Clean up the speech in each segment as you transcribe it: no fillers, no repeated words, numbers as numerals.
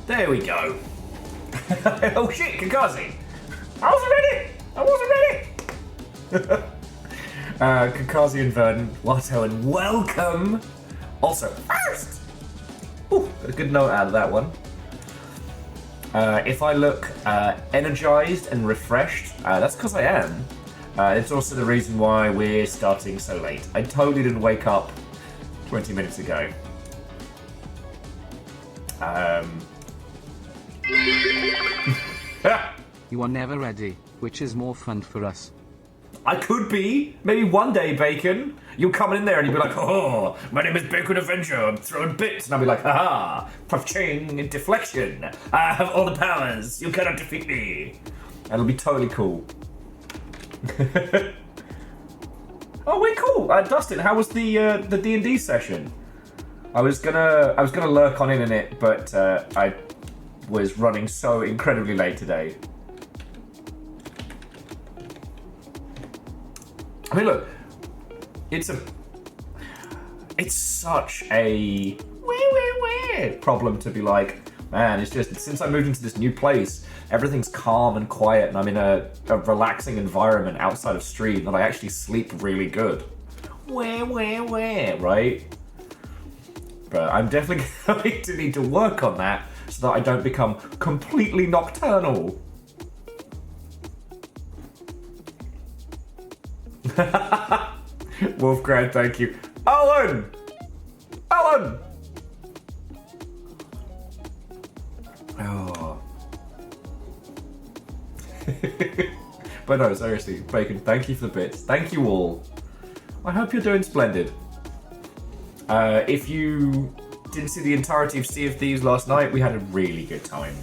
There we go. Oh shit, Kakazi! I wasn't ready! Kakazi and Verdant, Watto, and welcome! Also, first! Ooh, got a good note out of that one. If I look energized and refreshed, that's because I am. It's also the reason why we're starting so late. I totally didn't wake up 20 minutes ago. You are never ready, which is more fun for us. I could be. Maybe one day, Bacon. You'll come in there and you'll be like, oh, my name is Bacon Avenger. I'm throwing bits. And I'll be like, haha, puff-ching and deflection. I have all the powers. You cannot defeat me. And it'll be totally cool. Oh, wait, cool. Dustin, how was the D&D session? I was gonna lurk on in it, but I was running so incredibly late today. I mean, look, it's such a problem to be like, man, it's just, since I moved into this new place, everything's calm and quiet, and I'm in a relaxing environment outside of stream that I actually sleep really good. Right? But I'm definitely going to need to work on that so that I don't become completely nocturnal. Wolfgrad, thank you. Alan! Oh. But no, seriously, Bacon, thank you for the bits. Thank you all. I hope you're doing splendid. If you didn't see the entirety of Sea of Thieves last night, we had a really good time.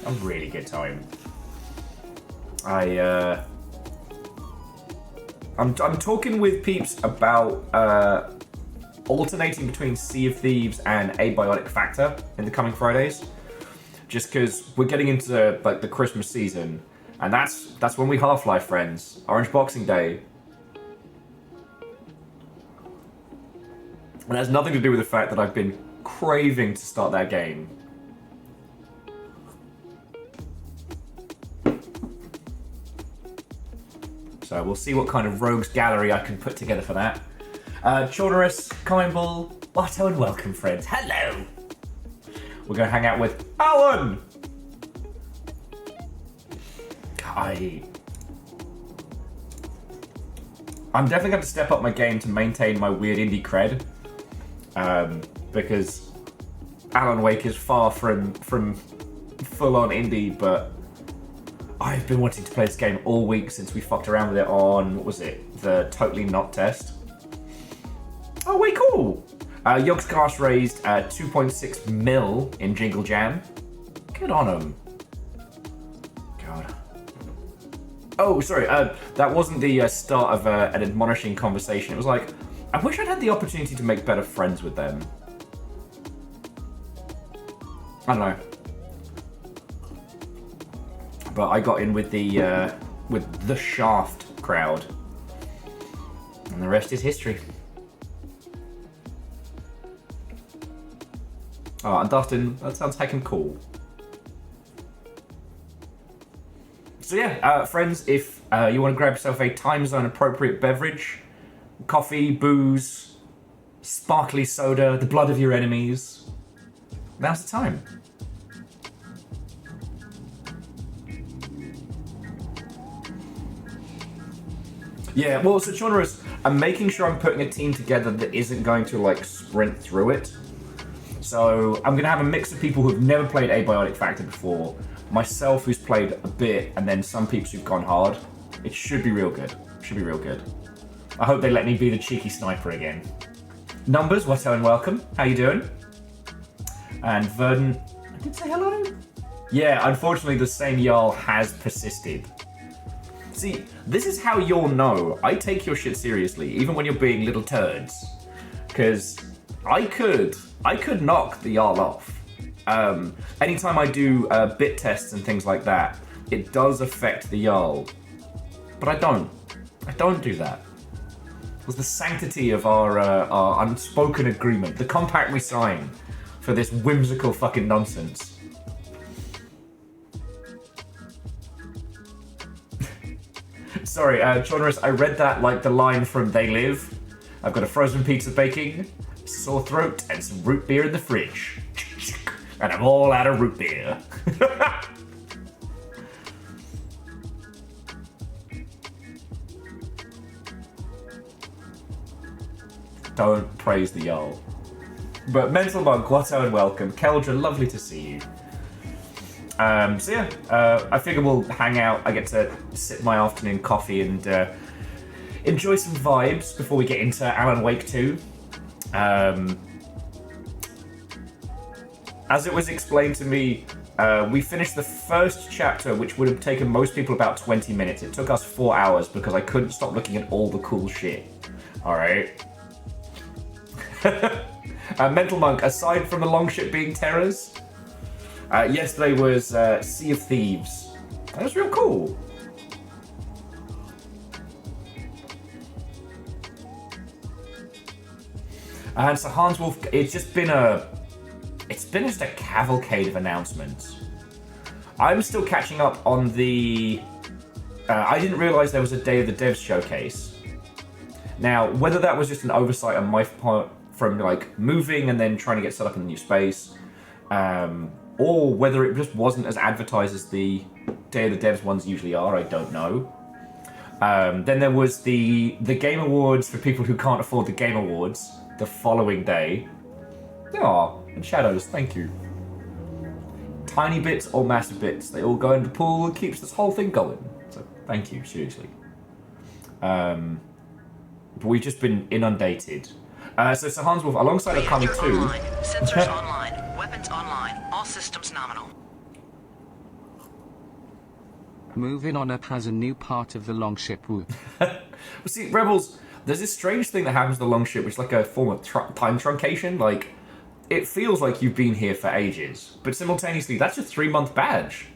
A really good time. I'm talking with peeps about alternating between Sea of Thieves and Abiotic Factor in the coming Fridays, just because we're getting into like the Christmas season, and that's when we Half-Life, friends. Orange Boxing Day. And it has nothing to do with the fact that I've been craving to start that game. So we'll see what kind of rogues gallery I can put together for that. Chornerus, Coinball, Watto, and welcome, friends. Hello! We're going to hang out with Alan! I'm definitely going to step up my game to maintain my weird indie cred. Because Alan Wake is far from full-on indie, but I've been wanting to play this game all week since we fucked around with it on, what was it, the Totally Not test. Oh, wait, cool! Yogscast raised 2.6 mil in Jingle Jam. Good on him. God. Oh, sorry, that wasn't the start of an admonishing conversation. It was like, I wish I'd had the opportunity to make better friends with them. I don't know. But I got in with the Shaft crowd. And the rest is history. Oh, and Dustin, that sounds heckin' cool. So yeah, friends, if you want to grab yourself a time zone appropriate beverage, coffee, booze, sparkly soda, the blood of your enemies, now's the time. Yeah, well, so Chornerus, I'm making sure I'm putting a team together that isn't going to, like, sprint through it. So I'm going to have a mix of people who've never played Abiotic Factor before, myself who's played a bit, and then some peeps who've gone hard. It should be real good. Should be real good. I hope they let me be the cheeky sniper again. Numbers, Watto and welcome. How you doing? And Verdant, I did say hello? Yeah, unfortunately the same Jarl has persisted. See, this is how you'll know I take your shit seriously, even when you're being little turds. Because I could knock the Jarl off. Anytime I do bit tests and things like that, it does affect the Jarl. But I don't do that. It was the sanctity of our unspoken agreement, the compact we signed for this whimsical fucking nonsense. Sorry, Chaunerus, I read that like the line from They Live. I've got a frozen pizza baking, sore throat, and some root beer in the fridge. And I'm all out of root beer. Don't praise the Jarl. But Mental Monk, Guato and welcome. Keldra, lovely to see you. So yeah, I figure we'll hang out. I get to sip my afternoon coffee and enjoy some vibes before we get into Alan Wake 2. As it was explained to me, we finished the first chapter, which would have taken most people about 20 minutes. It took us 4 hours because I couldn't stop looking at all the cool shit. Alright. Mental Monk, aside from the longship being terrors, yesterday was Sea of Thieves. That was real cool. And so Hans Wolf, it's been just a cavalcade of announcements. I'm still catching up on the. I didn't realize there was a Day of the Devs showcase. Now, whether that was just an oversight on my part from like moving and then trying to get set up in a new space, or whether it just wasn't as advertised as the Day of the Devs ones usually are, I don't know. Then there was the Game Awards for people who can't afford the Game Awards the following day. Aw, and Shadows, thank you. Tiny bits or massive bits, they all go in the pool and keeps this whole thing going. So thank you, seriously. But we've just been inundated. So Sir Hans Wolf, alongside Okami 2... Online. Sensors online. Weapons online. All systems nominal. Moving on up has a new part of the longship route. Well, see, Rebels, there's this strange thing that happens to the longship, which is like a form of time truncation. Like, it feels like you've been here for ages, but simultaneously, that's a 3-month badge.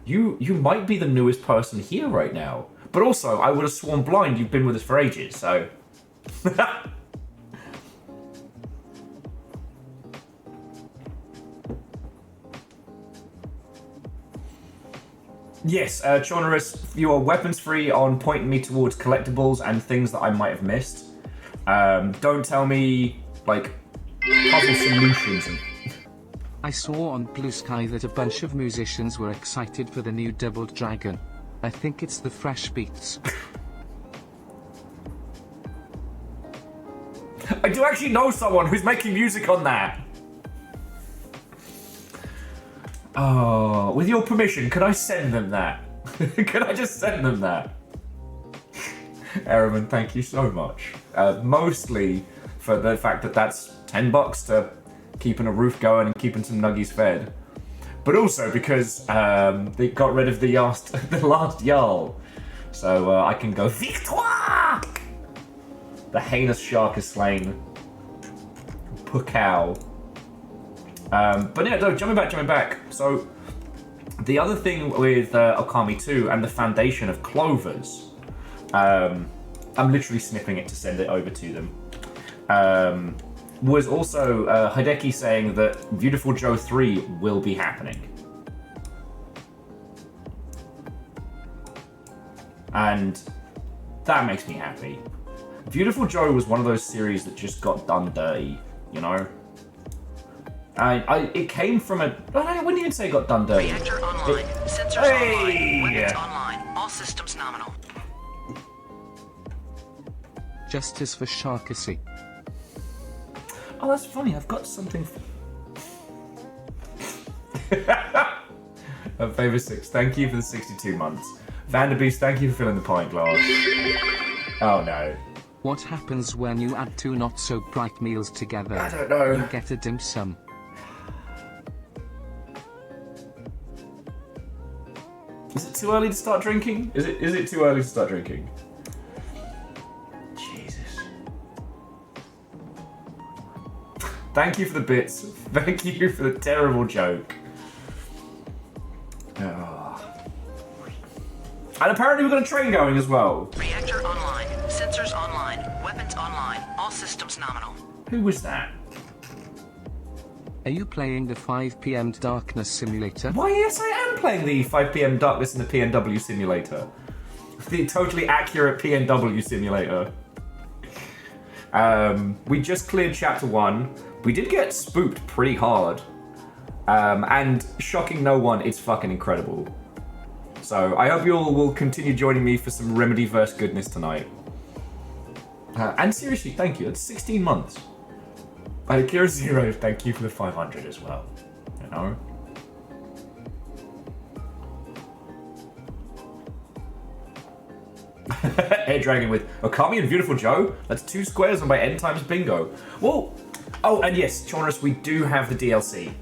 You might be the newest person here right now. But also, I would have sworn blind you've been with us for ages, so... Yes, Chaunerus, you are weapons free on pointing me towards collectibles and things that I might have missed. Don't tell me, like, puzzle solutions. I saw on Blue Sky that a bunch of musicians were excited for the new Double Dragon. I think it's the fresh beats. I do actually know someone who's making music on that. Oh, with your permission, can I send them that? Can I just send them that? Araman, thank you so much. Mostly for the fact that that's $10 to keeping a roof going and keeping some nuggies fed. But also because they got rid of the last Jarl. So I can go, Victoire! The heinous shark is slain. Pukow. But yeah, no, jumping back. So, the other thing with Okami 2 and the foundation of Clovers, I'm literally snipping it to send it over to them, was also Hideki saying that Beautiful Joe 3 will be happening. And that makes me happy. Beautiful Joe was one of those series that just got done dirty, you know? It came from a... I wouldn't even say it got done dirty. Reactor online. Sensors online. Weapons online. All systems nominal. Justice for Sharkacy. Oh, that's funny. I've got something... Favor 6, thank you for the 62 months. Vanderbeest, thank you for filling the pint glass. Oh, no. What happens when you add 2 not-so-bright meals together? I don't know. You get a dim sum. Is it too early to start drinking? Is it too early to start drinking? Jesus. Thank you for the bits. Thank you for the terrible joke. Oh. And apparently we've got a train going as well. Reactor online. Sensors online. Weapons online. All systems nominal. Who was that? Are you playing the 5 PM Darkness Simulator? Why, yes, I am playing the 5 PM Darkness in the PNW Simulator. The totally accurate PNW simulator. We just cleared chapter 1. We did get spooked pretty hard. And shocking no one, it's fucking incredible. So I hope you all will continue joining me for some Remedyverse goodness tonight. And seriously, thank you. It's 16 months. Akira Zero, thank you for the 500 as well. You know? Air Dragon with Okami and Beautiful Joe. That's 2 squares on my end times bingo. Well, oh, and yes, Chaunerus, we do have the DLC.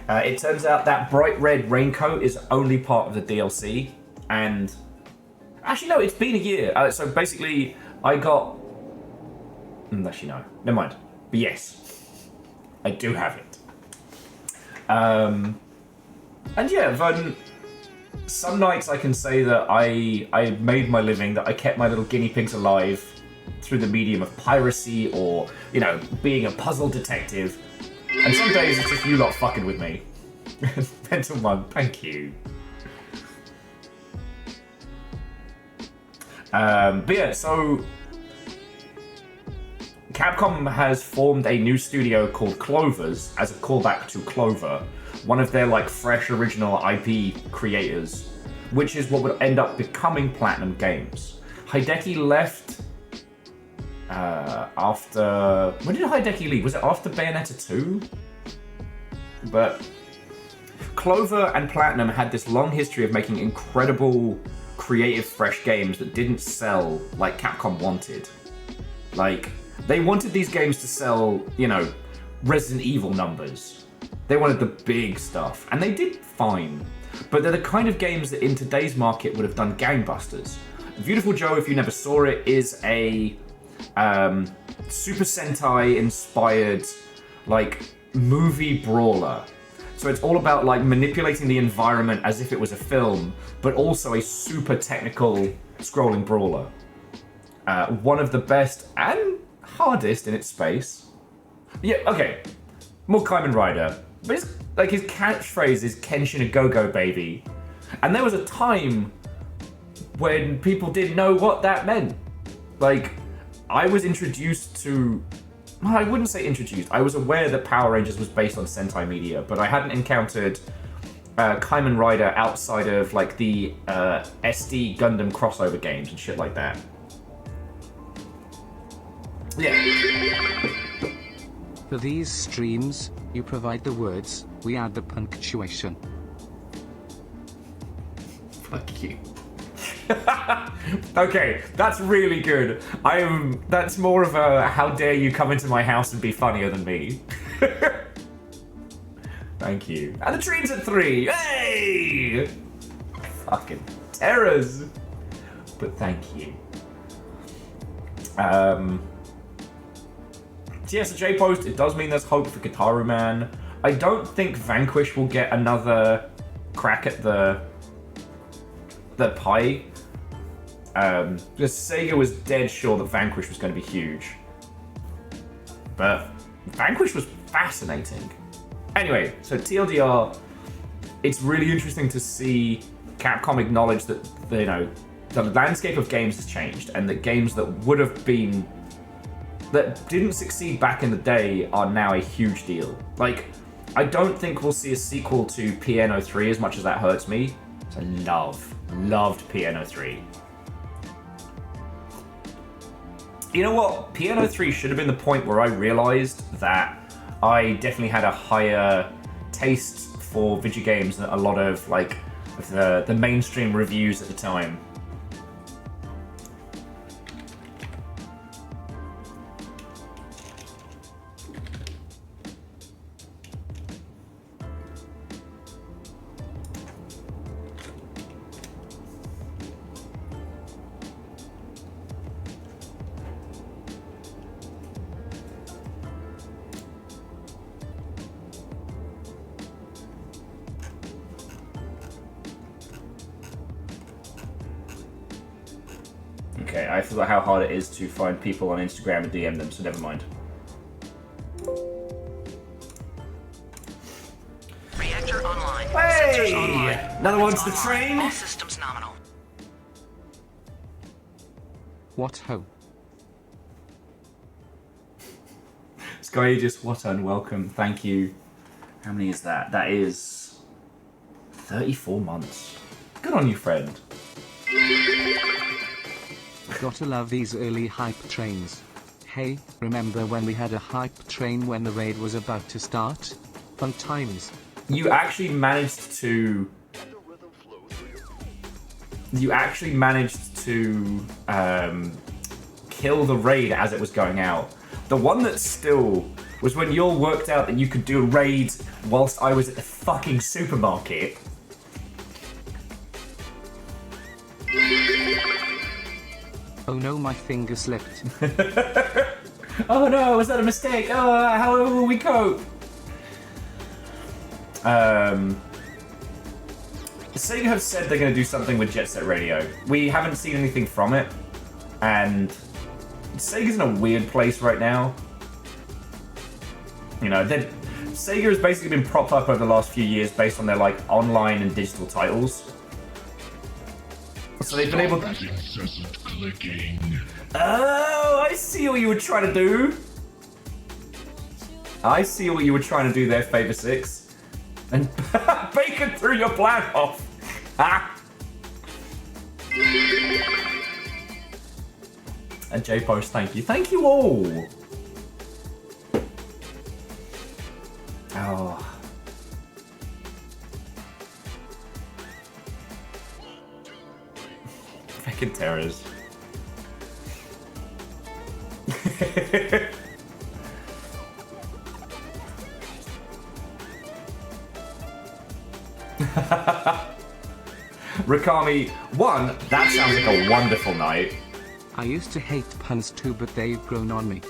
It turns out that bright red raincoat is only part of the DLC. And actually, no, it's been a year. So basically, I got. Actually, no, never mind. But yes, I do have it. And yeah, then some nights I can say that I made my living, that I kept my little guinea pigs alive through the medium of piracy or, you know, being a puzzle detective. And some days it's just you lot fucking with me. Mental One, thank you. But yeah, so Capcom has formed a new studio called Clover's as a callback to Clover, one of their like fresh original IP creators, which is what would end up becoming Platinum Games. Hideki left after... When did Hideki leave? Was it after Bayonetta 2? But Clover and Platinum had this long history of making incredible, creative, fresh games that didn't sell like Capcom wanted. Like, they wanted these games to sell, you know, Resident Evil numbers. They wanted the big stuff, and they did fine. But they're the kind of games that in today's market would have done gangbusters. Beautiful Joe, if you never saw it, is a Super Sentai-inspired, like, movie brawler. So it's all about, like, manipulating the environment as if it was a film, but also a super technical scrolling brawler. One of the best and hardest in its space. Yeah, okay. More Kamen Rider. But it's, like, his catchphrase is Kenshin a Go-Go baby. And there was a time when people didn't know what that meant. Like, I was introduced to... Well, I wouldn't say introduced. I was aware that Power Rangers was based on Sentai media, but I hadn't encountered Kamen Rider outside of, like, the SD Gundam crossover games and shit like that. Yeah. For these streams, you provide the words, we add the punctuation. Fuck you. Okay, that's really good. That's more of a how dare you come into my house and be funnier than me. Thank you. And the tree's at 3. Hey! Fucking terrors. But thank you. Yes, J post, it does mean there's hope for Gitaru Man. I don't think Vanquish will get another crack at the pie. Because Sega was dead sure that Vanquish was going to be huge. But Vanquish was fascinating. Anyway, so TLDR, it's really interesting to see Capcom acknowledge that, you know, the landscape of games has changed, and that games that would have been... that didn't succeed back in the day are now a huge deal. Like, I don't think we'll see a sequel to PNO3 as much as that hurts me. I loved PNO3. You know what? PNO3 should have been the point where I realized that I definitely had a higher taste for video games than a lot of, like, the mainstream reviews at the time. Okay, I forgot how hard it is to find people on Instagram and DM them, so never mind. Reactor online. Hey! Sensors online. Another one's Weapons the online. train. All systems nominal. What ho? Sky Aegis, what unwelcome. Thank you. How many is that? That is 34 months. Good on you, friend. Gotta love these early hype trains. Hey, remember when we had a hype train when the raid was about to start? Fun times. You actually managed to... kill the raid as it was going out. The one that still was when you all worked out that you could do a raid whilst I was at the fucking supermarket. Oh no, my finger slipped. Oh no, was that a mistake? Oh, how will we cope? Sega have said they're going to do something with Jet Set Radio. We haven't seen anything from it, and Sega's in a weird place right now. You know, Sega has basically been propped up over the last few years based on their like online and digital titles. So they've been able to... incessant clicking. Oh, I see what you were trying to do. I see what you were trying to do there, Favor 6. And Bacon threw your plan off. Ah. And J-Post, thank you. Thank you all. Oh. Fucking terrors. Rakami, one, that sounds like a wonderful night. I used to hate puns too, but they've grown on me.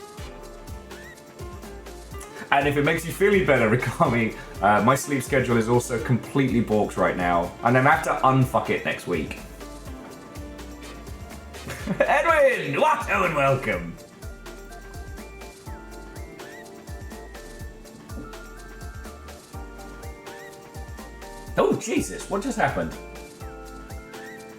And if it makes you feel any better, Rakami, my sleep schedule is also completely balked right now. And I'm gonna have to unfuck it next week. Edwin! What? Oh, and welcome. Oh, Jesus, what just happened?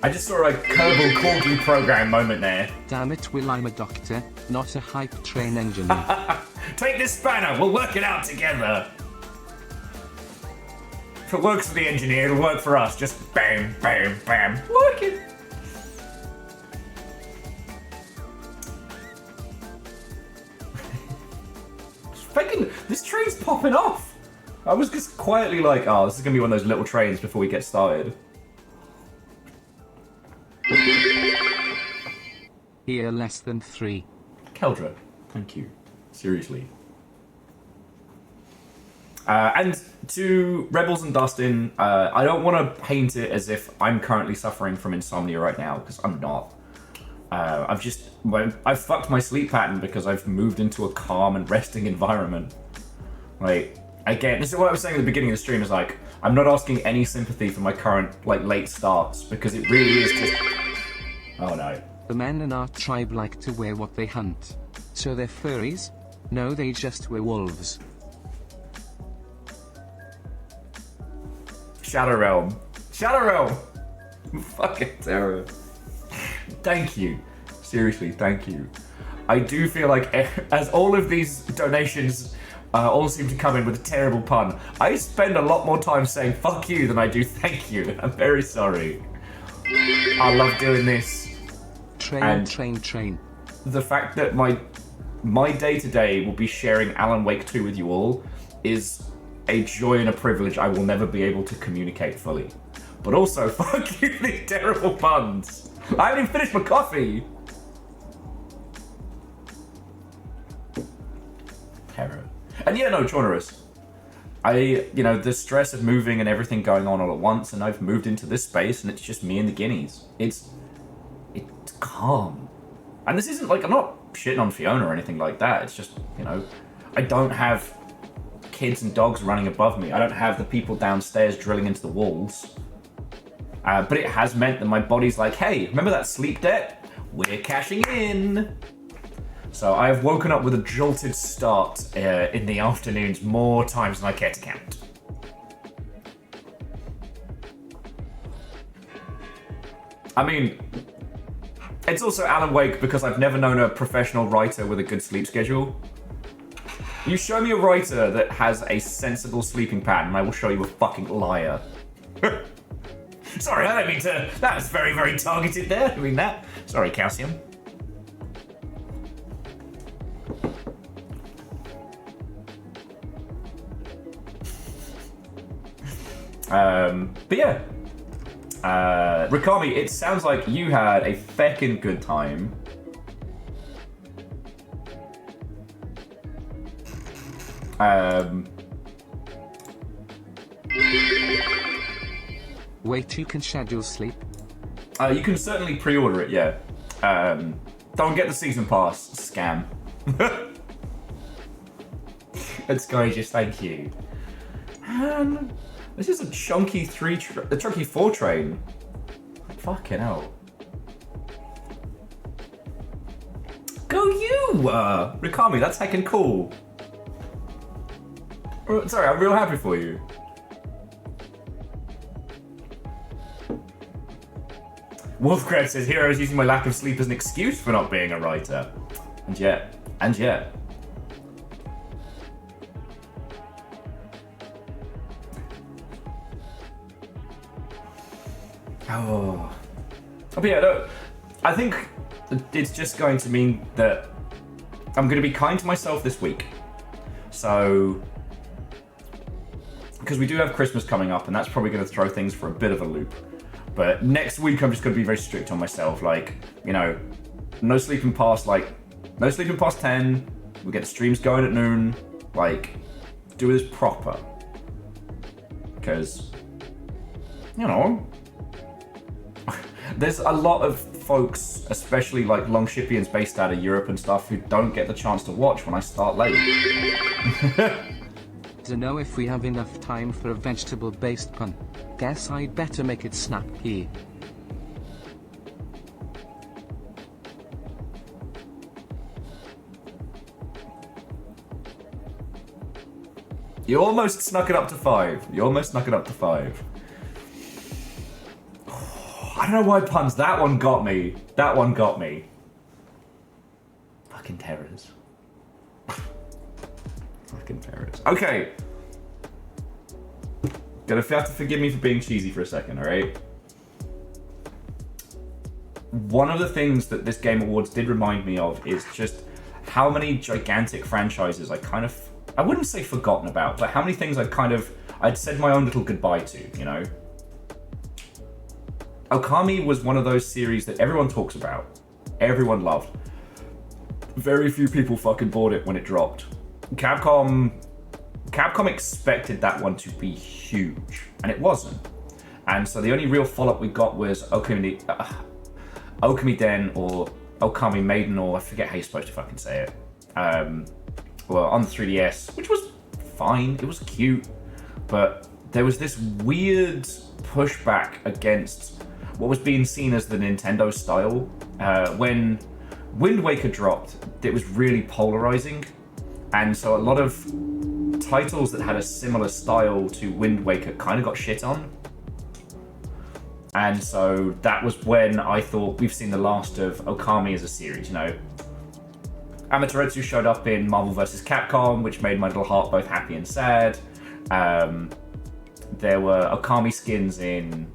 I just saw a Kerbal Corgi program moment there. Damn it, Will, I'm a doctor, not a hype train engineer. Take this spanner, we'll work it out together. If it works for the engineer, it'll work for us. Just bam, bam, bam. Work it. Fucking, this train's popping off. I was just quietly like, oh, this is gonna be one of those little trains before we get started. Here less than 3. Keldra, thank you. Seriously. And to Rebels and Dustin, I don't want to paint it as if I'm currently suffering from insomnia right now, because I'm not. I've fucked my sleep pattern because I've moved into a calm and resting environment. Like, again, this is what I was saying at the beginning of the stream, is like, I'm not asking any sympathy for my current, like, late starts, because it really is just... Oh no. The men in our tribe like to wear what they hunt. So they're furries? No, they just wear wolves. Shadow Realm. Shadow Realm! Fucking terror. Thank you. Seriously, thank you. I do feel like, as all of these donations all seem to come in with a terrible pun, I spend a lot more time saying fuck you than I do thank you. I'm very sorry. I love doing this. Train. The fact that my day-to-day will be sharing Alan Wake 2 with you all is a joy and a privilege I will never be able to communicate fully. But also, fuck you, these terrible puns. I haven't even finished my coffee. Terror. And yeah, no, Chaunerus. The stress of moving and everything going on all at once, and I've moved into this space, and it's just me and the guineas. It's calm. And this isn't like, I'm not shitting on Fiona or anything like that. It's just, I don't have kids and dogs running above me. I don't have the people downstairs drilling into the walls. But it has meant that my body's like, hey, remember that sleep debt? We're cashing in. So I have woken up with a jolted start in the afternoons more times than I care to count. I mean, It's also Alan Wake because I've never known a professional writer with a good sleep schedule. You show me a writer that has a sensible sleeping pattern, and I will show you a fucking liar. Sorry, I don't mean to. That was very, very targeted there. I mean that. Sorry, Calcium. But yeah. Rikami, it sounds like you had a feckin' good time. Wait, you can schedule sleep? You can certainly pre-order it, yeah. Don't get the season pass, scam. That's gorgeous, thank you. This is a chunky 4 train. Fucking hell. Go you, Rikami, that's heckin' cool. Sorry, I'm real happy for you. Wolfcred says, Heroes using my lack of sleep as an excuse for not being a writer. And yet. Oh. But yeah, no, I think it's just going to mean that I'm going to be kind to myself this week. So, because we do have Christmas coming up, and that's probably going to throw things for a bit of a loop. But next week, I'm just going to be very strict on myself. Like, you know, no sleeping past 10. We get the streams going at noon. Like, do this proper. Because, you know, there's a lot of folks, especially like Longshipians based out of Europe and stuff, who don't get the chance to watch when I start late. To know if we have enough time for a vegetable-based pun. Guess I'd better make it snappy. You almost snuck it up to 5. I don't know why puns. That one got me. Fucking terrors. Fucking terrors. Okay. Gonna have to forgive me for being cheesy for a second, alright? One of the things that this Game Awards did remind me of is just how many gigantic franchises I wouldn't say forgotten about, but how many things I'd said my own little goodbye to, you know? Okami was one of those series that everyone talks about. Everyone loved. Very few people fucking bought it when it dropped. Capcom expected that one to be huge, and it wasn't. And so the only real follow-up we got was Okami Den or Okami Maiden, or I forget how you're supposed to fucking say it. Well, on the 3DS, which was fine, it was cute, but there was this weird pushback against what was being seen as the Nintendo style. When Wind Waker dropped, it was really polarizing, and so a lot of titles that had a similar style to Wind Waker kind of got shit on. And so that was when I thought we've seen the last of Okami as a series, you know. Amaterasu showed up in Marvel vs. Capcom, which made my little heart both happy and sad. There were Okami skins in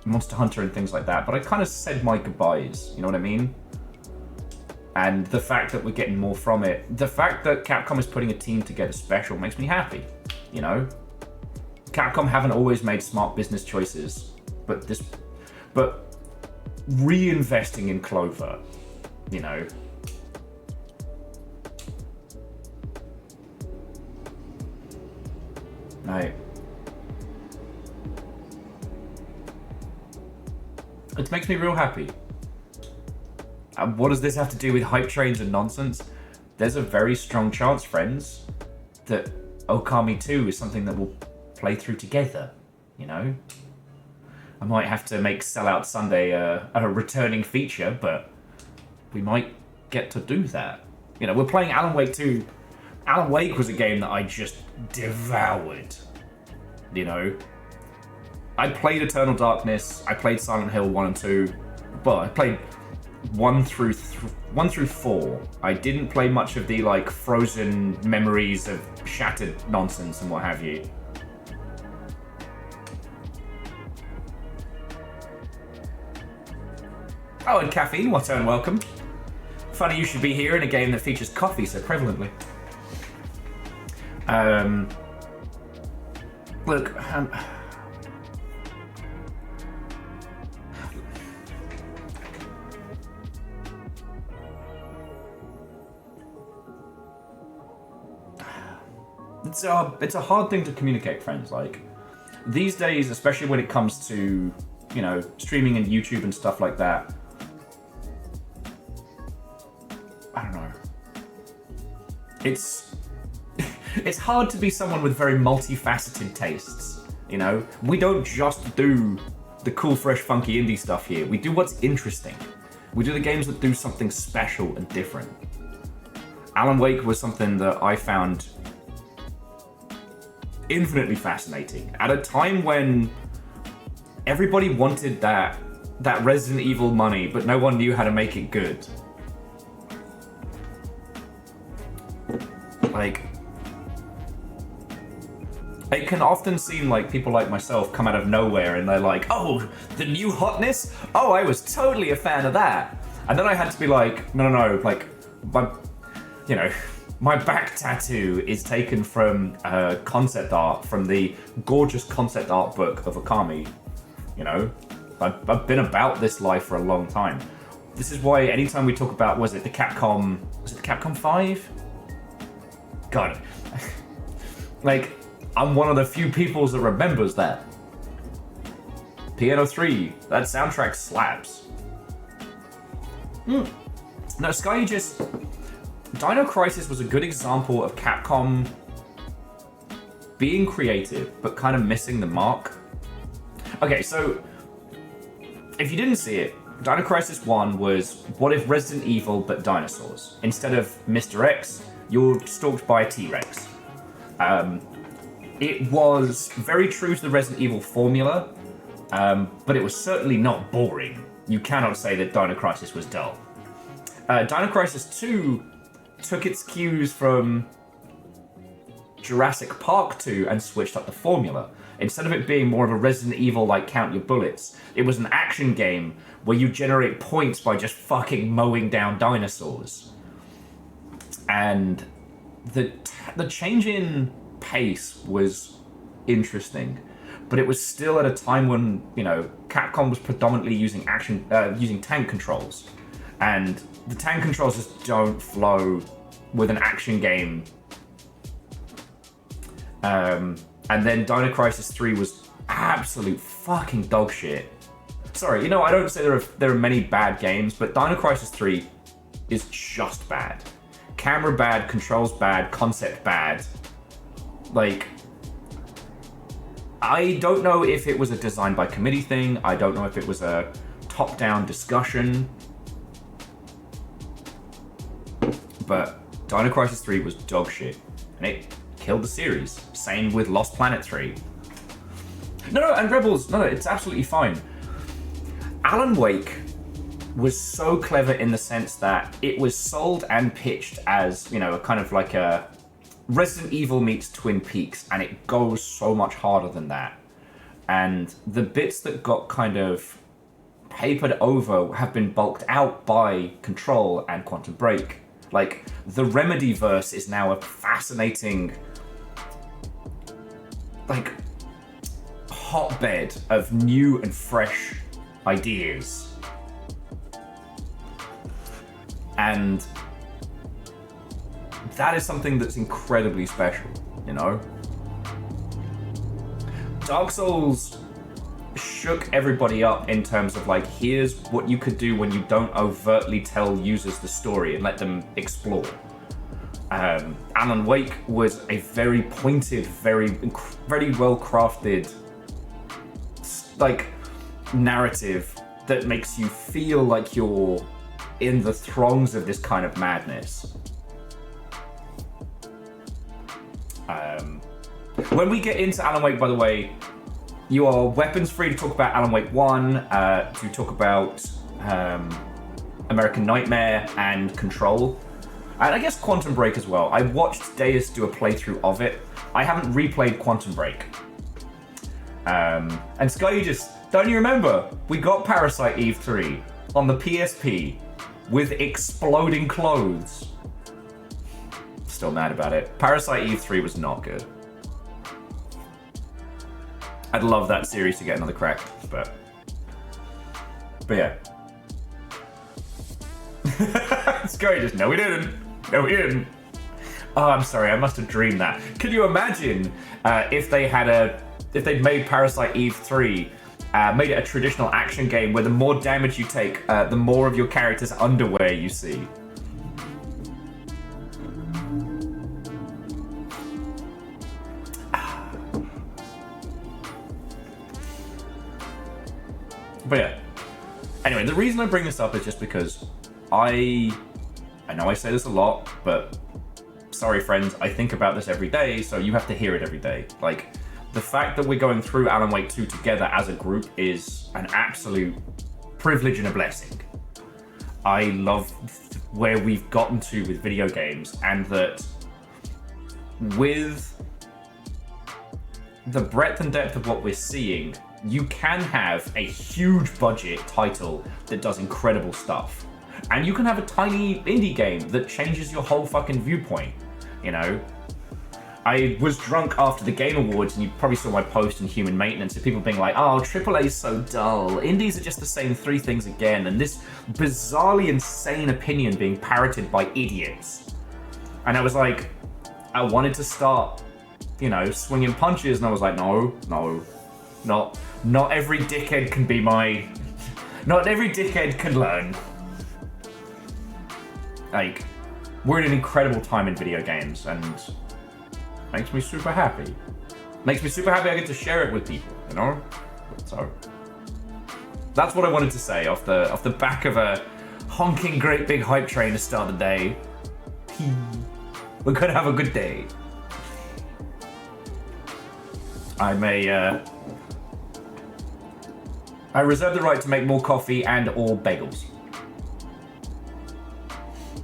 Monster Hunter and things like that, but I kind of said my goodbyes, you know what I mean? And the fact that we're getting more from it, the fact that Capcom is putting a team together special makes me happy, you know? Capcom haven't always made smart business choices, but reinvesting in Clover, you know? Right. It makes me real happy. And what does this have to do with hype trains and nonsense? There's a very strong chance, friends, that Okami 2 is something that we'll play through together, you know? I might have to make Sellout Sunday a returning feature, but we might get to do that. You know, we're playing Alan Wake 2. Alan Wake was a game that I just devoured, you know? I played Eternal Darkness, I played Silent Hill 1 and 2, Well, I played 1 through 4. I didn't play much of the like frozen memories of shattered nonsense and what have you. Oh, and Caffeine, what and welcome. Funny you should be here in a game that features coffee so prevalently. Look, it's a hard thing to communicate, friends. Like, these days, especially when it comes to, you know, streaming and YouTube and stuff like that, I don't know. It's hard to be someone with very multifaceted tastes, you know? We don't just do the cool, fresh, funky indie stuff here. We do what's interesting. We do the games that do something special and different. Alan Wake was something that I found infinitely fascinating at a time when everybody wanted that Resident Evil money, but no one knew how to make it good. Like, it can often seem like people like myself come out of nowhere and they're like, oh, the new hotness? Oh, I was totally a fan of that. And then I had to be like, no, like, my back tattoo is taken from concept art, from the gorgeous concept art book of Okami. You know, I've been about this life for a long time. This is why anytime we talk about, was it the Capcom 5? God, like, I'm one of the few people that remembers that. Piano 3, that soundtrack slaps. No, Sky Aegis, Dino Crisis was a good example of Capcom being creative, but kind of missing the mark. Okay, so, if you didn't see it, Dino Crisis 1 was, what if Resident Evil but dinosaurs? Instead of Mr. X, you're stalked by a T-Rex. It was very true to the Resident Evil formula, but it was certainly not boring. You cannot say that Dino Crisis was dull. Dino Crisis 2 took its cues from Jurassic Park 2 and switched up the formula. Instead of it being more of a Resident Evil like count your bullets, it was an action game where you generate points by just fucking mowing down dinosaurs. And the change in pace was interesting, but it was still at a time when, you know, Capcom was predominantly using using tank controls, and the tank controls just don't flow with an action game. And then Dino Crisis 3 was absolute fucking dog shit. Sorry, you know, I don't say there are many bad games, but Dino Crisis 3 is just bad. Camera bad, controls bad, concept bad. Like, I don't know if it was a design by committee thing. I don't know if it was a top-down discussion. But Dino Crisis 3 was dog shit, and it killed the series. Same with Lost Planet 3. No, and Rebels, no, it's absolutely fine. Alan Wake was so clever in the sense that it was sold and pitched as, you know, a kind of like a Resident Evil meets Twin Peaks, and it goes so much harder than that. And the bits that got kind of papered over have been bulked out by Control and Quantum Break. Like, the Remedyverse is now a fascinating, like, hotbed of new and fresh ideas. And that is something that's incredibly special, you know? Dark Souls shook everybody up in terms of, like, here's what you could do when you don't overtly tell users the story and let them explore. Alan Wake was a very pointed, very well crafted, like, narrative that makes you feel like you're in the throngs of this kind of madness. When we get into Alan Wake, by the way, you are weapons free to talk about Alan Wake 1, to talk about American Nightmare, and Control. And I guess Quantum Break as well. I watched Deus do a playthrough of it. I haven't replayed Quantum Break. And Sky Aegis, don't you remember? We got Parasite Eve 3 on the PSP with exploding clothes. Still mad about it. Parasite Eve 3 was not good. I'd love that series to get another crack, but yeah. Sky Aegis, no we didn't. No we didn't. Oh, I'm sorry, I must have dreamed that. Could you imagine if they'd made Parasite Eve 3, made it a traditional action game where the more damage you take, the more of your character's underwear you see? But yeah. Anyway, the reason I bring this up is just because I know I say this a lot, but sorry friends, I think about this every day, so you have to hear it every day. Like, the fact that we're going through Alan Wake 2 together as a group is an absolute privilege and a blessing. I love where we've gotten to with video games, and that with the breadth and depth of what we're seeing, you can have a huge budget title that does incredible stuff. And you can have a tiny indie game that changes your whole fucking viewpoint, you know? I was drunk after the Game Awards, and you probably saw my post in Human Maintenance of people being like, oh, AAA's so dull. Indies are just the same three things again, and this bizarrely insane opinion being parroted by idiots. And I was like, I wanted to start, you know, swinging punches, and I was like, no, not every dickhead can be my... Not every dickhead can learn. Like, we're in an incredible time in video games, and makes me super happy. Makes me super happy I get to share it with people, you know? So, that's what I wanted to say off the back of a honking great big hype train to start the day. We're gonna have a good day. I reserve the right to make more coffee and or bagels.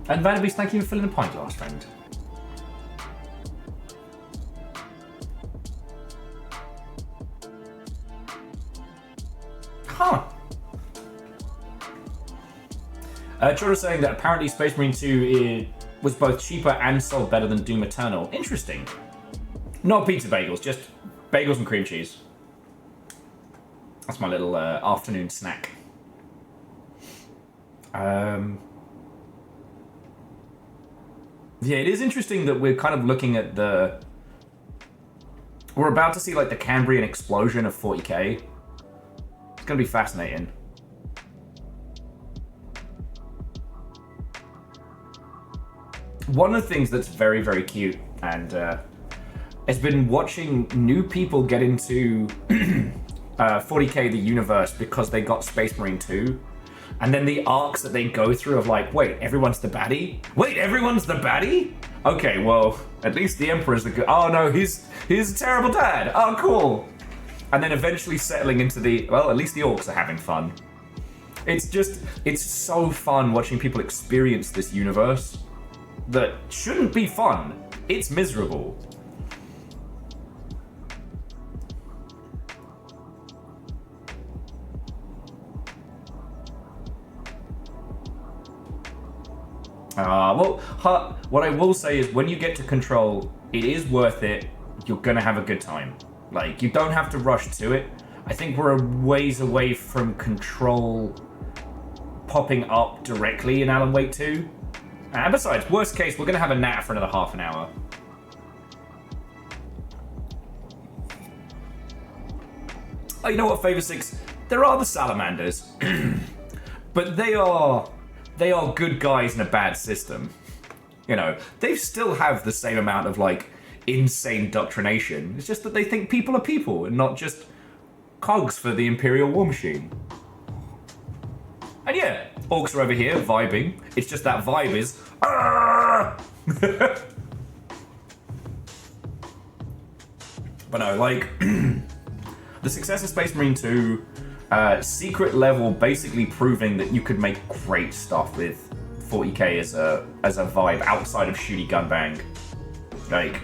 And Vanderbeest, thank you for filling a pint glass, friend. Huh. Trotter saying that apparently Space Marine 2 was both cheaper and sold better than Doom Eternal. Interesting. Not pizza bagels, just bagels and cream cheese. That's my little afternoon snack. Yeah, it is interesting that we're kind of looking at we're about to see like the Cambrian explosion of 40k. It's gonna be fascinating. One of the things that's very, very cute and has been watching new people get into 40k the universe because they got Space Marine 2. And then the arcs that they go through of like, wait, everyone's the baddie? Wait, everyone's the baddie? Okay, well, at least the Emperor's the good. Oh no, he's a terrible dad. Oh, cool. And then eventually settling into well, at least the orcs are having fun. It's so fun watching people experience this universe that shouldn't be fun. It's miserable. Well, what I will say is when you get to Control, it is worth it. You're gonna have a good time. Like, you don't have to rush to it. I think we're a ways away from Control popping up directly in Alan Wake 2. And besides, worst case, we're gonna have a nap for another half an hour. Oh, you know what, Favor 6? There are the Salamanders. But they are good guys in a bad system. You know, they still have the same amount of, like, insane indoctrination. It's just that they think people are people and not just cogs for the Imperial War Machine. And yeah, orcs are over here vibing. It's just that vibe is... But no, like... the success of Space Marine 2 secret level, basically proving that you could make great stuff with 40k as a vibe outside of shooty gun bang. Like,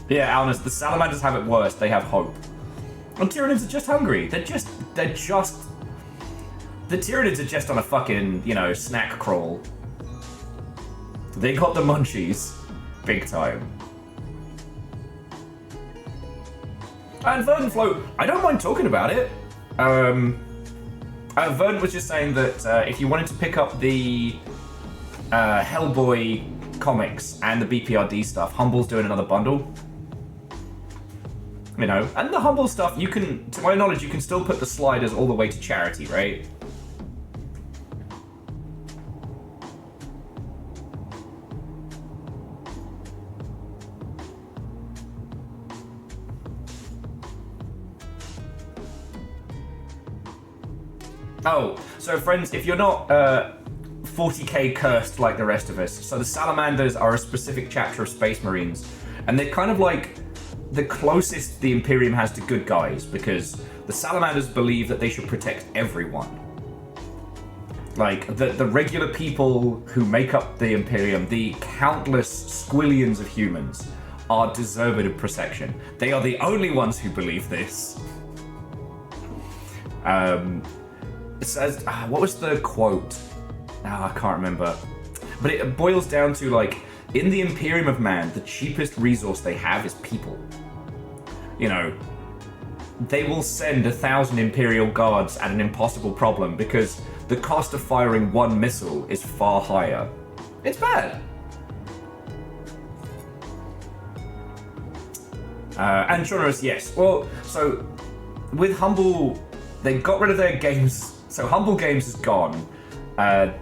yeah, Alnus, the salamanders have it worse. They have hope. And Tyranids are just hungry. They're just the Tyranids are just on a fucking, you know, snack crawl. They got the munchies. Big time. And Verdant Float, I don't mind talking about it. Verdant was just saying that if you wanted to pick up the Hellboy comics and the BPRD stuff, Humble's doing another bundle. You know, and the Humble stuff, you can, to my knowledge, you can still put the sliders all the way to charity, right? Oh, so friends, if you're not 40k cursed like the rest of us, so the Salamanders are a specific chapter of Space Marines, and they're kind of like the closest the Imperium has to good guys, because the Salamanders believe that they should protect everyone. Like, the regular people who make up the Imperium, the countless squillions of humans, are deserved of protection. They are the only ones who believe this. It says, what was the quote? I can't remember. But it boils down to, like, in the Imperium of Man, the cheapest resource they have is people. You know, they will send 1,000 Imperial guards at an impossible problem because the cost of firing one missile is far higher. It's bad. And Shaunerus, yes. Well, so with Humble, they got rid of their games. So Humble Games is gone.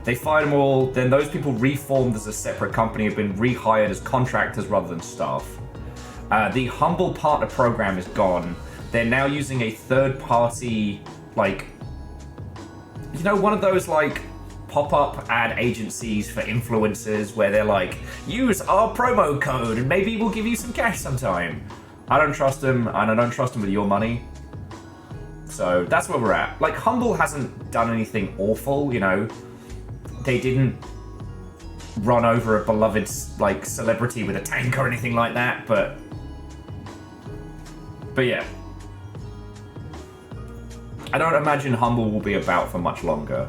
They fired them all. Then those people reformed as a separate company, have been rehired as contractors rather than staff. The Humble Partner Program is gone. They're now using a third-party, like, you know, one of those, like, pop-up ad agencies for influencers where they're like, use our promo code and maybe we'll give you some cash sometime. I don't trust them, and I don't trust them with your money. So that's where we're at. Like, Humble hasn't done anything awful, you know. They didn't run over a beloved, like, celebrity with a tank or anything like that, but yeah. I don't imagine Humble will be about for much longer.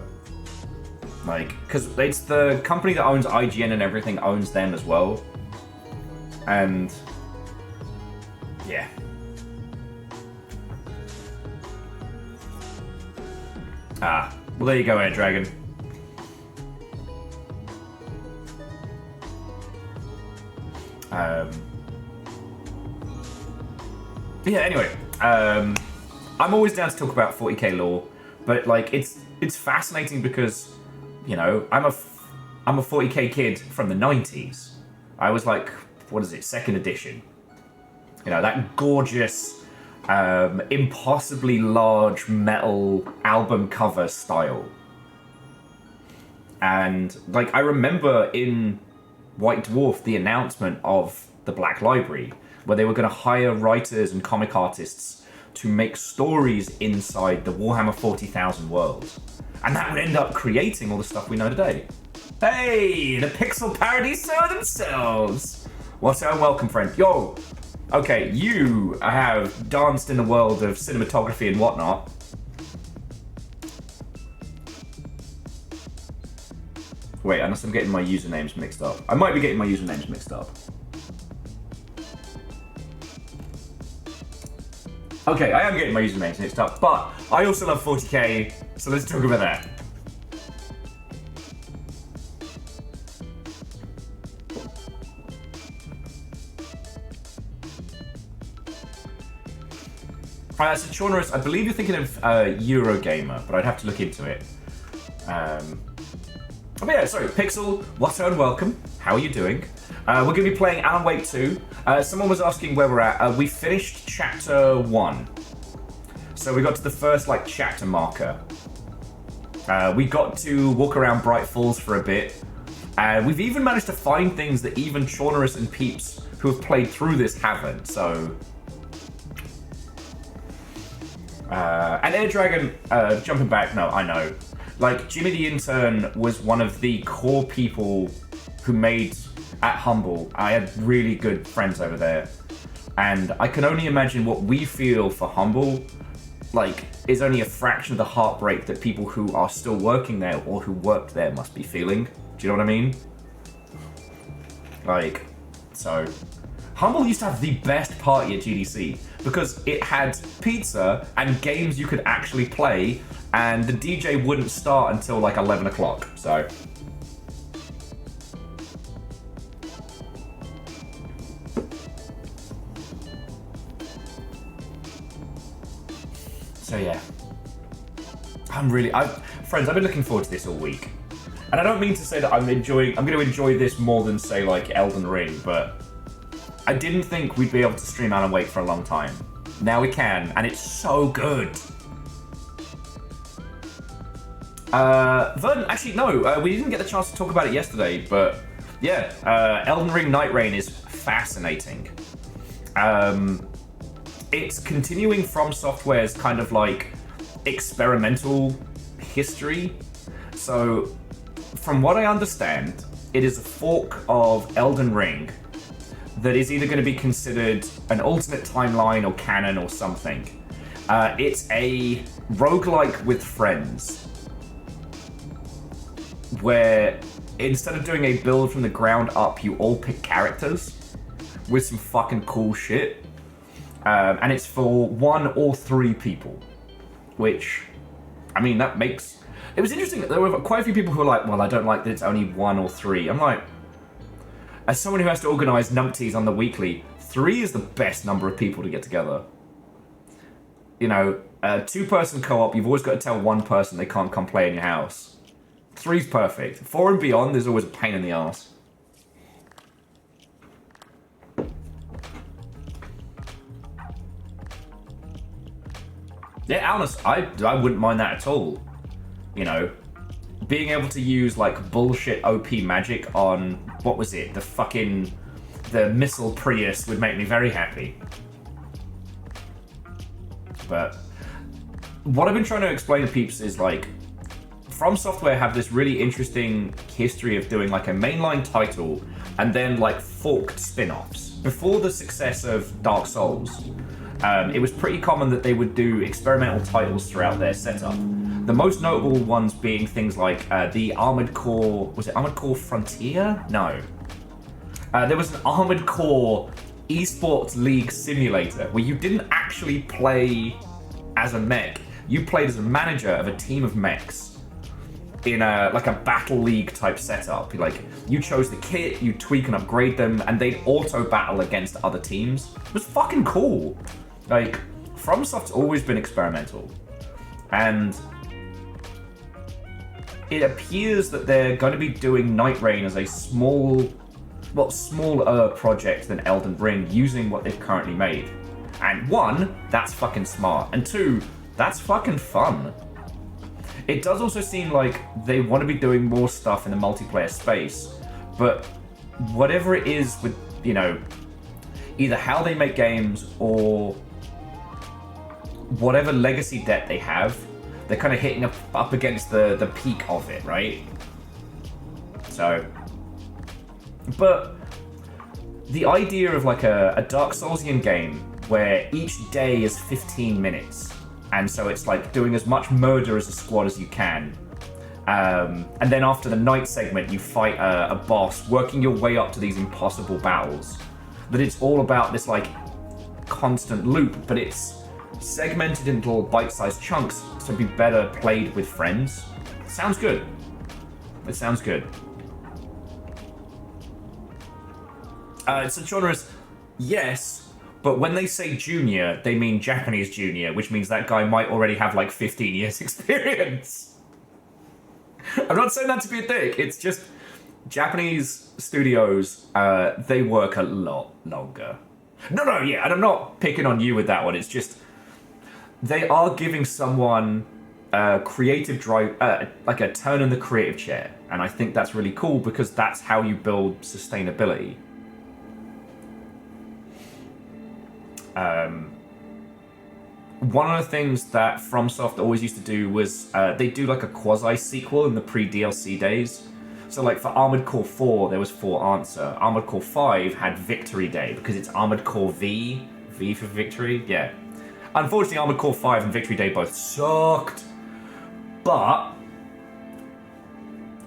Like, because it's the company that owns IGN and everything owns them as well. And yeah. Well, there you go, Air Dragon. Yeah, anyway, I'm always down to talk about 40k lore, but like it's fascinating because, you know, I'm a 40k kid from the 90s. I was like, what is it, 2nd edition? You know, that gorgeous, impossibly large metal album cover style. And like, I remember in White Dwarf the announcement of the Black Library, where they were going to hire writers and comic artists to make stories inside the Warhammer 40,000 world. And that would end up creating all the stuff we know today. Hey, the pixel parodies show themselves! What a welcome, friend. Yo! Okay, you have danced in the world of cinematography and whatnot. Wait, unless I'm getting my usernames mixed up. I might be getting my usernames mixed up. Okay, I am getting my usernames mixed up, but I also love 40k, so let's talk about that. So Chaunerus, I believe you're thinking of Eurogamer, but I'd have to look into it. But yeah, sorry, Pixel, what and welcome. How are you doing? We're going to be playing Alan Wake 2. Someone was asking where we're at. We finished chapter 1. So we got to the first, like, chapter marker. We got to walk around Bright Falls for a bit. We've even managed to find things that even Chaunerus and Peeps who have played through this haven't, so... and Air Dragon, jumping back, no, I know. Like, Jimmy the Intern was one of the core people who made at Humble. I had really good friends over there. And I can only imagine what we feel for Humble, like, is only a fraction of the heartbreak that people who are still working there or who worked there must be feeling. Do you know what I mean? Like, so... Humble used to have the best party at GDC because it had pizza and games you could actually play, and the DJ wouldn't start until like 11 o'clock, so... So yeah. Friends, I've been looking forward to this all week. And I don't mean to say that I'm going to enjoy this more than, say, like, Elden Ring, but I didn't think we'd be able to stream Alan Wake for a long time. Now we can, and it's so good. Verdant, actually, no, we didn't get the chance to talk about it yesterday, but yeah, Elden Ring Night Rain is fascinating. It's continuing From Software's kind of like experimental history. So, from what I understand, it is a fork of Elden Ring that is either going to be considered an alternate timeline or canon or something. It's a roguelike with friends, where instead of doing a build from the ground up, you all pick characters with some fucking cool shit. And it's for 1 or 3 people, which, I mean, that makes... It was interesting that there were quite a few people who were like, well, I don't like that it's only 1 or 3. I'm like, as someone who has to organise numpties on the weekly, 3 is the best number of people to get together. You know, 2-person co-op, you've always got to tell 1 person they can't come play in your house. 3's perfect. 4 and beyond, there's always a pain in the arse. Yeah, honest, I wouldn't mind that at all. You know, being able to use, like, bullshit OP magic on, what was it, the missile Prius would make me very happy. But what I've been trying to explain to peeps is, like, From Software have this really interesting history of doing, like, a mainline title and then, like, forked spin-offs. Before the success of Dark Souls, it was pretty common that they would do experimental titles throughout their setup. The most notable ones being things like the Armored Core... Was it Armored Core Frontier? No. There was an Armored Core esports league simulator where you didn't actually play as a mech. You played as a manager of a team of mechs in like a battle league type setup. Like, you chose the kit, you tweak and upgrade them, and they'd auto battle against other teams. It was fucking cool. Like, FromSoft's always been experimental, and it appears that they're going to be doing Night Rain as a smaller project than Elden Ring, using what they've currently made. And 1, that's fucking smart, and 2, that's fucking fun. It does also seem like they want to be doing more stuff in the multiplayer space, but whatever it is with, you know, either how they make games or whatever legacy debt they have, they're kind of hitting up against the peak of it, right? So, but the idea of like a Dark Soulsian game where each day is 15 minutes, and so it's like doing as much murder as a squad as you can, and then after the night segment you fight a boss, working your way up to these impossible battles, that it's all about this like constant loop, but it's segmented into little bite-sized chunks to be better played with friends. Sounds good. It sounds good. So Chaunerus, yes, but when they say junior, they mean Japanese junior, which means that guy might already have like 15 years experience. I'm not saying that to be a dick, it's just Japanese studios, they work a lot longer. No, yeah, and I'm not picking on you with that one, it's just they are giving someone creative drive, like a turn in the creative chair. And I think that's really cool because that's how you build sustainability. One of the things that FromSoft always used to do was they do like a quasi-sequel in the pre-DLC days. So like for Armored Core 4, there was For Answer. Armored Core 5 had Victory Day because it's Armored Core V. V for Victory? Yeah. Unfortunately, Armored Core 5 and Victory Day both sucked. But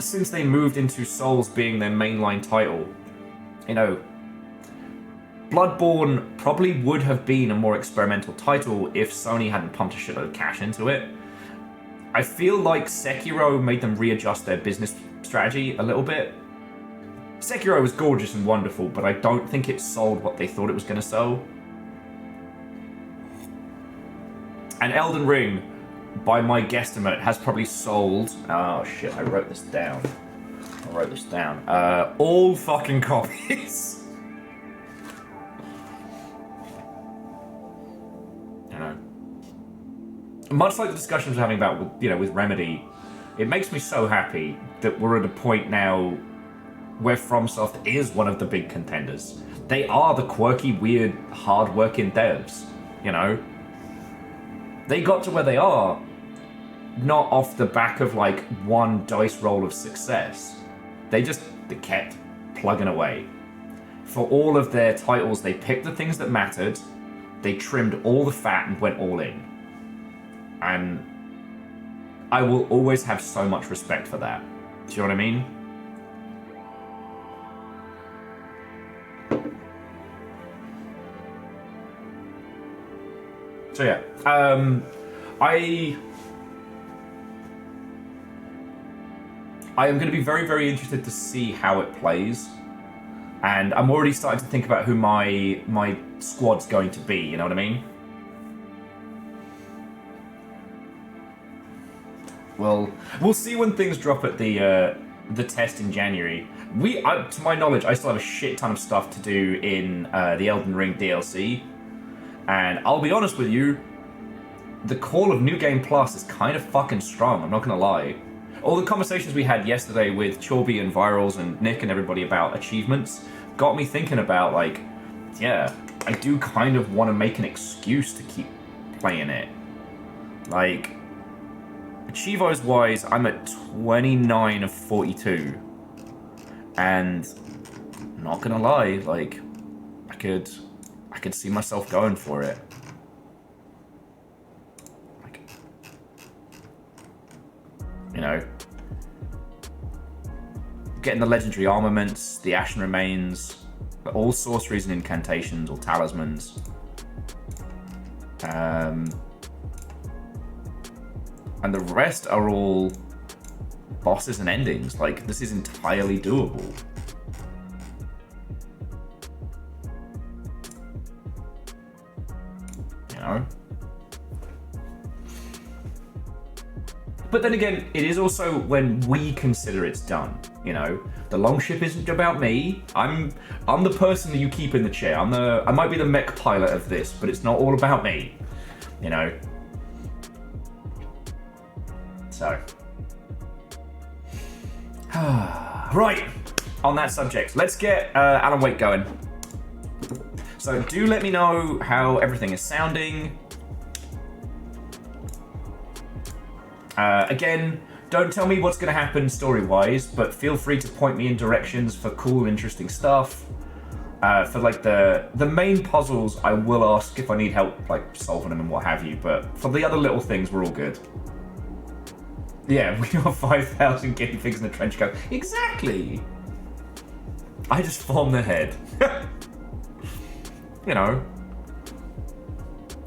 since they moved into Souls being their mainline title, you know, Bloodborne probably would have been a more experimental title if Sony hadn't pumped a shitload of cash into it. I feel like Sekiro made them readjust their business strategy a little bit. Sekiro was gorgeous and wonderful, but I don't think it sold what they thought it was going to sell. And Elden Ring, by my guesstimate, has probably sold... Oh shit, I wrote this down. All fucking copies. Much like the discussions we're having about, with Remedy, it makes me so happy that we're at a point now where FromSoft is one of the big contenders. They are the quirky, weird, hard-working devs, They got to where they are, not off the back of, like, one dice roll of success. They kept plugging away. For all of their titles, they picked the things that mattered, they trimmed all the fat and went all in. And I will always have so much respect for that. Do you know what I mean? So yeah, I am going to be very, very interested to see how it plays. And I'm already starting to think about who my squad's going to be, you know what I mean? Well, we'll see when things drop at the test in January. To my knowledge, I still have a shit ton of stuff to do in the Elden Ring DLC. And I'll be honest with you, the call of New Game Plus is kind of fucking strong, I'm not gonna lie. All the conversations we had yesterday with Chorby and Virals and Nick and everybody about achievements got me thinking about, like, yeah, I do kind of want to make an excuse to keep playing it. Like, Achievos wise, I'm at 29 of 42. And, not gonna lie, like, I could see myself going for it. Like, getting the legendary armaments, the Ashen Remains, all sorceries and incantations or talismans. And the rest are all bosses and endings. Like, this is entirely doable. But then again, it is also when we consider it's done, The long ship isn't about me. I'm the person that you keep in the chair. I might be the mech pilot of this, but it's not all about me, So. Right, on that subject, let's get Alan Wake going. So do let me know how everything is sounding. Again, don't tell me what's going to happen story-wise, but feel free to point me in directions for cool, interesting stuff. For like the main puzzles, I will ask if I need help like solving them and what have you. But for the other little things, we're all good. Yeah, we got 5,000 guinea pigs in the trench coat. Exactly. I just formed the head.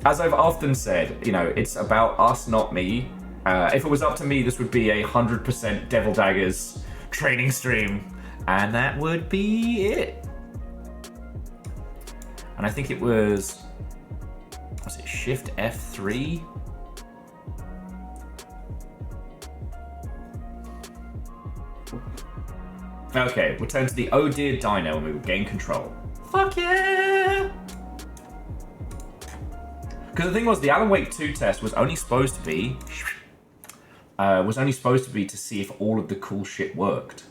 As I've often said, it's about us, not me. If it was up to me, this would be 100% Devil Daggers training stream, and that would be it. And I think it was it Shift F3? Okay, we'll turn to the Oh Dear Dino and we will gain control. Fuck yeah! Because the thing was, the Alan Wake 2 test was only supposed to be was only supposed to be to see if all of the cool shit worked.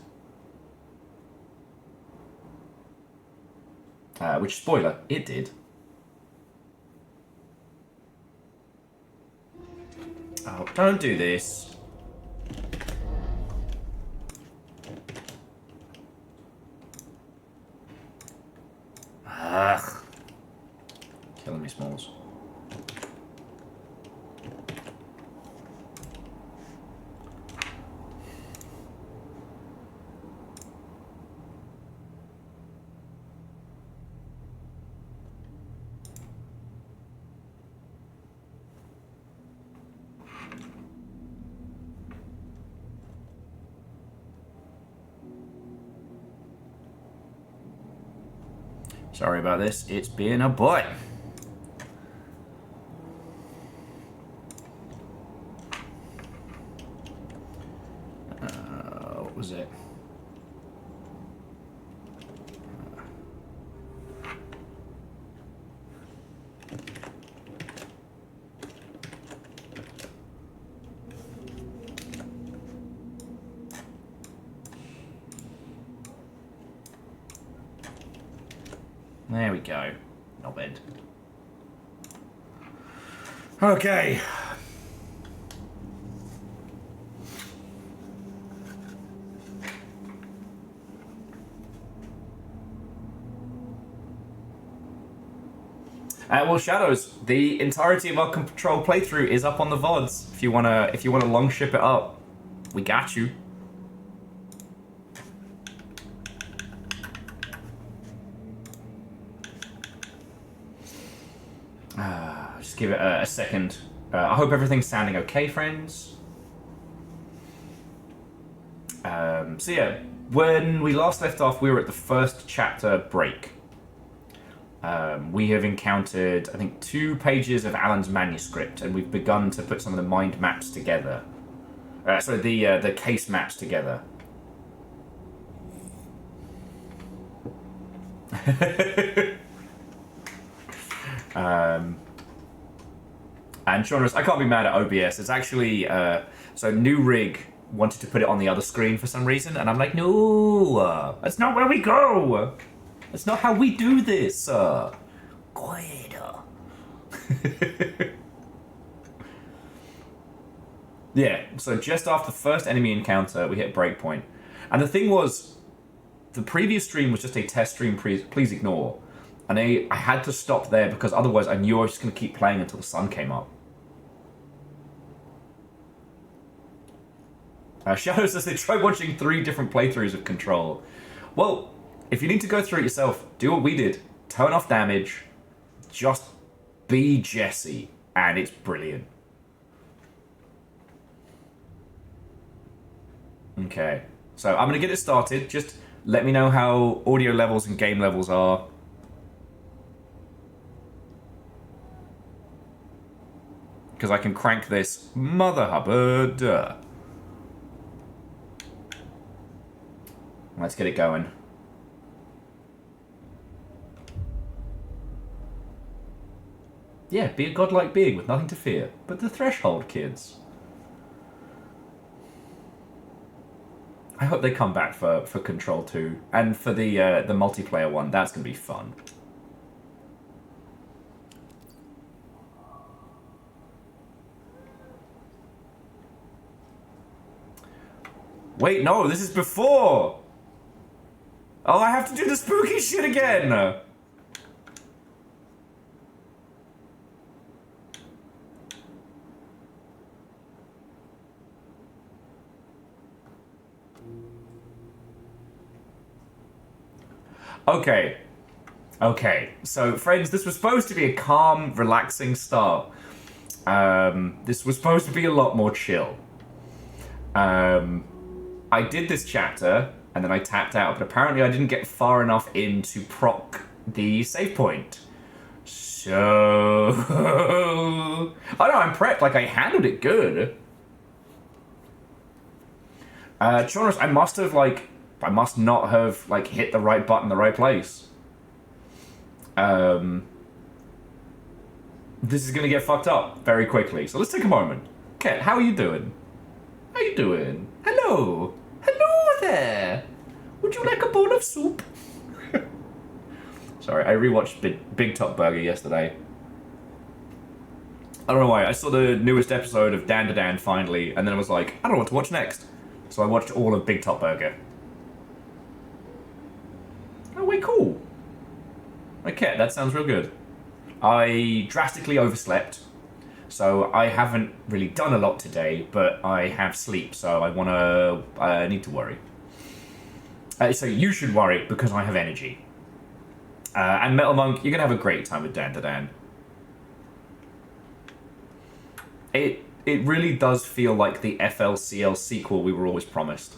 Which, spoiler, it did. Oh, don't do this. Ugh. Killing me, Smalls. Sorry about this. It's being a boy. What was it? There we go. Not bad. Okay. Well, Shadows, the entirety of our Control playthrough is up on the VODs. If you wanna long ship it up, we got you. Just give it a second. I hope everything's sounding okay, friends. So yeah, when we last left off, we were at the first chapter break. We have encountered, I think, 2 pages of Alan's manuscript, and we've begun to put some of the mind maps together. Sorry, the case maps together. And Shaunus, I can't be mad at OBS. It's actually, so New Rig wanted to put it on the other screen for some reason, and I'm like, no, that's not where we go. That's not how we do this. Quiet. Yeah, so just after the first enemy encounter, we hit breakpoint. And the thing was, the previous stream was just a test stream, please ignore. And I had to stop there because otherwise I knew I was just going to keep playing until the sun came up. Shadow says they tried watching 3 different playthroughs of Control. Well, if you need to go through it yourself, do what we did. Turn off damage. Just be Jesse. And it's brilliant. Okay. So I'm going to get it started. Just let me know how audio levels and game levels are. Because I can crank this Mother Hubbard. Let's get it going. Yeah, be a godlike being with nothing to fear. But the threshold, kids. I hope they come back for Control 2. And for the multiplayer one. That's going to be fun. Wait, no, this is before! Oh, I have to do the spooky shit again! Okay. Okay. So, friends, this was supposed to be a calm, relaxing start. This was supposed to be a lot more chill. I did this chapter, and then I tapped out, but apparently I didn't get far enough in to proc the save point. So... oh no, I'm prepped, like I handled it good. Shaunus, I must not have, like, hit the right button in the right place. This is gonna get fucked up very quickly, so let's take a moment. Ket, how are you doing? you doing? Hello. Hello there. Would you like a bowl of soup? Sorry, I rewatched Big Top Burger yesterday. I don't know why. I saw the newest episode of Dan to Dan finally, and then I was like, I don't know what to watch next. So I watched all of Big Top Burger. Oh, wait, cool. Okay, that sounds real good. I drastically overslept, so I haven't really done a lot today, but I have sleep, so I need to worry. So you should worry, because I have energy. And Metal Monk, you're going to have a great time with Dan to Dan. It really does feel like the FLCL sequel we were always promised.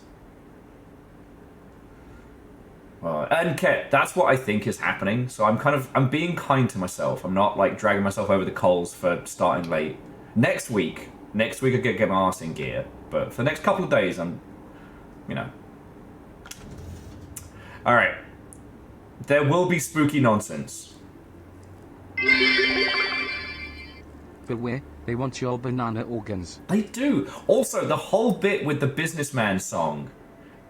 And Ket, that's what I think is happening. So I'm being kind to myself. I'm not like dragging myself over the coals for starting late. Next week I get my arse in gear. But for the next couple of days, I'm, All right. There will be spooky nonsense. Beware, they want your banana organs. They do. Also, the whole bit with the businessman song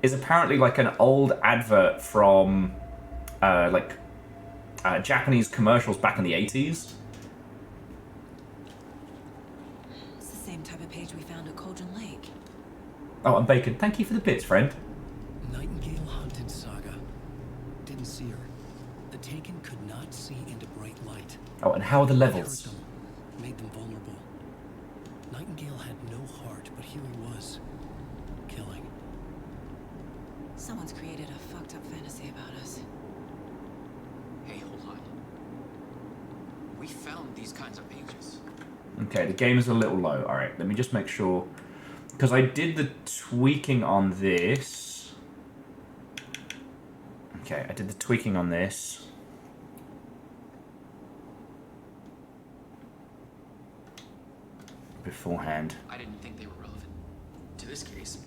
is apparently like an old advert from Japanese commercials back in the 80s. It's the same type of page we found at Cauldron Lake. Oh, and Bacon, thank you for the bits, friend. Nightingale hunted Saga. Didn't see her. The Taken could not see into bright light. Oh, and how are the levels? Hurt them, made them vulnerable. Nightingale had no heart, but here he was, killing. Someone's created a fucked up fantasy about us. Hey, hold on. We found these kinds of pages. Okay, the game is a little low. Alright, let me just make sure. Because I did the tweaking on this. Okay, I did the tweaking on this. Beforehand. I didn't think they were relevant to this case.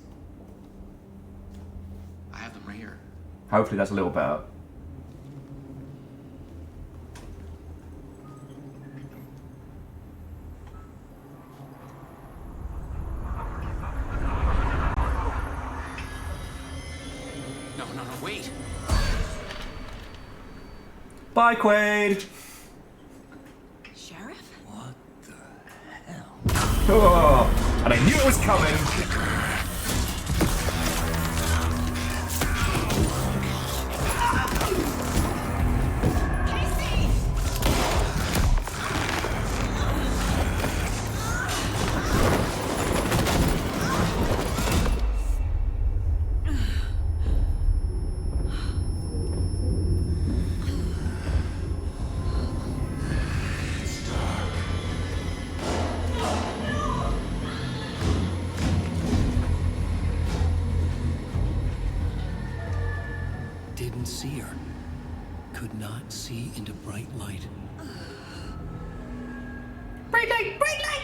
I have them right here. Hopefully that's a little better. No, wait. Bye, Quaid! Sheriff? What the hell? Oh, and I knew it was coming! Didn't see her. Could not see into bright light. Bright light! Bright light!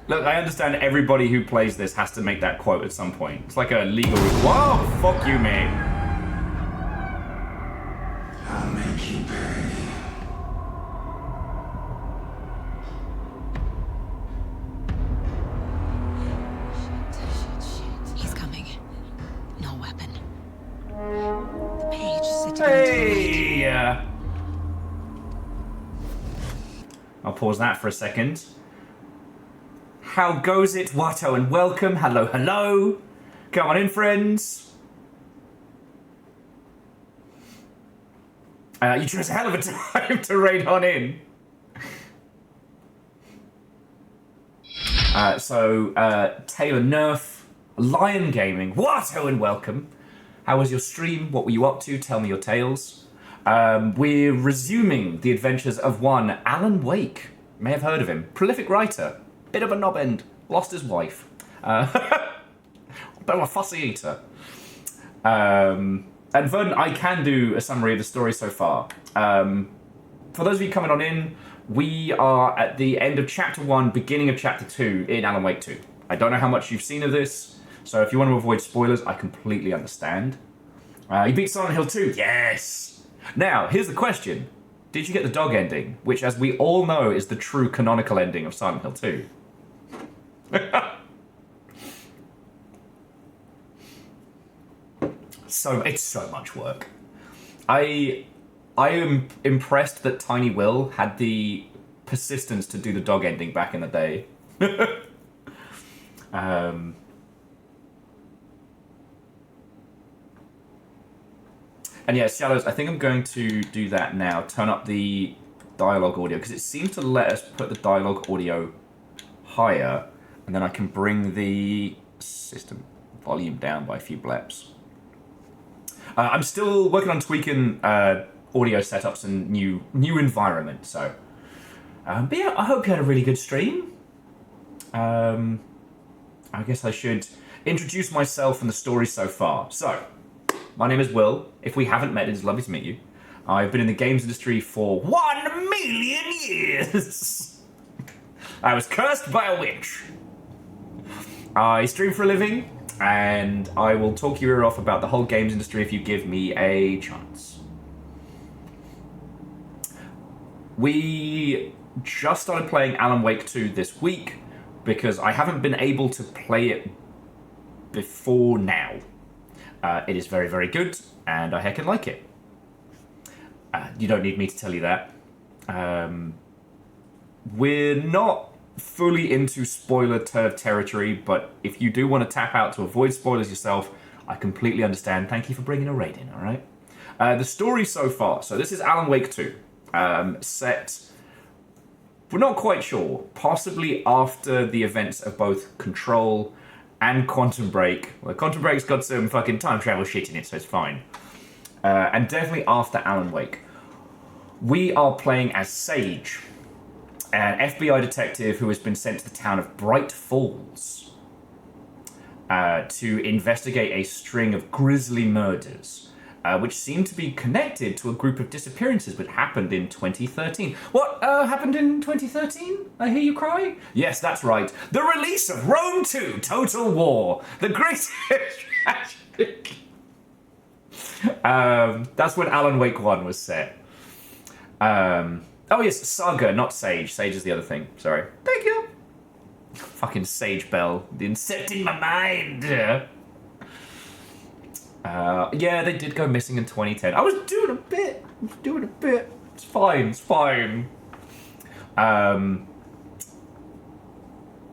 Look, I understand everybody who plays this has to make that quote at some point. It's like a legal... Whoa! Fuck you, mate. I'll make you pay. Shit. He's coming. No weapon. The page said to go Hey! I'll pause that for a second. How goes it, Watto, and welcome. Hello, hello. Come on in, friends. You chose a hell of a time to raid on in. Taylor Nerf, Lion Gaming, Watto, and welcome. How was your stream? What were you up to? Tell me your tales. We're resuming the adventures of one Alan Wake. May have heard of him. Prolific writer. Bit of a knob end. Lost his wife. Bit of a fussy eater. And Vernon, I can do a summary of the story so far. For those of you coming on in, we are at the end of Chapter 1, beginning of Chapter 2 in Alan Wake 2. I don't know how much you've seen of this, so if you want to avoid spoilers, I completely understand. You beat Silent Hill 2? Yes! Now, here's the question. Did you get the dog ending? Which, as we all know, is the true canonical ending of Silent Hill 2. It's so much work. I am impressed that Tiny Will had the persistence to do the dog ending back in the day. And yeah, Shadows, I think I'm going to do that now. Turn up the dialogue audio, because it seems to let us put the dialogue audio higher, and then I can bring the system volume down by a few bleps. I'm still working on tweaking audio setups and new environment, so... but yeah, I hope you had a really good stream. I guess I should introduce myself and the story so far. So, my name is Will. If we haven't met, it's lovely to meet you. I've been in the games industry for 1 million years. I was cursed by a witch. I stream for a living, and I will talk your ear off about the whole games industry if you give me a chance. We just started playing Alan Wake 2 this week, because I haven't been able to play it before now. It is very, very good, and I heckin' like it. You don't need me to tell you that. We're not fully into spoiler territory, but if you do want to tap out to avoid spoilers yourself, I completely understand. Thank you for bringing a raid in, alright? The story so far. So this is Alan Wake 2. Set... We're not quite sure. Possibly after the events of both Control and Quantum Break. Well, Quantum Break's got some fucking time travel shit in it, so it's fine. And definitely after Alan Wake. We are playing as Sage, an FBI detective who has been sent to the town of Bright Falls to investigate a string of grisly murders, which seem to be connected to a group of disappearances that happened in 2013. What happened in 2013? I hear you cry? Yes, that's right. The release of Rome 2 Total War. The greatest tragic... that's when Alan Wake 1 was set. Oh yes, Saga, not Sage. Sage is the other thing. Sorry. Thank you. Fucking Sage Bell. Incepting my mind. Yeah, they did go missing in 2010. I was doing a bit. It's fine.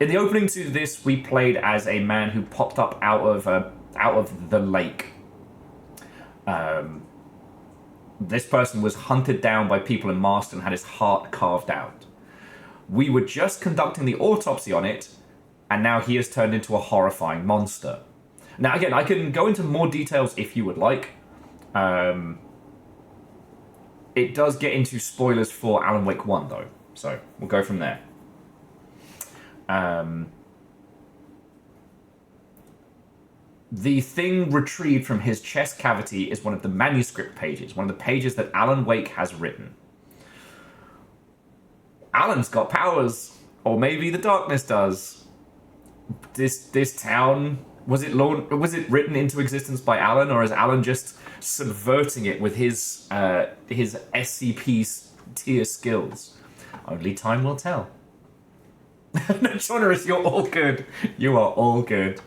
In the opening to this, we played as a man who popped up out of the lake. This person was hunted down by people in masks and had his heart carved out. We were just conducting the autopsy on it, and now he has turned into a horrifying monster. Now, again, I can go into more details if you would like. It does get into spoilers for Alan Wake 1, though, so we'll go from there. The thing retrieved from his chest cavity is one of the manuscript pages, one of the pages that Alan Wake has written. Alan's got powers, or maybe the darkness does. This town, was it written into existence by Alan, or is Alan just subverting it with his SCP tier skills? Only time will tell. No, Jonas, you're all good. You are all good.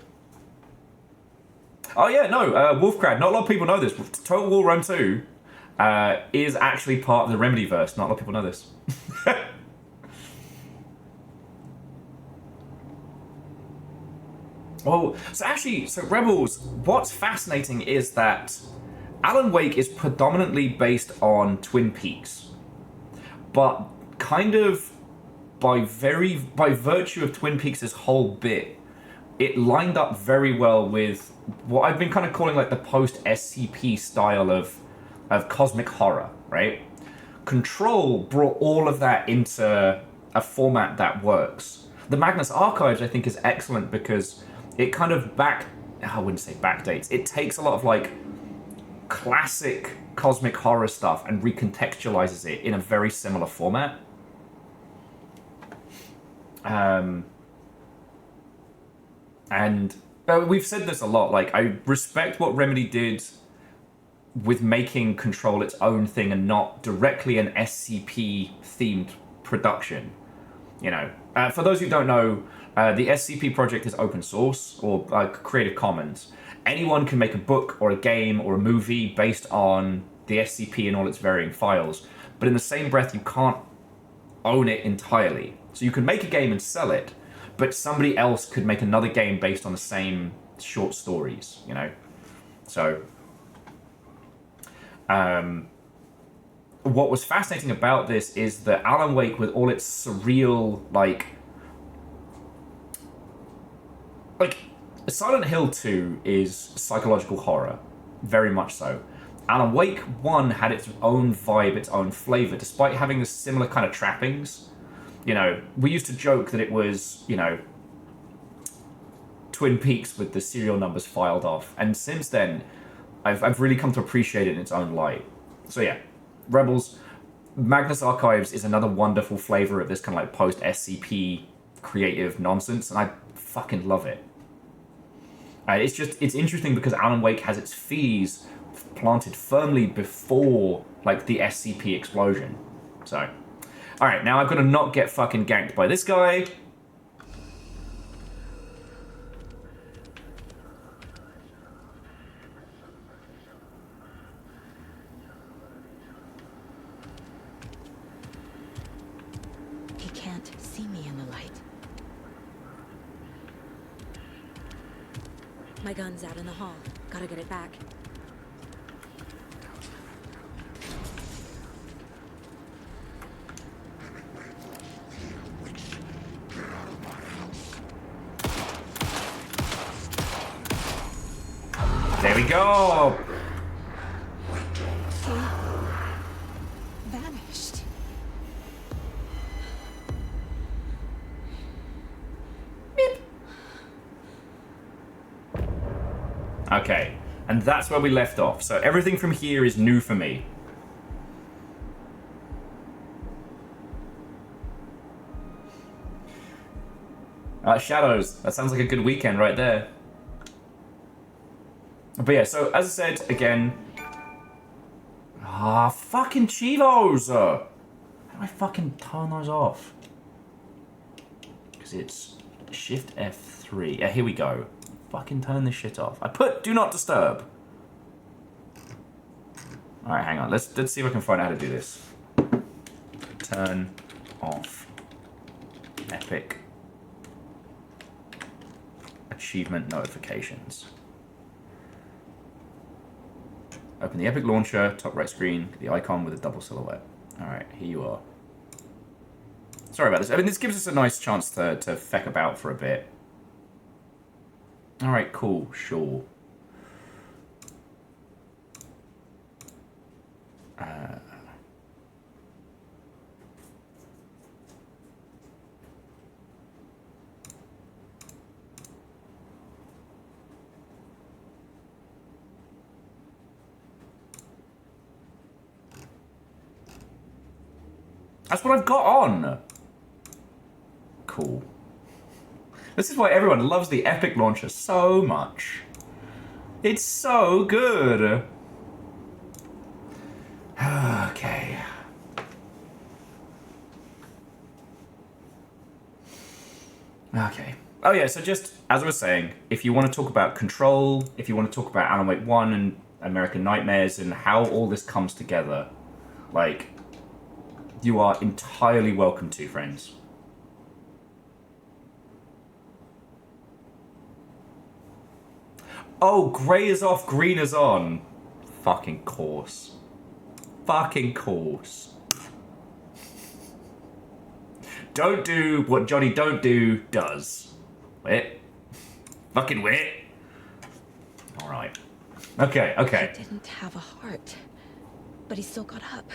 Oh yeah, no, Wolfcrad, not a lot of people know this. Total War Rome 2 is actually part of the Remedyverse. Not a lot of people know this. Oh, so Rebels, what's fascinating is that Alan Wake is predominantly based on Twin Peaks. But kind of by virtue of Twin Peaks' whole bit, it lined up very well with what I've been kind of calling like the post-SCP style of cosmic horror, right? Control brought all of that into a format that works. The Magnus Archives, I think, is excellent because it kind of I wouldn't say backdates. It takes a lot of like classic cosmic horror stuff and recontextualizes it in a very similar format. And we've said this a lot, like, I respect what Remedy did with making Control its own thing and not directly an SCP-themed production. You know, for those who don't know, the SCP project is open source, or Creative Commons, anyone can make a book or a game or a movie based on the SCP and all its varying files, but in the same breath, you can't own it entirely. So you can make a game and sell it, but somebody else could make another game based on the same short stories, you know? So, what was fascinating about this is that Alan Wake, with all its surreal, like Silent Hill 2 is psychological horror, very much so. Alan Wake 1 had its own vibe, its own flavor, despite having the similar kind of trappings. You know, we used to joke that it was, you know, Twin Peaks with the serial numbers filed off, and since then, I've really come to appreciate it in its own light. So yeah, Rebels, Magnus Archives is another wonderful flavor of this kind of like post-SCP creative nonsense, and I fucking love it. It's interesting because Alan Wake has its fees planted firmly before like the SCP explosion. So, alright, now I've got to not get fucking ganked by this guy. He can't see me in the light. My gun's out in the hall. Gotta get it back. There we go! He vanished. Okay, and that's where we left off. So everything from here is new for me. Shadows. That sounds like a good weekend right there. But yeah, so as I said, again... fucking Chivos! How do I fucking turn those off? Because it's Shift F3. Yeah, here we go. Fucking turn this shit off. I put Do Not Disturb. Alright, hang on. Let's see if I can find out how to do this. Turn off Epic achievement notifications. Open the Epic Launcher, top right screen, the icon with a double silhouette. Alright, here you are. Sorry about this. I mean, this gives us a nice chance to feck about for a bit. Alright, cool, sure. That's what I've got on. Cool. This is why everyone loves the Epic Launcher so much. It's so good. Okay. Okay. Oh yeah, so just as I was saying, if you want to talk about Control, if you want to talk about Alan Wake 1 and American Nightmares and how all this comes together, like, you are entirely welcome to, friends. Oh, grey is off, green is on. Fucking course. Fucking course. Don't do what Johnny Don't Do does. Wit. Fucking wit. Alright. Okay, okay. He didn't have a heart, but he still got up.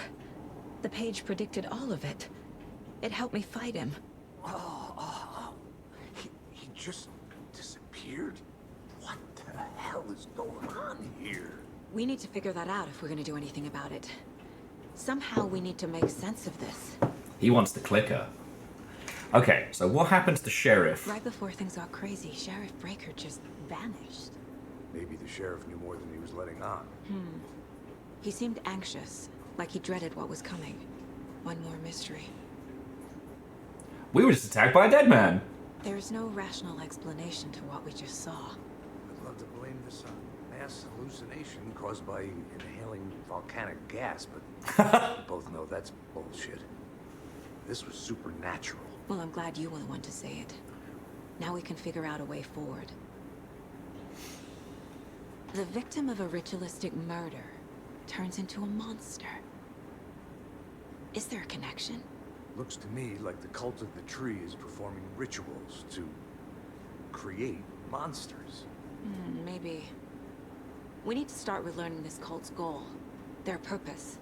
The page predicted all of it. It helped me fight him. He just disappeared? What the hell is going on here? We need to figure that out if we're gonna do anything about it. Somehow we need to make sense of this. He wants the clicker. Okay, so what happened to the sheriff? Right before things got crazy, Sheriff Breaker just vanished. Maybe the sheriff knew more than he was letting on. He seemed anxious, like he dreaded what was coming. One more mystery. We were just attacked by a dead man. There's no rational explanation to what we just saw. Good luck to blame this on mass hallucination caused by inhaling volcanic gas, but we both know that's bullshit. This was supernatural. Well, I'm glad you were the one to say it. Now we can figure out a way forward. The victim of a ritualistic murder turns into a monster. Is there a connection? Looks to me like the cult of the tree is performing rituals to create monsters. Maybe. We need to start with learning this cult's goal. Their purpose.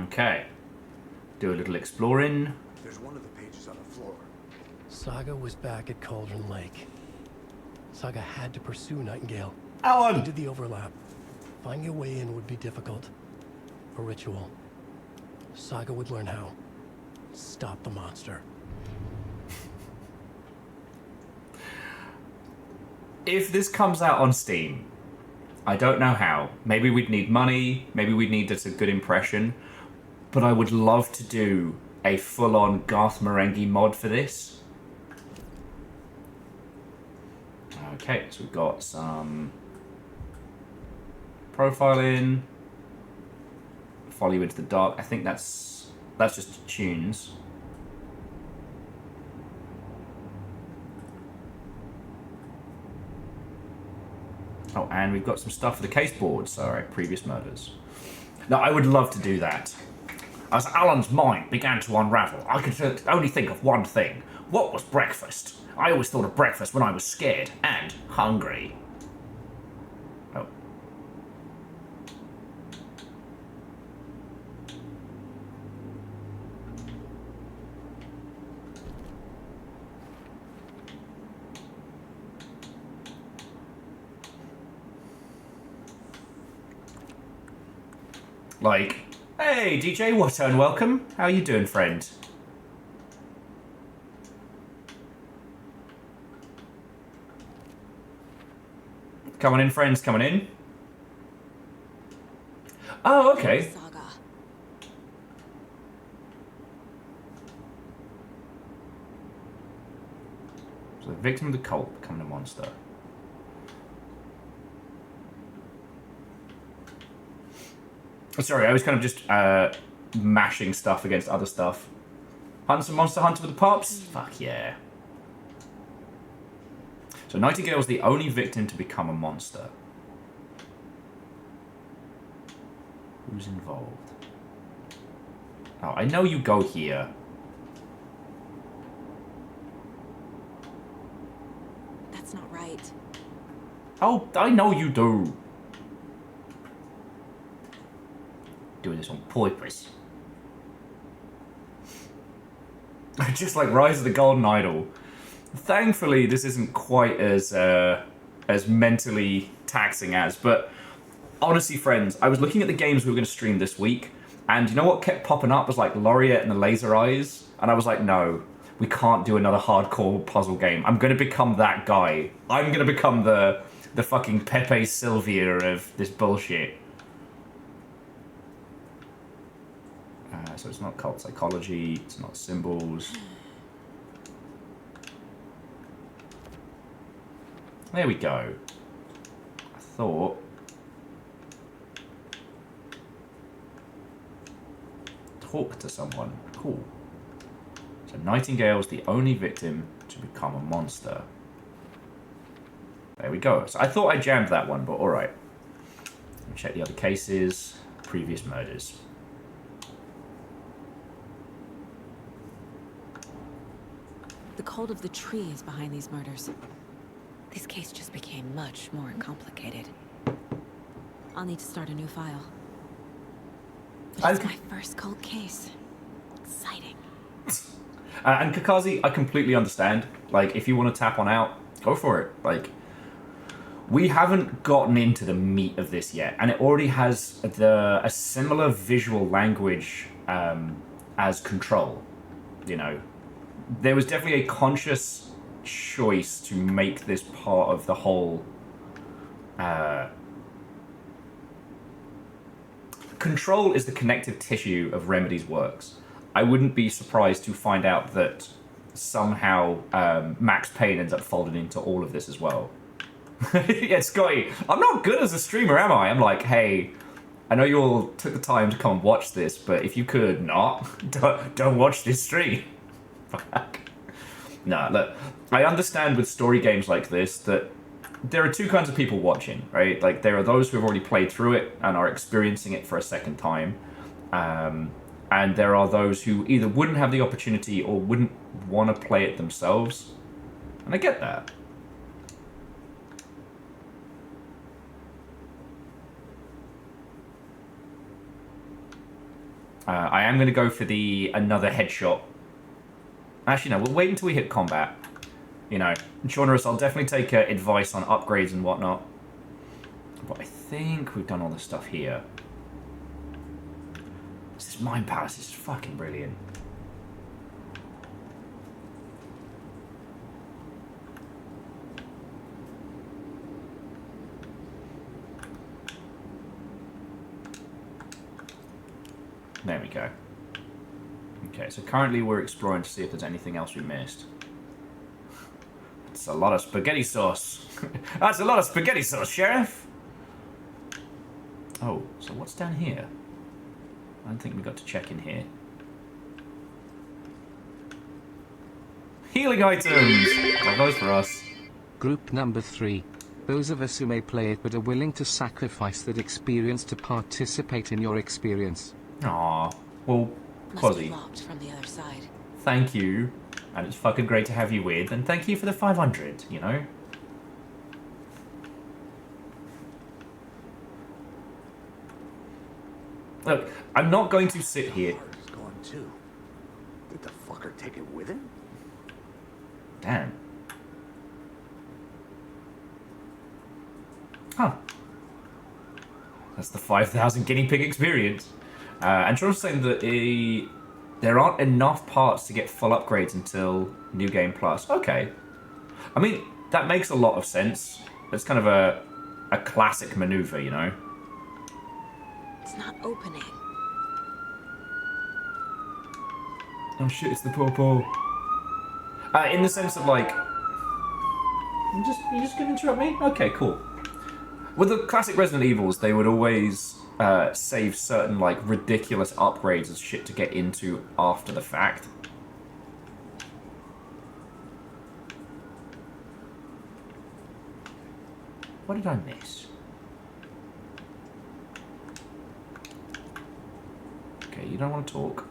Okay. Do a little exploring. There's one of the pages on the floor. Saga was back at Cauldron Lake. Saga had to pursue Nightingale. Alan! Into the overlap. Finding a way in would be difficult. A ritual. Saga would learn how. Stop the monster. If this comes out on Steam, I don't know how. Maybe we'd need money, maybe we'd need just a good impression, but I would love to do a full-on Garth Marenghi mod for this. Okay, so we've got some profiling. Follow you into the dark. I think that's just tunes. Oh, and we've got some stuff for the case board. Sorry, previous murders. No, I would love to do that. As Alan's mind began to unravel, I could only think of one thing. What was breakfast? I always thought of breakfast when I was scared and hungry. Oh. Like, hey DJ, what and welcome. How you doing, friend? Coming in, friends, coming in. Oh, okay. Saga. So the victim of the cult becoming a monster. Sorry, I was kind of just mashing stuff against other stuff. Hunt some Monster Hunter with the pops? Fuck yeah. So Nightingale's the only victim to become a monster. Who's involved? Oh, I know you go here. That's not right. Oh, I know you do. Doing this on purpose. Just like Rise of the Golden Idol. Thankfully, this isn't quite as mentally taxing as, but honestly, friends, I was looking at the games we were going to stream this week, and you know what kept popping up was like Laureate and the Laser Eyes, and I was like, no, we can't do another hardcore puzzle game. I'm going to become that guy. I'm going to become the fucking Pepe Sylvia of this bullshit. So it's not cult psychology, it's not symbols. There we go. I thought... Talk to someone. Cool. So Nightingale's the only victim to become a monster. There we go. So I thought I jammed that one, but alright. Check the other cases. Previous murders. The cult of the tree is behind these murders. This case just became much more complicated. I'll need to start a new file. But it's my first cult case. Exciting. And Kakazi, I completely understand. Like, if you want to tap on out, go for it. Like, we haven't gotten into the meat of this yet, and it already has a similar visual language as Control. You know, there was definitely a conscious choice to make this part of the whole Control is the connective tissue of Remedy's works. I wouldn't be surprised to find out that somehow Max Payne ends up folding into all of this as well. Yeah, Scotty, I'm not good as a streamer, am I? I'm like, hey, I know you all took the time to come and watch this, but if you could not, don't watch this stream. Fuck. No, look, I understand with story games like this that there are two kinds of people watching, right? Like, there are those who have already played through it and are experiencing it for a second time. And there are those who either wouldn't have the opportunity or wouldn't want to play it themselves. And I get that. I am going to go for the another headshot. Actually, no, we'll wait until we hit combat. You know, Shaunarus, I'll definitely take advice on upgrades and whatnot. But I think we've done all the stuff here. This Mind Palace is fucking brilliant. There we go. Okay, so currently we're exploring to see if there's anything else we missed. It's a lot of spaghetti sauce. That's a lot of spaghetti sauce, Sheriff! Oh, so what's down here? I don't think we got to check in here. Healing items! Well, those for us. Group number 3. Those of us who may play it but are willing to sacrifice that experience to participate in your experience. Aww. Well, Must be Quasi, locked from the other side. thank you. And it's fucking great to have you with, and thank you for the 500, you know? Look, I'm not going to sit here... Heart is gone too. Did the fucker take it with him? Damn. Huh. That's the 5,000 guinea pig experience. And Sean's saying that there aren't enough parts to get full upgrades until New Game Plus. Okay. I mean, that makes a lot of sense. It's kind of a classic maneuver, you know? It's not opening. Oh shit, it's the pawpaw. In the sense of like... You just gonna interrupt me? Okay, cool. With the classic Resident Evils, they would always save certain like ridiculous upgrades as shit to get into after the fact. What did I miss? Okay, you don't want to talk.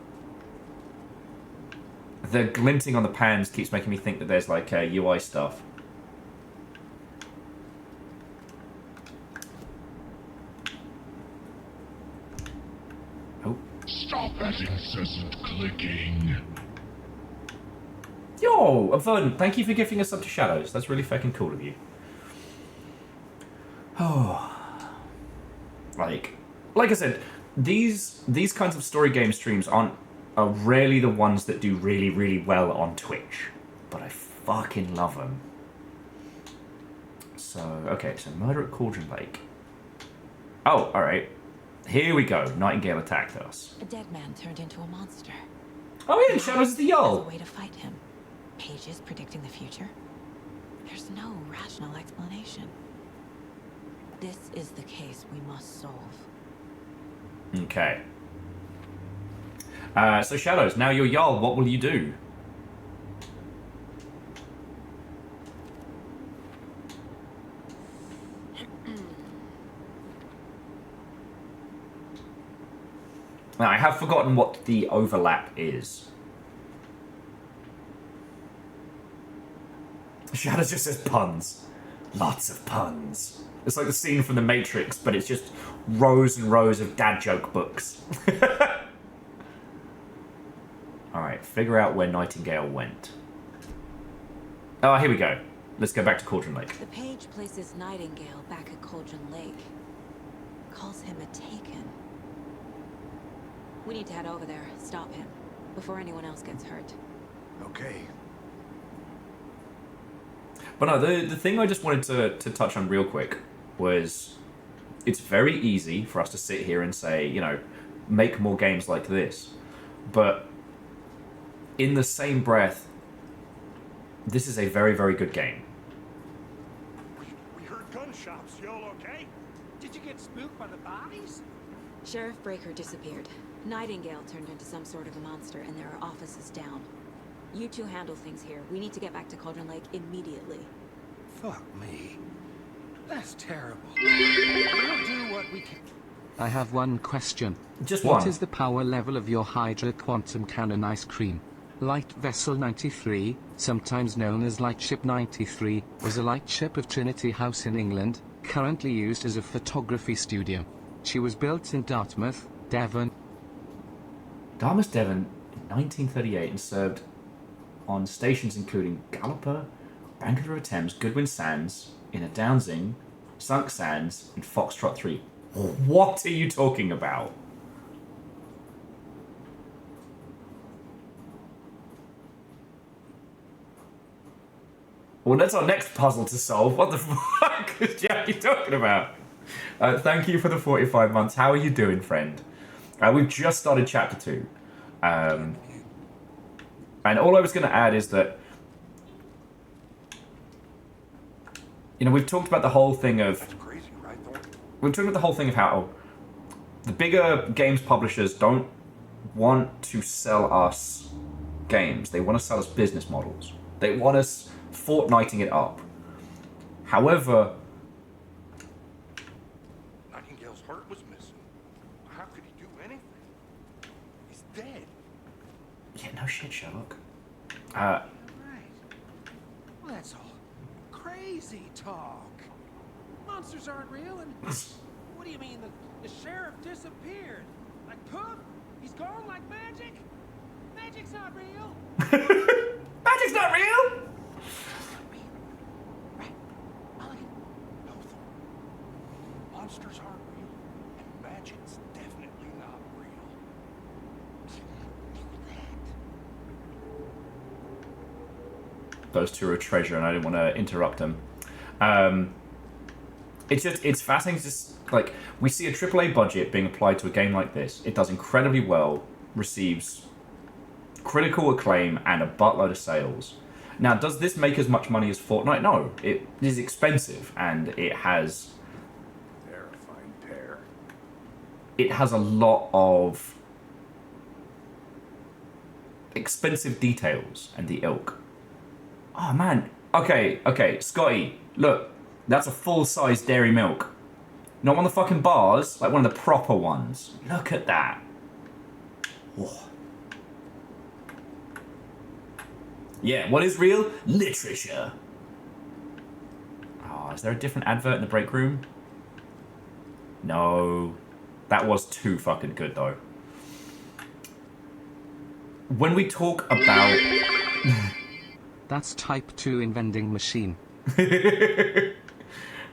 The glinting on the pans keeps making me think that there's like UI stuff. Oh. Stop that incessant clicking. Yo, Verdant, thank you for gifting us up to Shadows. That's really fucking cool of you. Oh. Like I said, these kinds of story game streams are rarely the ones that do really, really well on Twitch. But I fucking love them. So, okay, so Murder at Cauldron Lake. Oh, alright. Here we go. Nightingale attacked us. A dead man turned into a monster. Oh yeah, Shadows is the There's a Jarl. way to fight him. Pages predicting the future? There's no rational explanation. This is the case we must solve. Okay. So Shadows, now you're Jarl, what will you do? Now, I have forgotten what the overlap is. Shadows just says puns. Lots of puns. It's like the scene from The Matrix, but it's just rows and rows of dad joke books. Alright, figure out where Nightingale went. Oh, here we go. Let's go back to Cauldron Lake. The page places Nightingale back at Cauldron Lake. Calls him a Taken. We need to head over there, stop him, before anyone else gets hurt. Okay. But no, the thing I just wanted to touch on real quick was it's very easy for us to sit here and say, you know, make more games like this. But in the same breath, This is a very, very good game. We heard gunshots. You all okay? Did you get spooked by the bodies? Sheriff Breaker disappeared. Nightingale turned into some sort of a monster, and there are offices down. You two handle things here. We need to get back to Cauldron Lake immediately. Fuck me. That's terrible. We'll do what we can. I have one question. Just What one. is the power level of your Hydra Quantum Cannon ice cream? Light Vessel 93, sometimes known as Lightship 93, was a lightship of Trinity House in England, currently used as a photography studio. She was built in Dartmouth, Devon. Dartmouth, Devon, in 1938, and served on stations including Galloper, Bank of the River Thames, Goodwin Sands, Inner Downsing, Sunk Sands, and Foxtrot 3. What are you talking about? Well, that's our next puzzle to solve. What the fuck is Jackie talking about? Thank you for the 45 months. How are you doing, friend? We've just started chapter 2. And all I was going to add is that, you know, we've talked about the whole thing of... That's crazy, right, Thorne? We're talking about the whole thing of how the bigger games publishers don't want to sell us games. They want to sell us business models. They want us Fortniting it up. However... Nightingale's heart was missing. How could he do anything? He's dead. Yeah, no shit, Sherlock. Right. Well, that's all crazy talk. Monsters aren't real, and what do you mean the sheriff disappeared? Like poof? He's gone like magic? Magic's not real. Magic's not real? Right. Mulligan. No, Thorne. Monsters aren't real, and magic's definitely not real. Those two are a treasure, and I didn't want to interrupt them. It's fascinating. Just like we see a AAA budget being applied to a game like this, it does incredibly well, receives critical acclaim and a buttload of sales. Now, does this make as much money as Fortnite? No, it is expensive, and it has Terrifying pair. it has a lot of expensive details and the ilk. Oh man, okay, Scotty, look, that's a full-size dairy milk. Not one of the fucking bars, like one of the proper ones. Look at that. Whoa. Yeah, what is real? Literature. Oh, is there a different advert in the break room? No. That was too fucking good, though. When we talk about... That's Type 2 in vending machine.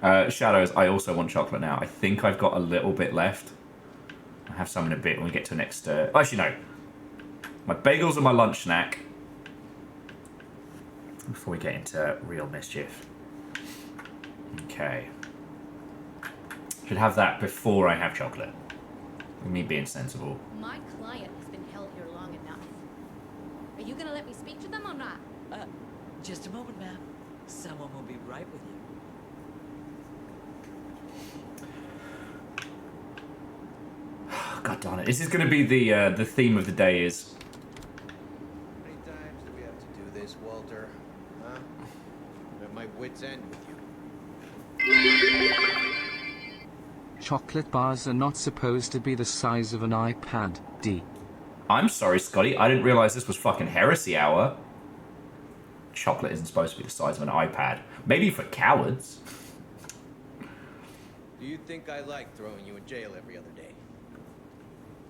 Shadows, I also want chocolate now. I think I've got a little bit left. I'll have some in a bit when we get to the next... Actually, no. My bagels are my lunch snack. Before we get into real mischief. Okay. Should have that before I have chocolate. Me being sensible. My client has been held here long enough. Are you gonna let me speak to them or not? Just a moment, ma'am. Someone will be right with you. God darn it. This is going to be the theme of the day is... How many times do we have to do this, Walter? Huh? I'm at my wit's end with you. Chocolate bars are not supposed to be the size of an iPad, D. I'm sorry, Scotty. I didn't realize this was fucking heresy hour. Chocolate isn't supposed to be the size of an iPad. Maybe for cowards. Do you think I like throwing you in jail every other day?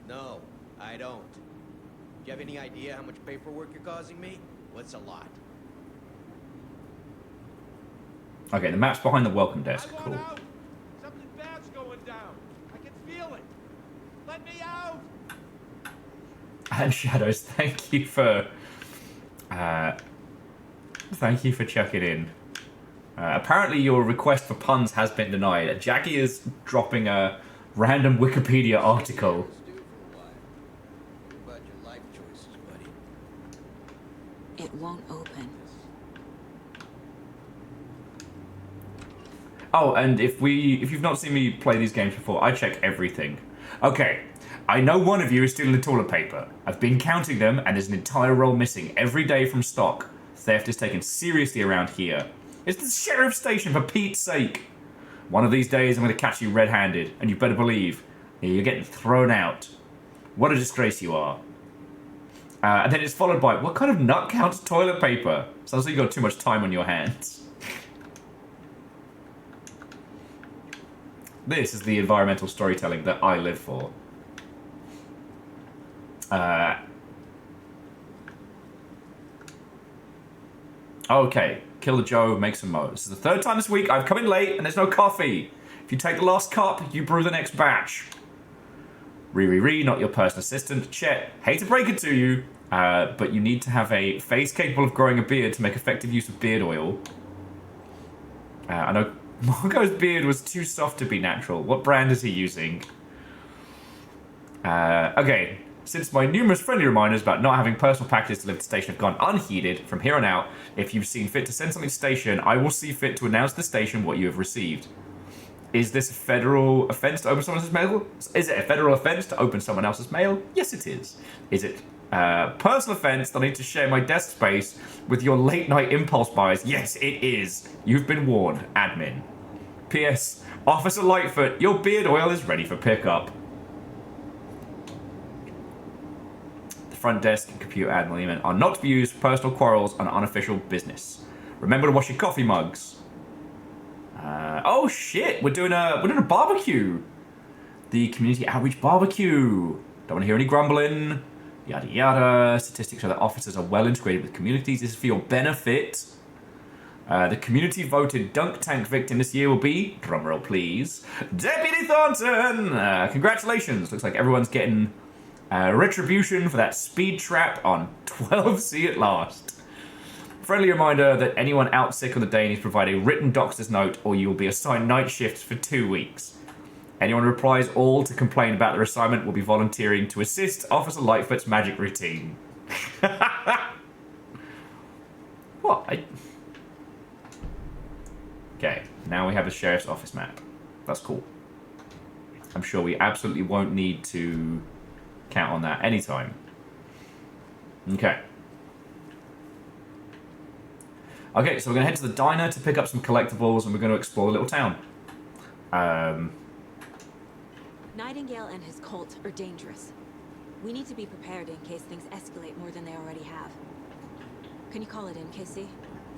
No, I don't. Do you have any idea how much paperwork you're causing me? What's a lot? Okay, the map's behind the welcome desk. Cool. Out. Something bad's going down. I can feel it. Let me out. And Shadows, thank you for checking in. Apparently your request for puns has been denied. Jackie is dropping a random Wikipedia article. What about your life choices, buddy? It won't open. Oh, and if you've not seen me play these games before, I check everything. Okay, I know one of you is stealing the toilet paper. I've been counting them, and there's an entire roll missing every day from stock. Theft is taken seriously around here. It's the sheriff's station, for Pete's sake. One of these days, I'm going to catch you red-handed, and you better believe you're getting thrown out. What a disgrace you are. And then it's followed by, what kind of nut counts toilet paper? Sounds like you've got too much time on your hands. This is the environmental storytelling that I live for. Okay, Killer Joe, make some mo. This is the third time this week I've come in late and there's no coffee. If you take the last cup, you brew the next batch. Re, not your personal assistant. Chet, hate to break it to you, but you need to have a face capable of growing a beard to make effective use of beard oil. I know Margot's beard was too soft to be natural. What brand is he using? Okay, since my numerous friendly reminders about not having personal packages delivered to station have gone unheeded, from here on out, if you've seen fit to send something to station, I will see fit to announce to the station what you have received. Is this a federal offense to open someone else's mail? Is it a federal offense to open someone else's mail? Yes, it is. Is it personal offense that I need to share my desk space with your late night impulse buys? Yes, it is. You've been warned, admin. P.S. Officer Lightfoot, your beard oil is ready for pickup. The front desk and computer admin are not to be used for personal quarrels and unofficial business. Remember to wash your coffee mugs. Oh shit, we're doing a barbecue. The community outreach barbecue. Don't want to hear any grumbling. Yada yada. Statistics show that officers are well integrated with communities. This is for your benefit. The community voted dunk tank victim this year will be, drumroll please, Deputy Thornton. Congratulations. Looks like everyone's getting retribution for that speed trap on 12C at last. Friendly reminder that anyone out sick on the day needs to provide a written doctor's note or you will be assigned night shifts for 2 weeks. Anyone who replies all to complain about their assignment will be volunteering to assist Officer Lightfoot's magic routine. What? Okay, now we have a sheriff's office map. That's cool. I'm sure we absolutely won't need to count on that anytime. Okay. Okay, so we're going to head to the diner to pick up some collectibles and we're going to explore the little town. Nightingale and his cult are dangerous. We need to be prepared in case things escalate more than they already have. Can you call it in, Casey?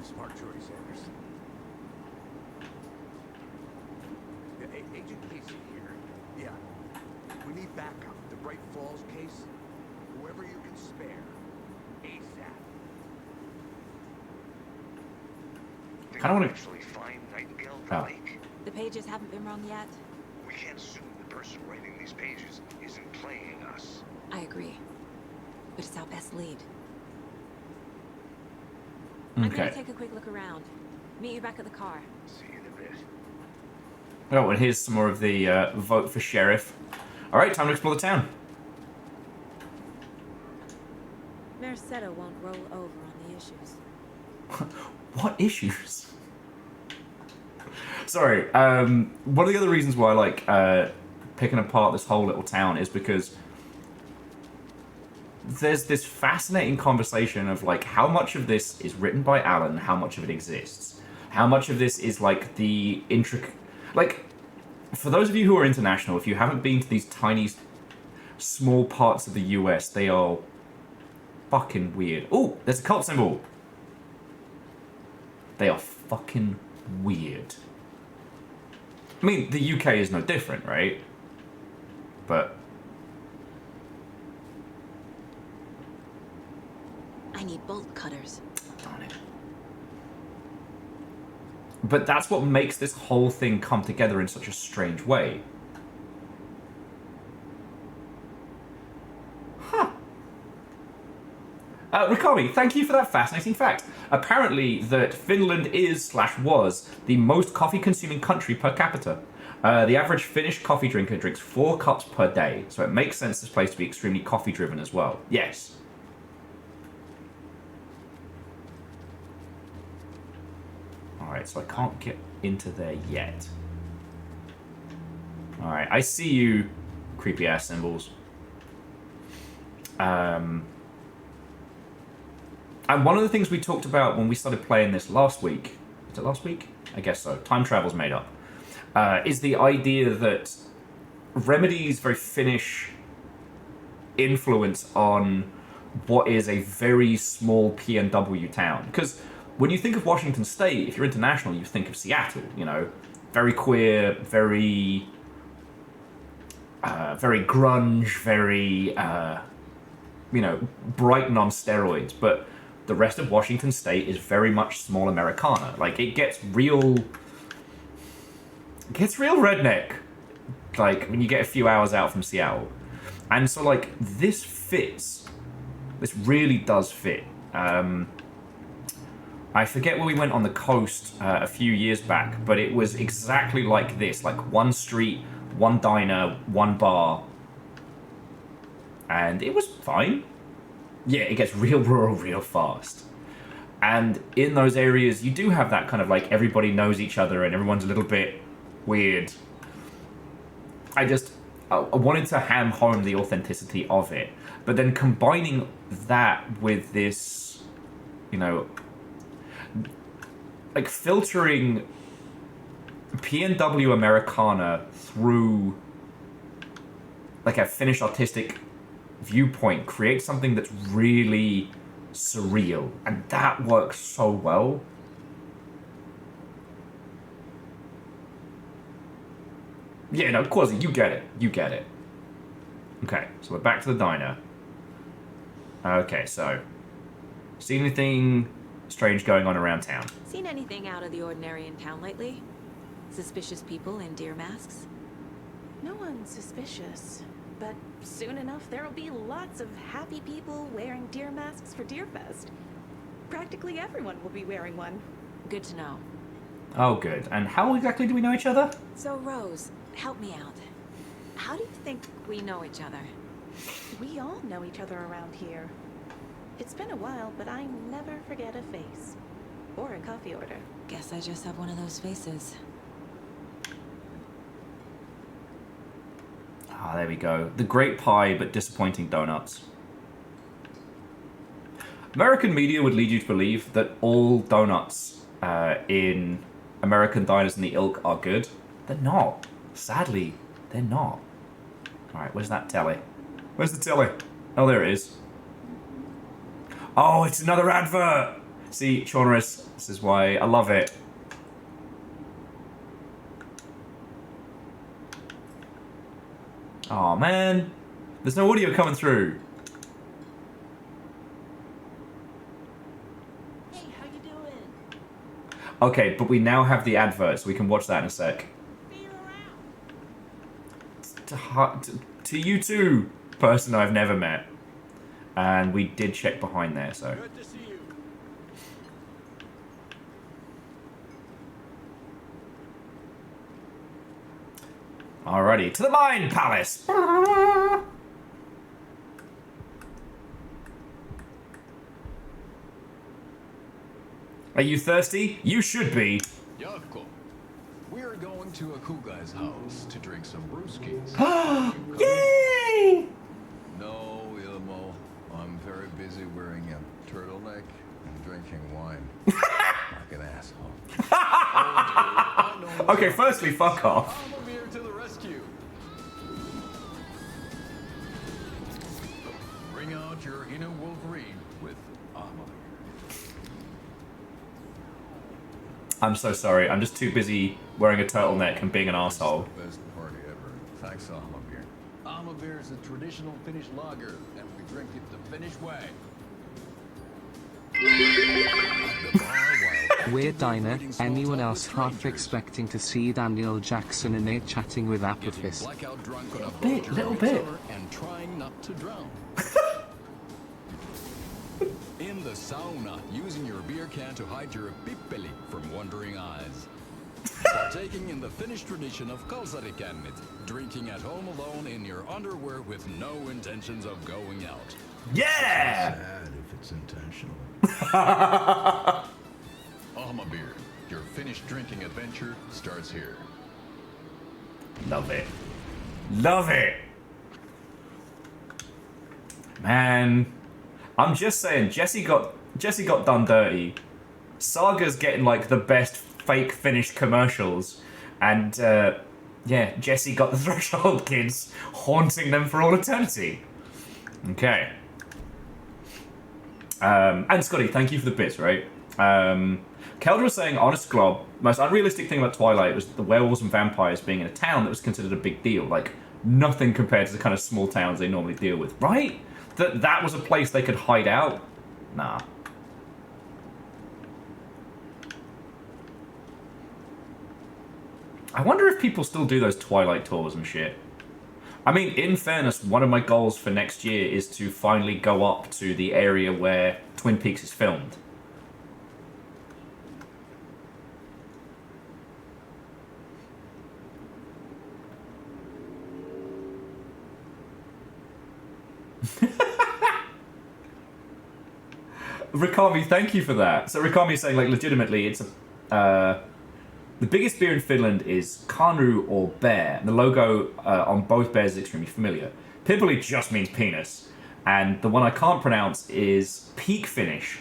Smart choice, Anderson. Yeah, Agent Casey here. Yeah. We need backup. The Bright Falls case. Whoever you can spare. ASAP. I don't want to actually find Nightingale Oh. Lake. The pages haven't been wrong yet? We can't assume the person writing these pages isn't playing us. I agree. But it's our best lead. I'm gonna Okay. take a quick look around. Meet you back at the car. See you in a bit. Oh, and here's some more of the vote for sheriff. Alright, time to explore the town. Mercedo won't roll over on the issues. What issues? Sorry, one of the other reasons why I like picking apart this whole little town is because there's this fascinating conversation of like how much of this is written by Alan, how much of it exists, how much of this is like the intricate, like for those of you who are international, if you haven't been to these tiny small parts of the US, they are fucking weird. Oh, there's a cult symbol. They are fucking weird. I mean, the UK is no different, right? But I need bolt cutters. darn it. But that's what makes this whole thing come together in such a strange way. Huh. Rikami, thank you for that fascinating fact. Apparently that Finland is/was the most coffee-consuming country per capita. The average Finnish coffee drinker drinks 4 cups per day, so it makes sense this place to be extremely coffee-driven as well. Yes. Alright, Alright, so I can't get into there yet. Alright, I see you, creepy ass symbols. And one of the things we talked about when we started playing this last week, is it last week? I guess so. Time travel's made up. Is the idea that Remedy's very Finnish influence on what is a very small PNW town. Because when you think of Washington State, if you're international, you think of Seattle, you know, very queer, very grunge, very, you know, Brighton on steroids. But the rest of Washington State is very much small Americana. Like, it gets real redneck, like, when you get a few hours out from Seattle. And so, like, this fits. This really does fit. I forget where we went on the coast a few years back, but it was exactly like this. Like, one street, one diner, one bar. And it was fine. Yeah, it gets real rural real fast. And in those areas, you do have that kind of, like, everybody knows each other and everyone's a little bit weird. I wanted to ham home the authenticity of it. But then combining that with this, you know, like filtering PNW Americana through like a Finnish artistic viewpoint creates something that's really surreal. And that works so well. Yeah, no, of course, you get it. You get it. Okay, so we're back to the diner. Okay, so... seen anything strange going on around town? Seen anything out of the ordinary in town lately? Suspicious people in deer masks? No one's suspicious. But soon enough, there'll be lots of happy people wearing deer masks for Deerfest. Practically everyone will be wearing one. Good to know. Oh, good. And how exactly do we know each other? So, Rose, help me out. How do you think we know each other? We all know each other around here. It's been a while, but I never forget a face. Or a coffee order. Guess I just have one of those faces. Ah, there we go. The great pie, but disappointing donuts. American media would lead you to believe that all donuts in American diners in the ilk are good. They're not. Sadly, they're not. Alright, where's that telly? Where's the telly? Oh, there it is. Oh, it's another advert! See, Chaunerus, this is why I love it. Oh man, there's no audio coming through. Hey, how you doing? Okay, but we now have the advert, so we can watch that in a sec. To you too, person I've never met. And we did check behind there, so. Good to see you. Alrighty, to the Mine Palace! Are you thirsty? You should be. Yakko, we're going to a Kugai's house to drink some brewskis. Yay! No, Ilmo. I'm very busy wearing a turtleneck and drinking wine. Like an asshole. Okay, firstly, fuck off. I'm here to the rescue. Bring out your inner Wolverine with Amir. I'm so sorry. I'm just too busy wearing a turtleneck and being an asshole. Best party ever. Thanks, Amir. Amir is a traditional Finnish lager, and we drink it the Finnish way. Weird diner. Anyone else half expecting to see Daniel Jackson and Nate chatting with Apophis? Little bit. And trying not to drown. In the sauna, using your beer can to hide your pippeli from wandering eyes. Partaking in the Finnish tradition of kalsarikännit, drinking at home alone in your underwear with no intentions of going out. Yeah! Sad if it's intentional. Beer. Your finished drinking adventure starts here. Love it. Love it! Man, I'm just saying, Jesse got done dirty. Saga's getting like the best fake finished commercials, and yeah, Jesse got the Threshold kids haunting them for all eternity. Okay. And Scotty, thank you for the bits, right? Kelder was saying, honest to God, most unrealistic thing about Twilight was the werewolves and vampires being in a town that was considered a big deal. Like, nothing compared to the kind of small towns they normally deal with, right? That was a place they could hide out? Nah. I wonder if people still do those Twilight tours and shit. I mean, in fairness, one of my goals for next year is to finally go up to the area where Twin Peaks is filmed. Rikami, thank you for that. So Rikami is saying, like, legitimately, it's a... the biggest beer in Finland is Kanu or bear. And the logo on both bears is extremely familiar. Pipoli just means penis. And the one I can't pronounce is Peak Finish.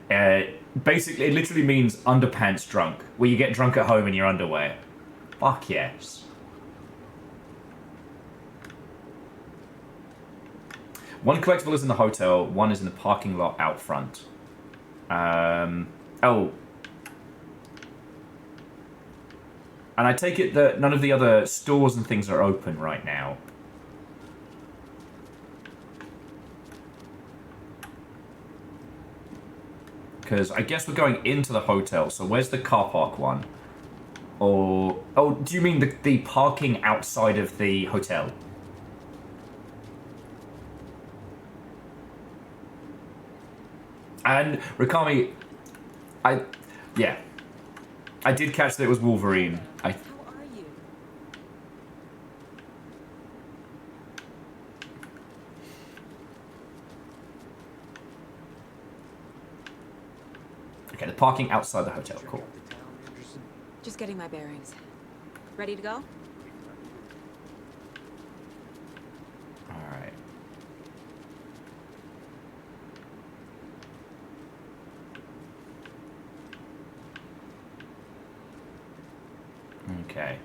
Basically, it literally means underpants drunk, where you get drunk at home in your underwear. Fuck yes. One collectible is in the hotel, one is in the parking lot out front. Oh. And I take it that none of the other stores and things are open right now. Because I guess we're going into the hotel, so where's the car park one? Or... Oh, do you mean the parking outside of the hotel? And Rikami, yeah. I did catch that it was Wolverine. How are you? Okay, the parking outside the hotel, cool. Just getting my bearings. Ready to go? Alright. Okay.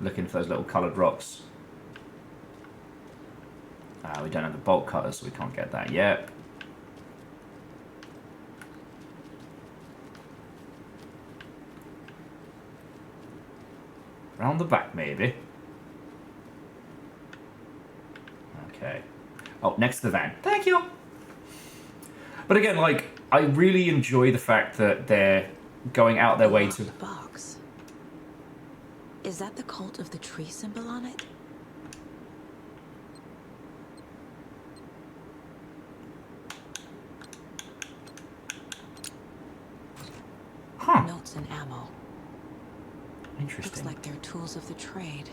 Looking for those little coloured rocks. We don't have the bolt cutter, so we can't get that yet. Round the back, maybe. Okay. Oh, next to the van. Thank you! But again, like, I really enjoy the fact that they're going out their way to... box. Is that the cult of the tree symbol on it? Huh. Notes and ammo. Interesting. Looks like they're tools of the trade.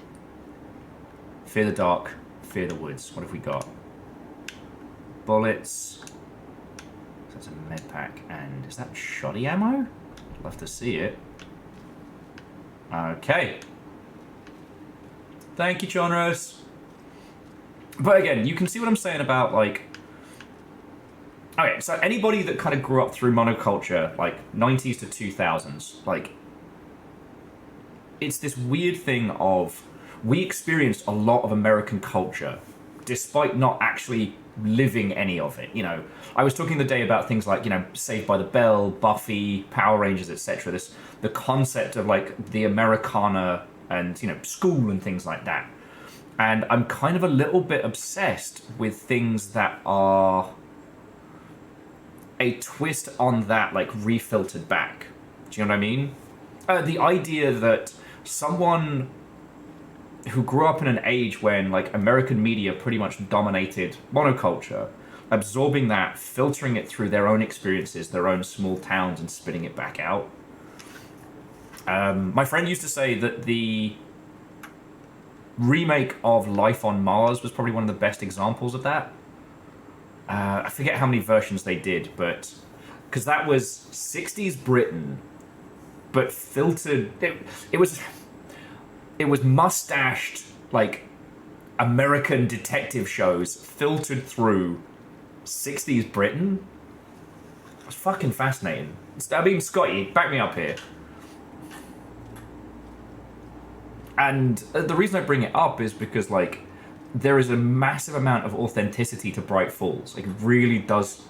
Fear the dark, fear the woods. What have we got? Bullets. That's a med pack. And is that shoddy ammo? I'd love to see it. Okay. Thank you, Chonros. But again, you can see what I'm saying about, like... Okay, so anybody that kind of grew up through monoculture, like 90s to 2000s, like... It's this weird thing of... We experienced a lot of American culture, despite not actually living any of it, you know. I was talking the day about things like, you know, Saved by the Bell, Buffy, Power Rangers, etc. The concept of, like, the Americana and, you know, school and things like that. And I'm kind of a little bit obsessed with things that are a twist on that, like, refiltered back. Do you know what I mean? The idea that someone who grew up in an age when, like, American media pretty much dominated monoculture, absorbing that, filtering it through their own experiences, their own small towns, and spitting it back out. My friend used to say that the remake of Life on Mars was probably one of the best examples of that. I forget how many versions they did, but because that was 60s Britain, but filtered. It was mustached, like, American detective shows filtered through 60s Britain. It's fucking fascinating. I mean, Scotty, back me up here. And the reason I bring it up is because, like, there is a massive amount of authenticity to Bright Falls. Like, it really does.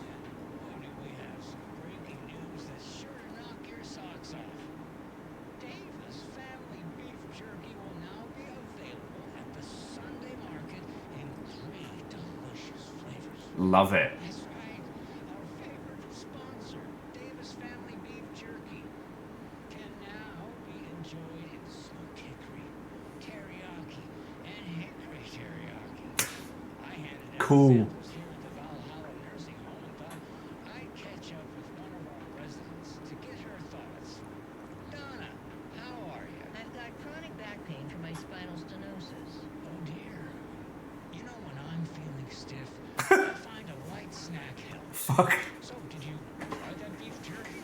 Love it. Cool. I've got chronic back pain from my spinal stenosis. Oh dear. You know when I'm feeling stiff, I find a light snack helps. Fuck. So did you try that beef jerky?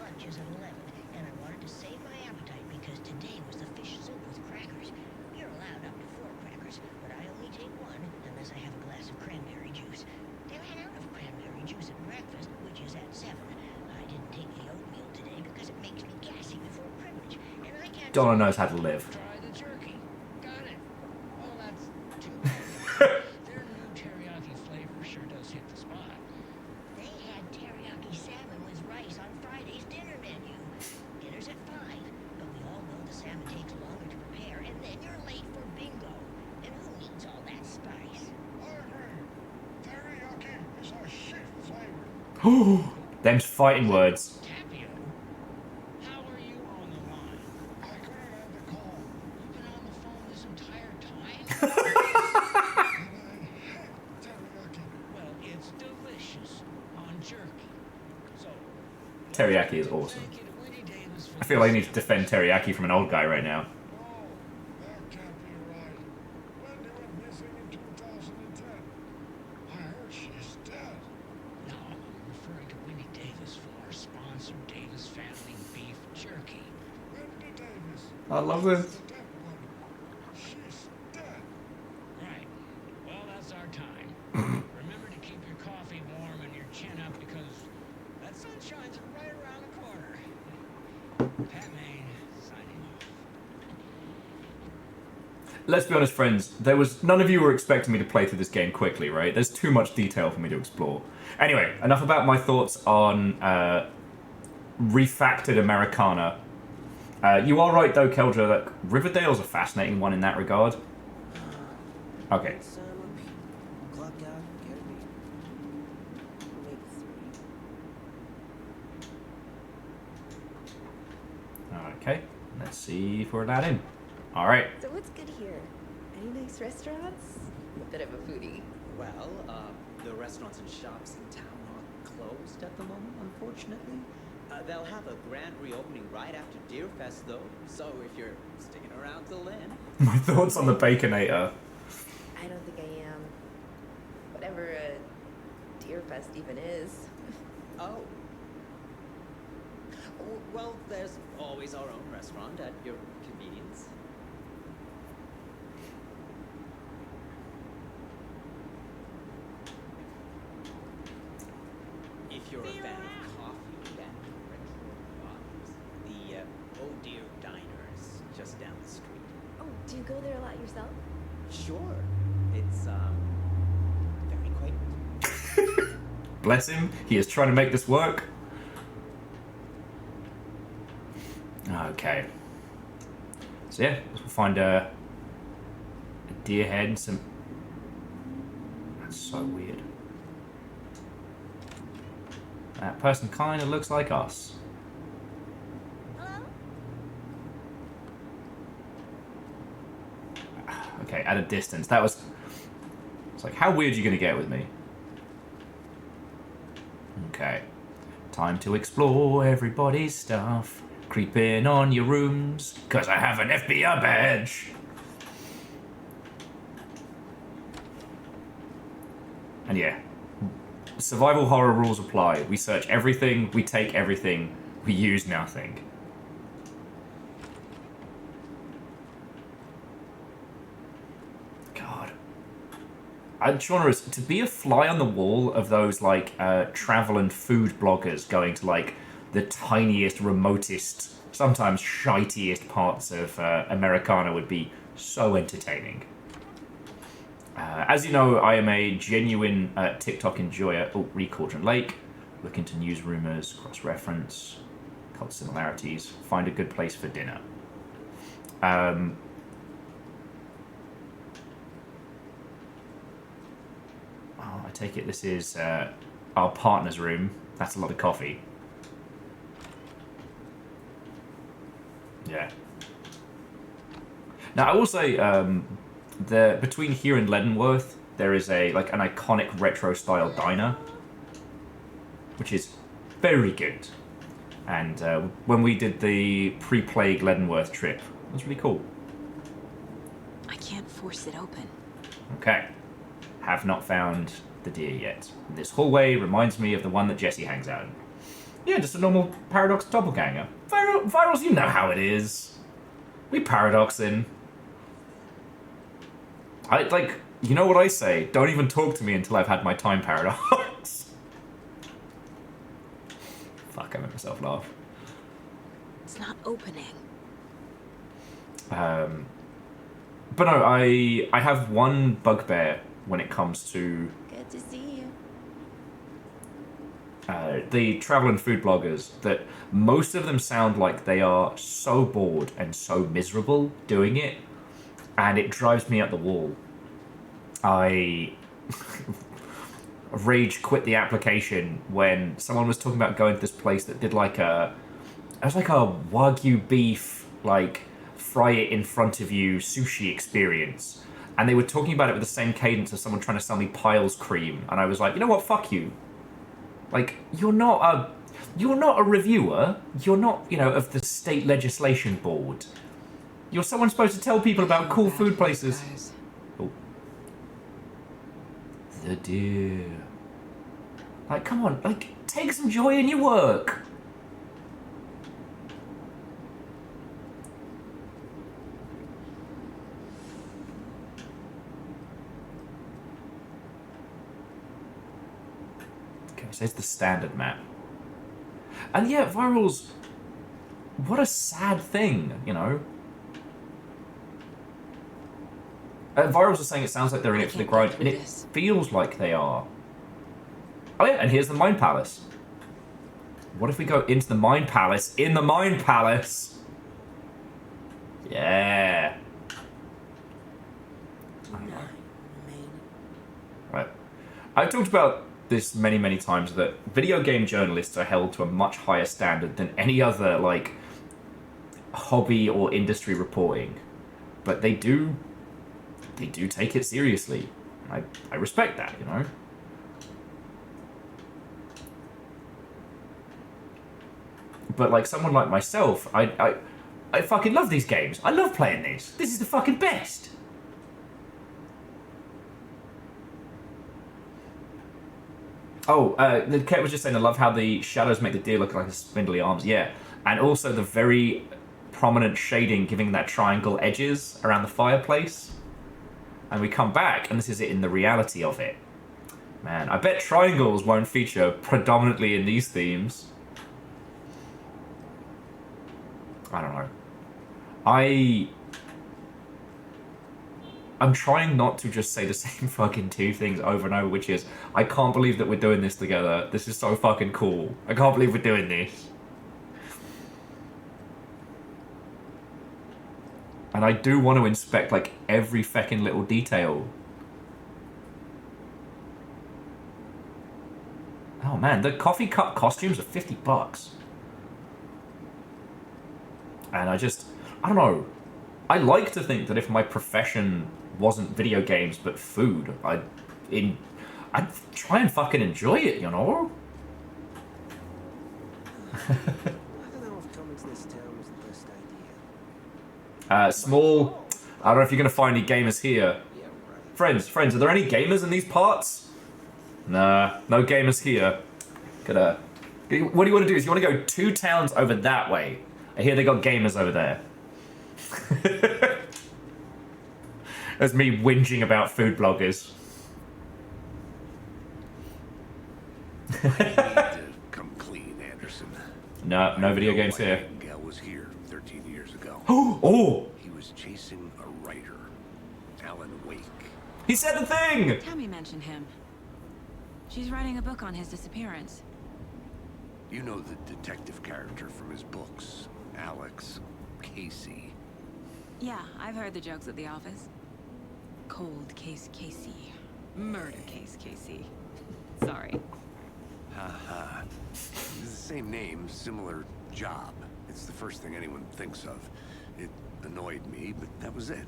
Lunch is at 11, and I wanted to save my appetite because today was the fish soup with crackers. You're allowed up to 4 crackers, but I only take 1 unless I have a glass of cranberry juice. They ran out of cranberry juice at breakfast, which is at 7. I didn't take the oatmeal today because it makes me gassy before privilege, and I can't. Donna knows how to live. Try the jerky. Got it. Well, that's too bad. Their new teriyaki flavor sure does hit the spot. They had teriyaki salmon with rice on Friday's dinner menu. Dinner's at 5, but we all know the salmon takes longer to prepare, and then you're late for bingo. And who needs all that spice? I agree. Teriyaki is a shit flavor. Ooh, them's fighting words. Tapio, how are you on the line? I couldn't end the call. You've been on the phone this entire time? And I hate teriyaki. Well, it's delicious on jerky. So, Teriyaki is awesome. thank you to Winnie Davis for I feel like I need to defend teriyaki from an old guy right now. No, that can't be right. Wendy went missing in 2010. I heard she's dead. No, I'm referring to Winnie Davis from our sponsor, Davis Family Beef Jerky. Wendy Davis. I love this. The dead one. She's dead. Right. Well, that's our time. Remember to keep your coffee warm and your chin up because that sunshine's right around the corner. Pat Maine, signing off. Let's be honest, friends. None of you were expecting me to play through this game quickly, right? There's too much detail for me to explore. Anyway, enough about my thoughts on refactored Americana. You are right, though, Keldra, that Riverdale's a fascinating one in that regard. Okay. Clock out, get me. Maybe 3. Okay. Let's see if we're allowed in. All right. So what's good here? Any nice restaurants? I'm a bit of a foodie. Well, the restaurants and shops in town are closed at the moment, unfortunately. They'll have a grand reopening right after Deerfest, though. So if you're sticking around till then. My thoughts on the Baconator. I don't think I am. Whatever a Deerfest even is. Oh. Well, there's always our own restaurant at your convenience. If you're a fan of coffee and retro vibes, the Oh Dear Diner is just down the street. Oh, do you go there a lot yourself? Sure. It's, very quaint. Bless him. He is trying to make this work. Okay. So yeah, we'll find a deer head and some... That's so weird. That person kind of looks like us. Okay, at a distance. That was... It's like, how weird are you going to get with me? Okay. Time to explore everybody's stuff. Creep in on your rooms, because I have an FBI badge. And yeah, Survival horror rules apply. We search everything, we take everything, we use nothing. God. Genre, to be a fly on the wall of those, like, travel and food bloggers going to, like, the tiniest, remotest, sometimes shitiest parts of Americana would be so entertaining. As you know, I am a genuine TikTok enjoyer. Oh, read Cauldron Lake. Look into news rumors, cross-reference, cult similarities. Find a good place for dinner. Oh, I take it this is our partner's room. That's a lot of coffee. Yeah. Now, I will say, between here and Leadenworth, there is an iconic retro-style diner, which is very good. And when we did the pre-plague Leadenworth trip, it was really cool. I can't force it open. Okay. Have not found the deer yet. This hallway reminds me of the one that Jesse hangs out in. Yeah, just a normal Paradox doppelganger. Virals, you know how it is. We Paradox in. You know what I say? Don't even talk to me until I've had my time Paradox. Fuck, I made myself laugh. It's not opening. But no, I have one bugbear when it comes to Good to see you. the travel and food bloggers, that most of them sound like they are so bored and so miserable doing it, and it drives me up the wall. I rage quit the application when someone was talking about going to this place that did it was like a Wagyu beef, like, fry it in front of you sushi experience. And they were talking about it with the same cadence as someone trying to sell me Piles cream. And I was like, you know what, fuck you. Like, you're not a reviewer. You're not, of the state legislation board. You're someone supposed to tell people about cool food places. Oh. The deer. Like, come on, like, take some joy in your work. So it's the standard map. And yeah, Virals, what a sad thing, Virals are saying it sounds like they're in it for the grind, and it feels like they are. Oh yeah, and here's the Mine Palace. What if we go into the Mine Palace in the Mine Palace? Yeah. Right. I've talked about this many, many times, that video game journalists are held to a much higher standard than any other, like, hobby or industry reporting. But they do take it seriously. I respect that, But, like, someone like myself, I fucking love these games. I love playing this. This is the fucking best. Oh, Kate was just saying, I love how the shadows make the deer look like a spindly arms. Yeah, and also the very prominent shading giving that triangle edges around the fireplace. And we come back, and this is it in the reality of it. Man, I bet triangles won't feature predominantly in these themes. I don't know. I'm trying not to just say the same fucking two things over and over, which is, I can't believe that we're doing this together. This is so fucking cool. I can't believe we're doing this. And I do want to inspect, like, every feckin' little detail. Oh man, the coffee cup costumes are $50. And I don't know. I like to think that if my profession wasn't video games but food, I'd try and fucking enjoy it, I don't know if coming to this town was the best idea. Small. I don't know if you're gonna find any gamers here. Friends, are there any gamers in these parts? Nah, no gamers here. What do you want to do? Is you want to go 2 towns over that way. I hear they got gamers over there. That's me whinging about food bloggers. You need to come clean, Anderson. No video games here. Nightingale was here 13 years ago. Oh! He was chasing a writer, Alan Wake. He said the thing! Tammy mentioned him. She's writing a book on his disappearance. You know the detective character from his books, Alex Casey. Yeah, I've heard the jokes at the office. Cold case Casey. Murder case Casey. Sorry. Haha. It's the same name, similar job. It's the first thing anyone thinks of. It annoyed me, but that was it.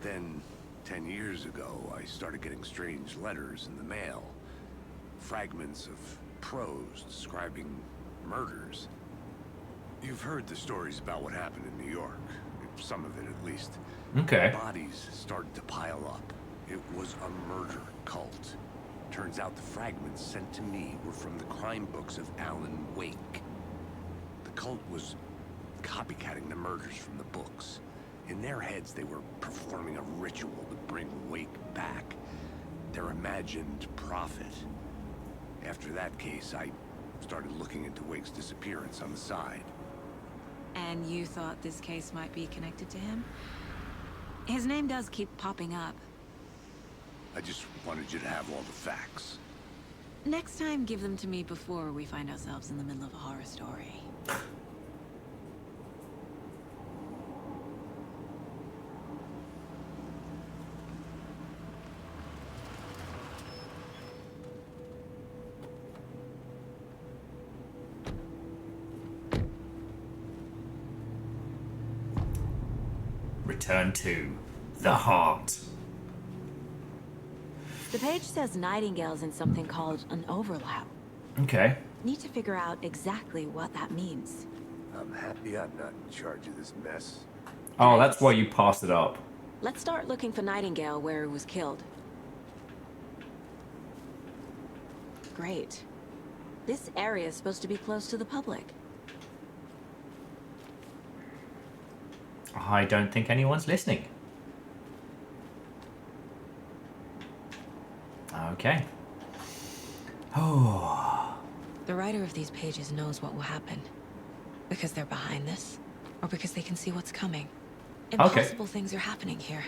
Then, 10 years ago, I started getting strange letters in the mail. Fragments of prose describing murders. You've heard the stories about what happened in New York. Some of it, at least. Okay. Bodies started to pile up. It was a murder cult. Turns out the fragments sent to me were from the crime books of Alan Wake. The cult was copycatting the murders from the books. In their heads, they were performing a ritual to bring Wake back. Their imagined prophet. After that case, I started looking into Wake's disappearance on the side. And you thought this case might be connected to him? His name does keep popping up. I just wanted you to have all the facts. Next time, give them to me before we find ourselves in the middle of a horror story. Return to the heart. The page says Nightingale's in something called an overlap. Okay. Need to figure out exactly what that means. I'm happy I'm not in charge of this mess. Oh, that's why you passed it up. Let's start looking for Nightingale where he was killed. Great. This area is supposed to be close to the public. I don't think anyone's listening. Okay. Oh. The writer of these pages knows what will happen. Because they're behind this, or because they can see what's coming. Impossible things are happening here.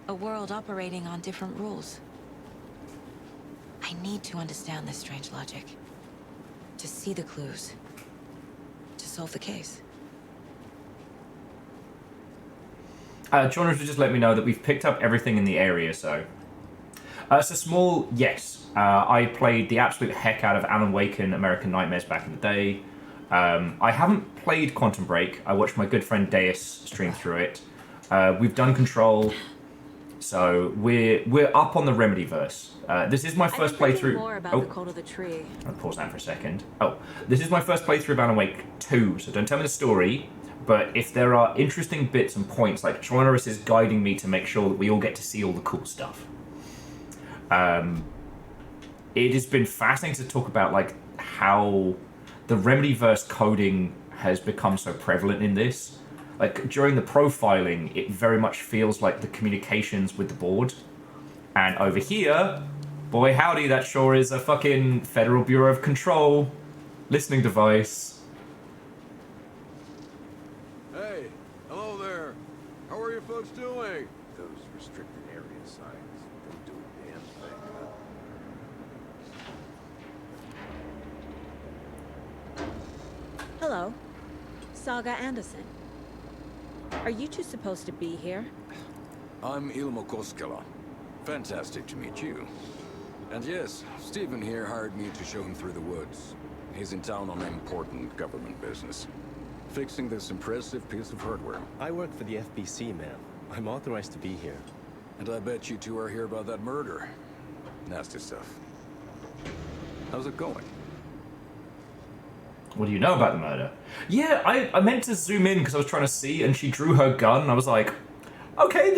A world operating on different rules. I need to understand this strange logic. To see the clues. To solve the case. Jonas just let me know that we've picked up everything in the area, so... it's a small yes. I played the absolute heck out of Alan Wake and American Nightmares back in the day. I haven't played Quantum Break. I watched my good friend Deus stream through it. We've done Control, so we're up on the Remedyverse. This is my first playthrough. More about the Cult of the Tree. I'll pause that for a second. Oh, this is my first playthrough of Alan Wake 2, so don't tell me the story. But if there are interesting bits and points, like Tronorus is guiding me to make sure that we all get to see all the cool stuff. It has been fascinating to talk about like how the Remedyverse coding has become so prevalent in this. Like during the profiling, it very much feels like the communications with the board. And over here, boy howdy, that sure is a fucking Federal Bureau of Control listening device. Hey, hello there. How are you folks doing? Those restricted area signs don't do a damn thing, huh? Hello. Saga Anderson. Are you two supposed to be here? I'm Ilmo Koskela. Fantastic to meet you. And yes, Stephen here hired me to show him through the woods. He's in town on important government business. Fixing this impressive piece of hardware. I work for the FBC, ma'am. I'm authorized to be here. And I bet you two are here about that murder. Nasty stuff. How's it going? What do you know about the murder? Yeah, I meant to zoom in because I was trying to see, and she drew her gun, and I was like, okay,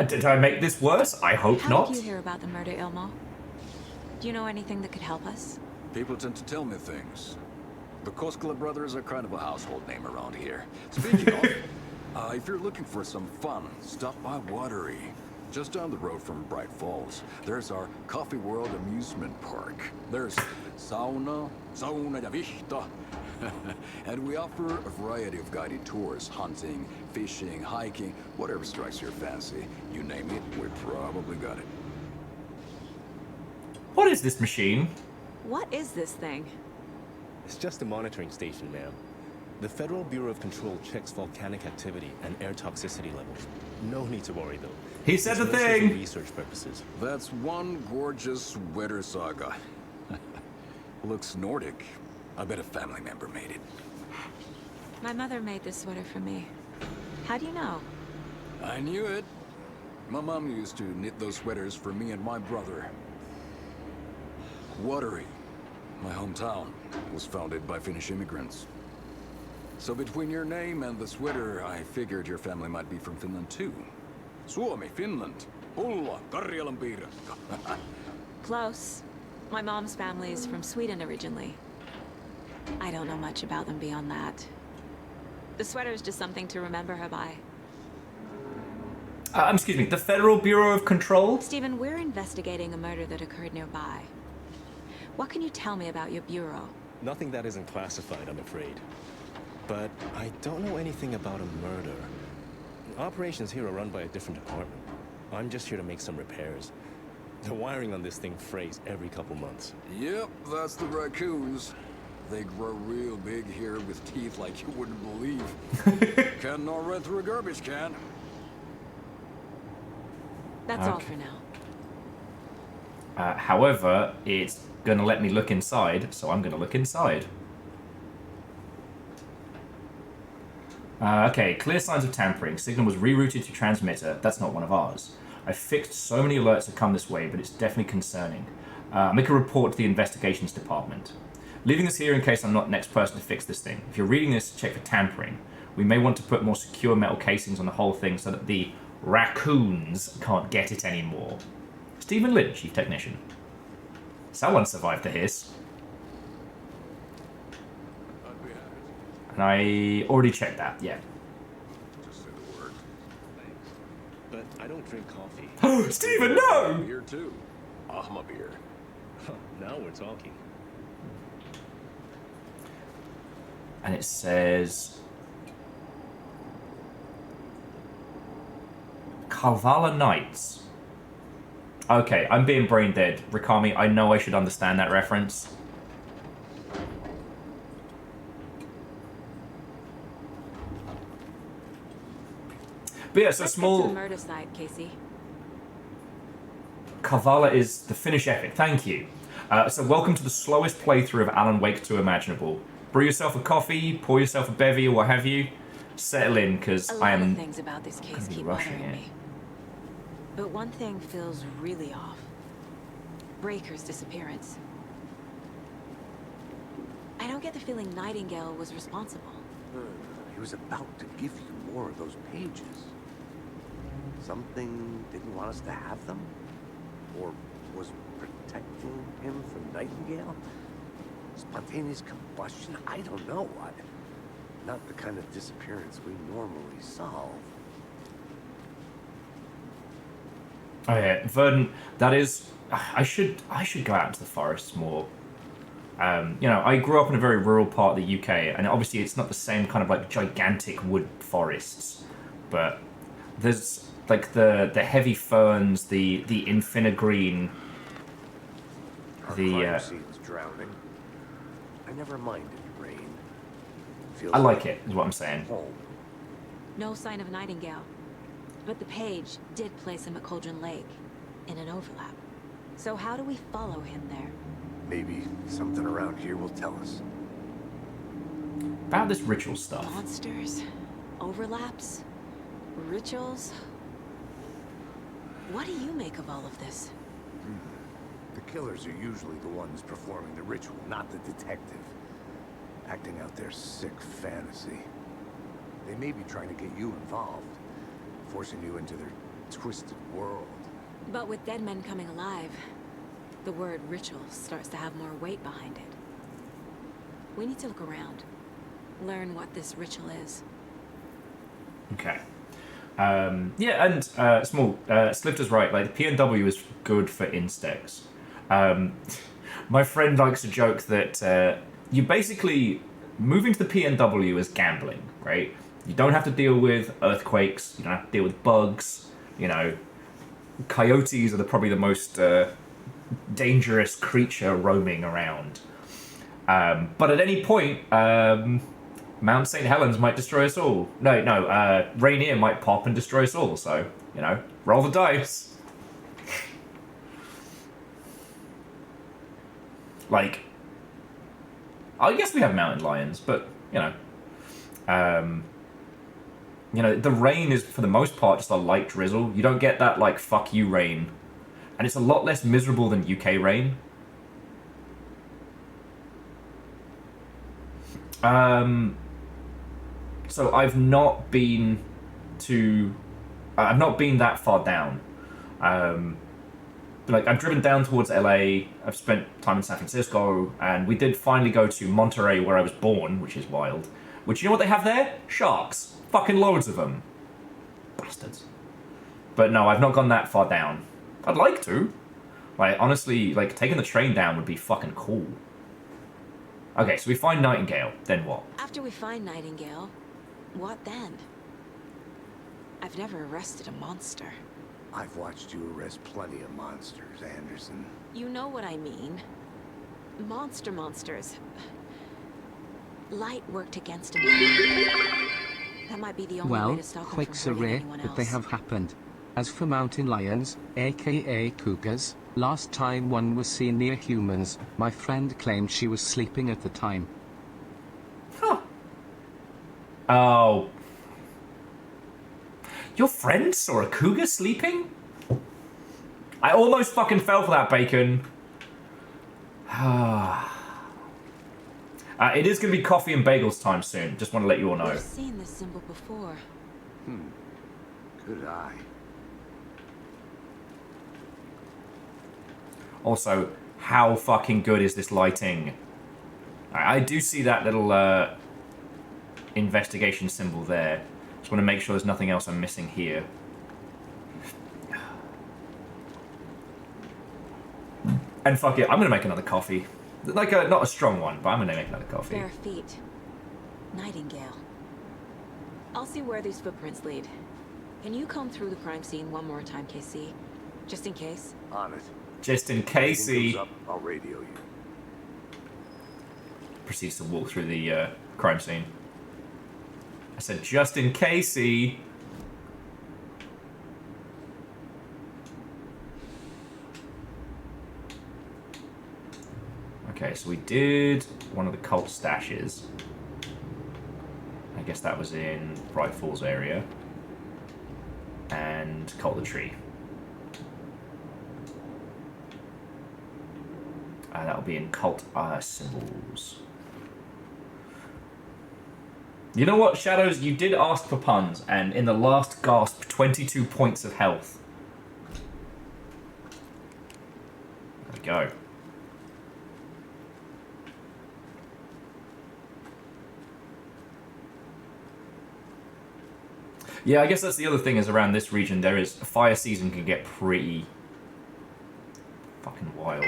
did I make this worse? I hope How not. did you hear about the murder, Ilmo? Do you know anything that could help us? People tend to tell me things. The Koskela brothers are kind of a household name around here. Speaking of, if you're looking for some fun, stop by Watery. Just down the road from Bright Falls, there's our Coffee World amusement park. There's sauna ja vihta. And we offer a variety of guided tours, hunting, fishing, hiking, whatever strikes your fancy. You name it, we probably got it. What is this machine? What is this thing? It's just a monitoring station, ma'am. The Federal Bureau of Control checks volcanic activity and air toxicity levels. No need to worry, though. He said the It's mostly thing! for research purposes. That's one gorgeous sweater saga. Looks Nordic. I bet a family member made it. My mother made this sweater for me. How do you know? I knew it. My mom used to knit those sweaters for me and my brother. Watery, my hometown, was founded by Finnish immigrants. So between your name and the sweater, I figured your family might be from Finland too. Suomi, Finland. Ulla, Karjalan piirakka. Close. My mom's family is from Sweden originally. I don't know much about them beyond that. The sweater is just something to remember her by. Excuse me, the Federal Bureau of Control? Stephen, we're investigating a murder that occurred nearby. What can you tell me about your bureau? Nothing that isn't classified, I'm afraid. But I don't know anything about a murder. Operations here are run by a different department. I'm just here to make some repairs. The wiring on this thing frays every couple months. Yep, that's the raccoons. They grow real big here with teeth like you wouldn't believe. Can't gnaw right through a garbage can. That's all for now. However, it's gonna let me look inside, so I'm gonna look inside. Okay, clear signs of tampering. Signal was rerouted to transmitter. That's not one of ours. I fixed so many alerts to come this way, but it's definitely concerning. Make a report to the investigations department. Leaving this here in case I'm not the next person to fix this thing. If you're reading this, check for tampering. We may want to put more secure metal casings on the whole thing so that the raccoons can't get it anymore. Stephen Lynch, Chief Technician. Someone survived the hiss. And I already checked that, yeah. Just say the word. But I don't drink coffee. Oh, Stephen, no! Beer too. I'm a beer. Now we're talking. And it says... Kalvala Knights. Okay, I'm being brain dead. Rikami, I know I should understand that reference. But yeah, so Let's small... get to the murder side, Casey. Kalvala is the Finnish epic, thank you. So welcome to the slowest playthrough of Alan Wake 2 imaginable. Brew yourself a coffee, pour yourself a bevy or what have you. Settle in, because I am... A lot of things about this case keep bothering it. me. But one thing feels really off. Breaker's disappearance. I don't get the feeling Nightingale was responsible. He was about to give you more of those pages. Something didn't want us to have them? Or was protecting him from Nightingale? Spontaneous combustion? I don't know. Not the kind of disappearance we normally solve. Oh yeah, Verdant, that is... I should go out into the forests more. You know, I grew up in a very rural part of the UK, and obviously it's not the same kind of like gigantic wood forests, but there's like the heavy ferns, the infinigreen, Crime scene's drowning. I never minded rain. Feels I like it, is what I'm saying. home. No sign of Nightingale. But the page did place him at Cauldron Lake, in an overlap. So how do we follow him there? Maybe something around here will tell us. About this ritual stuff. Monsters, overlaps, rituals. What do you make of all of this? The killers are usually the ones performing the ritual, not the detective. Acting out their sick fantasy. They may be trying to get you involved, forcing you into their twisted world. But with dead men coming alive, The word ritual starts to have more weight behind it. We need to look around. Learn what this ritual is. Okay. Yeah, and small. Slifter's right. Like the PNW is good for insects. My friend likes to joke that you basically moving to the PNW is gambling, right? You don't have to deal with earthquakes. You don't have to deal with bugs. You know, coyotes are probably the most dangerous creature roaming around. But at any point, Mount St. Helens might destroy us all. No, Rainier might pop and destroy us all. So, you know, roll the dice. Like, I guess we have mountain lions, but, you know, the rain is, for the most part, just a light drizzle. You don't get that, like, fuck you rain. And it's a lot less miserable than UK rain. So I've not been that far down. Like, I've driven down towards LA, I've spent time in San Francisco, and we did finally go to Monterey, where I was born, which is wild. Which, you know what they have there? Sharks. Fucking loads of them. Bastards. But no, I've not gone that far down. I'd like to. Like, honestly, like, taking the train down would be fucking cool. Okay, so we find Nightingale, then what? After we find Nightingale, what then? I've never arrested a monster. I've watched you arrest plenty of monsters, Anderson. You know what I mean. Monsters. Light worked against him. That might be the only way Well, to stop him quakes from are hurting rare, anyone but else. they have happened. As for mountain lions, aka cougars, last time one was seen near humans, my friend claimed she was sleeping at the time. Huh. Oh. Your friend saw a cougar sleeping? I almost fucking fell for that, Bacon. It is going to be coffee and bagels time soon. Just want to let you all know. I've seen this symbol before. Good eye. Also, how fucking good is this lighting? I do see that little investigation symbol there. Just want to make sure there's nothing else I'm missing here. And fuck it, I'm going to make another coffee. Like, not a strong one, but I'm going to make another coffee. Bare feet. Nightingale. I'll see where these footprints lead. Can you comb through the crime scene one more time, KC? Just in case? On it. Just in case he Up, I'll radio you. proceeds to walk through the crime scene. I said, just in case he... Okay, so we did one of the cult stashes. I guess that was in Bright Falls area. And Cult the Tree. That'll be in Cult Symbols. You know what, Shadows? You did ask for puns, and in the last gasp, 22 points of health. There we go. Yeah, I guess that's the other thing is around this region, there is... Fire season can get pretty... fucking wild.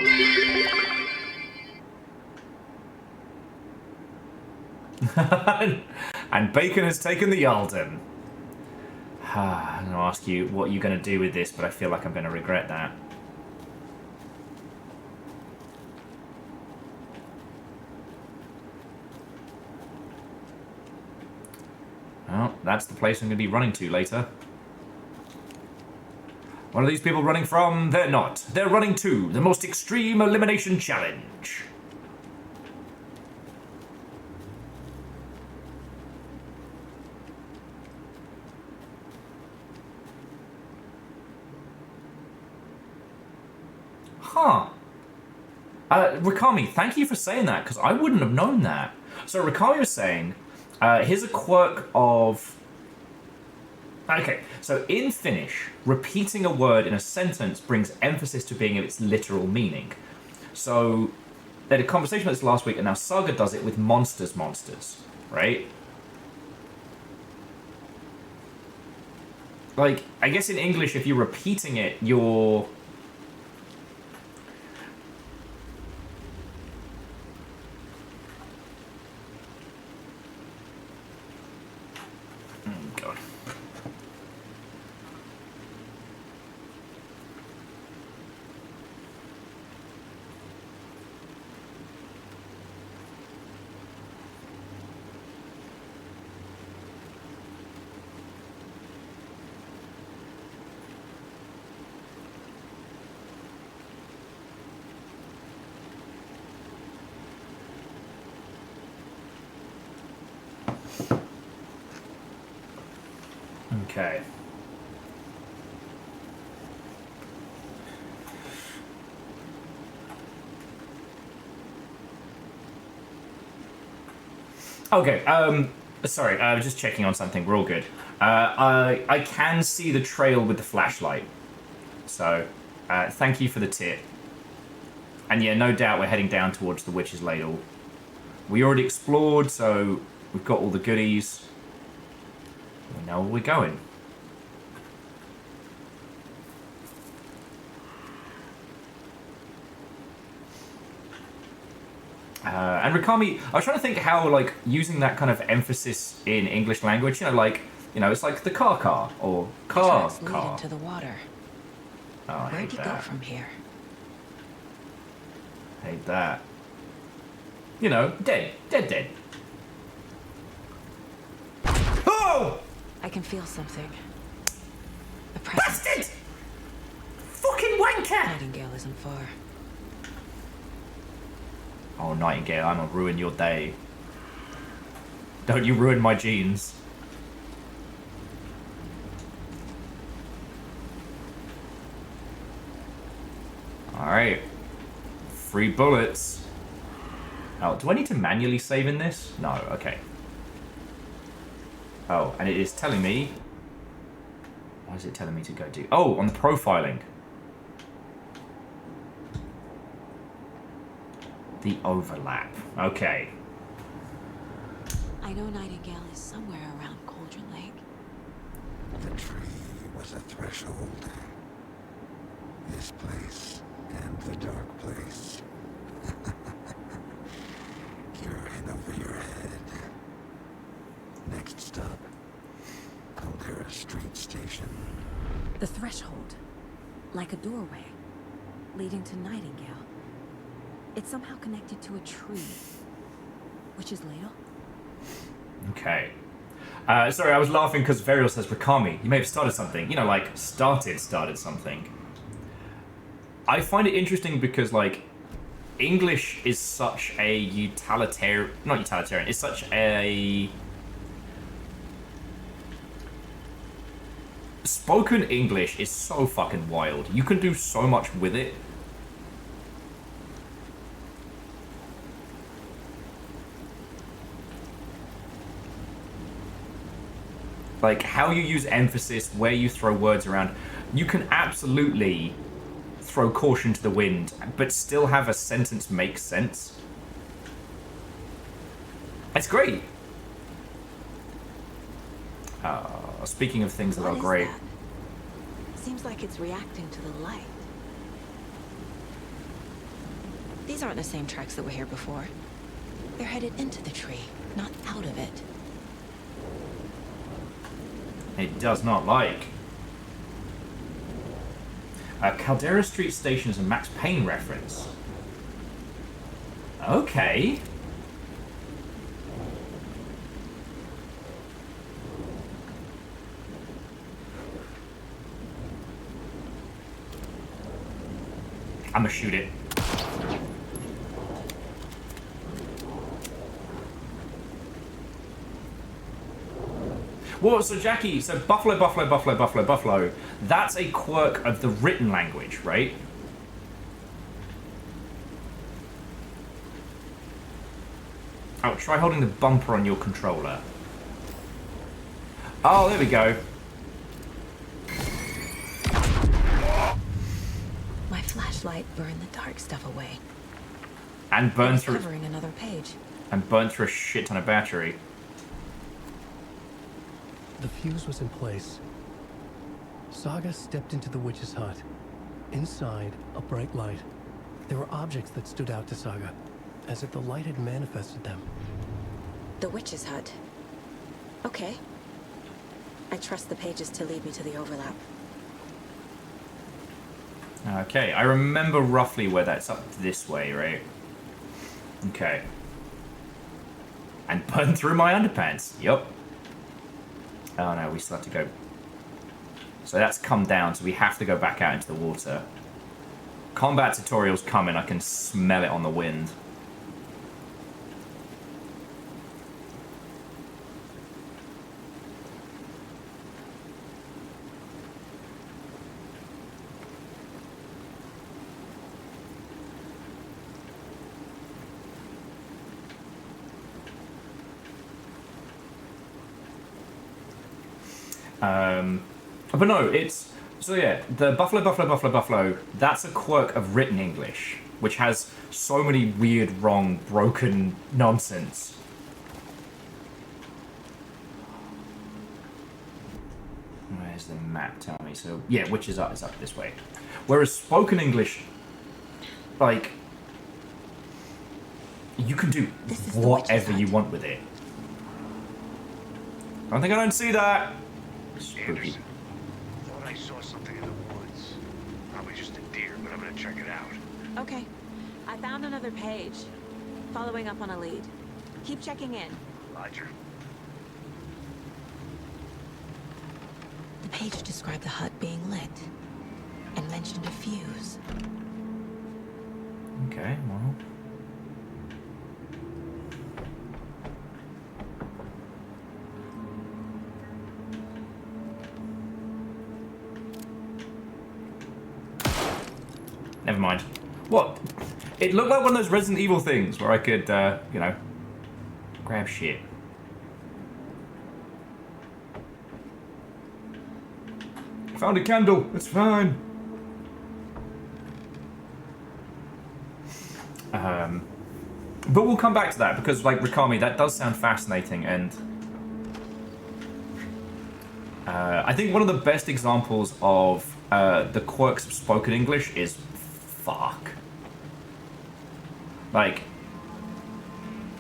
And Bacon has taken the Yalden. I'm going to ask you what you're going to do with this, but I feel like I'm going to regret that. Well, that's the place I'm going to be running to later. What are these people running from? They're not. They're running to the most extreme elimination challenge. Huh. Rikami, thank you for saying that, because I wouldn't have known that. So Rikami was saying, here's a quirk of Okay, so in Finnish, repeating a word in a sentence brings emphasis to being its literal meaning. So, they had a conversation about this last week, and now Saga does it with monsters, right? Like, I guess in English, if you're repeating it, you're... Oh, God. Okay. Okay, sorry, I was just checking on something. We're all good. I can see the trail with the flashlight. So, thank you for the tip. And yeah, no doubt we're heading down towards the Witch's Ladle. We already explored, so we've got all the goodies. We know where we're going. And Rikami, I was trying to think how, like, using that kind of emphasis in English language, it's like the car, or car. Lead into the water. Oh, I Where'd hate you that. go from here? Hate that. You know, dead. Oh! I can feel something. A presence. Bastard! Fucking wanker! Nightingale isn't far. Oh, Nightingale, I'm gonna ruin your day. Don't you ruin my jeans. Alright. 3 bullets. Oh, do I need to manually save in this? No, okay. Oh, and it is telling me... What is it telling me to go do? Oh, on the profiling. The overlap. Okay. I know Nightingale is somewhere around Cauldron Lake. The tree was a threshold. This place and the dark place. You're in over your head. Next stop, Caldera Street Station. The threshold. Like a doorway. Leading to Nightingale. It's somehow connected to a tree. Witch's Ladle? Okay. Sorry, I was laughing because Verial says, Rikami, you may have started something. You know, like, started something. I find it interesting because, like, English is such a utilitarian... Not utilitarian, it's such a... Spoken English is so fucking wild. You can do so much with it. Like, how you use emphasis, where you throw words around. You can absolutely throw caution to the wind, but still have a sentence make sense. It's great. Speaking of things that are great. Seems like it's reacting to the light. These aren't the same tracks that were here before. They're headed into the tree, not out of it. It does not like. Caldera Street Station is a Max Payne reference. Okay. I'm gonna shoot it. Well, so Jackie, so buffalo, that's a quirk of the written language, right? Oh, try holding the bumper on your controller. Oh, there we go. light burn the dark stuff away. And burn through. Covering another page. And burn through a shit ton of battery. The fuse was in place. Saga stepped into the witch's hut. Inside, a bright light. There were objects that stood out to Saga, as if the light had manifested them. The witch's hut. Okay. I trust the pages to lead me to the overlap. Okay, I remember roughly where that's up this way, right? Okay. And burn through my underpants. Yup. Oh no, we still have to go. So that's come down, so we have to go back out into the water. Combat tutorial's coming, I can smell it on the wind. But no, it's... So yeah, the buffalo, that's a quirk of written English, which has so many weird, wrong, broken nonsense. Where's the map, tell me? So, yeah, which is up this way. Whereas spoken English, like, you can do whatever you want with it. I don't see that. Spooky. Thought I saw something in the woods. Probably just a deer, but I'm gonna check it out. Okay. I found another page. Following up on a lead. Keep checking in. Roger. The page described the hut being lit. And mentioned a fuse. Okay, well... Never mind. What? It looked like one of those Resident Evil things where I could, you know, grab shit. Found a candle. It's fine. But we'll come back to that because, like, Rikami, that does sound fascinating, and I think one of the best examples of the quirks of spoken English is fuck. Like,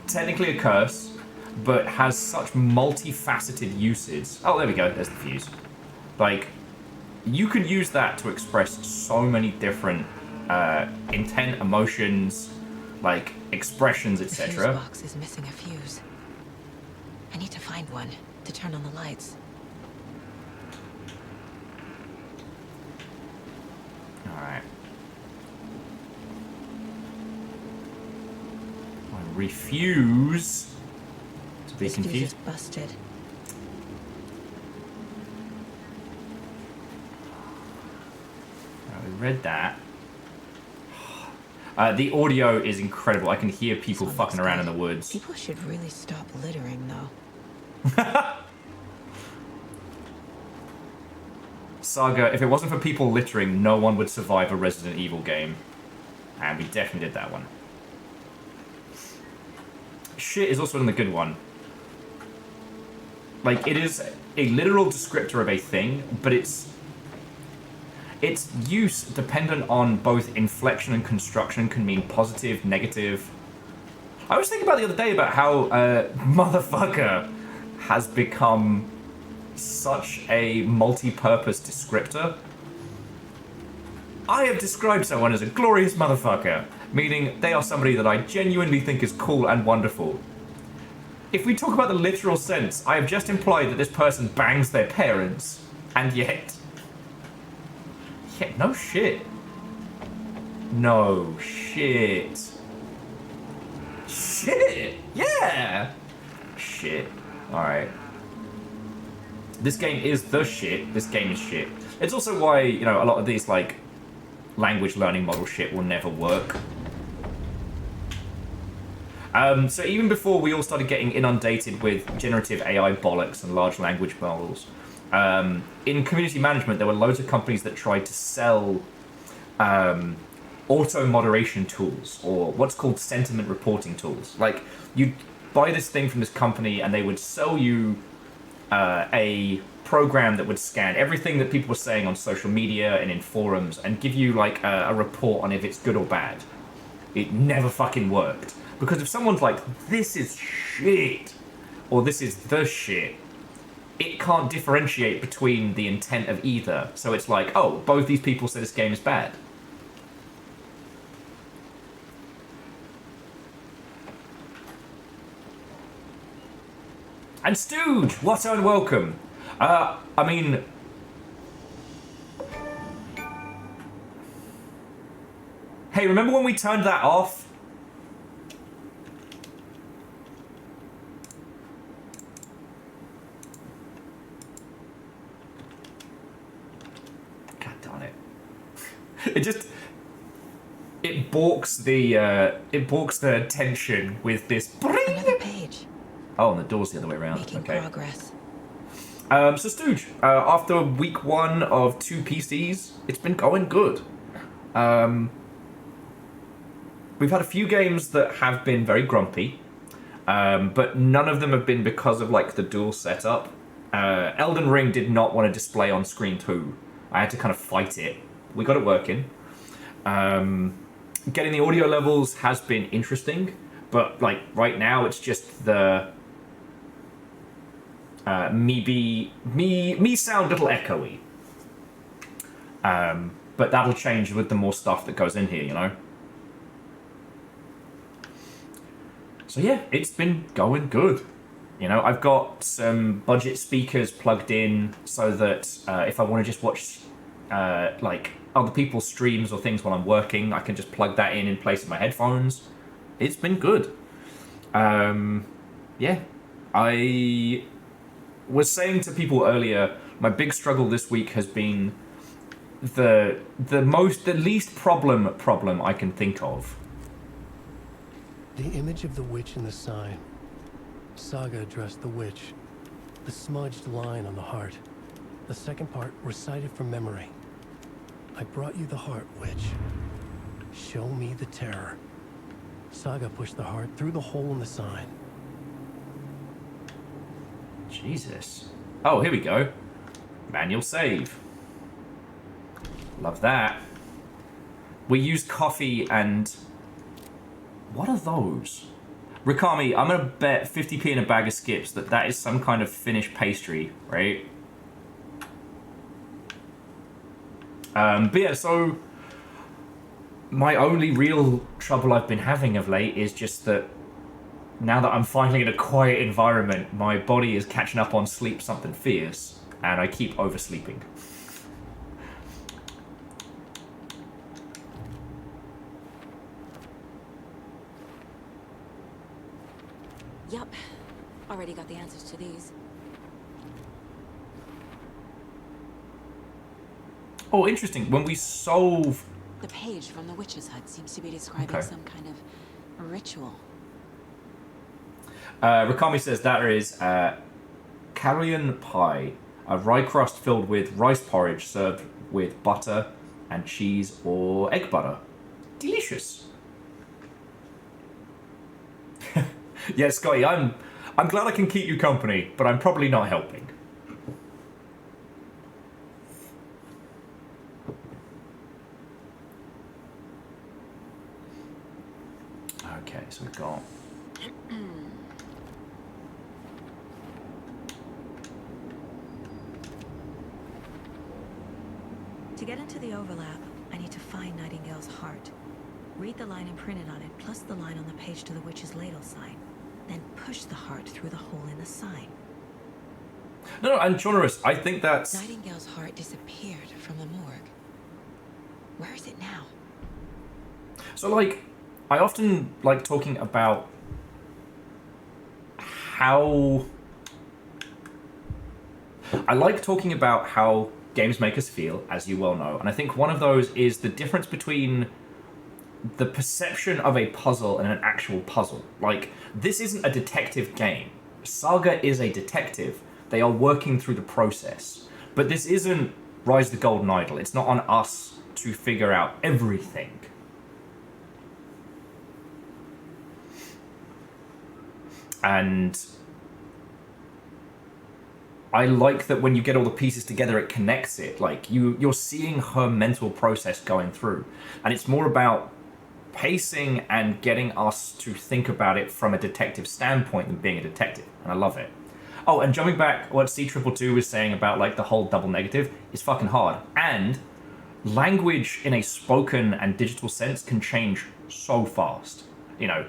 technically a curse, but has such multifaceted uses. Oh, there we go. There's the fuse. Like, you can use that to express so many different intent, emotions, like expressions, etc. The fuse box is missing a fuse. I need to find one to turn on the lights. Alright. I refuse to be This fuse confused. is busted. We read that. The audio is incredible. I can hear people fucking around in the woods. People should really stop littering, though. Saga, if it wasn't for people littering, no one would survive a Resident Evil game. And we definitely did that one. Shit is also another good one. Like, it is a literal descriptor of a thing, but its use, dependent on both inflection and construction, can mean positive, negative. I was thinking about the other day about how motherfucker has become such a multi-purpose descriptor. I have described someone as a glorious motherfucker, meaning they are somebody that I genuinely think is cool and wonderful. If we talk about the literal sense, I have just implied that this person bangs their parents, and yet... Yeah, no shit. No shit. Shit! Yeah! Shit. Alright. This game is the shit. This game is shit. It's also why, you know, a lot of these, like, language learning model shit will never work. So even before we all started getting inundated with generative AI bollocks and large language models, in community management, there were loads of companies that tried to sell auto moderation tools, or what's called sentiment reporting tools. Like, you'd buy this thing from this company and they would sell you a program that would scan everything that people were saying on social media and in forums and give you like a report on if it's good or bad. It never fucking worked. Because if someone's like, this is shit, or this is the shit, it can't differentiate between the intent of either. So it's like, oh, both these people say this game is bad. And Stooge, what and welcome. I mean... Hey, remember when we turned that off? God darn it. It just... It balks the tension with this... Another page. Oh, and the door's the other way around. Making okay. progress. So Stooge, after week 1 of 2 PCs, it's been going good. We've had a few games that have been very grumpy, but none of them have been because of like the dual setup. Elden Ring did not want to display on screen 2. I had to kind of fight it. We got it working. Getting the audio levels has been interesting, but like right now it's just the me sound a little echoey. But that'll change with the more stuff that goes in here, you know? So yeah, it's been going good. You know, I've got some budget speakers plugged in so that if I want to just watch like other people's streams or things while I'm working, I can just plug that in place of my headphones. It's been good. Yeah, I was saying to people earlier, my big struggle this week has been the least problem I can think of. The image of the witch in the sign. Saga addressed the witch. The smudged line on the heart. The second part recited from memory. I brought you the heart, witch. Show me the terror. Saga pushed the heart through the hole in the sign. Jesus. Oh, here we go. Manual save. Love that. We use coffee and... What are those? Rikami, I'm going to bet 50p in a bag of skips that is some kind of Finnish pastry, right? But yeah, so... My only real trouble I've been having of late is just that now that I'm finally in a quiet environment, my body is catching up on sleep something fierce, and I keep oversleeping. Yup. Already got the answers to these. Oh, interesting. When we solve... The page from the witch's hut seems to be describing some kind of ritual. Rikami says that is carrion pie, a rye crust filled with rice porridge served with butter and cheese or egg butter. Delicious. Yeah, Scotty, I'm glad I can keep you company, but I'm probably not helping. Okay, so we've got... To get into the overlap, I need to find Nightingale's heart. Read the line imprinted on it, plus the line on the page to the witch's ladle sign. Then push the heart through the hole in the sign. No, and Jonorus, I think that's... Nightingale's heart disappeared from the morgue. Where is it now? So, like, I often like talking about how... I like talking about how games make us feel, as you well know. And I think one of those is the difference between the perception of a puzzle and an actual puzzle. Like, this isn't a detective game. Saga is a detective. They are working through the process. But this isn't Rise of the Golden Idol. It's not on us to figure out everything. And I like that when you get all the pieces together, it connects it. Like, you're seeing her mental process going through. And it's more about pacing and getting us to think about it from a detective standpoint than being a detective. And I love it. Oh, and jumping back, what C222 was saying about, like, the whole double negative is fucking hard. And language in a spoken and digital sense can change so fast. You know,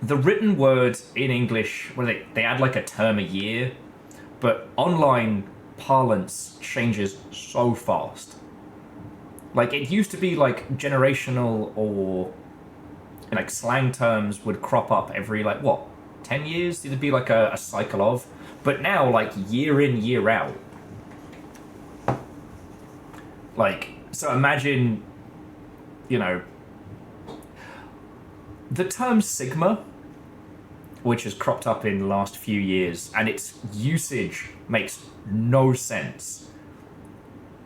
the written word in English, they add like a term a year, but online parlance changes so fast. Like, it used to be like generational or like slang terms would crop up every, like, what, 10 years? It'd be like a cycle of. But now, like, year in, year out. Like, so imagine, you know, the term Sigma, which has cropped up in the last few years, and its usage makes no sense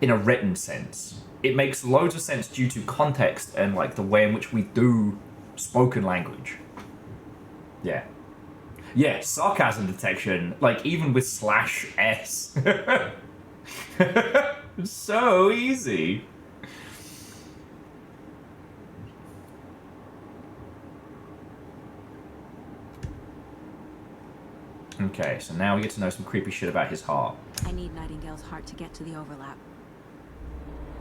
in a written sense. It makes loads of sense due to context and, like, the way in which we do spoken language. Yeah. Yeah, sarcasm detection, like, even with /s. So easy. Okay, so now we get to know some creepy shit about his heart. I need Nightingale's heart to get to the overlap.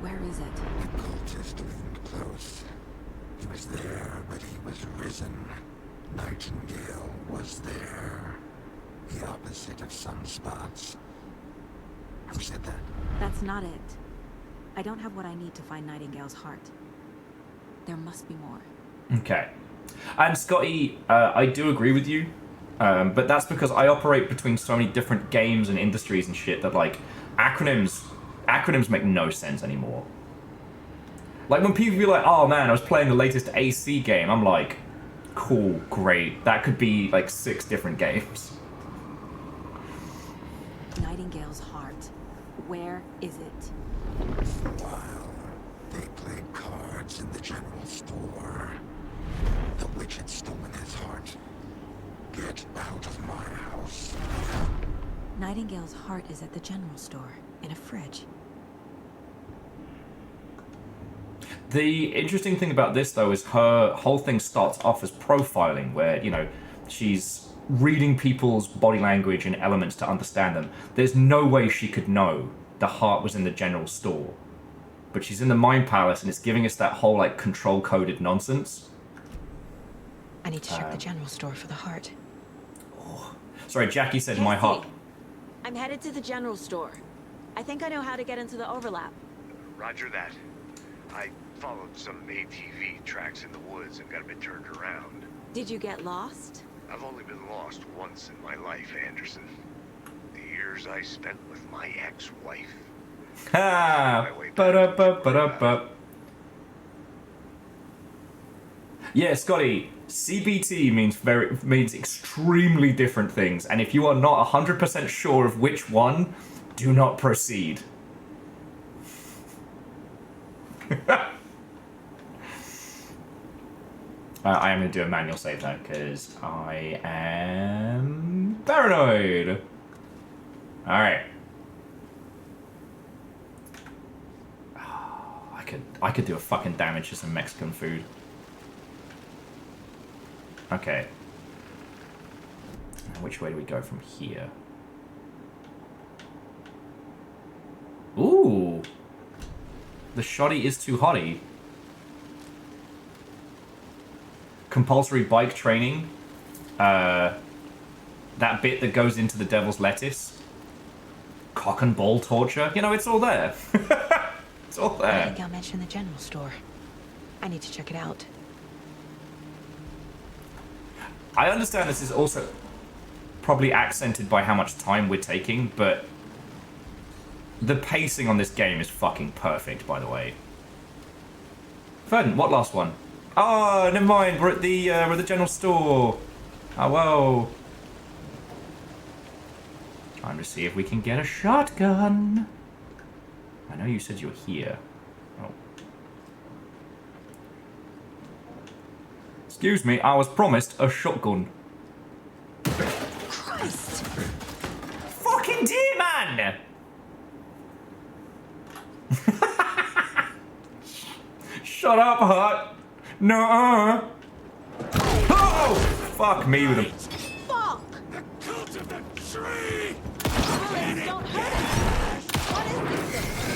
Where is it? The cultist isn't close. He was there, but he was risen. Nightingale was there. The opposite of sunspots. Who said that? That's not it. I don't have what I need to find Nightingale's heart. There must be more. Okay. And Scotty, I do agree with you, but that's because I operate between so many different games and industries and shit that, like, acronyms make no sense anymore. Like, when people be like, oh man, I was playing the latest AC game, I'm like, cool, great. That could be like 6 different games. Nightingale's heart. Where is it? For a while, they played cards in the general store. The witch had stolen his heart. Get out of my house. Nightingale's heart is at the general store, in a fridge. The interesting thing about this, though, is her whole thing starts off as profiling, where, you know, she's reading people's body language and elements to understand them. There's no way she could know the heart was in the general store. But she's in the Mind Palace, and it's giving us that whole, like, control-coded nonsense. I need to check the general store for the heart. Oh. Sorry, Jackie said my heart. I'm headed to the general store. I think I know how to get into the overlap. Roger that. I followed some ATV tracks in the woods and got a bit turned around. Did you get lost? I've only been lost once in my life, Anderson. The years I spent with my ex-wife. Ha! Ba-da-ba-ba-da-ba. Yeah, Scotty, CBT means extremely different things, and if you are not 100% sure of which one, do not proceed. I am going to do a manual save though, because I am paranoid. Alright. Oh, I could do a fucking damage to some Mexican food. Okay. Now, which way do we go from here? Ooh. The shoddy is too hotty. Compulsory bike training. That bit that goes into the devil's lettuce. Cock and ball torture. You know, it's all there. It's all there. I think I'll mention the general store. I need to check it out. I understand this is also probably accented by how much time we're taking, but the pacing on this game is fucking perfect, by the way. Fun, what last one? Oh, never mind, we're at the general store. Oh, whoa. Time to see if we can get a shotgun. I know you said you were here. Oh. Excuse me, I was promised a shotgun. on! Shut up, Hut! No! Oh! Fuck me with him. Fuck! The cult of the tree! Please don't hurt us! What is this thing?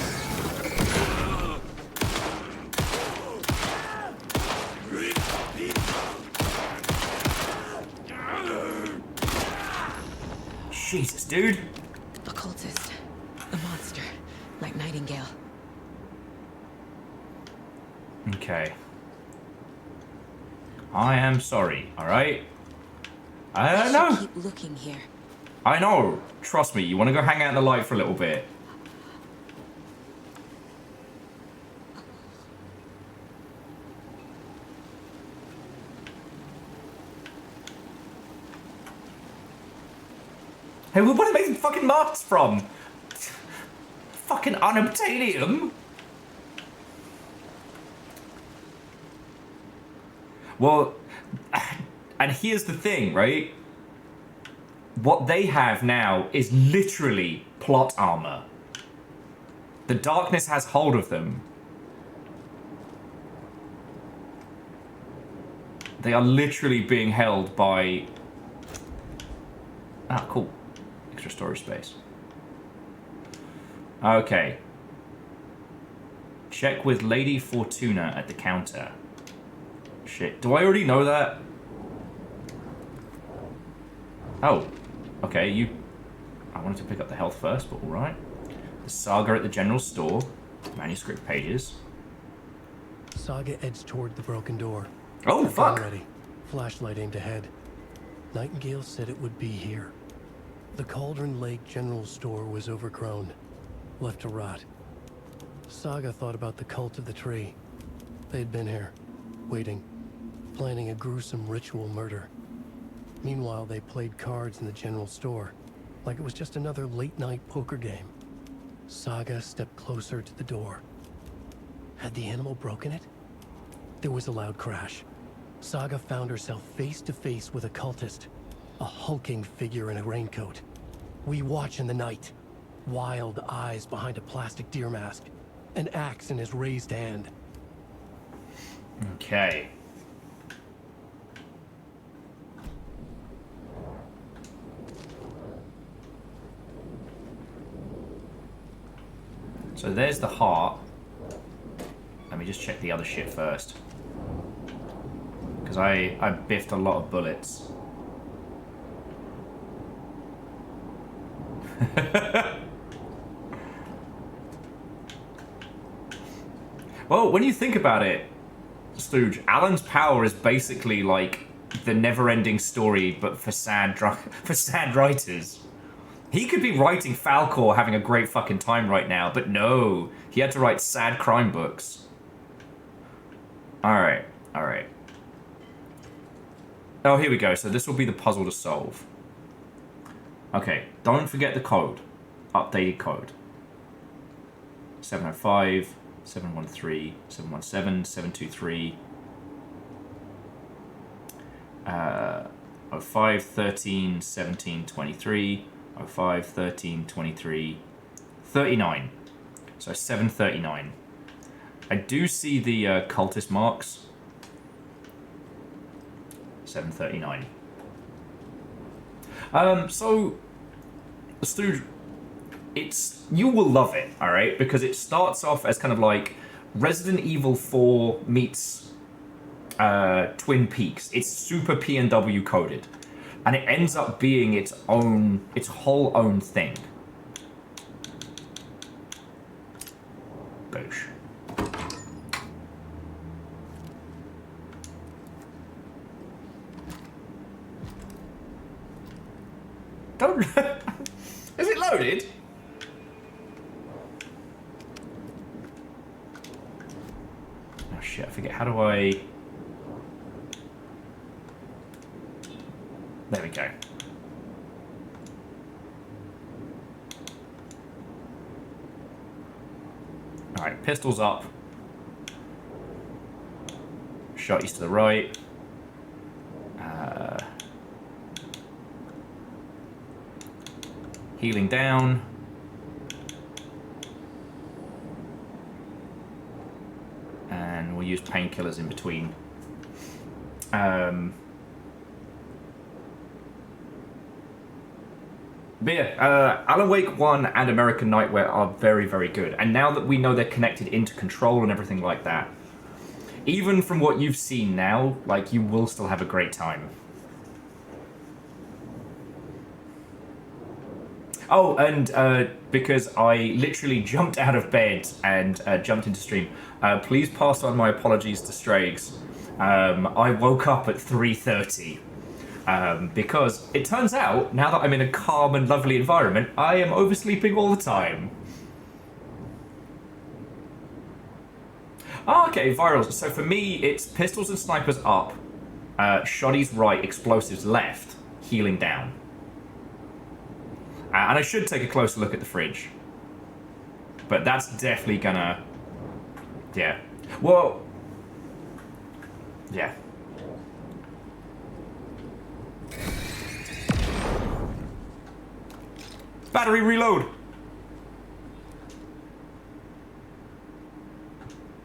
Jesus, dude. A cultist. A monster. Like Nightingale. Okay. I am sorry, alright? I don't know. Keep looking here. I know. Trust me, you want to go hang out in the light for a little bit. Hey, what are they making fucking masks from? Fucking unobtainium? Well, and here's the thing, right? What they have now is literally plot armor. The darkness has hold of them. They are literally being held by... Ah, cool. Extra storage space. Okay. Check with Lady Fortuna at the counter. Shit. Do I already know that? Oh. Okay, you... I wanted to pick up the health first, but alright. The saga at the general store. Manuscript pages. Saga edged toward the broken door. Oh, fuck! Ready. Flashlight aimed ahead. Nightingale said it would be here. The Cauldron Lake General Store was overgrown, left to rot. Saga thought about the cult of the tree. They'd been here, waiting, planning a gruesome ritual murder. Meanwhile, they played cards in the general store, like it was just another late-night poker game. Saga stepped closer to the door. Had the animal broken it? There was a loud crash. Saga found herself face to face with a cultist, a hulking figure in a raincoat. We watch in the night, wild eyes behind a plastic deer mask, an axe in his raised hand. Okay. So there's the heart. Let me just check the other shit first. Because I biffed a lot of bullets. Well, when you think about it, Stooge, Alan's Power is basically like the never-ending story, but for sad writers. He could be writing Falcor having a great fucking time right now, but no. He had to write sad crime books. Alright, alright. Oh, here we go. So this will be the puzzle to solve. Okay, don't forget the code. Updated code. 705, 713, 717, 723. 05, 13, 17, 23. 05, 13, 23, 39. So 739. I do see the cultist marks. 739. So, Stooge, you will love it, alright? Because it starts off as kind of like Resident Evil 4 meets Twin Peaks. It's super P&W coded. And it ends up being its whole own thing. Boosh. Don't... Is it loaded? Oh shit, I forget. How do I... There we go. Alright, pistols up. Shotties to the right. Healing down. And we'll use painkillers in between. But yeah, Alan Wake 1 and American Nightmare are very, very good. And now that we know they're connected into Control and everything like that, even from what you've seen now, like, you will still have a great time. Oh, and because I literally jumped out of bed and jumped into stream, please pass on my apologies to Strags. I woke up at 3:30. Because it turns out, now that I'm in a calm and lovely environment, I am oversleeping all the time. Oh, okay, virals. So for me, it's pistols and snipers up, shotties right, explosives left, healing down. And I should take a closer look at the fridge. But that's definitely gonna... Yeah. Well... Yeah. Battery reload!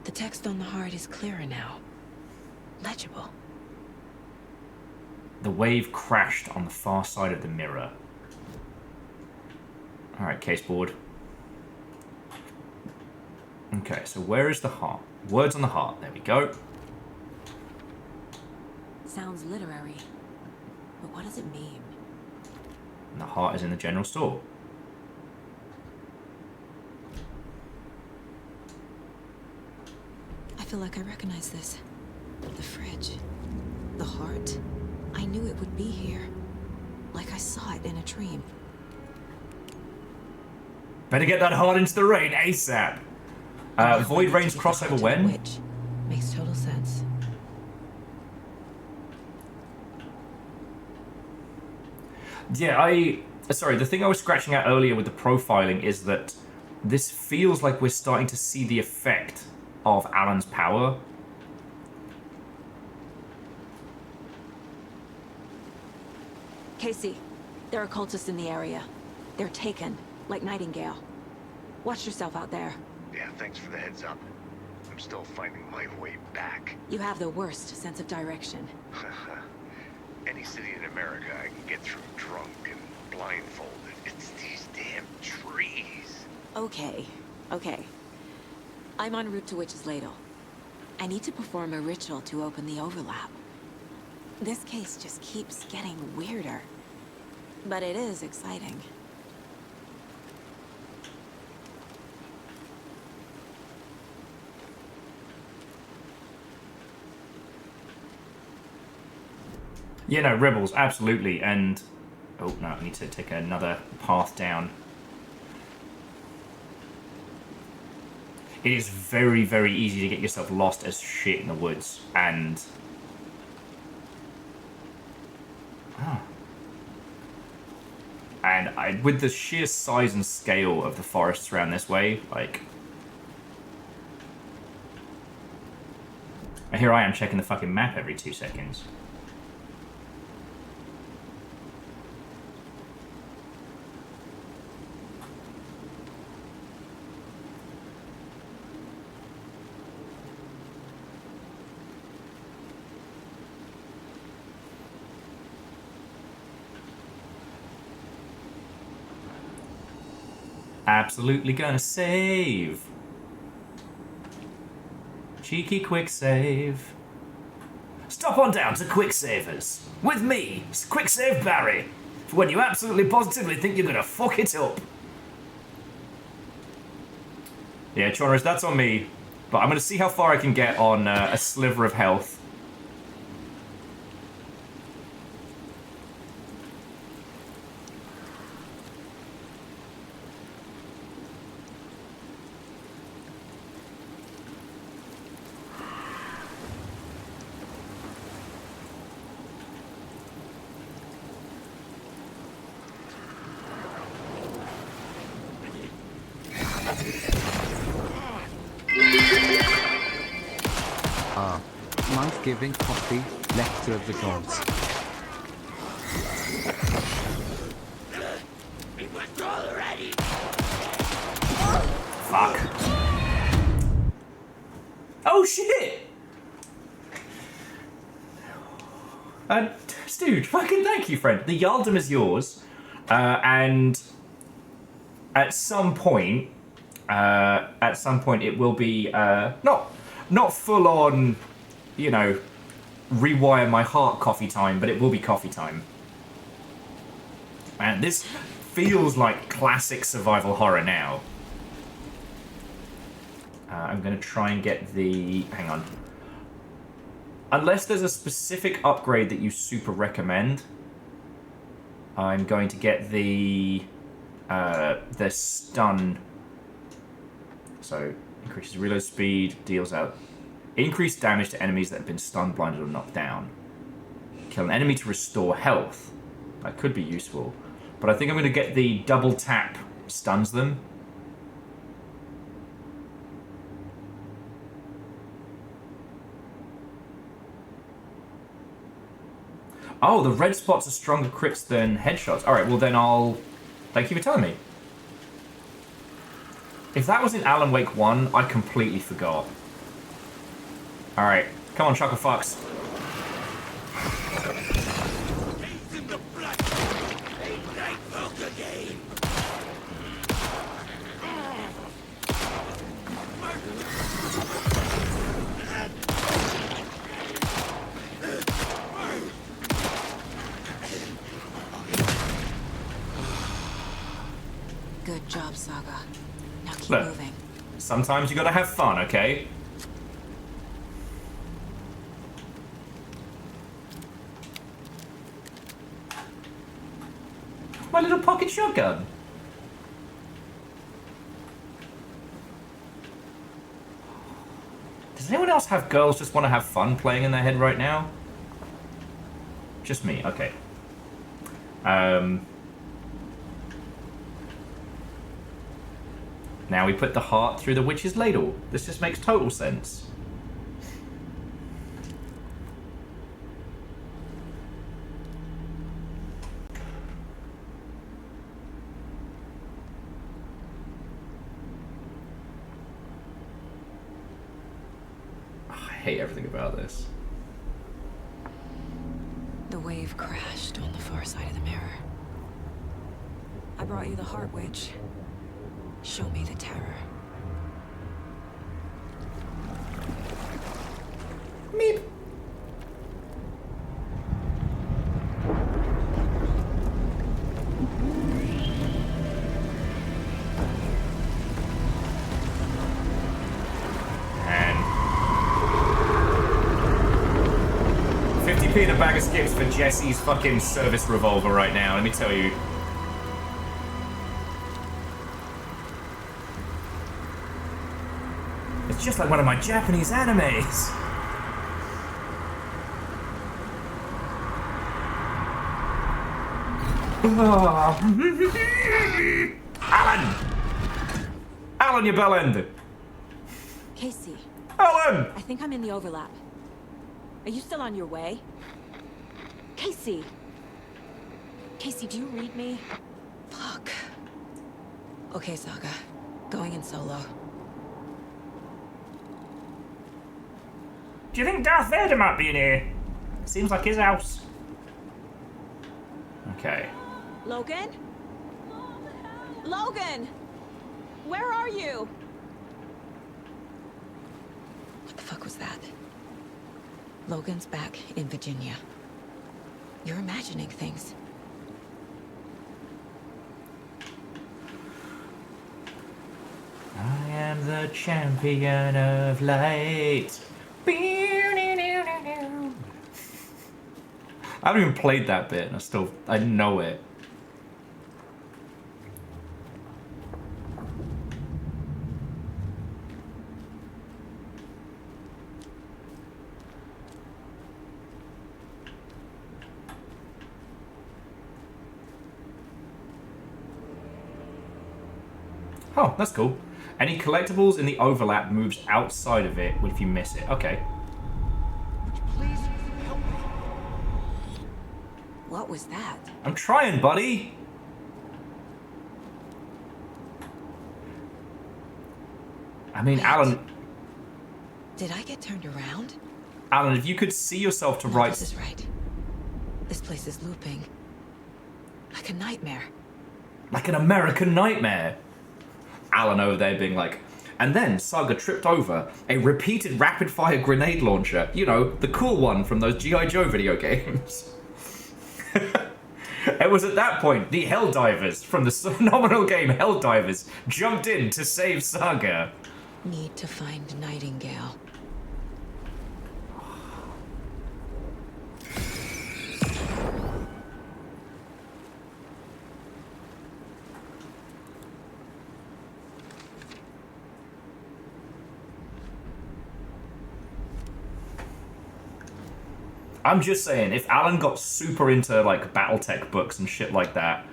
The text on the heart is clearer now. Legible. The wave crashed on the far side of the mirror. Alright, case board. Okay, so where is the heart? Words on the heart. There we go. Sounds literary. But what does it mean? And the heart is in the general store. I feel like I recognize this. The fridge. The heart. I knew it would be here. Like I saw it in a dream. Better get that heart into the rain ASAP. Void Rain's crossover when? Which makes total sense. Yeah, sorry, the thing I was scratching out earlier with the profiling is that this feels like we're starting to see the effect of Alan's power. Casey, there are cultists in the area. They're taken, like Nightingale. Watch yourself out there. Yeah, thanks for the heads up. I'm still finding my way back. You have the worst sense of direction. Any city in America I can get through drunk and blindfolded. It's these damn trees. Okay, okay. I'm en route to Witch's Ladle. I need to perform a ritual to open the overlap. This case just keeps getting weirder. But it is exciting. Yeah, no, Rebels, absolutely, and... Oh, no, I need to take another path down. It is very, very easy to get yourself lost as shit in the woods, and... Ah. And with the sheer size and scale of the forests around this way, like... And here I am checking the fucking map every 2 seconds. Absolutely gonna save. Cheeky quick save. Stop on down to Quick Savers. With me, Quick Save Barry. For when you absolutely positively think you're gonna fuck it up. Yeah, Choners, that's on me. But I'm gonna see how far I can get on a sliver of health. Life-giving coffee, nectar of the gods. Fuck. Oh shit! Dude, fucking thank you, friend. The Yaldom is yours, and at some point it will be not full on, you know, rewire my heart coffee time, but it will be coffee time. And this feels like classic survival horror now. I'm gonna try and get the... hang on. Unless there's a specific upgrade that you super recommend, I'm going to get the stun. So, increases reload speed, deals out increased damage to enemies that have been stunned, blinded, or knocked down. Kill an enemy to restore health. That could be useful. But I think I'm going to get the double tap stuns them. Oh, the red spots are stronger crits than headshots. Alright, well then I'll... thank you for telling me. If that was in Alan Wake 1, I completely forgot. Alright, come on, Chuckle Fucks. Good job, Saga. Now keep Look, moving. sometimes you gotta have fun, okay? My little pocket shotgun. Does anyone else have girls just want to have fun playing in their head right now? Just me, okay. Now we put the heart through the witch's ladle. This just makes total sense. I hate everything about this. The wave crashed on the far side of the mirror. I brought you the Heart Witch. Show me the terror. Meep. And 50p in a bag of skips for Jesse's fucking service revolver right now, let me tell you. It's just like one of my Japanese animes. Alan! Alan, you bellend! Casey. Alan! I think I'm in the overlap. Are you still on your way? Casey! Casey, do you read me? Fuck. Okay, Saga. Going in solo. Do you think Darth Vader might be in here? Seems like his house. Okay. Logan? Logan! Where are you? What the fuck was that? Logan's back in Virginia. You're imagining things. I am the champion of light. I haven't even played that bit and I know it. Oh, that's cool. Any collectibles in the overlap moves outside of it if you miss it. Okay. Please help me. What was that? I'm trying, buddy. I mean, Wait. Alan... Did I get turned around? Alan, if you could see yourself to No, write... This is right. This place is looping. Like a nightmare. Like an American nightmare. Alan over there being like... And then Saga tripped over a repeated rapid-fire grenade launcher. You know, the cool one from those G.I. Joe video games. It was at that point the Helldivers from the phenomenal game Helldivers jumped in to save Saga. Need to find Nightingale. I'm just saying, if Alan got super into, like, Battletech books and shit like that...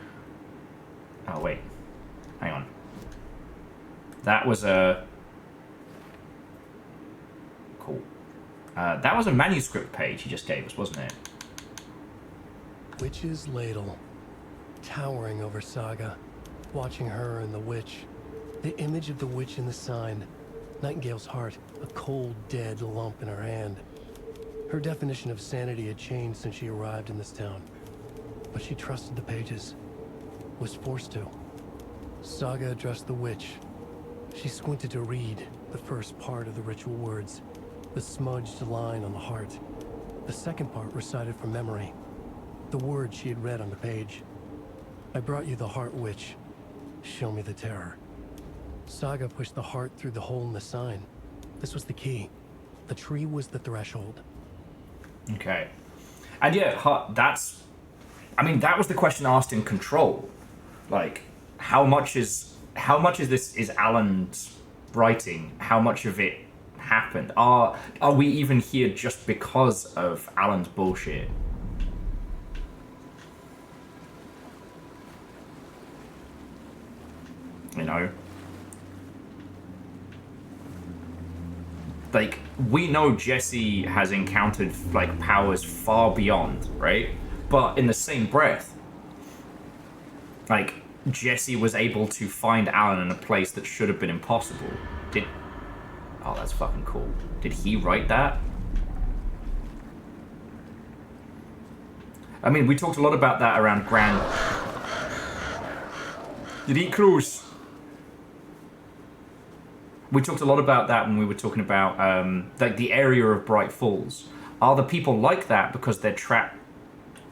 Oh, wait. Hang on. That was a... Cool. That was a manuscript page he just gave us, wasn't it? Witch's ladle, towering over Saga, watching her and the witch. The image of the witch in the sign. Nightingale's heart, a cold, dead lump in her hand. Her definition of sanity had changed since she arrived in this town. But she trusted the pages. Was forced to. Saga addressed the witch. She squinted to read the first part of the ritual words. The smudged line on the heart. The second part recited from memory. The words she had read on the page. I brought you the heart, witch. Show me the terror. Saga pushed the heart through the hole in the sign. This was the key. The tree was the threshold. Okay. And yeah, that's... I mean, that was the question asked in Control. Like, how much is this is Alan's writing? How much of it happened? Are we even here just because of Alan's bullshit? You know? Like, we know Jesse has encountered, like, powers far beyond, right? But in the same breath, like, Jesse was able to find Alan in a place that should have been impossible. Oh, that's fucking cool. Did he write that? I mean, we talked a lot about that around Grand... Did he cruise? We talked a lot about that when we were talking about like the area of Bright Falls. Are the people like that because they're trapped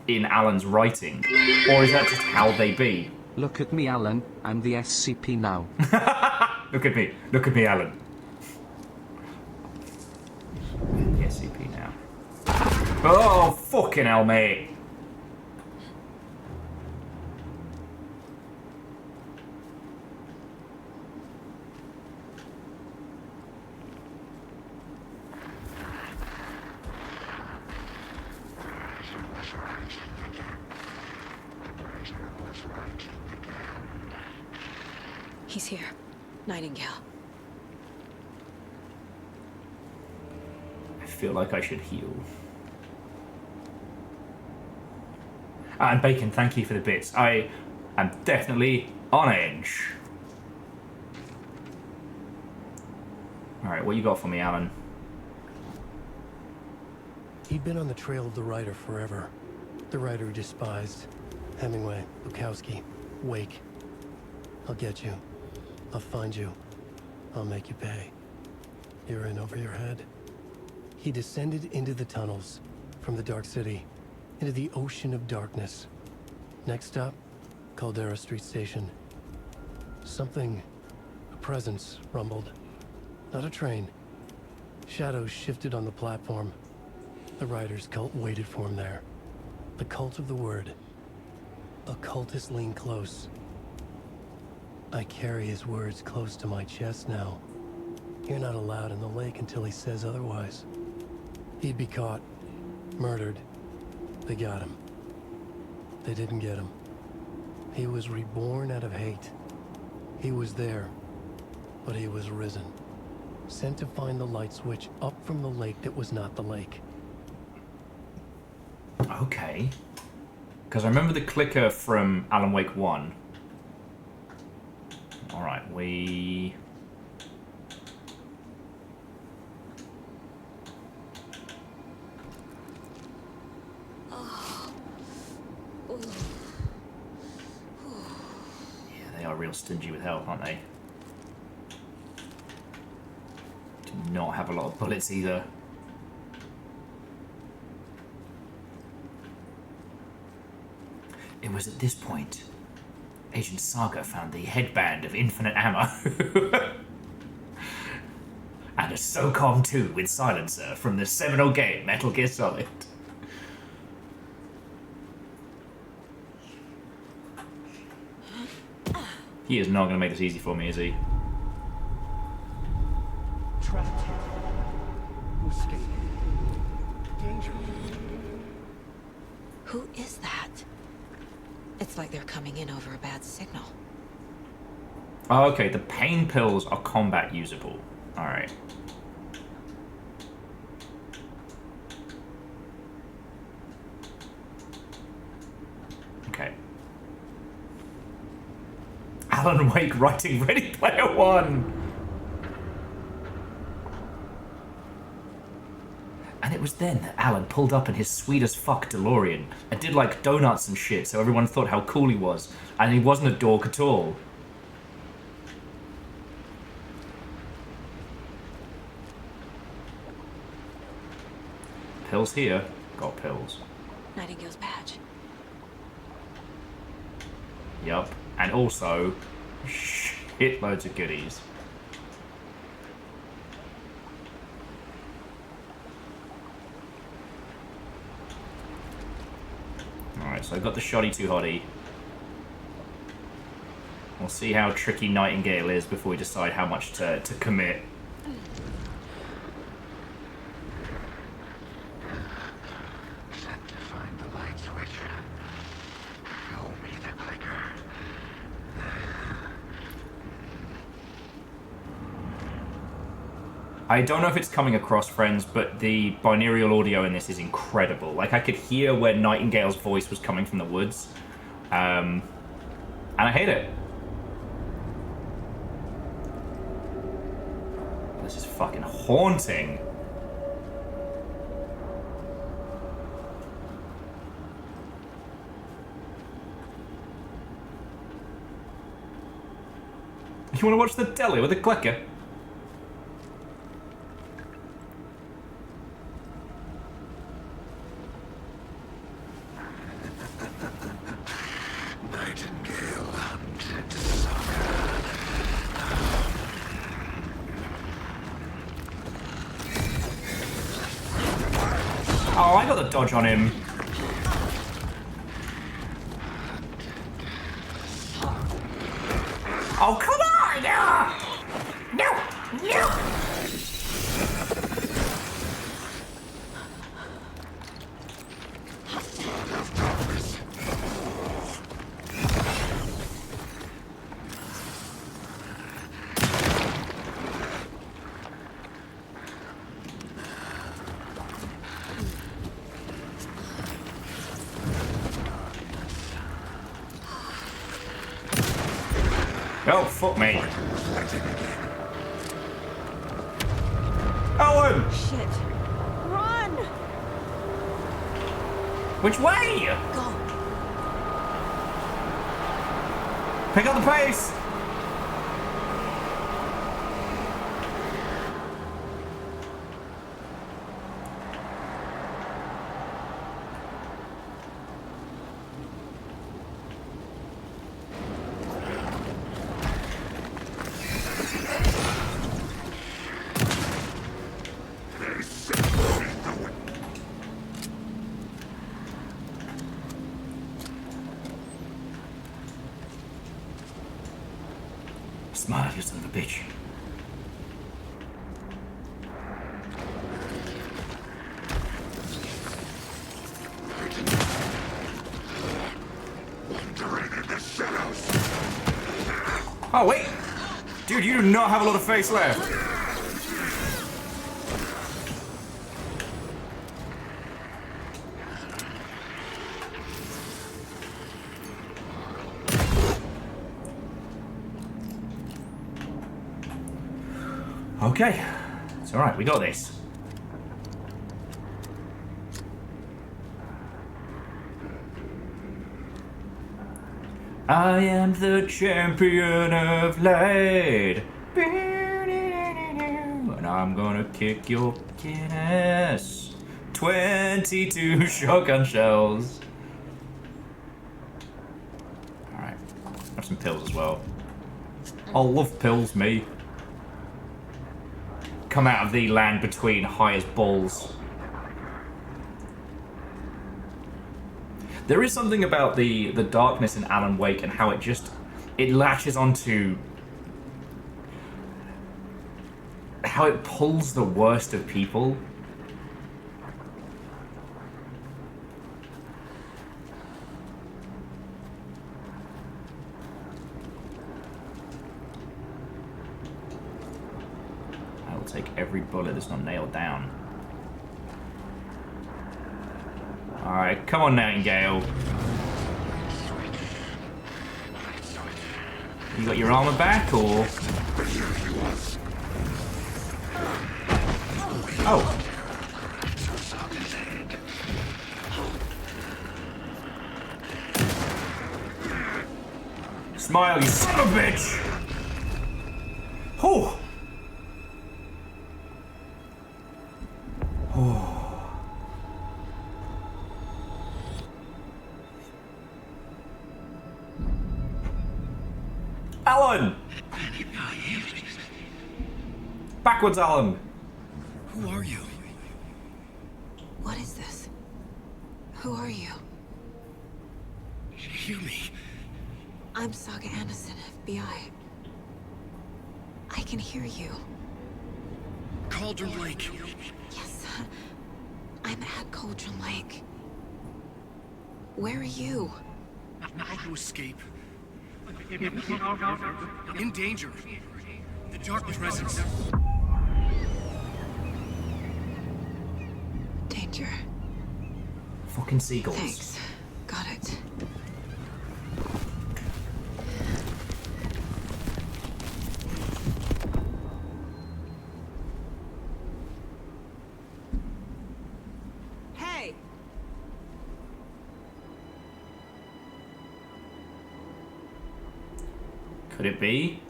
in Alan's writing? Or is that just how they be? Look at me, Alan. I'm the SCP now. Look at me. Look at me, Alan. The SCP now. Oh, fucking hell, mate. He's here. Nightingale. I feel like I should heal. And Bacon, thank you for the bits. I am definitely on edge. Alright, what you got for me, Alan? He'd been on the trail of the writer forever. The writer he despised. Hemingway, Bukowski, Wake. I'll get you. I'll find you. I'll make you pay. You're in over your head. He descended into the tunnels, from the Dark City, into the ocean of darkness. Next stop, Caldera Street Station. Something, a presence, rumbled. Not a train. Shadows shifted on the platform. The writer's cult waited for him there. The cult of the word. Occultists lean close. I carry his words close to my chest now. You're not allowed in the lake until he says otherwise. He'd be caught, murdered. They got him. They didn't get him. He was reborn out of hate. He was there, but he was risen. Sent to find the light switch up from the lake that was not the lake. Okay. Because I remember the clicker from Alan Wake 1. Alright, we... real stingy with health, aren't they? Do not have a lot of bullets either. It was at this point Agent Saga found the headband of infinite ammo. And a SOCOM 2 with silencer from the seminal game Metal Gear Solid. He is not going to make this easy for me, is he? Trapped. Escape. Danger. Who is that? It's like they're coming in over a bad signal. Oh, okay, the pain pills are combat usable. Alright. Okay. Alan Wake writing Ready Player One! And it was then that Alan pulled up in his sweet as fuck DeLorean and did like donuts and shit so everyone thought how cool he was, and he wasn't a dork at all. Pills here. Got pills. Nightingale's badge. Yup. And also, shitloads of goodies. Alright, so I got the shoddy too hottie. We'll see how tricky Nightingale is before we decide how much to commit. I don't know if it's coming across, friends, but the binaural audio in this is incredible. Like, I could hear where Nightingale's voice was coming from the woods. And I hate it. This is fucking haunting. You want to watch the telly with a clicker? Oh, I got the dodge on him. Oh, come on! No! No! Oh, fuck me. Owen! Shit. Run! Which way? Go. Pick up the pace! Smile, you son of a bitch. Oh, wait! Dude, you do not have a lot of face left. Okay, it's alright, we got this. I am the champion of light. And I'm gonna kick your fucking ass. 22 shotgun shells. Alright. Have some pills as well. I love pills, me. Come out of the land between high as balls. There is something about the darkness in Alan Wake and how it latches onto how it pulls the worst of people. I will take every bullet that's not nailed down. Alright, come on, Nightingale. You got your armor back, or...? Oh. Smile, you son of a bitch! Whew. Alan! Backwards, Alan! Who are you? What is this? Who are you? Hear me. I'm Saga Anderson, FBI. I can hear you. Cauldron Lake. Yes, I'm at Cauldron Lake. Where are you? How to escape. In danger. The dark presence. Danger. Fucking seagulls. Thanks. Got it. Hey! Could it be?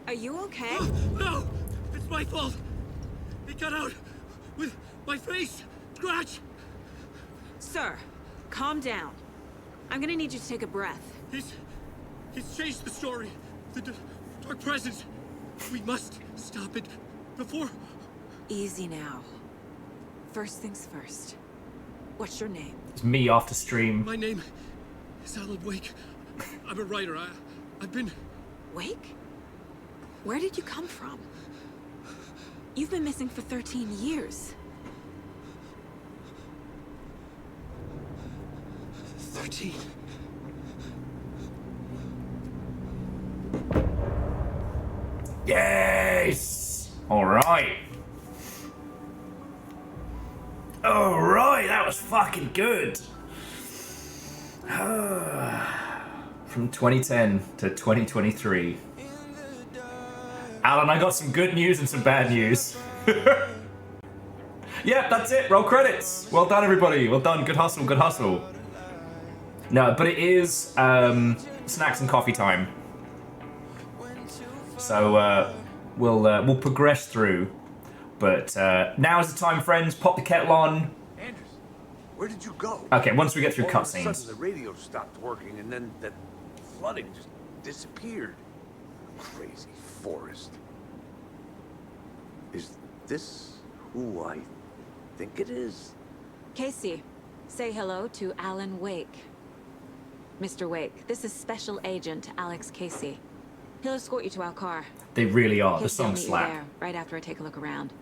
Are you okay? No! It's my fault! It got out with my face! Scratch! Sir, calm down. I'm gonna need you to take a breath. He's changed the story. The dark presence. We must stop it before... Easy now. First things first. What's your name? It's me after stream. My name is Alan Wake. I'm a writer. I've been... Wake? Where did you come from? You've been missing for 13 years. 13. Yes! Alright. Alright, that was fucking good. From 2010 to 2023. Alan, I got some good news and some bad news. Yeah, that's it. Roll credits. Well done, everybody. Well done. Good hustle. Good hustle. No, but it is snacks and coffee time. So we'll progress through. But now is the time, friends. Pop the kettle on. Anders, where did you go? Okay, once we get through All of a cutscenes. sudden, the radio stopped working, and then that flooding just disappeared. Crazy forest. Is this who I think it is? Casey, say hello to Alan Wake. Mr. Wake, this is Special Agent Alex Casey. He'll escort you to our car. They really are. The Casey, I'll song meet you slap. there, right after I take a look around.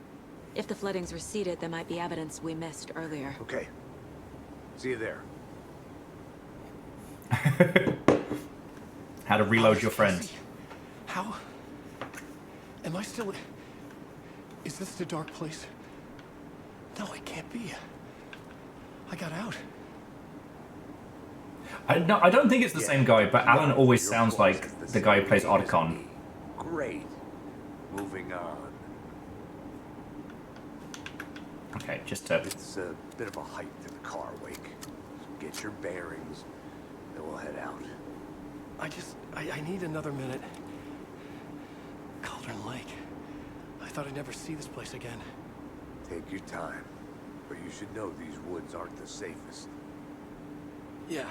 If the flooding's receded, there might be evidence we missed earlier. Okay. See you there. How to reload your friend. How? Am I still... Is this the dark place? No, it can't be. I got out. I don't think it's the same guy, but Alan always sounds like the guy who plays Otacon. Great. Moving on. Okay, just to... It's a bit of a hike to the car, Wake. Get your bearings, then we'll head out. I need another minute. Cauldron Lake. I thought I'd never see this place again. Take your time. But you should know these woods aren't the safest. Yeah.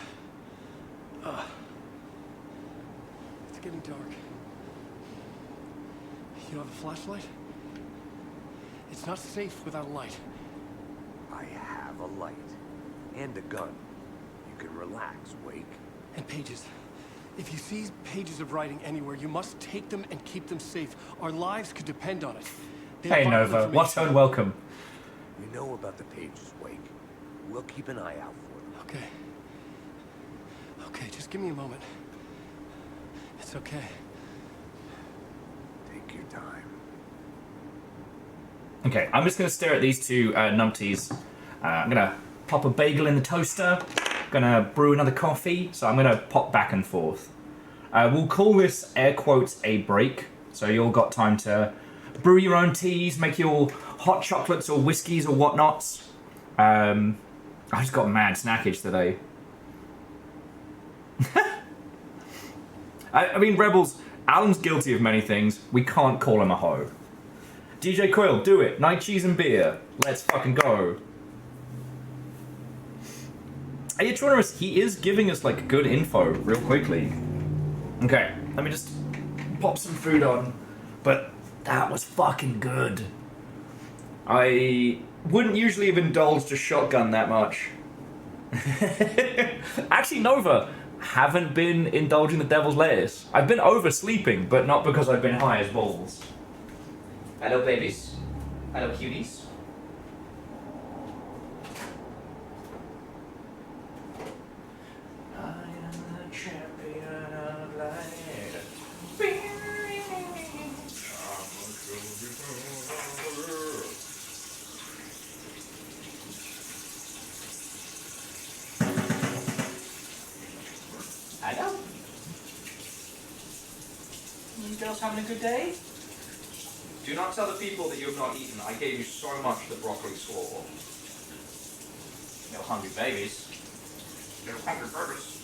It's getting dark. You have a flashlight? It's not safe without a light. I have a light. And a gun. You can relax, Wake. And pages. If you see pages of writing anywhere, you must take them and keep them safe. Our lives could depend on it. They have Hey vital Nova, what's information. and welcome. We know about the pages, Wake. We'll keep an eye out for them. Okay. Okay, just give me a moment. It's okay. Take your time. Okay, I'm just gonna stare at these two numpties. I'm gonna pop a bagel in the toaster. Gonna brew another coffee, so I'm gonna pop back and forth. We'll call this air quotes a break, so you all got time to brew your own teas, make your hot chocolates or whiskeys or whatnots. I just got mad snackage today. I mean, Rebels, Alan's guilty of many things. We can't call him a hoe. DJ Coil, do it. Night cheese and beer. Let's fucking go. Hey, Trundle, he is giving us, like, good info real quickly. Okay, let me just pop some food on. But that was fucking good. I wouldn't usually have indulged a shotgun that much. Actually, Nova, haven't been indulging the devil's lettuce. I've been oversleeping, but not because I've been high as balls. Hello, babies. Hello, cuties. I am the champion of light. Hello. You girls having a good day? Do not tell the people that you have not eaten. I gave you so much that broccoli swore. Little hungry babies. Little hungry babies.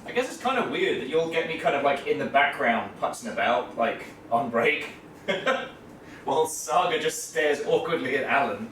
I guess it's kind of weird that you'll get me kind of like in the background putzing about, like on break, while Saga just stares awkwardly at Alan.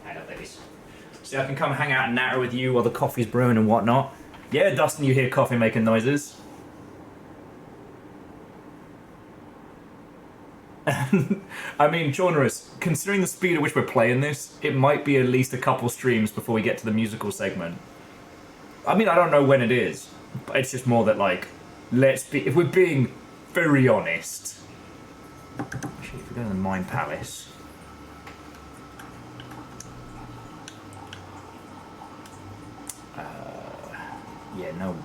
Hang on, ladies. See, I can come hang out and natter with you while the coffee's brewing and whatnot. Yeah, Dustin, you hear coffee making noises. I mean, Genres, considering the speed at which we're playing this, it might be at least a couple streams before we get to the musical segment. I mean, I don't know when it is, but it's just more that, like, if we're being very honest. Actually, if we go to the Mine Palace. Yeah, no.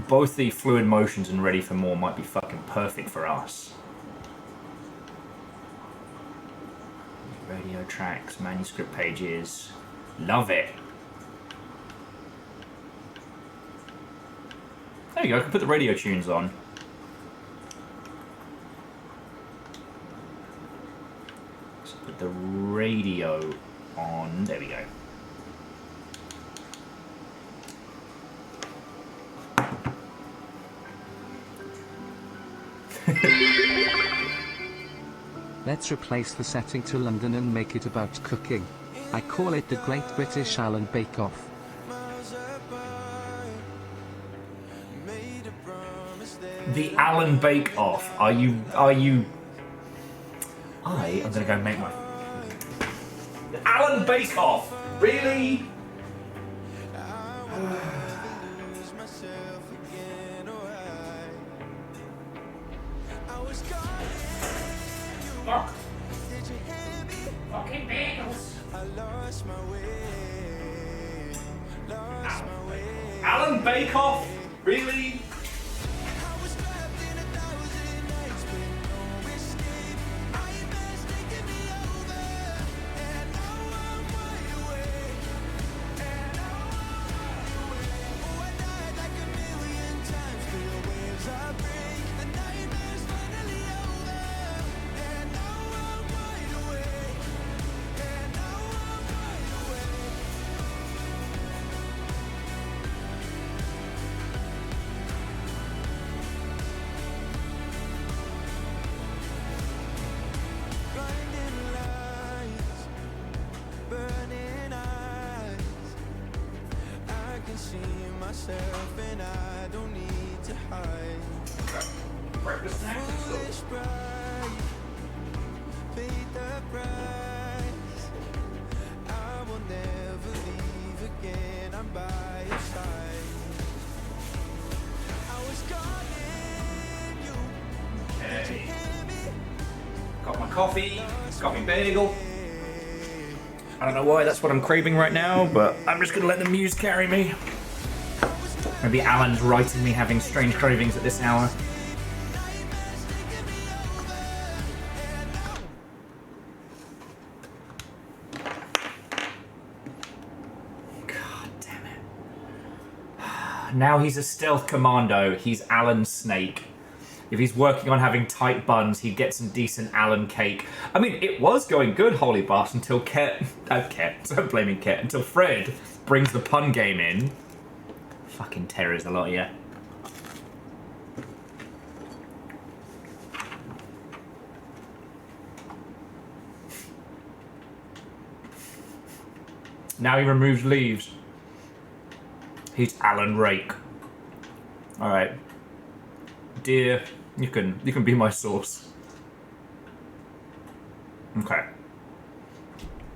Both the fluid motions and ready for more might be fucking perfect for us. Radio tracks, manuscript pages. Love it. There you go, I can put the radio tunes on. So put the radio on. There we go. Let's replace the setting to London and make it about cooking. I call it the Great British Alan Bake Off. The Alan Bake Off. Are you? I am gonna go make my Alan Bake Off. Really? Fuck. Fucking bagels. Alan Bake Off? Really? Got my coffee, got my bagel. I don't know why that's what I'm craving right now, but I'm just gonna let the muse carry me. Maybe Alan's right in me having strange cravings at this hour. God damn it. Now he's a stealth commando, he's Alan Snake. If he's working on having tight buns, he'd get some decent Alan cake. I mean, it was going good, Holy Boss, until I'm blaming Ket, until Fred brings the pun game in. Fucking terrors a lot, yeah. Now he removes leaves. He's Alan Rake. Alright. Dear, you can be my source. Okay.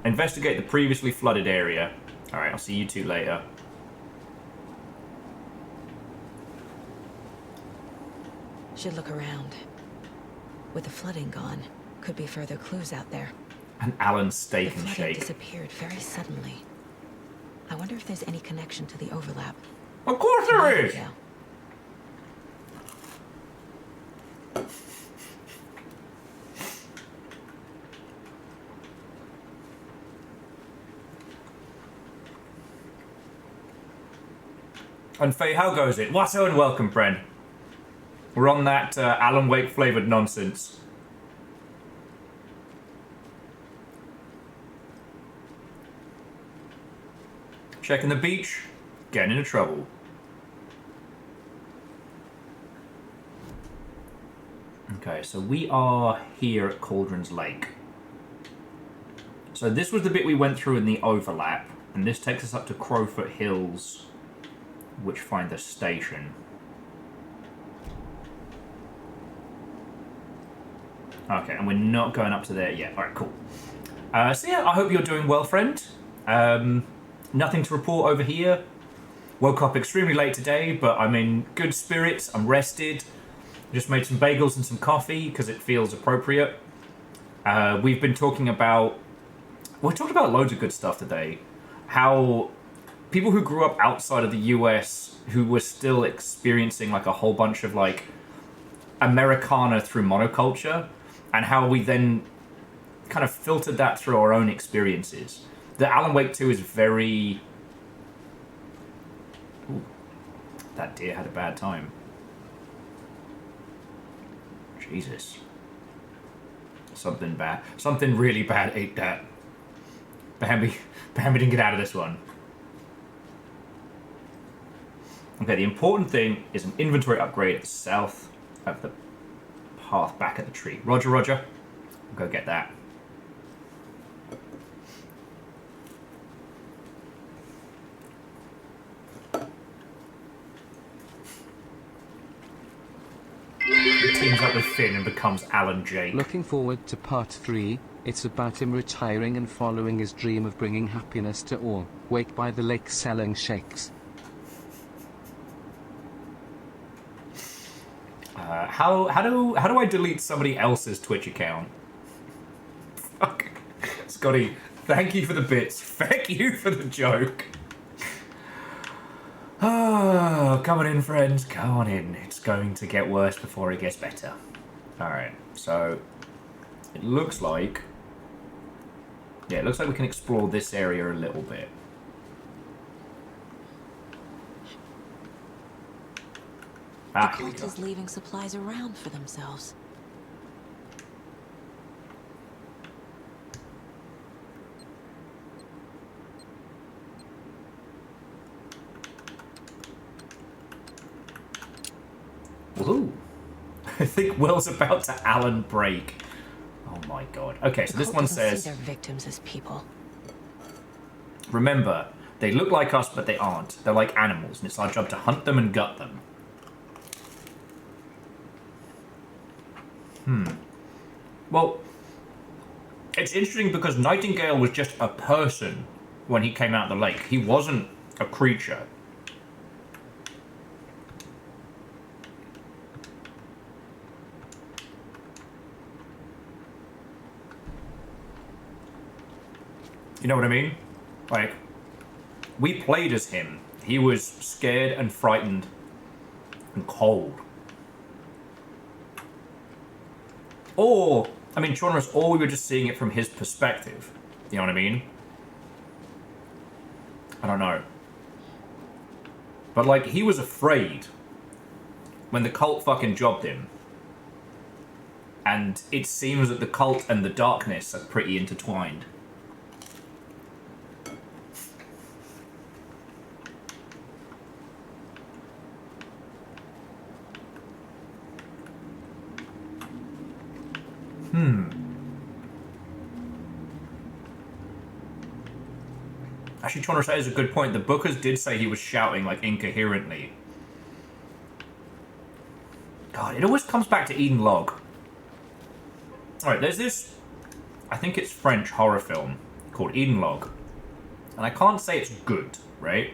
Investigate the previously flooded area. Alright, I'll see you two later. Should look around. With the flooding gone, could be further clues out there. An Alan Steak The and flooding Shake. disappeared very suddenly. I wonder if there's any connection to the overlap. Of course there is! Yeah. And Faye, how goes it? What's and welcome, friend. We're on that Alan Wake flavoured nonsense. Checking the beach, getting into trouble. Okay, so we are here at Cauldron's Lake. So this was the bit we went through in the overlap, and this takes us up to Crowfoot Hills, which find the station. Okay, and we're not going up to there yet. Alright, cool. So yeah, I hope you're doing well, friend. Nothing to report over here. Woke up extremely late today, but I'm in good spirits. I'm rested. Just made some bagels and some coffee because it feels appropriate. We've been talking about... We talked about loads of good stuff today. How people who grew up outside of the US, who were still experiencing like a whole bunch of like Americana through monoculture, and how we then kind of filtered that through our own experiences. The Alan Wake 2 is very... Ooh, that deer had a bad time. Jesus. Something bad. Something really bad ate that. Bambi didn't get out of this one. Okay, the important thing is an inventory upgrade at the south of the path back at the tree. Roger, roger. Go get that. He teams up with Finn and becomes Alan Jake. Looking forward to part 3. It's about him retiring and following his dream of bringing happiness to all. Wake by the lake selling shakes. How do I delete somebody else's Twitch account? Fuck. Scotty, thank you for the bits. Thank you for the joke. Oh, come on in, friends. Come on in. It's going to get worse before it gets better. Alright, so it looks like... Yeah, it looks like we can explore this area a little bit. The cult is leaving supplies around for themselves. Woohoo! I think Will's about to Alan break. Oh my god. Okay, so this one says... See their victims as people. Remember, they look like us, but they aren't. They're like animals, and it's our job to hunt them and gut them. Well, it's interesting because Nightingale was just a person when he came out of the lake. He wasn't a creature. You know what I mean? Like, we played as him. He was scared and frightened and cold. Or, I mean, Chaunerus, or we were just seeing it from his perspective. You know what I mean? I don't know. But, like, he was afraid when the cult fucking jobbed him. And it seems that the cult and the darkness are pretty intertwined. Actually, Chaunerus, that is a good point. The bookers did say he was shouting, like, incoherently. God, it always comes back to Eden Log. Alright, there's this... I think it's French horror film called Eden Log. And I can't say it's good, right?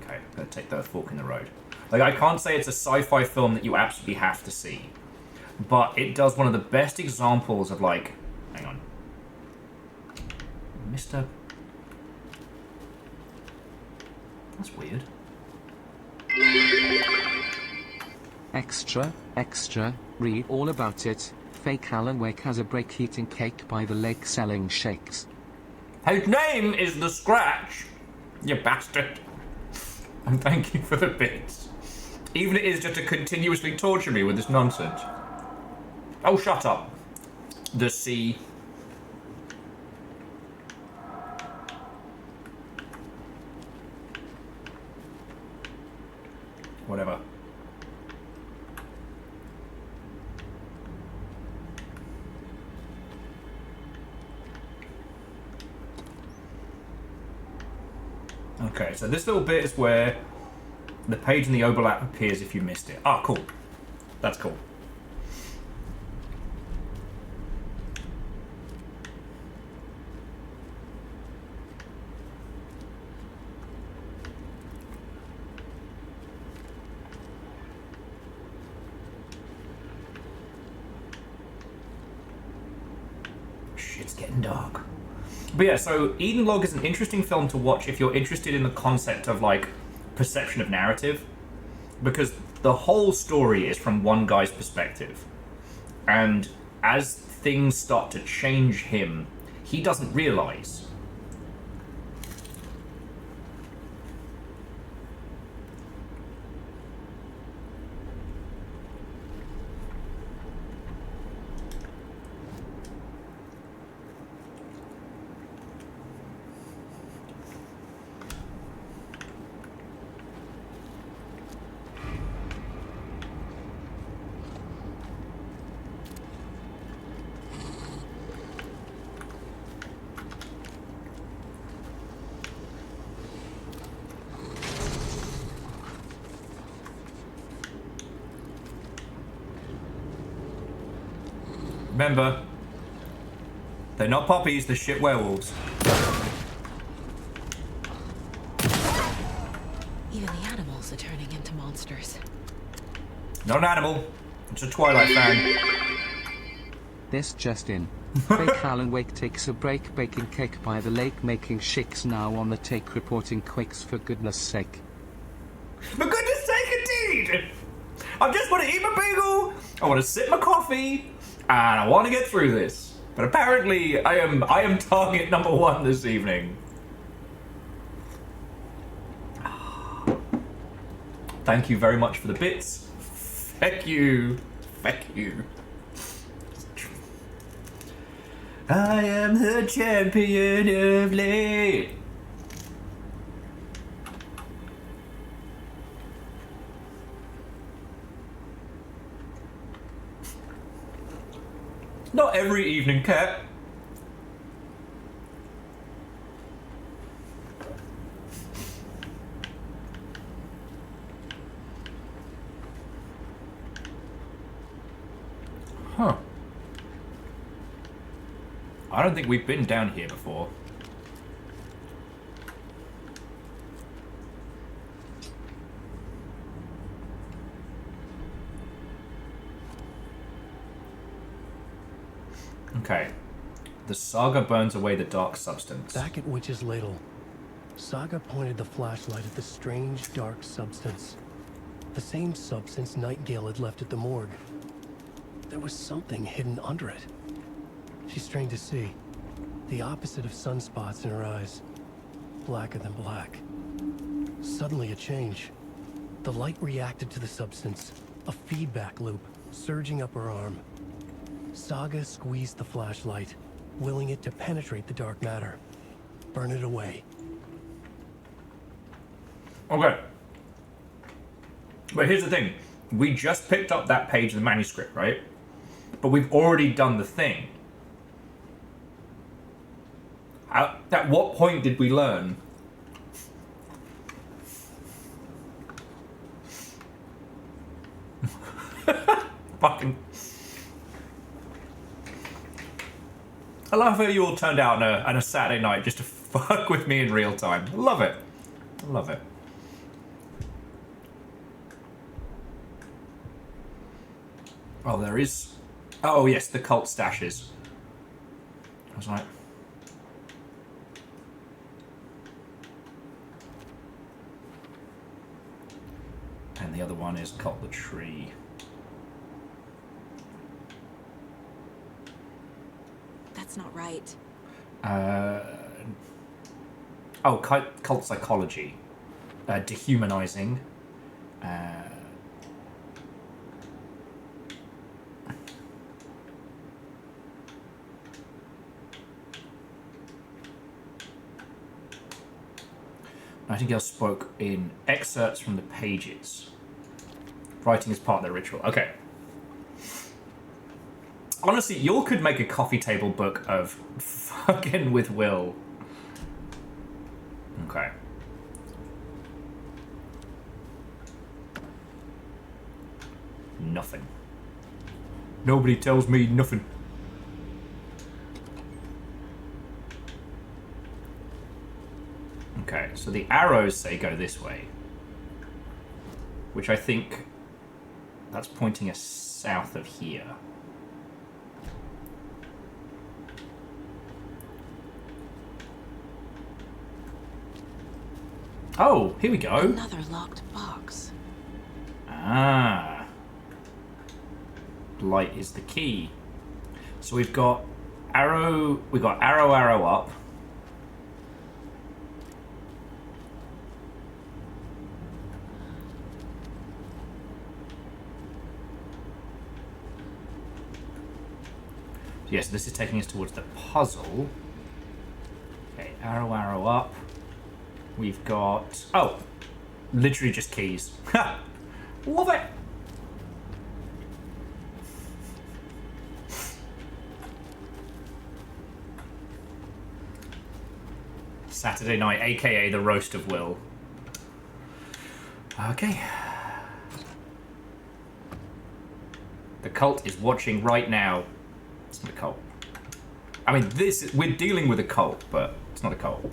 Okay, I'm gonna take the fork in the road. Like, I can't say it's a sci-fi film that you absolutely have to see. But it does one of the best examples of, like... Hang on. Mr... That's weird. Extra, read all about it. Fake Alan Wake has a break eating cake by the lake selling shakes. His name is The Scratch, you bastard. And thank you for the bits. Even it is just to continuously torture me with this nonsense. Oh, shut up. The sea. Whatever. Okay, so this little bit is where the page in the overlap appears if you missed it. Ah, cool. That's cool. Shit's getting dark. But yeah, so Eden Log is an interesting film to watch if you're interested in the concept of, like, perception of narrative. Because the whole story is from one guy's perspective. And as things start to change him, he doesn't realize. Remember, they're not puppies, they're shit werewolves. Even the animals are turning into monsters. Not an animal, it's a Twilight fan. This just in. Fake Alan Wake takes a break baking cake by the lake, making shakes now on the take, reporting quakes for goodness sake. For goodness sake, indeed! I just want to eat my bagel, I want to sip my coffee, and I want to get through this. But apparently, I am target number one this evening. Thank you very much for the bits. Thank you. Thank you. I am the champion of late. Not every evening, Cat. Huh. I don't think we've been down here before. Okay. The Saga burns away the dark substance. Back at Witch's Ladle, Saga pointed the flashlight at the strange dark substance. The same substance Nightingale had left at the morgue. There was something hidden under it. She strained to see. The opposite of sunspots in her eyes. Blacker than black. Suddenly a change. The light reacted to the substance. A feedback loop surging up her arm. Saga squeezed the flashlight, willing it to penetrate the dark matter. Burn it away. Okay. But here's the thing. We just picked up that page of the manuscript, right? But we've already done the thing. At what point did we learn? Fucking... I love how you all turned out on a Saturday night just to fuck with me in real time. I love it. I love it. Oh, there is... Oh, yes, the cult stashes. I was like... And the other one is Cult the Tree. That's not right. Oh, cult psychology. Dehumanizing. Nightingale spoke in excerpts from the pages. Writing is part of the ritual. Okay. Honestly, you could make a coffee table book of fucking with Will. Okay. Nothing. Nobody tells me nothing. Okay, so the arrows say go this way. Which I think that's pointing us south of here. Oh, here we go. Another locked box. Ah. Light is the key. So we've got arrow up. Yes, this is taking us towards the puzzle. Okay, arrow up. We've got... Oh! Literally just keys. Ha! Love it! Saturday night, aka the roast of Will. Okay. The cult is watching right now. It's not a cult. I mean, we're dealing with a cult, but it's not a cult.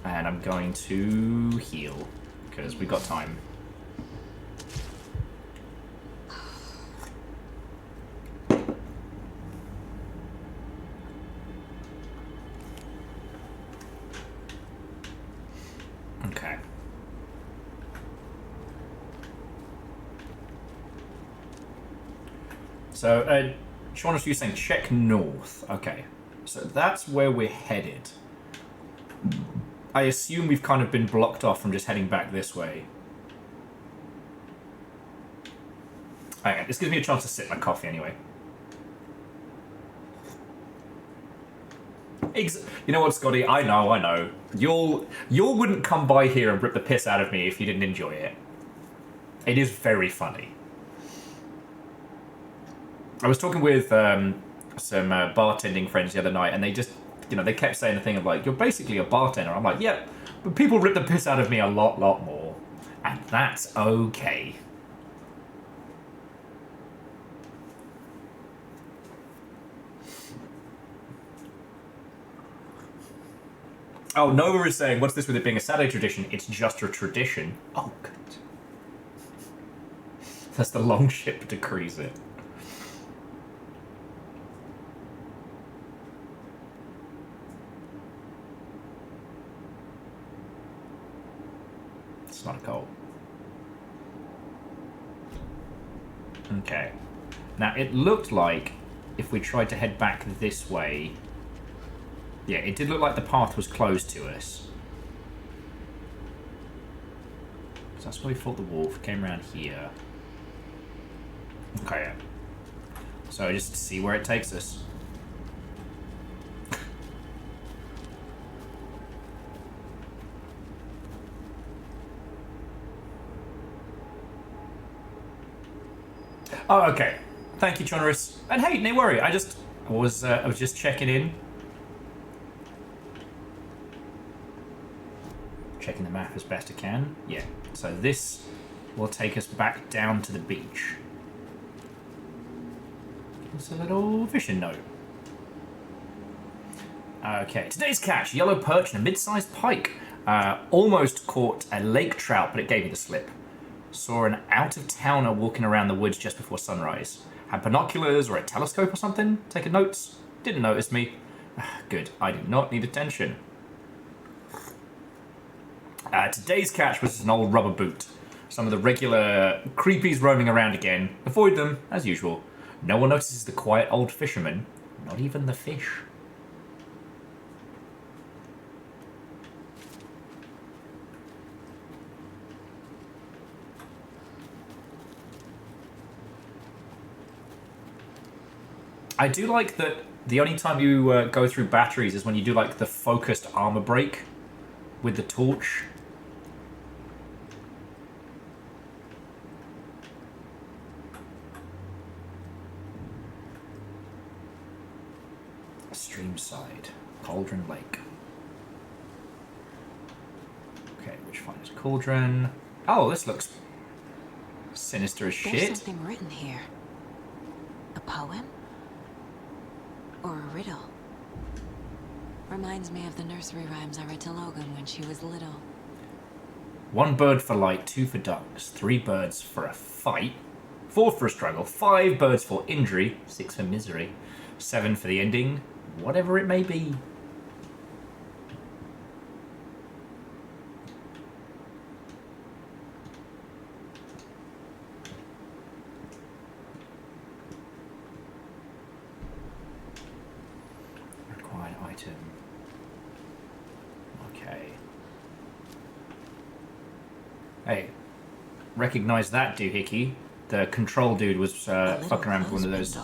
And I'm going to heal, because we've got time. Okay. So, Sean, you saying check north. Okay. So that's where we're headed. I assume we've kind of been blocked off from just heading back this way. Okay, this gives me a chance to sip my coffee anyway. You know what, Scotty? I know. You wouldn't come by here and rip the piss out of me if you didn't enjoy it. It is very funny. I was talking with some bartending friends the other night, and they just, they kept saying the thing of like, you're basically a bartender. I'm like, yep, but people rip the piss out of me a lot more. And that's okay. Oh, Nova is saying, what's this with it being a Saturday tradition? It's just a tradition. Oh, good. That's the long ship decrees it. It's not a cult. Okay. Now, it looked like if we tried to head back this way... Yeah, it did look like the path was closed to us. So that's where we fought the wolf. Came around here. Okay, yeah. So just see where it takes us. Oh, okay. Thank you, Chonorus. And hey, no worry. I was just checking in. Checking the map as best I can. Yeah. So this will take us back down to the beach. Give us a little fishing note. Okay. Today's catch: yellow perch and a mid-sized pike. Almost caught a lake trout, but it gave me the slip. Saw an out-of-towner walking around the woods just before sunrise. Had binoculars or a telescope or something? Taking notes? Didn't notice me. Good. I did not need attention. Today's catch was an old rubber boot. Some of the regular creepies roaming around again. Avoid them, as usual. No one notices the quiet old fisherman. Not even the fish. I do like that the only time you go through batteries is when you do like the focused armor break with the torch. Streamside, Cauldron Lake. Okay, which one is Cauldron? Oh, this looks Sinister as There's shit. something written here. A poem? Or a riddle? Reminds me of the nursery rhymes I read to Logan when she was little. 1 bird for light, 2 for darkness, 3 birds for a fight, 4 for a struggle, 5 birds for injury, 6 for misery, 7 for the ending, whatever it may be. Required item. Okay. Hey, recognize that doohickey. The control dude was fucking around with one of those.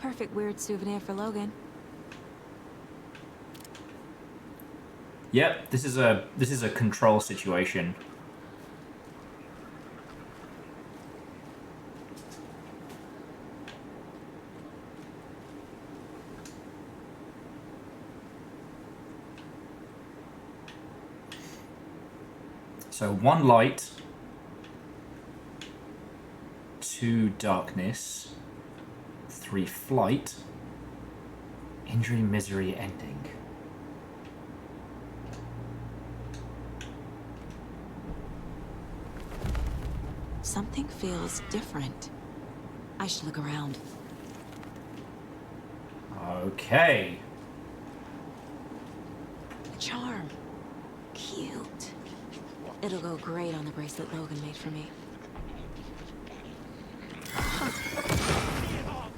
Perfect weird souvenir for Logan. Yep, this is a control situation. So 1 light, 2 darkness, 3 flight, injury, misery, ending. Something feels different. I should look around. Okay. A charm. Cute. It'll go great on the bracelet Logan made for me.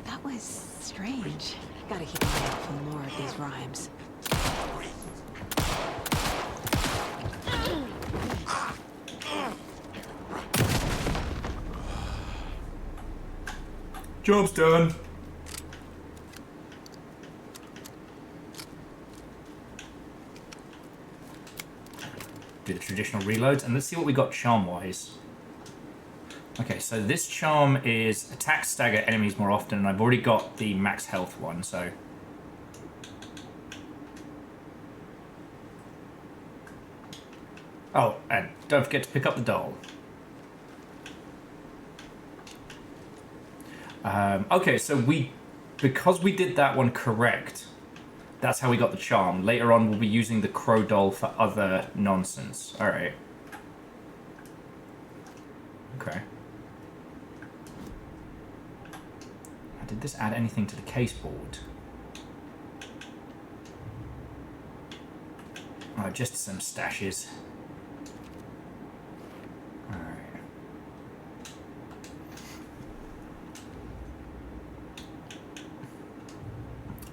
That was strange. Gotta keep an eye out for more of these rhymes. Job's done. Do the traditional reloads, and let's see what we got charm-wise. Okay, so this charm is attack stagger enemies more often, and I've already got the max health one, so... Oh, and don't forget to pick up the doll. Okay, so because we did that one correct, that's how we got the charm. Later on, we'll be using the crow doll for other nonsense. Alright. Okay. Did this add anything to the case board? Oh, just some stashes. Alright.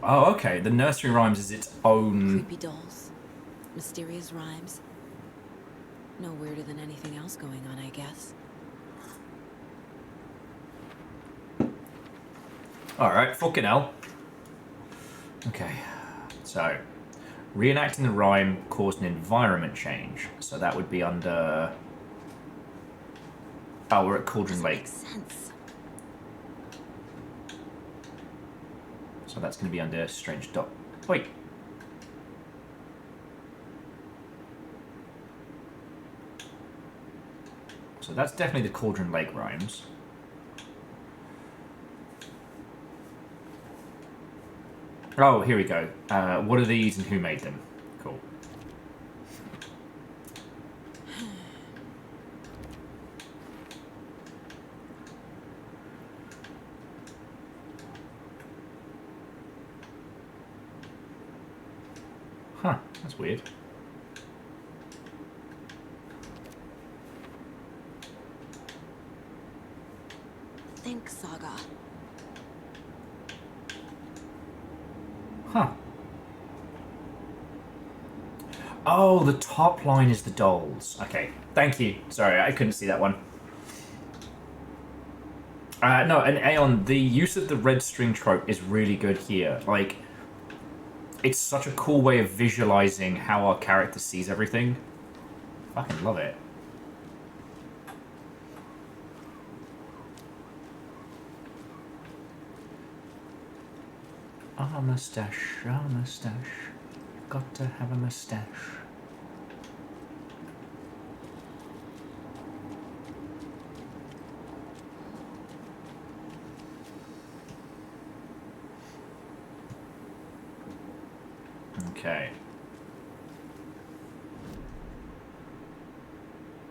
Oh, okay. The nursery rhymes is its own... Creepy dolls. Mysterious rhymes. No weirder than anything else going on, I guess. Alright, fucking hell. Okay, so reenacting the rhyme caused an environment change. So that would be under... Oh, we're at Cauldron Lake. Makes sense. So that's going to be under Strange Dot. Wait. So that's definitely the Cauldron Lake rhymes. Oh, here we go. What are these and who made them? Cool. Huh, that's weird. Think Saga. Huh. Oh, the top line is the dolls. Okay, thank you. Sorry, I couldn't see that one. No, and Aeon, the use of the red string trope is really good here. Like, it's such a cool way of visualizing how our character sees everything. Fucking love it. Ah, mustache, got to have a mustache. Okay.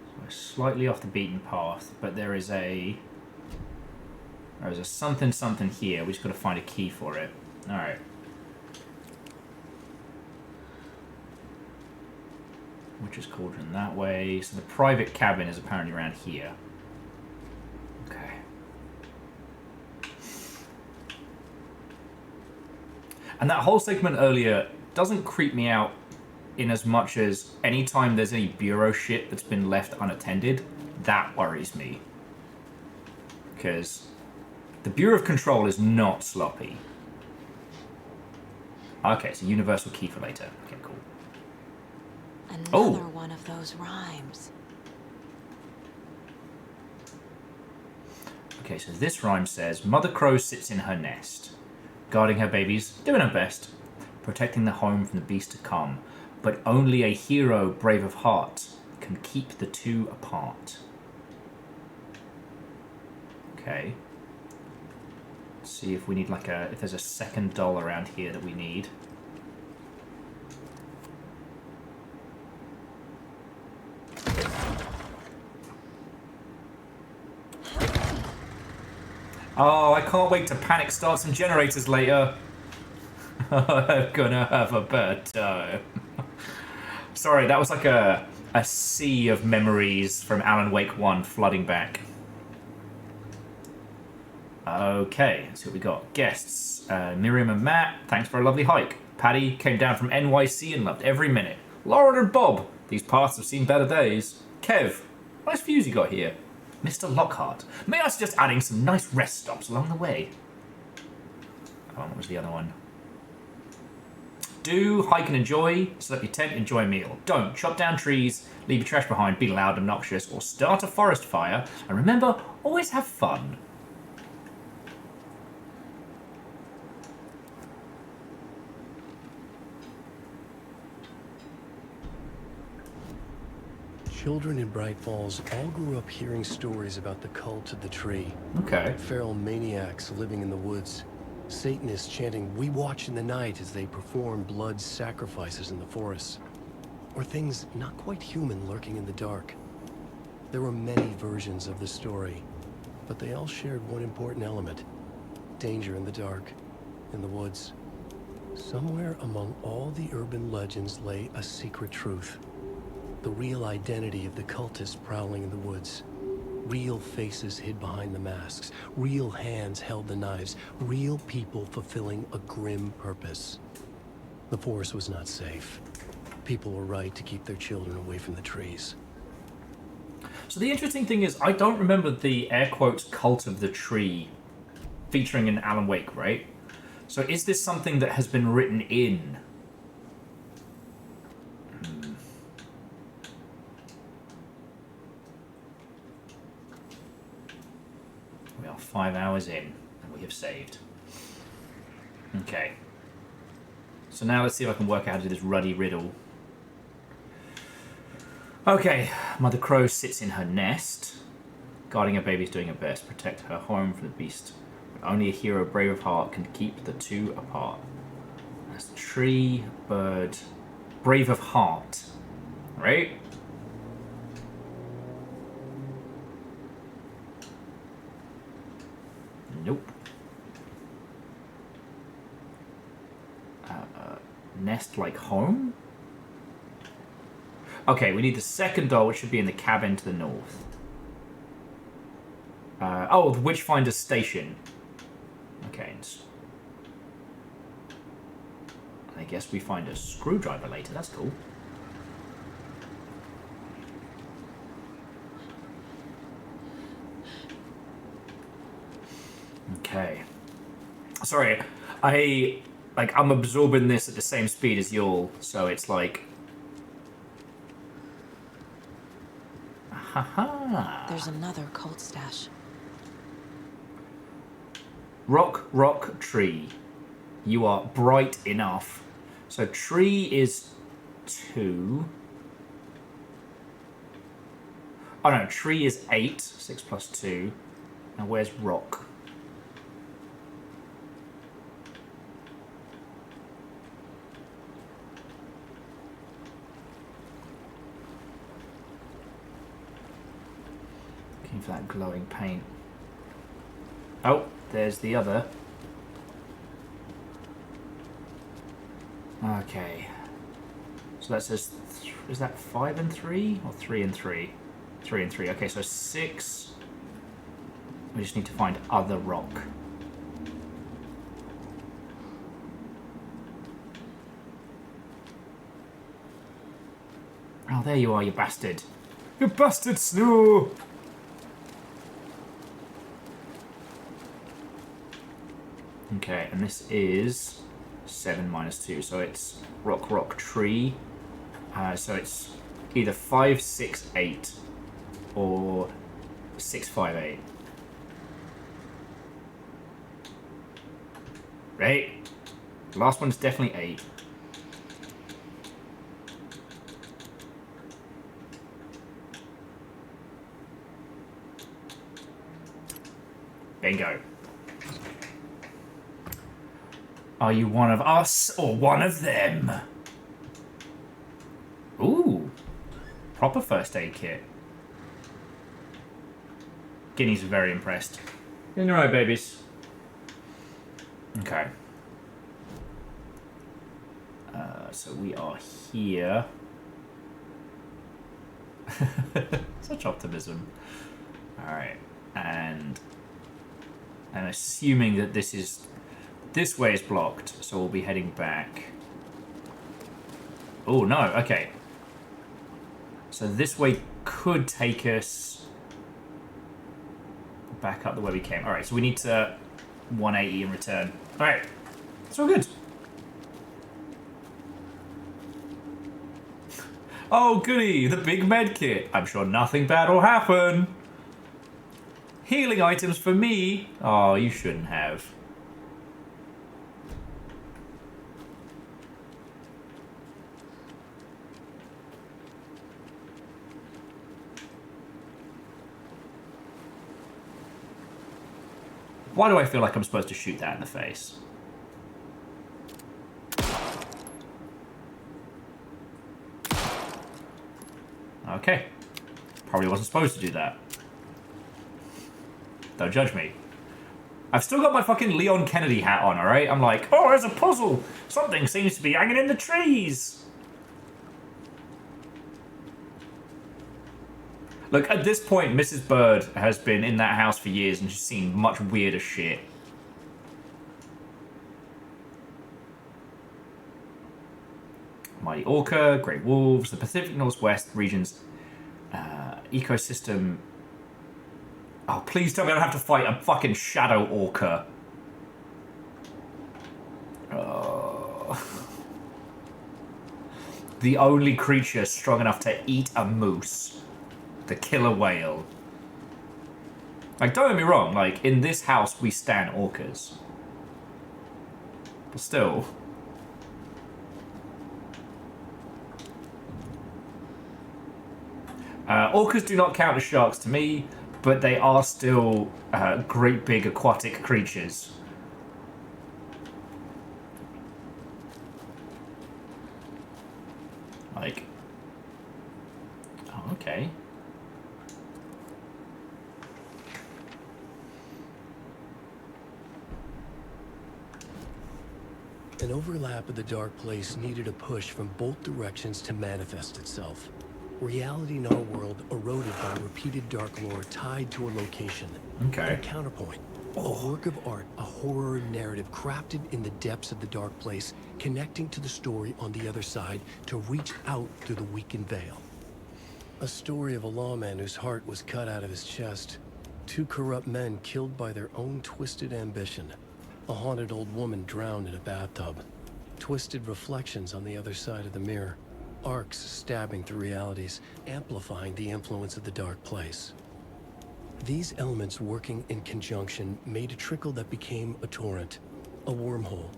So we're slightly off the beaten path, but there's a something something here. We just got to find a key for it. All right. Which is cauldron that way. So the private cabin is apparently around here. Okay. And that whole segment earlier doesn't creep me out in as much as anytime there's any bureau shit that's been left unattended, that worries me. Because the Bureau of Control is not sloppy. Okay, so universal key for later. Okay, cool. Another one of those rhymes. Okay, so this rhyme says, Mother Crow sits in her nest, guarding her babies, doing her best, protecting the home from the beast to come, but only a hero brave of heart can keep the two apart. Okay. Let's see if we need like if there's a second doll around here that we need. Oh, I can't wait to panic start some generators later. I'm gonna have a bad time. Sorry, that was like a sea of memories from Alan Wake 1 flooding back. Okay, let's see what we got. Guests. Miriam and Matt, thanks for a lovely hike. Paddy came down from NYC and loved every minute. Lauren and Bob, these paths have seen better days. Kev, nice views you got here. Mr. Lockhart, may I suggest adding some nice rest stops along the way? Oh, what was the other one? Do hike and enjoy, set up your tent, enjoy a meal. Don't chop down trees, leave your trash behind, be loud and obnoxious, or start a forest fire. And remember, always have fun. Children in Bright Falls all grew up hearing stories about the cult of the tree. Okay. Feral maniacs living in the woods. Satanists chanting, "We watch in the night," as they perform blood sacrifices in the forests. Or things not quite human lurking in the dark. There were many versions of the story, but they all shared one important element. Danger in the dark, in the woods. Somewhere among all the urban legends lay a secret truth. The real identity of the cultists prowling in the woods. Real faces hid behind the masks. Real hands held the knives. Real people fulfilling a grim purpose. The forest was not safe. People were right to keep their children away from the trees. So the interesting thing is, I don't remember the air quotes cult of the tree featuring in Alan Wake, right? So is this something that has been written in? We are 5 hours in, and we have saved. Okay. So now let's see if I can work out how to do this ruddy riddle. Okay, Mother Crow sits in her nest, guarding her babies, doing her best, protect her home from the beast. But only a hero brave of heart can keep the two apart. That's tree, bird, brave of heart, right? Nope. Nest like home? Okay, we need the second doll, which should be in the cabin to the north. Oh, the Witchfinder's Station. Okay. I guess we find a screwdriver later. That's cool. Okay. Sorry, I'm absorbing this at the same speed as y'all, so it's like... There's another cult stash. Rock, tree. You are bright enough. So tree is 2. Oh no, tree is 8. 6 plus 2. Now where's rock? Looking for that glowing paint. Oh, there's the other. Okay. So that says, is that 5 and 3 or 3 and 3? 3 and 3. Okay, so 6. We just need to find other rock. Oh, there you are, you bastard. You bastard, Snow! Okay, and this is 7 minus 2, so it's rock, rock, tree. So it's either 5, 6, 8 or 6, 5, 8. Right? The last one's definitely 8. Bingo. Are you one of us or one of them? Ooh. Proper first aid kit. Guineas are very impressed. In your eye, babies. Okay. So we are here. Such optimism. Alright. And I'm assuming that this way is blocked, so we'll be heading back. Oh, no. Okay. So this way could take us back up the way we came. Alright, so we need to 180 in return. Alright. It's all good. Oh, goody. The big med kit. I'm sure nothing bad will happen. Healing items for me. Oh, you shouldn't have. Why do I feel like I'm supposed to shoot that in the face? Okay. Probably wasn't supposed to do that. Don't judge me. I've still got my fucking Leon Kennedy hat on, alright? I'm like, oh, there's a puzzle! Something seems to be hanging in the trees! Look, at this point, Mrs. Bird has been in that house for years and she's seen much weirder shit. Mighty Orca, Great Wolves, the Pacific Northwest region's ecosystem. Oh, please tell me I don't have to fight a fucking Shadow Orca. Oh. The only creature strong enough to eat a moose. The killer whale. Like, don't get me wrong, like, in this house we stand orcas. But still. Orcas do not count as sharks to me, but they are still great big aquatic creatures. Like, oh, okay. An overlap of the dark place needed a push from both directions to manifest itself. Reality in our world eroded by repeated dark lore tied to a location. Okay. A counterpoint. A work of art, a horror narrative crafted in the depths of the dark place, connecting to the story on the other side to reach out through the weakened veil. A story of a lawman whose heart was cut out of his chest. 2 corrupt men killed by their own twisted ambition. A haunted old woman drowned in a bathtub. Twisted reflections on the other side of the mirror. Arcs stabbing through realities, amplifying the influence of the dark place. These elements working in conjunction made a trickle that became a torrent, a wormhole,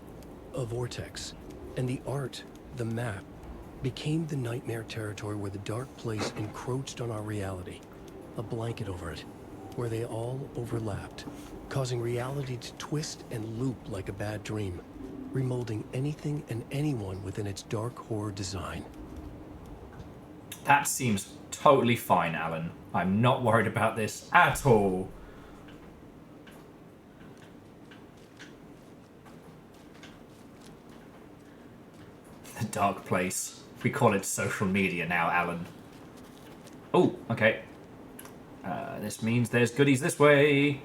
a vortex, and the art, the map, became the nightmare territory where the dark place encroached on our reality, a blanket over it, where they all overlapped, causing reality to twist and loop like a bad dream, remolding anything and anyone within its dark horror design. That seems totally fine, Alan. I'm not worried about this at all. The dark place. We call it social media now, Alan. Oh, okay. This means there's goodies this way.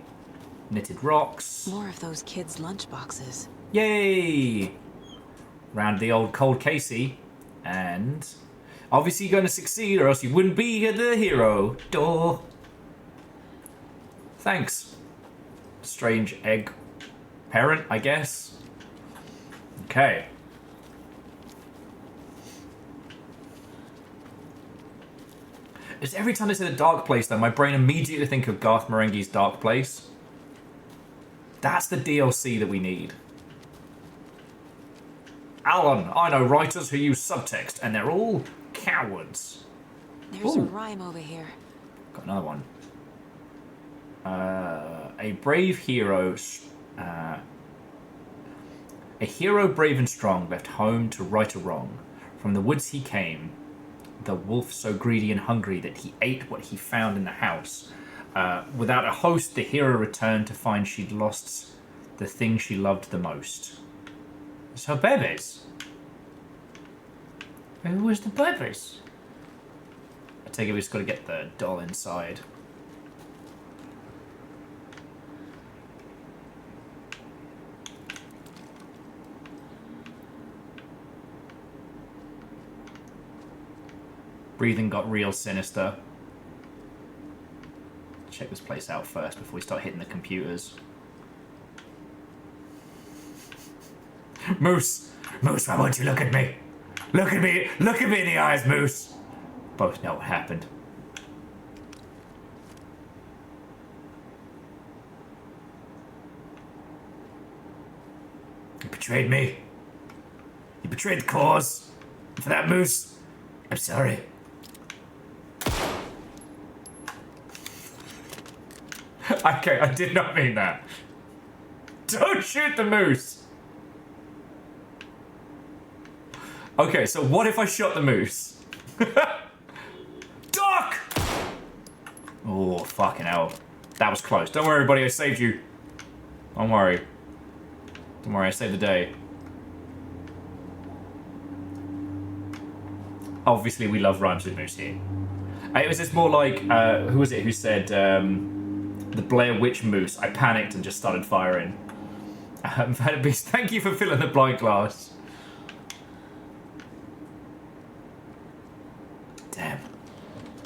Knitted rocks. More of those kids' lunchboxes. Yay! Round the old cold Casey. And obviously you're going to succeed or else you wouldn't be the hero. Duh. Thanks. Strange egg parent, I guess. Okay. It's every time they say the dark place, though, my brain immediately think of Garth Marenghi's Dark Place. That's the DLC that we need. Alan, I know writers who use subtext, and they're all cowards. There's a rhyme over here. Got another one. A brave hero... a hero brave and strong left home to right a wrong. From the woods he came, the wolf so greedy and hungry that he ate what he found in the house. Without a host, the hero returned to find she'd lost the thing she loved the most. It's her babies. Who was the babies? I take it we just got to get the doll inside. Breathing got real sinister. Check this place out first before we start hitting the computers. Moose! Moose, why won't you look at me? Look at me! Look at me in the eyes, Moose! Both know what happened. You betrayed me. You betrayed the cause. And for that, Moose, I'm sorry. Okay, I did not mean that. Don't shoot the moose! Okay, so what if I shot the moose? Doc! Oh, fucking hell. That was close. Don't worry, everybody, I saved you. Don't worry. Don't worry, I saved the day. Obviously, we love rhymes with moose here. It was just more like, who was it who said, the Blair Witch moose? I panicked and just started firing. Thank you for filling the blind glass. Damn.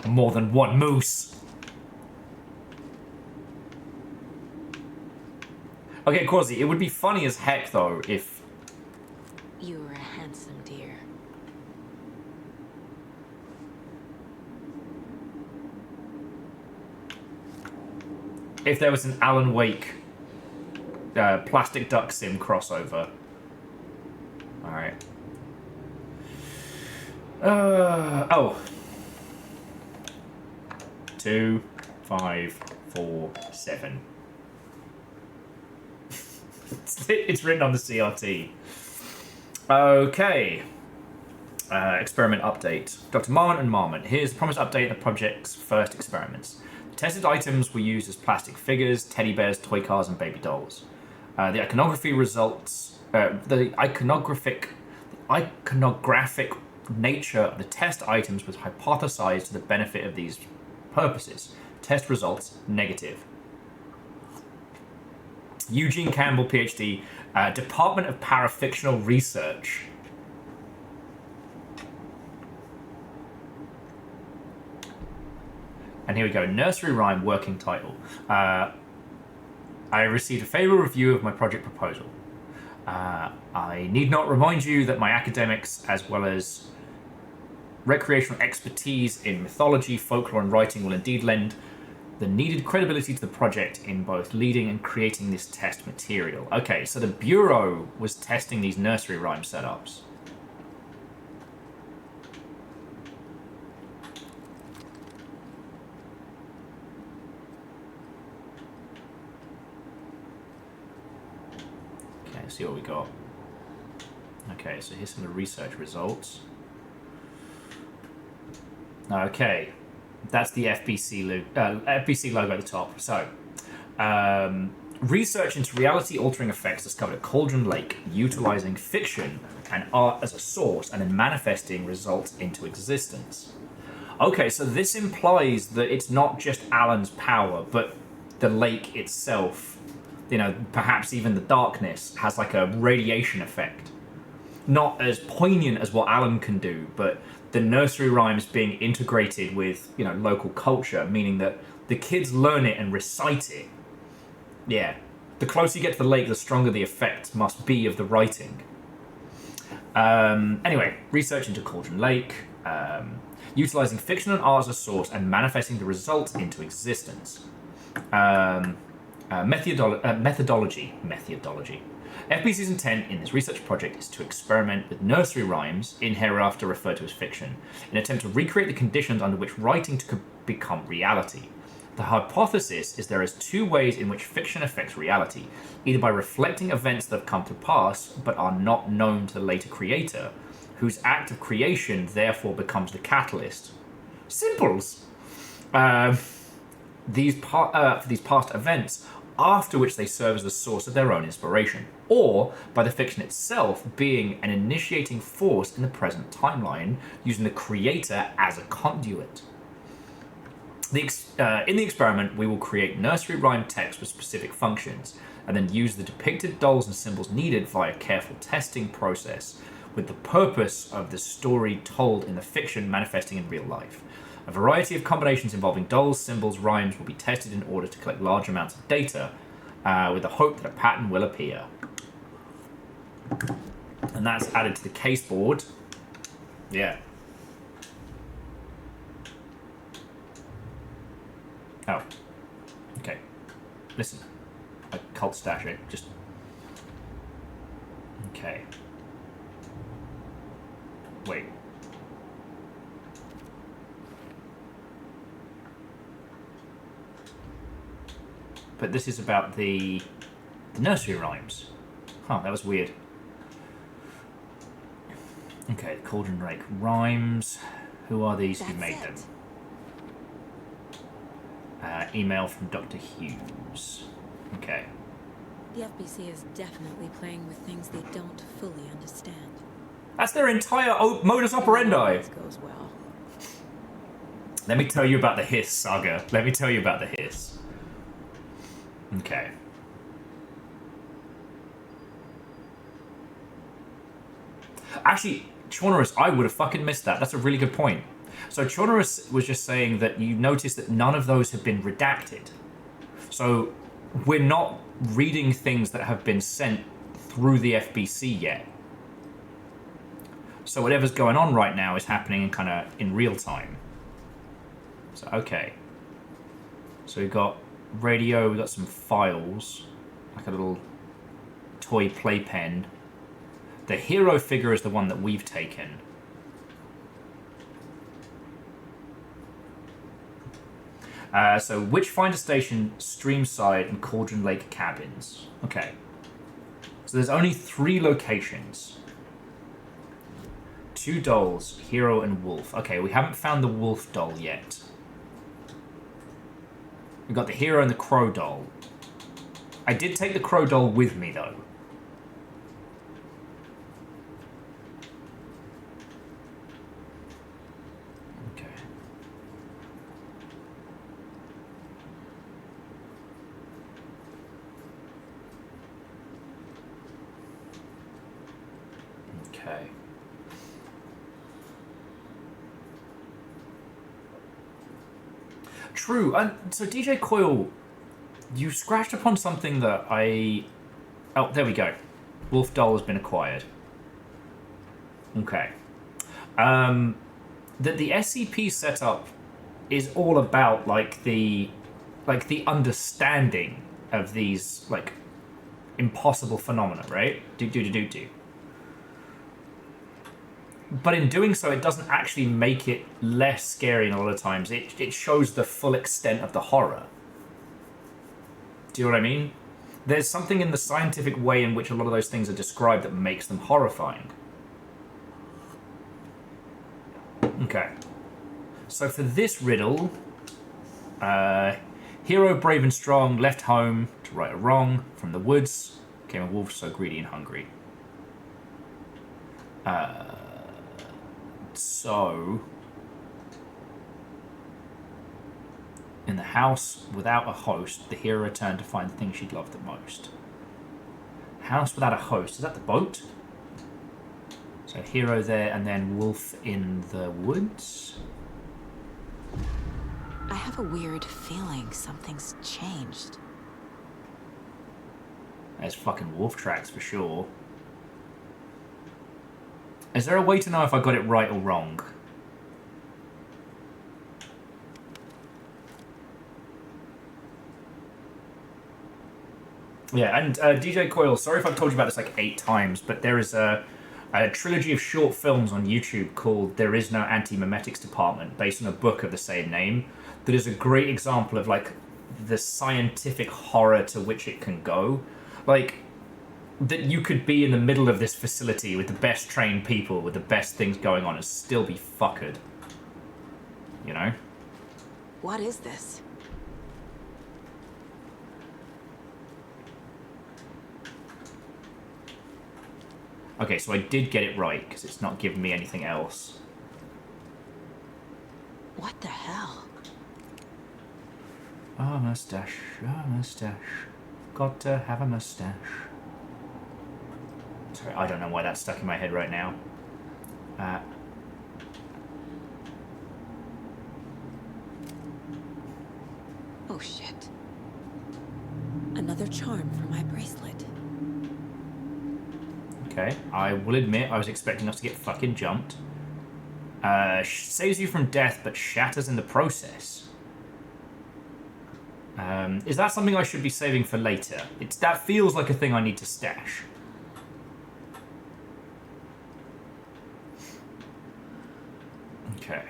More than one moose. Okay, Quasi, it would be funny as heck, though, if... You were a handsome deer. If there was an Alan Wake Plastic Duck Sim crossover. Alright. Oh. 2, 5, 4, 7. It's written on the CRT. Okay. Experiment update. Dr. Marmot and Marmot. Here's the promised update of the project's first experiments. The tested items were used as plastic figures, teddy bears, toy cars, and baby dolls. The iconography results... the iconographic nature of the test items was hypothesized to the benefit of these purposes. Test results, negative. Eugene Campbell, PhD, Department of Parafictional Research. And here we go, nursery rhyme working title. I received a favorable review of my project proposal. I need not remind you that my academics, as well as recreational expertise in mythology, folklore, and writing, will indeed lend the needed credibility to the project in both leading and creating this test material. Okay, so the Bureau was testing these nursery rhyme setups. Okay, let's see what we got. Okay, so here's some of the research results. Okay, that's the FBC logo at the top. So, research into reality-altering effects discovered at Cauldron Lake, utilizing fiction and art as a source, and then manifesting results into existence. Okay, so this implies that it's not just Alan's power, but the lake itself, you know, perhaps even the darkness, has like a radiation effect. Not as poignant as what Alan can do, but the nursery rhymes being integrated with, you know, local culture, meaning that the kids learn it and recite it. Yeah. The closer you get to the lake, the stronger the effect must be of the writing. Anyway, research into Cauldron Lake, utilizing fiction and art as a source and manifesting the results into existence. Methodology. FBC's intent in this research project is to experiment with nursery rhymes, in hereafter referred to as fiction, in an attempt to recreate the conditions under which writing could become reality. The hypothesis is there is two ways in which fiction affects reality, either by reflecting events that have come to pass but are not known to the later creator, whose act of creation therefore becomes the catalyst. Simples! For these past events, after which they serve as the source of their own inspiration, or by the fiction itself being an initiating force in the present timeline, using the creator as a conduit. In the experiment, we will create nursery rhyme text with specific functions, and then use the depicted dolls and symbols needed via careful testing process, with the purpose of the story told in the fiction manifesting in real life. A variety of combinations involving dolls, symbols, rhymes will be tested in order to collect large amounts of data, with the hope that a pattern will appear. And that's added to the case board. Yeah. Oh. Okay. Listen. A cult stash it. Just... Okay. Wait. But this is about the nursery rhymes. Huh, that was weird. Okay, the Cauldron Lake rhymes. Who are these? Who made them? Email from Dr. Hughes. Okay. The FBC is definitely playing with things they don't fully understand. That's their entire modus operandi. Goes well. Let me tell you about the hiss, Saga. Let me tell you about the hiss. Okay. Actually, Chaunerus, I would have fucking missed that. That's a really good point. So Chaunerus was just saying that you noticed that none of those have been redacted. So we're not reading things that have been sent through the FBC yet. So whatever's going on right now is happening in kind of in real time. So, okay. So we've got radio, we've got some files, like a little toy playpen. The hero figure is the one that we've taken. So Witchfinder Station, Streamside, and Cauldron Lake cabins. Okay. So there's only 3 locations. 2 dolls, hero and wolf. Okay, we haven't found the wolf doll yet. We've got the hero and the crow doll. I did take the crow doll with me, though. Okay. Okay. True. And so DJ Coyle, you scratched upon something that I... Oh, there we go. Wolf doll has been acquired. Okay. That the SCP setup is all about like the understanding of these like impossible phenomena, right? Do. But in doing so, it doesn't actually make it less scary. And a lot of times, it shows the full extent of the horror. Do you know what I mean? There's something in the scientific way in which a lot of those things are described that makes them horrifying. Okay. So for this riddle, hero brave and strong left home to right a wrong. From the woods came a wolf so greedy and hungry. So in the house without a host, the hero returned to find the thing she'd loved the most. House without a host, is that the boat? So hero there and then wolf in the woods. I have a weird feeling something's changed. There's fucking wolf tracks for sure. Is there a way to know if I got it right or wrong? Yeah, and DJ Coyle, sorry if I've told you about this like 8 times, but there is a trilogy of short films on YouTube called There Is No Anti-Memetics Department, based on a book of the same name, that is a great example of like the scientific horror to which it can go. Like, that you could be in the middle of this facility with the best trained people, with the best things going on, and still be fuckered. You know? What is this? Okay, so I did get it right, because it's not giving me anything else. What the hell? Oh, mustache, got to have a mustache. Sorry, I don't know why that's stuck in my head right now. Oh shit. Another charm for my bracelet. Okay, I will admit I was expecting us to get fucking jumped. Saves you from death, but shatters in the process. Is that something I should be saving for later? That feels like a thing I need to stash. Okay.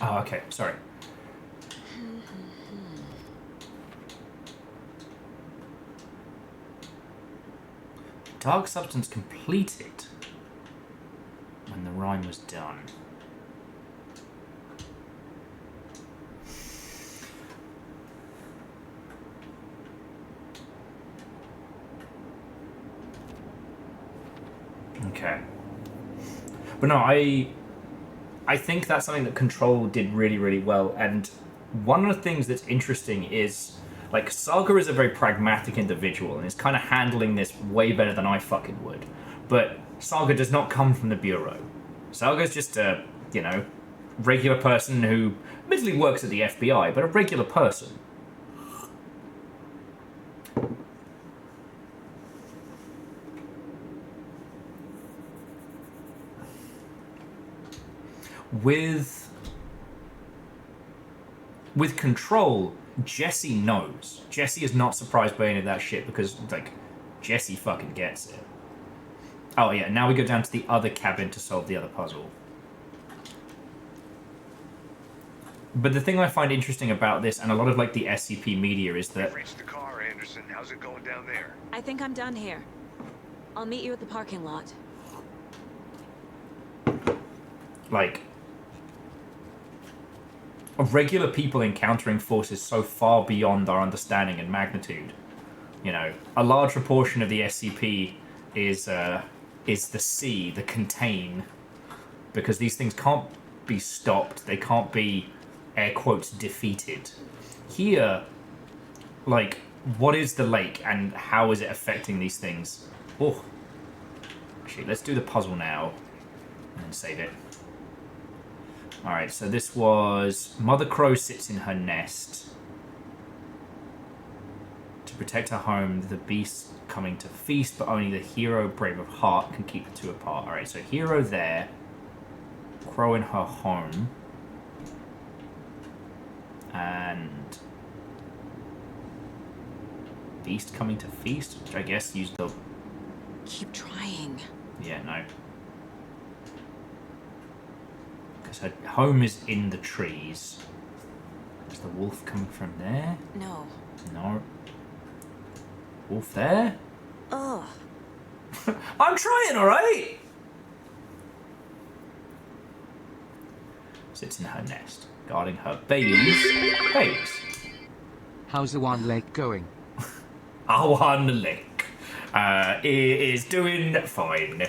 Oh, okay, sorry. Dark substance completed when the rhyme was done. Okay. But no, I think that's something that Control did really, really well. And one of the things that's interesting is, like, Saga is a very pragmatic individual and is kind of handling this way better than I fucking would. But Saga does not come from the Bureau. Saga's just a, you know, regular person who admittedly works at the FBI, but a regular person. With Control, Jesse knows. Jesse is not surprised by any of that shit because, like, Jesse fucking gets it. Oh yeah, now we go down to the other cabin to solve the other puzzle. But the thing I find interesting about this, and a lot of, like, the SCP media, is that... Reach the car, Anderson. How's it going down there? I think I'm done here. I'll meet you at the parking lot. Like... regular people encountering forces so far beyond our understanding and magnitude. You know, a large proportion of the SCP is the C, the contain, because these things can't be stopped. They can't be, air quotes, defeated. Here, like, what is the lake and how is it affecting these things? Oh, actually, let's do the puzzle now and then save it. Alright, so this was... Mother Crow sits in her nest. To protect her home, the beast coming to feast, but only the hero, brave of heart, can keep the two apart. Alright, so hero there. Crow in her home. And beast coming to feast, which I guess used the... Keep trying. Yeah, no. Because her home is in the trees. Is the wolf coming from there? No. No. Wolf there? Ugh. I'm trying, alright? Sits in her nest, guarding her babies. How's the one lake going? Our one lake is doing fine.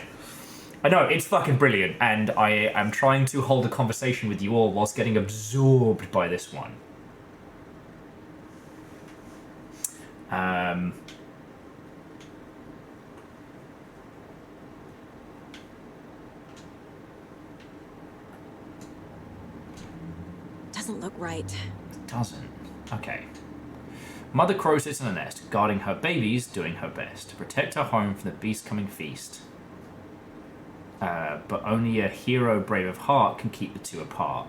I know, it's fucking brilliant, and I am trying to hold a conversation with you all whilst getting absorbed by this one. Doesn't look right. It doesn't. Okay. Mother Crow sits in a nest, guarding her babies, doing her best to protect her home from the beast coming feast. But only a hero brave of heart can keep the two apart.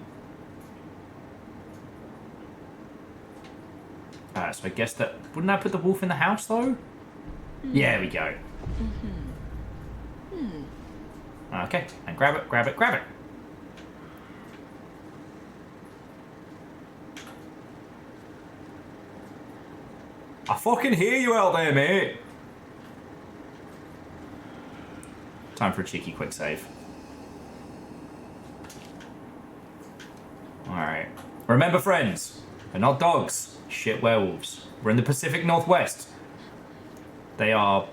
So I guess that... Wouldn't that put the wolf in the house, though? Yeah, there we go. Okay, and grab it, grab it, grab it. I fucking hear you out there, mate. Time for a cheeky quick save. Alright. Remember, friends, they're not dogs. Shit werewolves. We're in the Pacific Northwest. They are...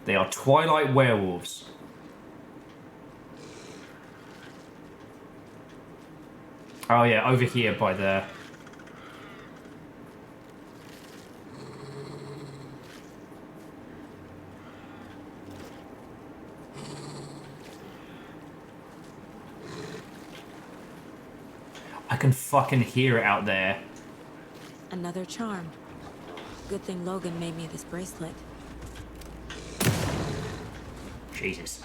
They are Twilight werewolves. Oh yeah, over here by the... I can fucking hear it out there. Another charm. Good thing Logan made me this bracelet. Jesus.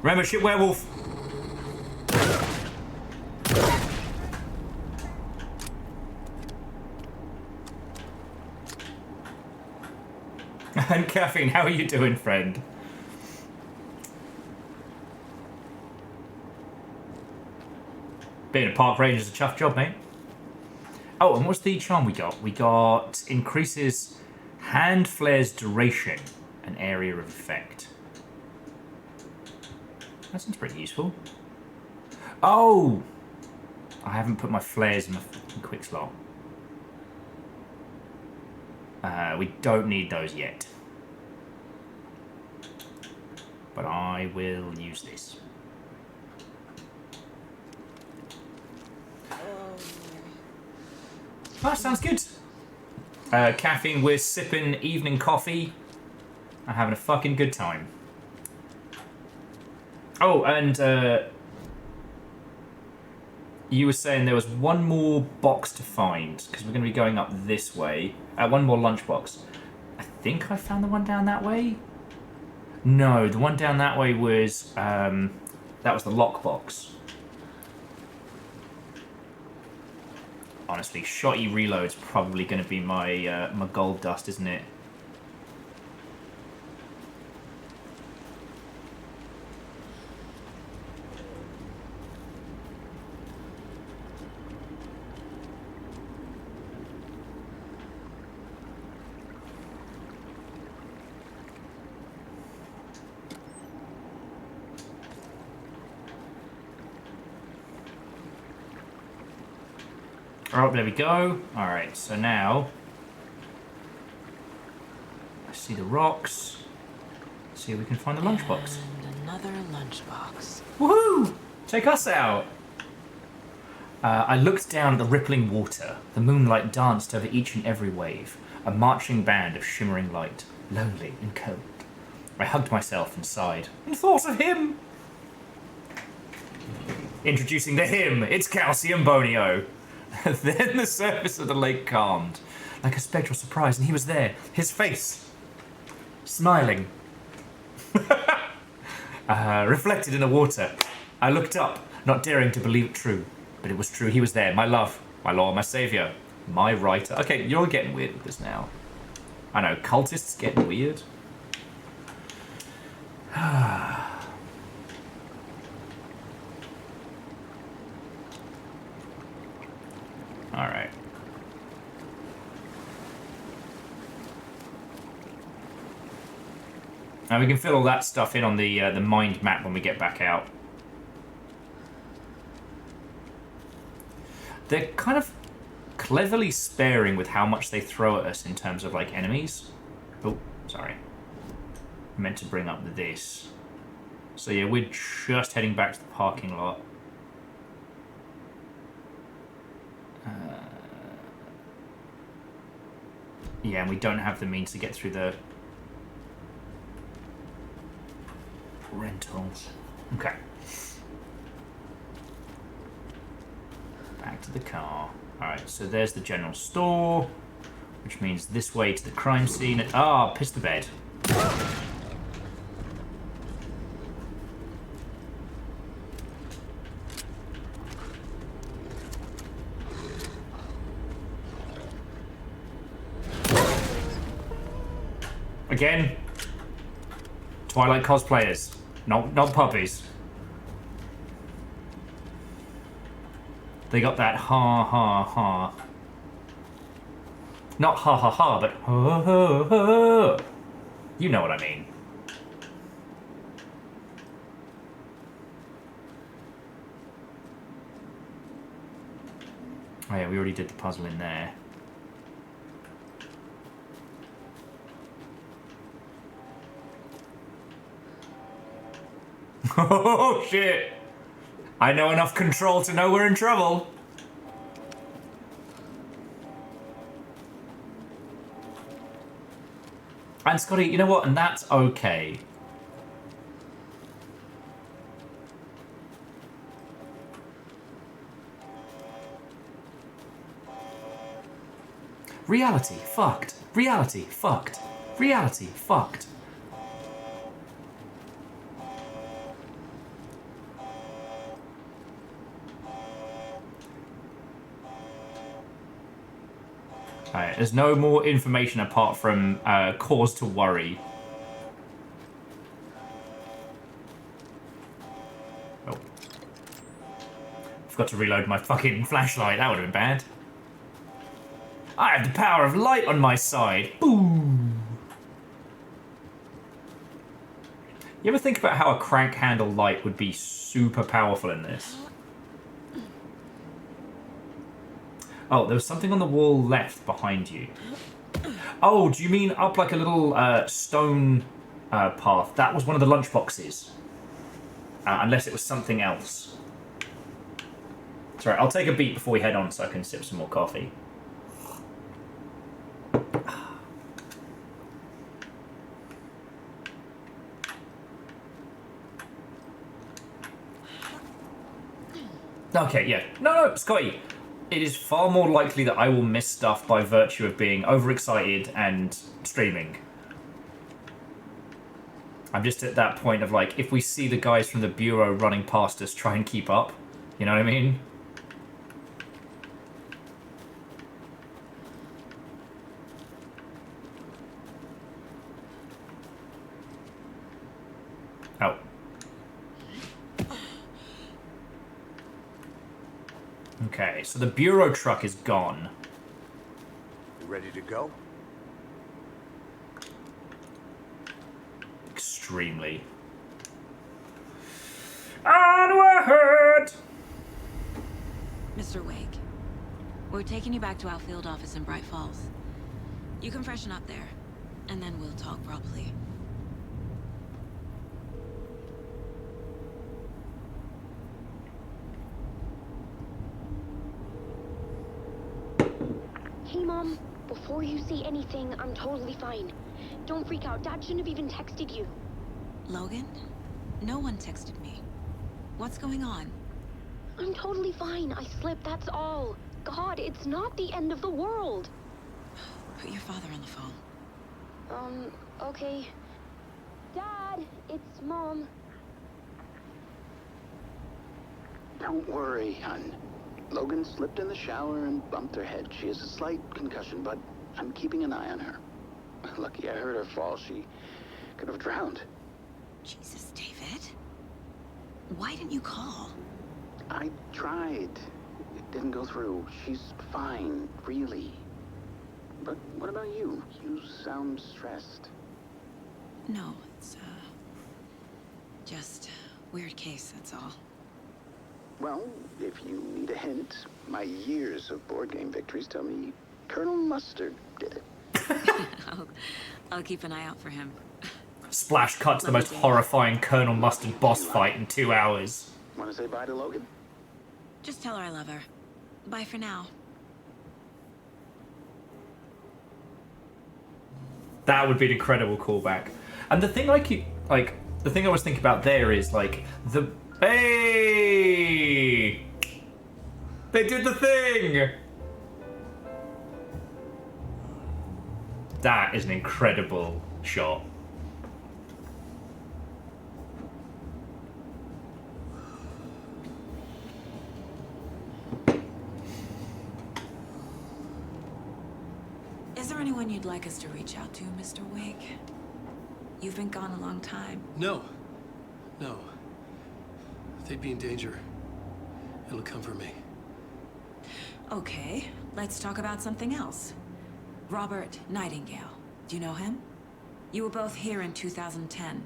Remember, shit werewolf. And Caffeine, how are you doing, friend? Being a park ranger is a tough job, mate. Oh, and what's the charm we got? We got increases hand flare's duration and area of effect. That sounds pretty useful. Oh! I haven't put my flares in my fucking quick slot. We don't need those yet. But I will use this. That sounds good. Caffeine, we're sipping evening coffee. I'm having a fucking good time. Oh, and you were saying there was one more box to find, because we're going to be going up this way. One more lunchbox. I think I found the one down that way? No, the one down that way was, that was the lockbox. Honestly, shotty reload's probably going to be my, my gold dust, isn't it? Oh, there we go. Alright, so now... rocks. See if we can find the lunchbox. And another lunchbox. Woohoo! Check us out! I looked down at the rippling water. The moonlight danced over each and every wave, a marching band of shimmering light, lonely and cold. I hugged myself and sighed, and thought of him! Introducing the him, it's Calcium Bonio. Then the surface of the lake calmed, like a spectral surprise, and he was there, his face, smiling. Reflected in the water. I looked up, not daring to believe it true. But it was true, he was there, my love, my lord, my saviour, my writer. Okay, you're getting weird with this now. I know, cultists getting weird. Alright. Now we can fill all that stuff in on the mind map when we get back out. They're kind of cleverly sparing with how much they throw at us in terms of, like, enemies. Oh, sorry. I meant to bring up this. So, yeah, we're just heading back to the parking lot. Yeah, and we don't have the means to get through the rentals. Okay. Back to the car. Alright, so there's the general store, which means this way to the crime scene. Ah, piss the bed. Again, Twilight cosplayers, not puppies. They got that ha ha ha. Not ha ha ha, but ha ha ha. You know what I mean. Oh yeah, we already did the puzzle in there. Oh shit! I know enough control to know we're in trouble. And Scotty, you know what? And that's okay. Reality fucked. Reality fucked. Reality fucked. Alright, there's no more information apart from cause to worry. Oh. Forgot to reload my fucking flashlight. That would have been bad. I have the power of light on my side. Boom. You ever think about how a crank handle light would be super powerful in this? Oh, there was something on the wall left behind you. Oh, do you mean up like a little stone path? That was one of the lunch boxes. Unless it was something else. Sorry, I'll take a beat before we head on so I can sip some more coffee. Okay, yeah. No, Scotty. It is far more likely that I will miss stuff by virtue of being overexcited and streaming. I'm just at that point of like, if we see the guys from the Bureau running past us, try and keep up. You know what I mean? Oh. Okay, so the Bureau truck is gone. You ready to go? Extremely. Onward! Mr. Wake, we're taking you back to our field office in Bright Falls. You can freshen up there. and then we'll talk properly. Hey, Mom. Before you say anything, I'm totally fine. Don't freak out. Dad shouldn't have even texted you. Logan? No one texted me. What's going on? I'm totally fine. I slipped, that's all. God, it's not the end of the world. Put your father on the phone. Okay. Dad, it's Mom. Don't worry, hon. Logan slipped in the shower and bumped her head. She has a slight concussion, but I'm keeping an eye on her. Lucky I heard her fall. She could have drowned. Jesus, David. Why didn't you call? I tried. It didn't go through. She's fine, really. But what about you? You sound stressed. No, it's, just weird case, that's all. Well, if you need a hint, my years of board game victories tell me Colonel Mustard did it. I'll keep an eye out for him. Splash cut to the most horrifying Colonel Mustard boss fight in 2 hours. Want to say bye to Logan? Just tell her I love her. Bye for now. That would be an incredible callback. And the thing I keep, like, the thing I was thinking about there is, like, the... Hey! They did the thing! That is an incredible shot. Is there anyone you'd like us to reach out to, Mr. Wake? You've been gone a long time. No. No. They'd be in danger. It'll come for me. Okay, let's talk about something else. Robert Nightingale. Do you know him? You were both here in 2010.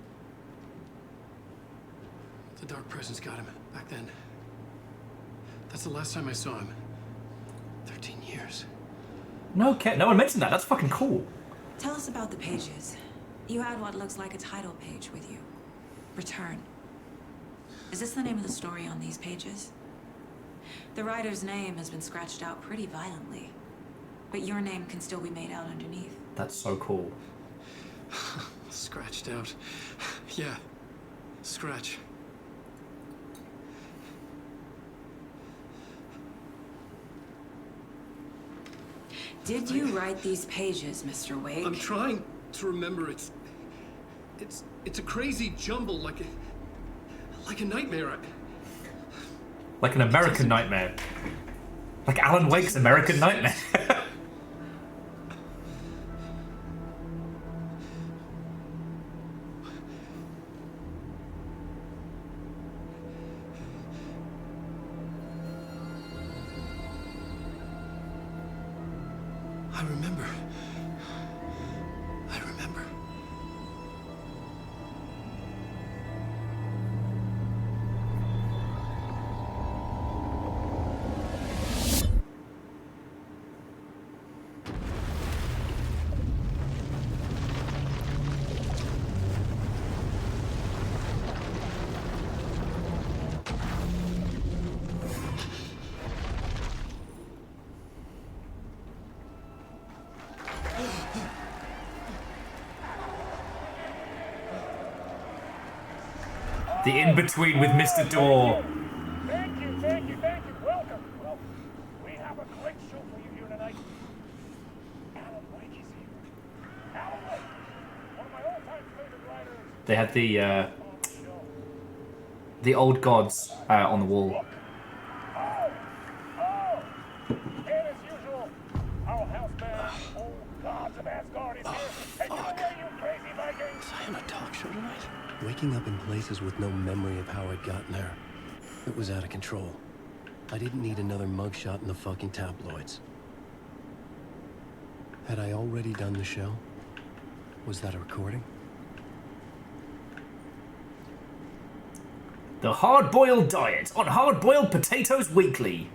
The Dark Presence got him back then. That's the last time I saw him. 13 years. No one mentioned that. That's fucking cool. Tell us about the pages. You had what looks like a title page with you. Return. Is this the name of the story on these pages? The writer's name has been scratched out pretty violently, but your name can still be made out underneath. That's so cool. Scratched out. Yeah. Scratch. Did you write these pages, Mr. Wake? I'm trying to remember. It's a crazy jumble, like a nightmare. Like an American Nightmare. Like Alan Wake's American Nightmare. I remember. I remember. The in-between with Mr. Door. Thank you, thank you, thank you. Welcome. Well, we have a great show for you here tonight. Alan Wake is here. Alan Wake, one of my all-time favorite writers. They had the old gods on the wall. And as usual, our house band, old gods of Asgard is here. Take it away, you crazy Vikings. Was I on a talk show tonight? Waking up in places with no memory of how I'd gotten there. It was out of control. I didn't need another mugshot in the fucking tabloids. Had I already done the show? Was that a recording? The hard-boiled diet on hard-boiled potatoes weekly.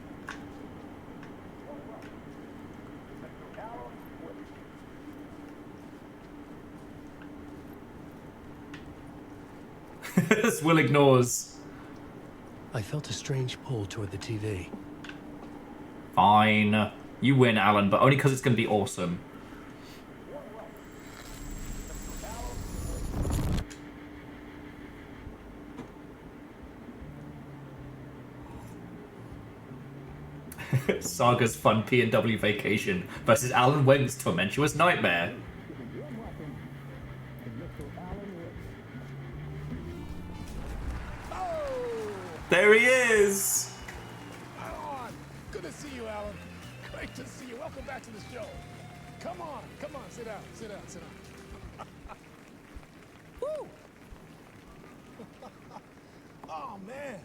Will ignores. I felt a strange pull toward the TV. Fine. You win, Alan, but only because it's going to be awesome. Saga's fun P&W vacation versus Alan Wake's tormentuous nightmare. There he is! On. Good to see you, Alan. Great to see you. Welcome back to the show. Come on, sit down, sit down, sit down. Woo! Oh, man.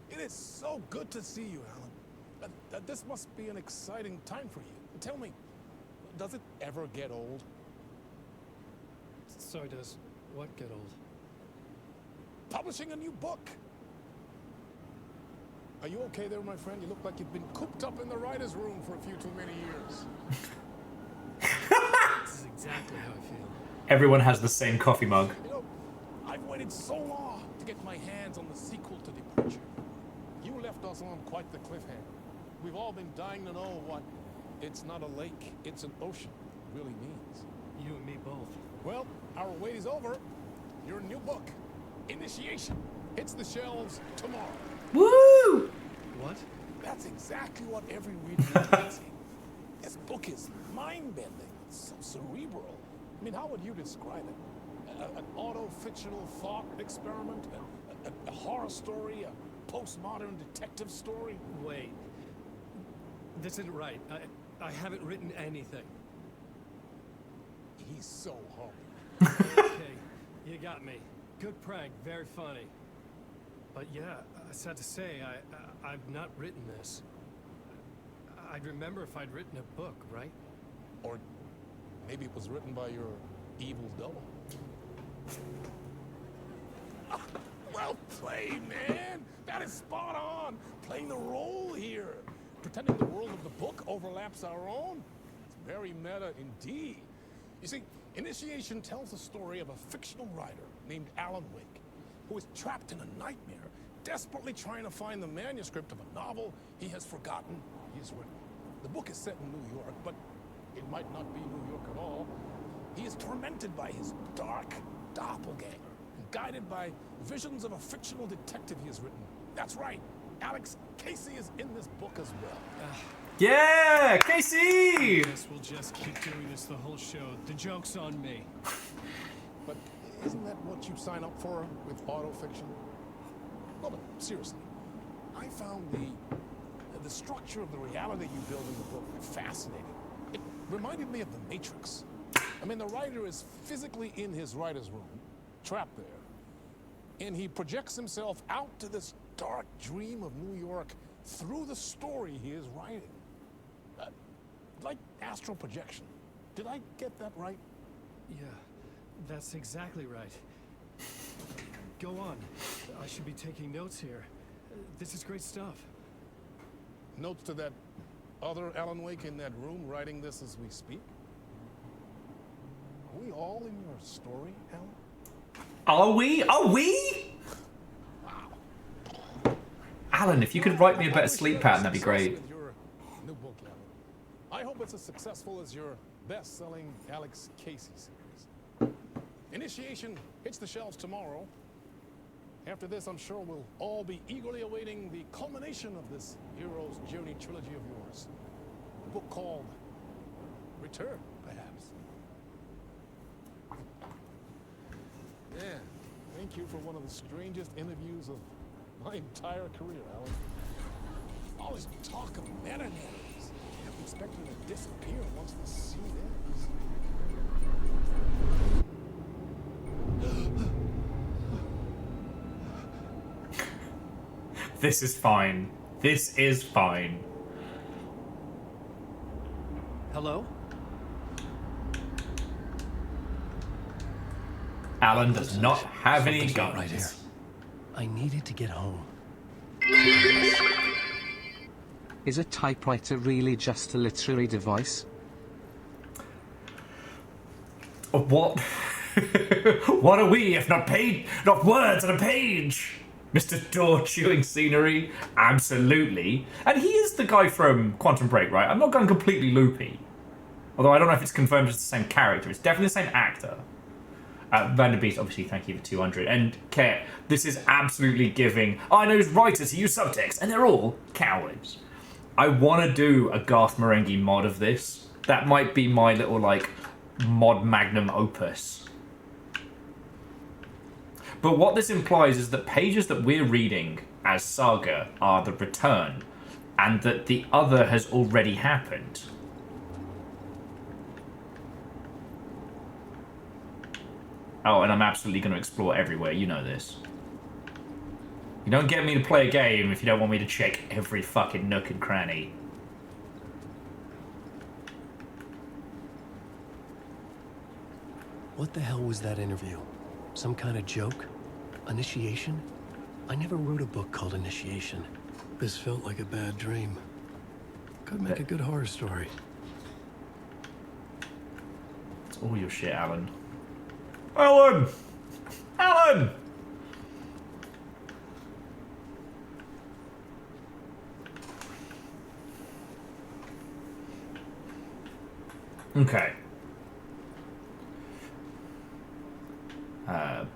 It is so good to see you, Alan. This must be an exciting time for you. Tell me, does it ever get old? So does what get old? Publishing a new book. Are you okay there, my friend? You look like you've been cooped up in the writer's room for a few too many years. This is exactly how I feel. Everyone has the same coffee mug. You know, I've waited so long to get my hands on the sequel to Departure. You left us on quite the cliffhanger. We've all been dying to know what "it's not a lake, it's an ocean" really means. You and me both. Well, our wait is over. Your new book, Initiation, hits the shelves tomorrow. Woo! What? That's exactly what every reader is saying. This book is mind-bending. It's so cerebral. I mean, how would you describe it? An auto-fictional thought experiment? A horror story? A postmodern detective story? Wait. This isn't right. I haven't written anything. He's so humble. Okay, you got me. Good prank, very funny. But yeah, sad to say, I've not written this. I'd remember if I'd written a book, right? Or maybe it was written by your evil double. Well played, man! That is spot on! Playing the role here. Pretending the world of the book overlaps our own. It's very meta indeed. You see, Initiation tells the story of a fictional writer named Alan Wake, who is trapped in a nightmare, desperately trying to find the manuscript of a novel he has forgotten he has written. The book is set in New York, but it might not be New York at all. He is tormented by his dark doppelganger, and guided by visions of a fictional detective he has written. That's right, Alex Casey is in this book as well. Yeah, Casey! I guess we'll just keep doing this the whole show. The joke's on me. But isn't that what you sign up for with autofiction? No, but seriously, I found the structure of the reality you build in the book fascinating. It reminded me of The Matrix. I mean, the writer is physically in his writer's room, trapped there, and he projects himself out to this dark dream of New York through the story he is writing. Like astral projection. Did I get that right? Yeah, that's exactly right. Go on. I should be taking notes here. This is great stuff. Notes to that other Alan Wake in that room writing this as we speak? Are we all in your story, Alan? Are we? Are we? Alan, if you could write me a better sleep pattern, that'd be great. With your new book, Alan. I hope it's as successful as your best-selling Alex Casey series. Initiation hits the shelves tomorrow. After this, I'm sure we'll all be eagerly awaiting the culmination of this hero's journey trilogy of yours. A book called Return, perhaps. Yeah, thank you for one of the strangest interviews of my entire career, Alan. All this talk of meta-narratives. I have to expect them to disappear once the scene ends. This is fine. This is fine. Hello? Alan does not have any guns. Right here. I needed to get home. Is a typewriter really just a literary device? What? What are we if not words on a page? Mr. Door chewing scenery? Absolutely. And he is the guy from Quantum Break, right? I'm not going completely loopy. Although I don't know if it's confirmed as the same character. It's definitely the same actor. Vanderbeest, obviously, thank you for 200. And Care, this is absolutely giving. I know writers who use subtext, and they're all cowards. I want to do a Garth Marenghi mod of this. That might be my little, like, mod magnum opus. But what this implies is that pages that we're reading as Saga are the return, and that the other has already happened. Oh, and I'm absolutely going to explore everywhere, you know this. You don't get me to play a game if you don't want me to check every fucking nook and cranny. What the hell was that interview? Some kind of joke? Initiation? I never wrote a book called Initiation. This felt like a bad dream. Could make a good horror story. It's all your shit, Alan. Alan! Alan! Okay.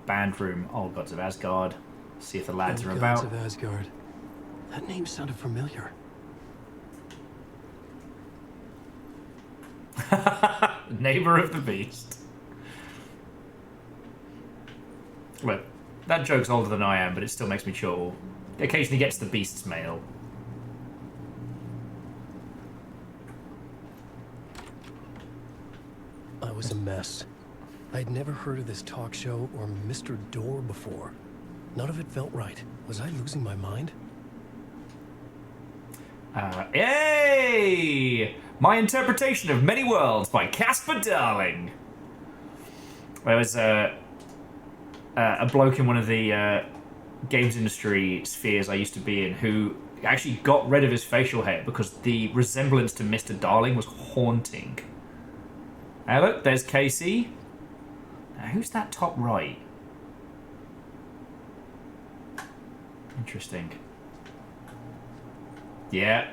Band room, Old Gods of Asgard. See if the lads are about. Old Gods of Asgard. That name sounded familiar. Neighbor of the Beast. Look, that joke's older than I am, but it still makes me chuckle. It occasionally gets the Beast's mail. I was a mess. I'd never heard of this talk show or Mr. Door before. None of it felt right. Was I losing my mind? Yay! My interpretation of Many Worlds by Casper Darling. There was a bloke in one of the games industry spheres I used to be in who actually got rid of his facial hair because the resemblance to Mr. Darling was haunting. Hey, look, there's Casey. Now, who's that top right? Interesting. Yeah.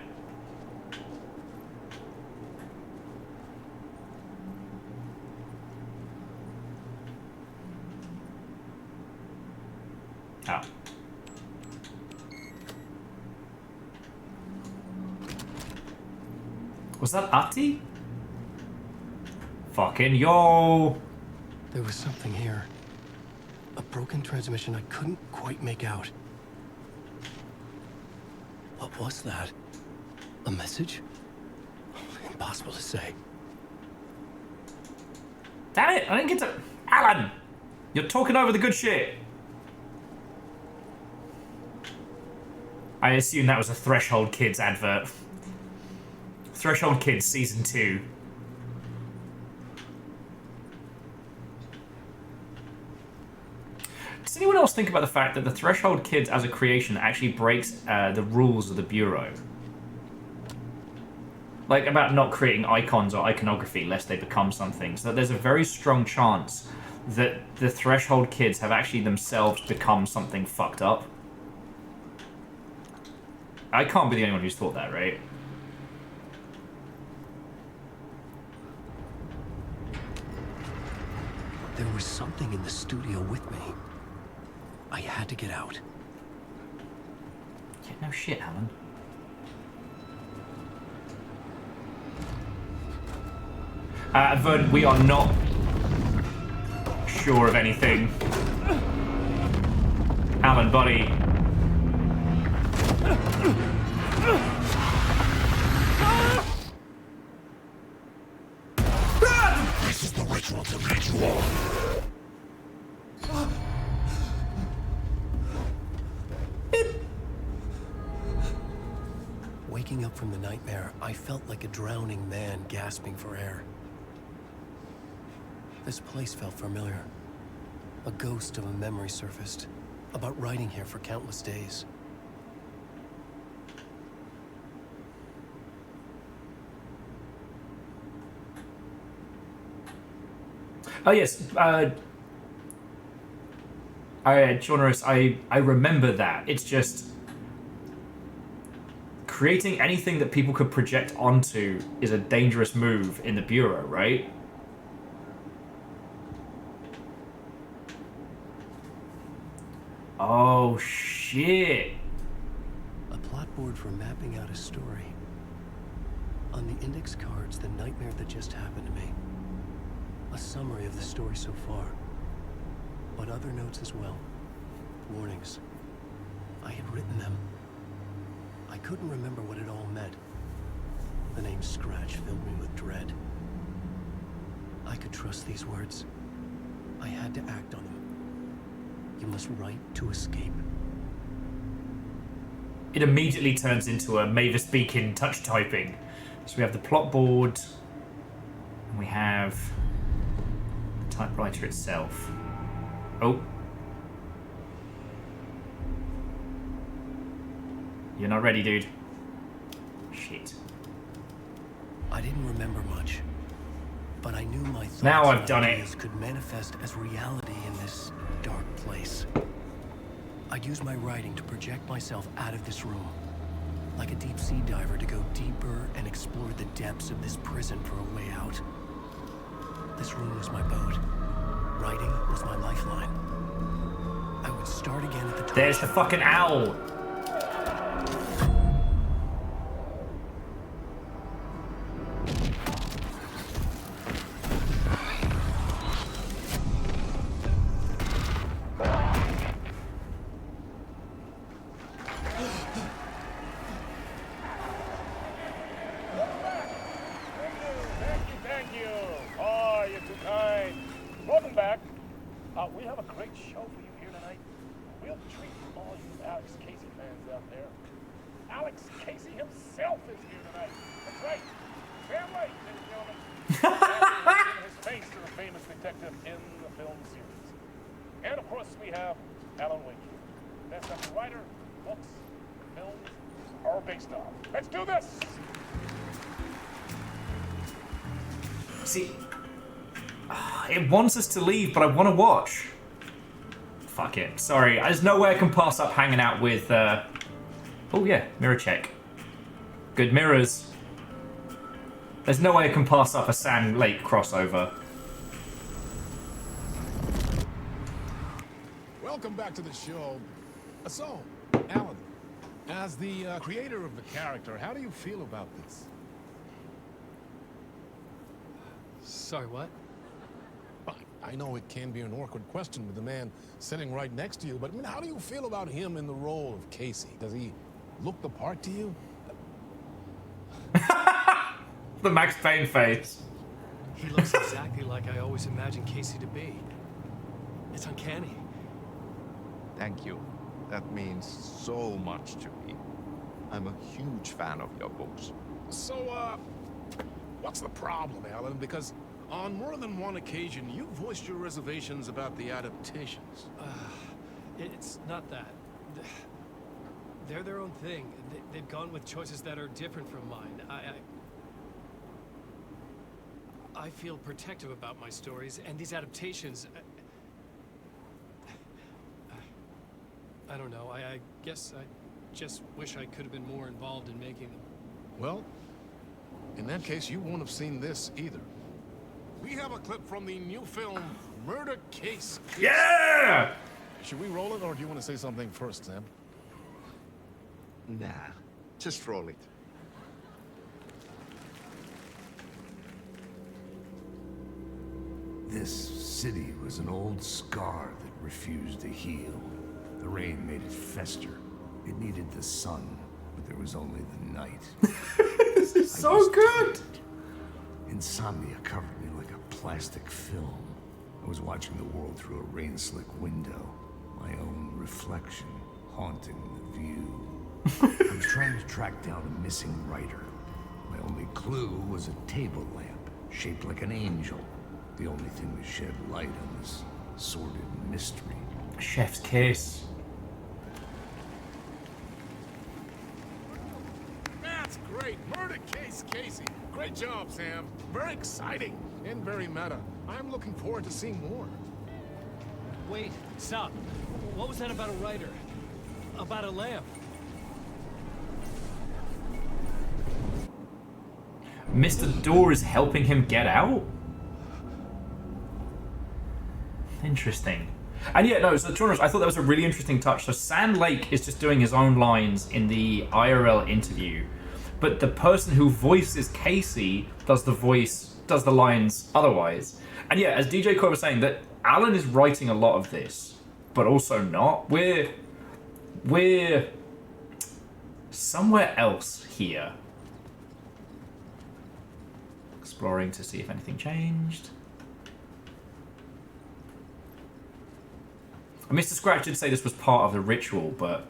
Oh. Was that Ati? Fucking yo! There was something here. A broken transmission I couldn't quite make out. What was that? A message? Impossible to say. Damn it! I didn't get to... Alan! You're talking over the good shit! I assume that was a Threshold Kids advert. Threshold Kids Season 2. Does anyone else think about the fact that the Threshold Kids as a creation actually breaks the rules of the Bureau? Like, about not creating icons or iconography lest they become something. So there's a very strong chance that the Threshold Kids have actually themselves become something fucked up. I can't be the only one who's thought that, right? There was something in the studio with me. I had to get out. Yeah, no shit, Alan. Vern, we are not sure of anything. Alan, buddy. This is the ritual to lead you all. Waking up from the nightmare, I felt like a drowning man gasping for air. This place felt familiar. A ghost of a memory surfaced, about riding here for countless days. Oh yes, Jonas, I remember that. It's just creating anything that people could project onto is a dangerous move in the Bureau, right? Oh, shit. A plot board for mapping out a story. On the index cards, the nightmare that just happened to me. A summary of the story so far. But other notes as well. Warnings. I had written them. I couldn't remember what it all meant. The name Scratch filled me with dread. I could trust these words. I had to act on them. You must write to escape. It immediately turns into a Mavis Beacon touch typing. So we have the plot board, and we have the typewriter itself. Oh. You're not ready, dude. Shit. I didn't remember much, but I knew my thoughts Now I've and done it. ideas could manifest as reality in this dark place. I'd use my writing to project myself out of this room, like a deep sea diver to go deeper and explore the depths of this prison for a way out. This room was my boat. Writing was my lifeline. I would start again at the top. There's the fucking owl. We have a great show for you here tonight. We'll treat all you Alex Casey fans out there. Alex Casey himself is here tonight. That's right. Sam Lake, ladies and gentlemen. Giving his face to the famous detective in the film series. And of course we have Alan Wake. That's the writer, books, films are based on. Let's do this! See, it wants us to leave, but I want to watch. Fuck it. Sorry, there's no way I can pass up hanging out with, Oh yeah, mirror check. Good mirrors. There's no way I can pass up a Sand Lake crossover. Welcome back to the show. So, Alan, as the creator of the character, how do you feel about this? Sorry, what? I know it can be an awkward question with the man sitting right next to you, but I mean, how do you feel about him in the role of Casey? Does he look the part to you? The Max Payne face. He looks exactly like I always imagined Casey to be. It's uncanny. Thank you. That means so much to me. I'm a huge fan of your books. So, what's the problem, Alan? Because on more than one occasion, you voiced your reservations about the adaptations. It's not that. They're their own thing. They've gone with choices that are different from mine. I feel protective about my stories, and these adaptations... I don't know. I guess I just wish I could have been more involved in making them. Well, in that case, you won't have seen this either. We have a clip from the new film, Murder Case. Yeah! Should we roll it, or do you want to say something first, Sam? Nah, just roll it. This city was an old scar that refused to heal. The rain made it fester. It needed the sun, but there was only the night. This is so good! Insomnia covered me like a plastic film. I was watching the world through a rain-slick window. My own reflection haunting the view. I was trying to track down a missing writer. My only clue was a table lamp, shaped like an angel. The only thing that shed light on this sordid mystery. Chef's kiss. That's great. Murder Case Casey. Great job, Sam. Very exciting and very meta. I'm looking forward to seeing more. Wait, stop. What was that about a writer? About a lamp? Mr. Door is helping him get out? Interesting. And yeah, no, so Trundle, I thought that was a really interesting touch. So Sam Lake is just doing his own lines in the IRL interview, but the person who voices Casey does the lines otherwise. And yeah, as DJ Coy was saying, that Alan is writing a lot of this, but also not. We're somewhere else here. Exploring to see if anything changed. Mr. Scratch did say this was part of the ritual, but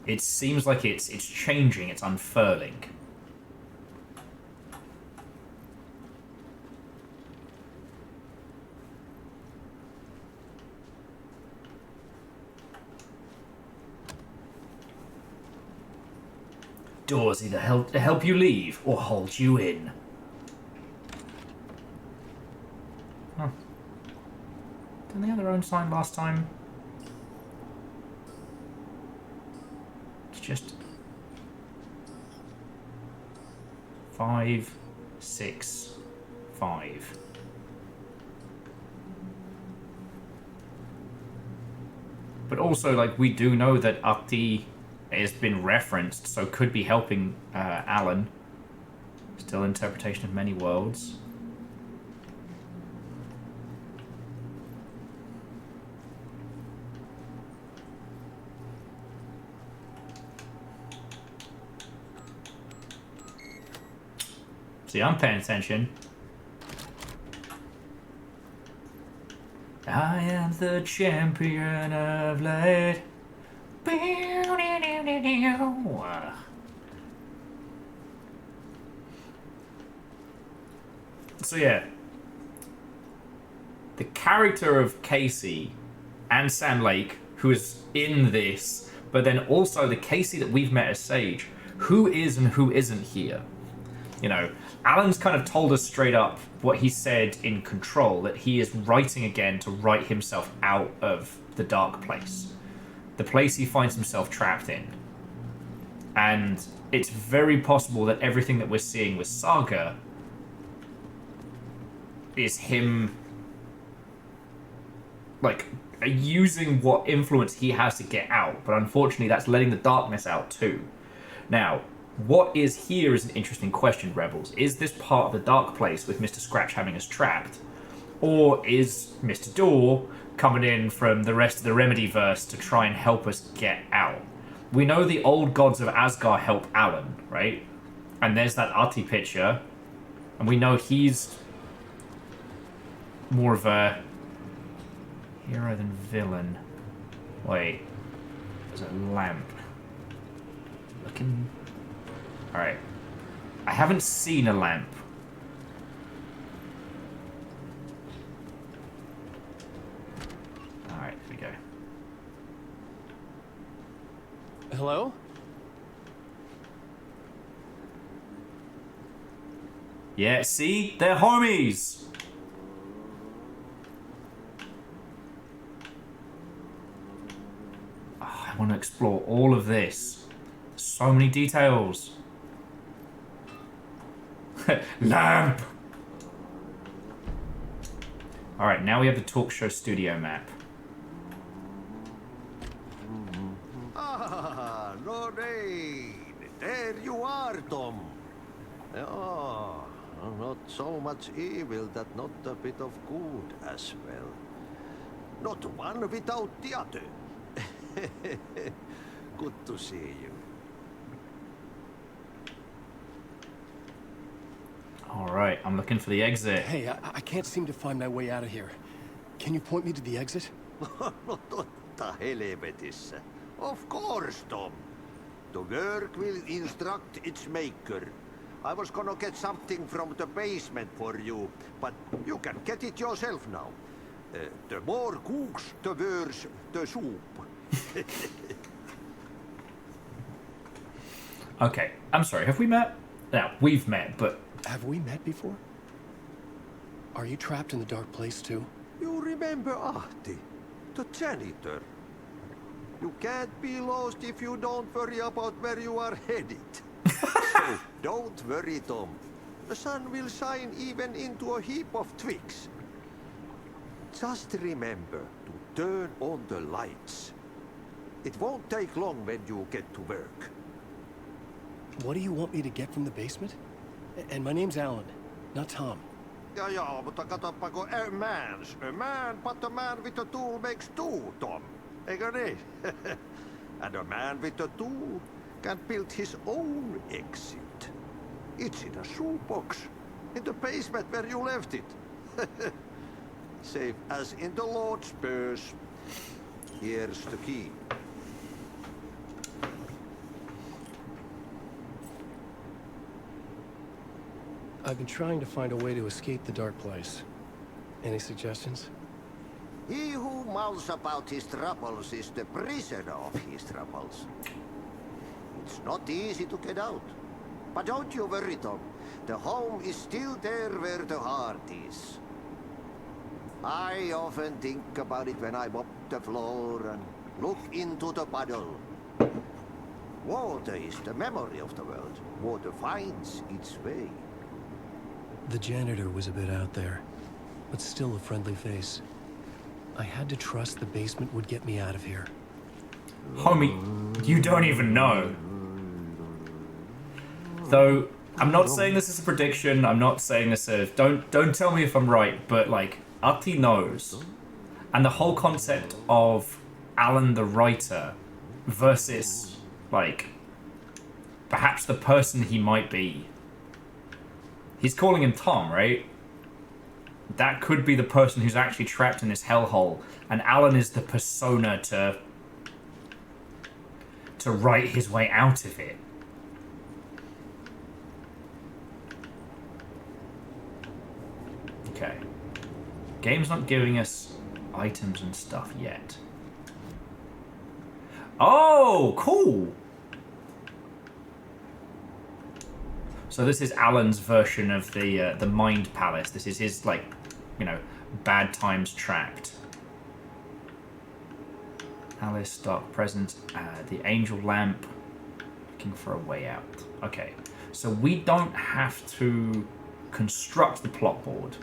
it seems like it's changing, it's unfurling. Doors either help you leave or hold you in. Huh. Didn't they have their own sign last time? It's just 5, 6, 5. But also, like, we do know that Ukti has been referenced, so could be helping Alan. Still interpretation of many worlds. See, I'm paying attention. I am the champion of light. So yeah, the character of Casey and Sam Lake, who is in this, but then also the Casey that we've met as Sage, who is and who isn't here. You know, Alan's kind of told us straight up what he said in Control, that he is writing again to write himself out of the dark place. The place he finds himself trapped in. And it's very possible that everything that we're seeing with Saga is him, like, using what influence he has to get out. But unfortunately, that's letting the darkness out too. Now, what is here is an interesting question, Rebels. Is this part of the dark place with Mr. Scratch having us trapped? Or is Mr. Door coming in from the rest of the Remedyverse to try and help us get out? We know the old gods of Asgard help Alan, right? And there's that Artie picture. And we know he's more of a hero than villain. Wait. There's a lamp. Looking... Alright. I haven't seen a lamp. Alright, here we go. Hello? Yeah, see? They're homies! Oh, I want to explore all of this. So many details. Lamp! Alright, now we have the talk show studio map. Ah, Lorraine! There you are, Tom. Oh, not so much evil that not a bit of good as well. Not one without the other. Good to see you. Alright, I'm looking for the exit. Hey, I can't seem to find my way out of here. Can you point me to the exit? Totta helvetissä. Of course, Tom. The work will instruct its maker. I was gonna get something from the basement for you, but you can get it yourself now. The more cooks, the worse the soup. Okay, I'm sorry, have we met? No, we've met, but... Have we met before? Are you trapped in the dark place too? You remember Ahti, the janitor? You can't be lost if you don't worry about where you are headed. So don't worry, Tom. The sun will shine even into a heap of twigs. Just remember to turn on the lights. It won't take long when you get to work. What do you want me to get from the basement? And my name's Alan, not Tom. Ja, mutta katsopako a man, but a man with a tool makes two, Tom. Eikö niin? And a man with a tool can build his own exit. It's in a shoebox, in the basement where you left it. Safe as in the Lord's purse. Here's the key. I've been trying to find a way to escape the dark place. Any suggestions? He who mouths about his troubles is the prisoner of his troubles. It's not easy to get out. But don't you worry, Tom. The home is still there where the heart is. I often think about it when I mop the floor and look into the puddle. Water is the memory of the world. Water finds its way. The janitor was a bit out there, but still a friendly face. I had to trust the basement would get me out of here. Homie, you don't even know. Though, I'm not saying this is a prediction, I'm not saying this is... Don't tell me if I'm right, but like, Ati knows. And the whole concept of Alan the writer versus, like, perhaps the person he might be. He's calling him Tom, right? That could be the person who's actually trapped in this hellhole, and Alan is the persona to write his way out of it. Okay. Game's not giving us items and stuff yet. Oh, cool! So this is Alan's version of the Mind Palace. This is his, like, you know, bad times trapped. Alice, Dark Presence, the Angel Lamp, looking for a way out. Okay, so we don't have to construct the plot board.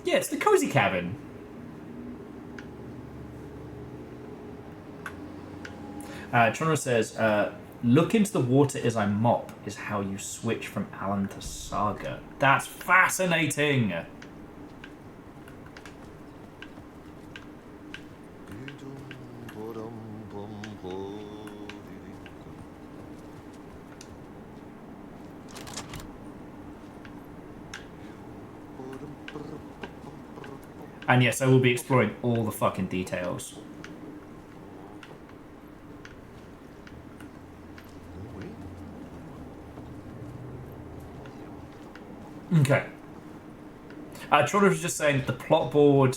Yeah, it's the cozy cabin. Trundle says, look into the water as I mop is how you switch from Alan to Saga. That's fascinating! And yes, I will be exploring all the fucking details. Okay. Trundle was just saying that the plot board...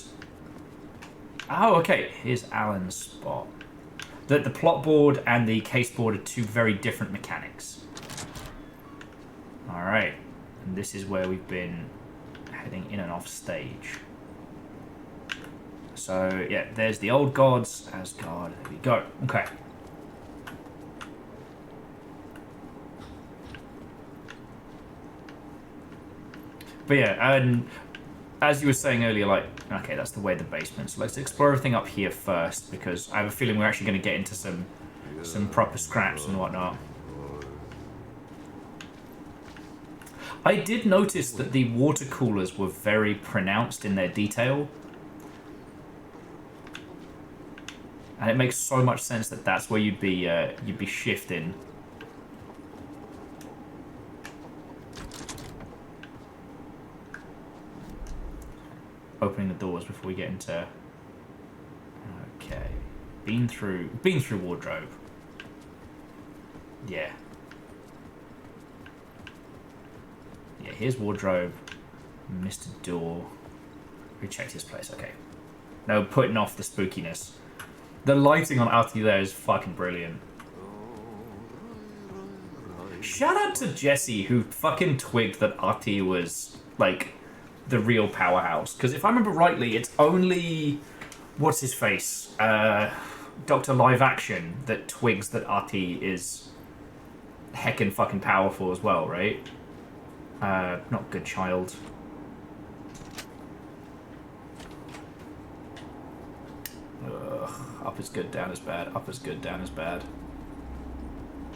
Oh, okay. Here's Alan's spot. That the plot board and the case board are two very different mechanics. Alright. And this is where we've been heading in and off stage. So, yeah, there's the old gods, Asgard. There we go. Okay. But yeah, and as you were saying earlier, like, okay, that's the way of the basement. So let's explore everything up here first, because I have a feeling we're actually going to get into some proper scraps and whatnot. I did notice that the water coolers were very pronounced in their detail. And it makes so much sense that that's where you'd be shifting. Opening the doors before we get into... Okay. Been through wardrobe. Yeah. Yeah, here's wardrobe. Mr. Door. We checked his place, okay. No, putting off the spookiness. The lighting on Artie there is fucking brilliant. Shout out to Jesse, who fucking twigged that Artie was, like, the real powerhouse. Because if I remember rightly, it's only... What's his face? Dr. Live Action that twigs that Ati is heckin' fucking powerful as well, right? Not Good Child. Ugh, up is good, down is bad. Up is good, down is bad.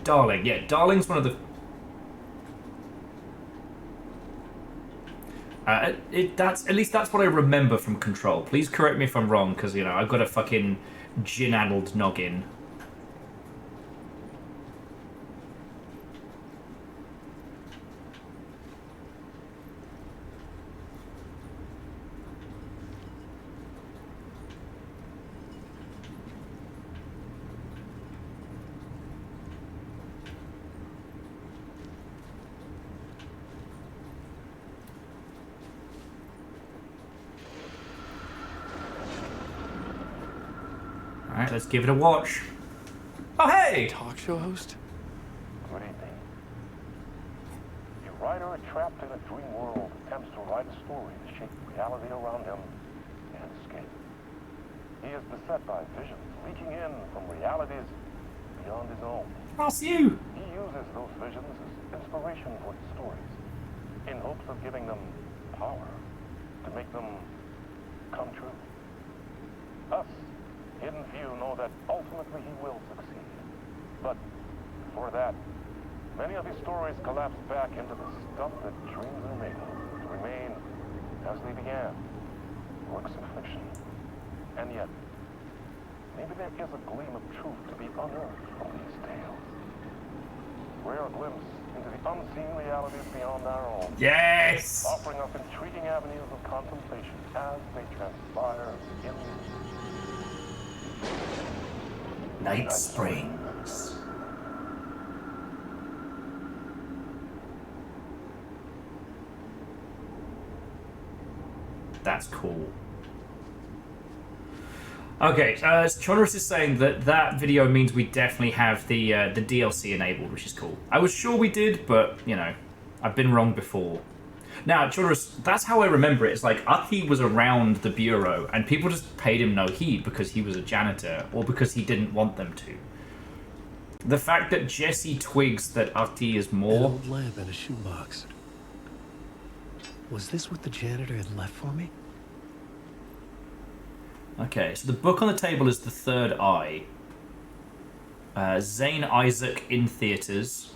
Darling, yeah, Darling's one of the... that's at least that's what I remember from Control. Please correct me if I'm wrong, because, you know, I've got a fucking gin-addled noggin. Alright, let's give it a watch. Oh, hey! Talk show host? Good evening. A writer trapped in a dream world attempts to write a story to shape reality around him and escape. He is beset by visions leaking in from realities beyond his own. That's you! He uses those visions as inspiration for his stories, in hopes of giving them power to make them come true. Us, hidden few, know that ultimately he will succeed. But before that, many of his stories collapse back into the stuff that dreams are made of, to remain as they began, works of fiction. And yet, maybe there is a gleam of truth to be unearthed from these tales. Rare glimpse into the unseen realities beyond our own. Yes! Offering up intriguing avenues of contemplation as they transpire in Night Springs. That's cool. Okay, Chonrus is saying that that video means we definitely have the DLC enabled, which is cool. I was sure we did, but, you know, I've been wrong before. Now, Chonrus, that's how I remember it. It's like Ati was around the Bureau, and people just paid him no heed because he was a janitor, or because he didn't want them to. The fact that Jesse twigs that Ati is more... An old lamp and a shoebox. Was this what the janitor had left for me? Okay, so the book on the table is The Third Eye. Zane Isaac in theaters.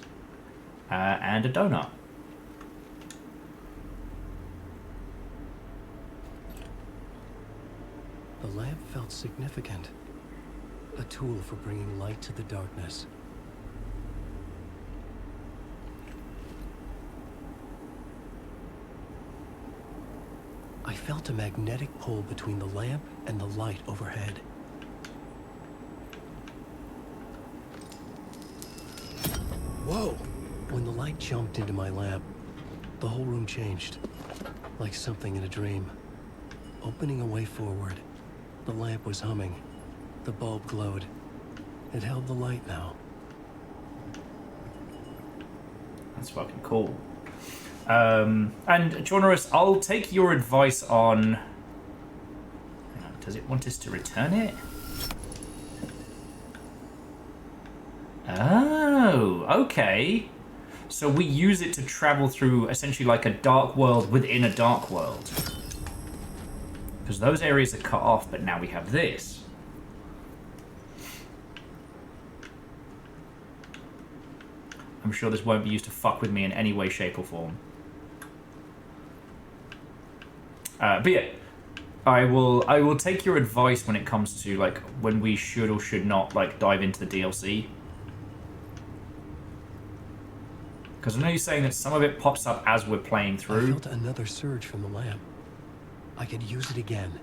And a donut. The lamp felt significant. A tool for bringing light to the darkness. I felt a magnetic pull between the lamp and the light overhead. Whoa! When the light jumped into my lamp, the whole room changed. Like something in a dream. Opening a way forward. The lamp was humming. The bulb glowed. It held the light now. That's fucking cool. And Chonrus, I'll take your advice on... Hang on, does it want us to return it? Oh, okay. So we use it to travel through essentially like a dark world within a dark world. Because those areas are cut off, but now we have this. I'm sure this won't be used to fuck with me in any way, shape, or form. But yeah, I will take your advice when it comes to like when we should or should not like dive into the DLC. Because I know you're saying that some of it pops up as we're playing through. I felt another surge from the lamp. I could use it again.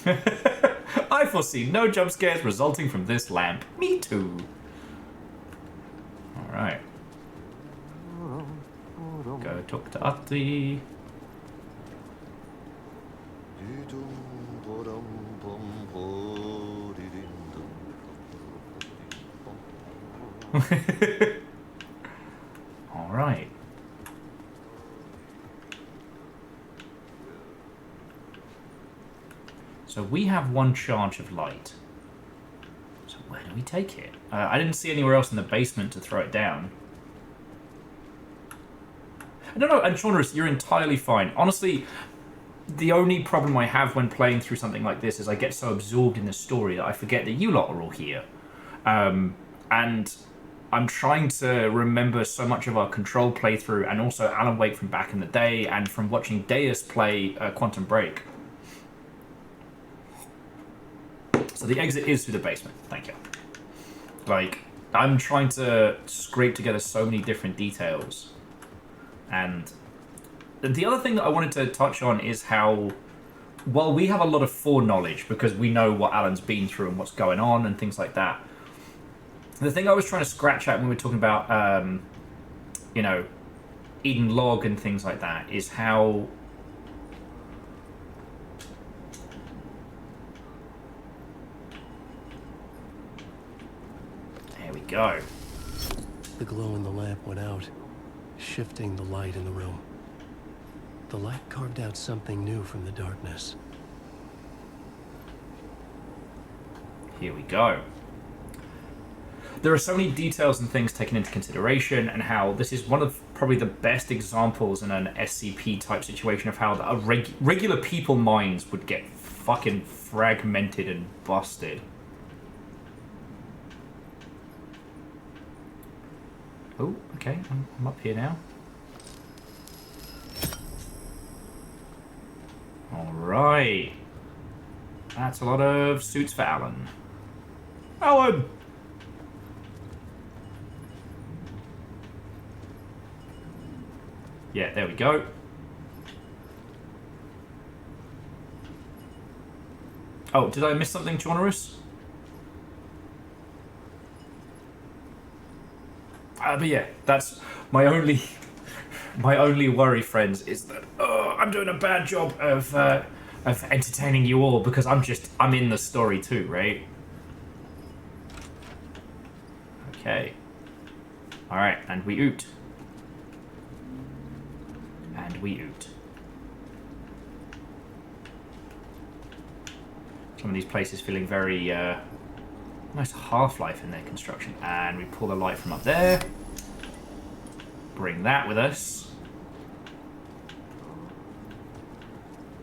I foresee no jump scares resulting from this lamp. Me too. Alright. Go talk to Ati. Alright. So we have 1 charge of light. So where do we take it? I didn't see anywhere else in the basement to throw it down. No, and Shaunarus, you're entirely fine. Honestly, the only problem I have when playing through something like this is I get so absorbed in the story that I forget that you lot are all here. And I'm trying to remember so much of our Control playthrough and also Alan Wake from back in the day and from watching Deus play Quantum Break. So the exit is through the basement. Thank you. Like, I'm trying to scrape together so many different details. And the other thing that I wanted to touch on is how, while we have a lot of foreknowledge because we know what Alan's been through and what's going on and things like that, the thing I was trying to scratch at when we were talking about, you know, Eden Log and things like that is how... There we go. The glow in the lamp went out, shifting the light in the room. The light carved out something new from the darkness. Here we go. There are so many details and things taken into consideration, and how this is one of probably the best examples in an SCP type situation of how regular people minds would get fucking fragmented and busted. Oh, okay, I'm up here now. Alright. That's a lot of suits for Alan. Alan! Yeah, there we go. Oh, did I miss something, Shaunarus? But yeah, that's my only worry, friends, is that I'm doing a bad job of entertaining you all because I'm in the story too, right? Okay. All right, and we oot. And we oot. Some of these places feeling very nice Half-Life in their construction. And we pull the light from up there. Bring that with us.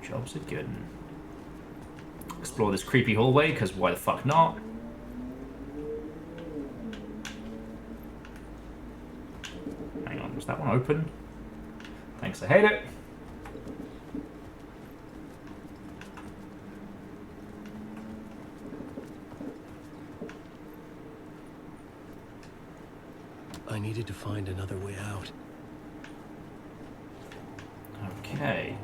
Jobs are good. Explore this creepy hallway, because why the fuck not? Hang on, was that one open? Thanks, I hate it. I needed to find another way out. Okay.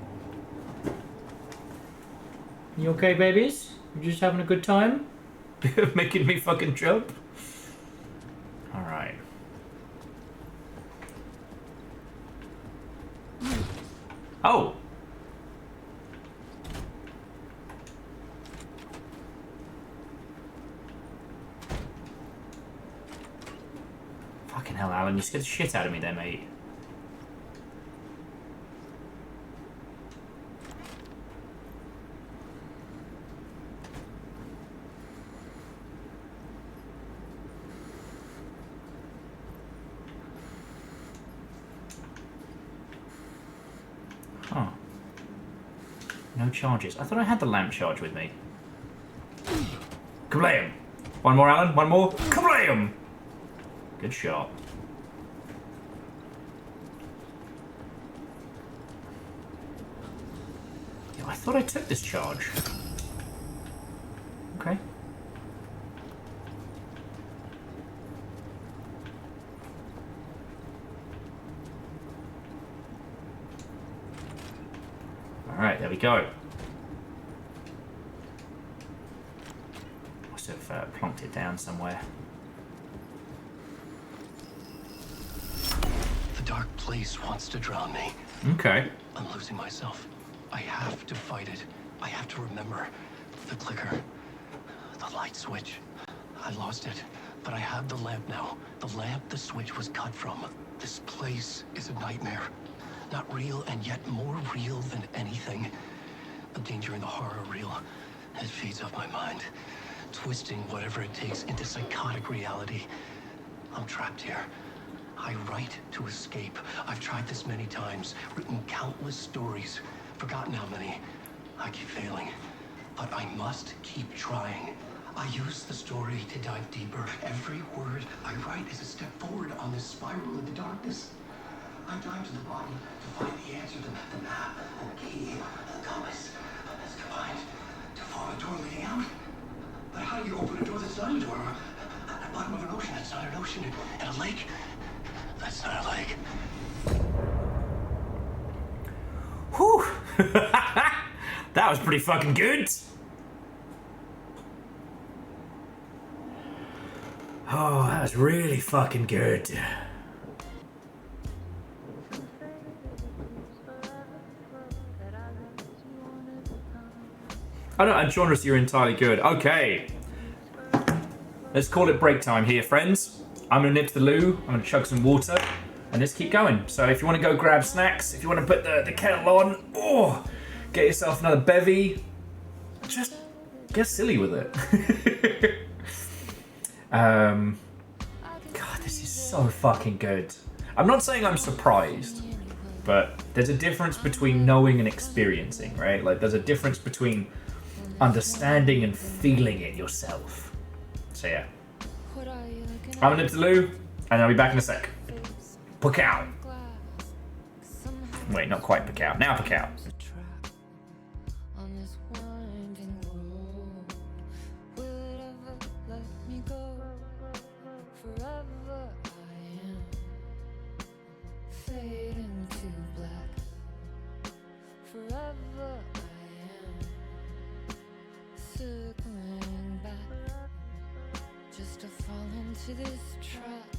You okay, babies? You just having a good time? Making me fucking jump? Alright. Oh! Fucking hell, Alan, you scared the shit out of me there, mate. Huh. No charges. I thought I had the lamp charge with me. Kablam! One more, Alan. One more. Kablam! Good shot. Yeah, I thought I took this charge. Okay. Alright, there we go. Must have plonked it down somewhere. The dark place wants to drown me. Okay. I'm losing myself. I have to fight it. I have to remember. The clicker. The light switch. I lost it. But I have the lamp now. The lamp the switch was cut from. This place is a nightmare. Not real, and yet more real than anything. The danger and the horror real. It feeds off my mind, twisting whatever it takes into psychotic reality. I'm trapped here. I write to escape. I've tried this many times, written countless stories, forgotten how many. I keep failing, but I must keep trying. I use the story to dive deeper. Every word I write is a step forward on this spiral into darkness. I dive to the bottom to find the answer, the map, the key, the compass. It's combined to form a door leading out. But how do you open a door that's not a door? At the bottom of an ocean that's not an ocean, and a lake that's not a lake. Whew. That was pretty fucking good. Oh, that was really fucking good. Oh no, and Genres, you're entirely good. Okay. Let's call it break time here, friends. I'm gonna nip to the loo, I'm gonna chug some water, and let's keep going. So if you wanna go grab snacks, if you wanna put the kettle on, get yourself another bevy, just get silly with it. God, this is so fucking good. I'm not saying I'm surprised, but there's a difference between knowing and experiencing, right? Like, there's a difference between understanding and feeling it yourself. So yeah. I'm gonna nip to the loo, and I'll be back in a sec. Pakow. Wait, not quite pakow. Now pakow. Just to fall into this trap.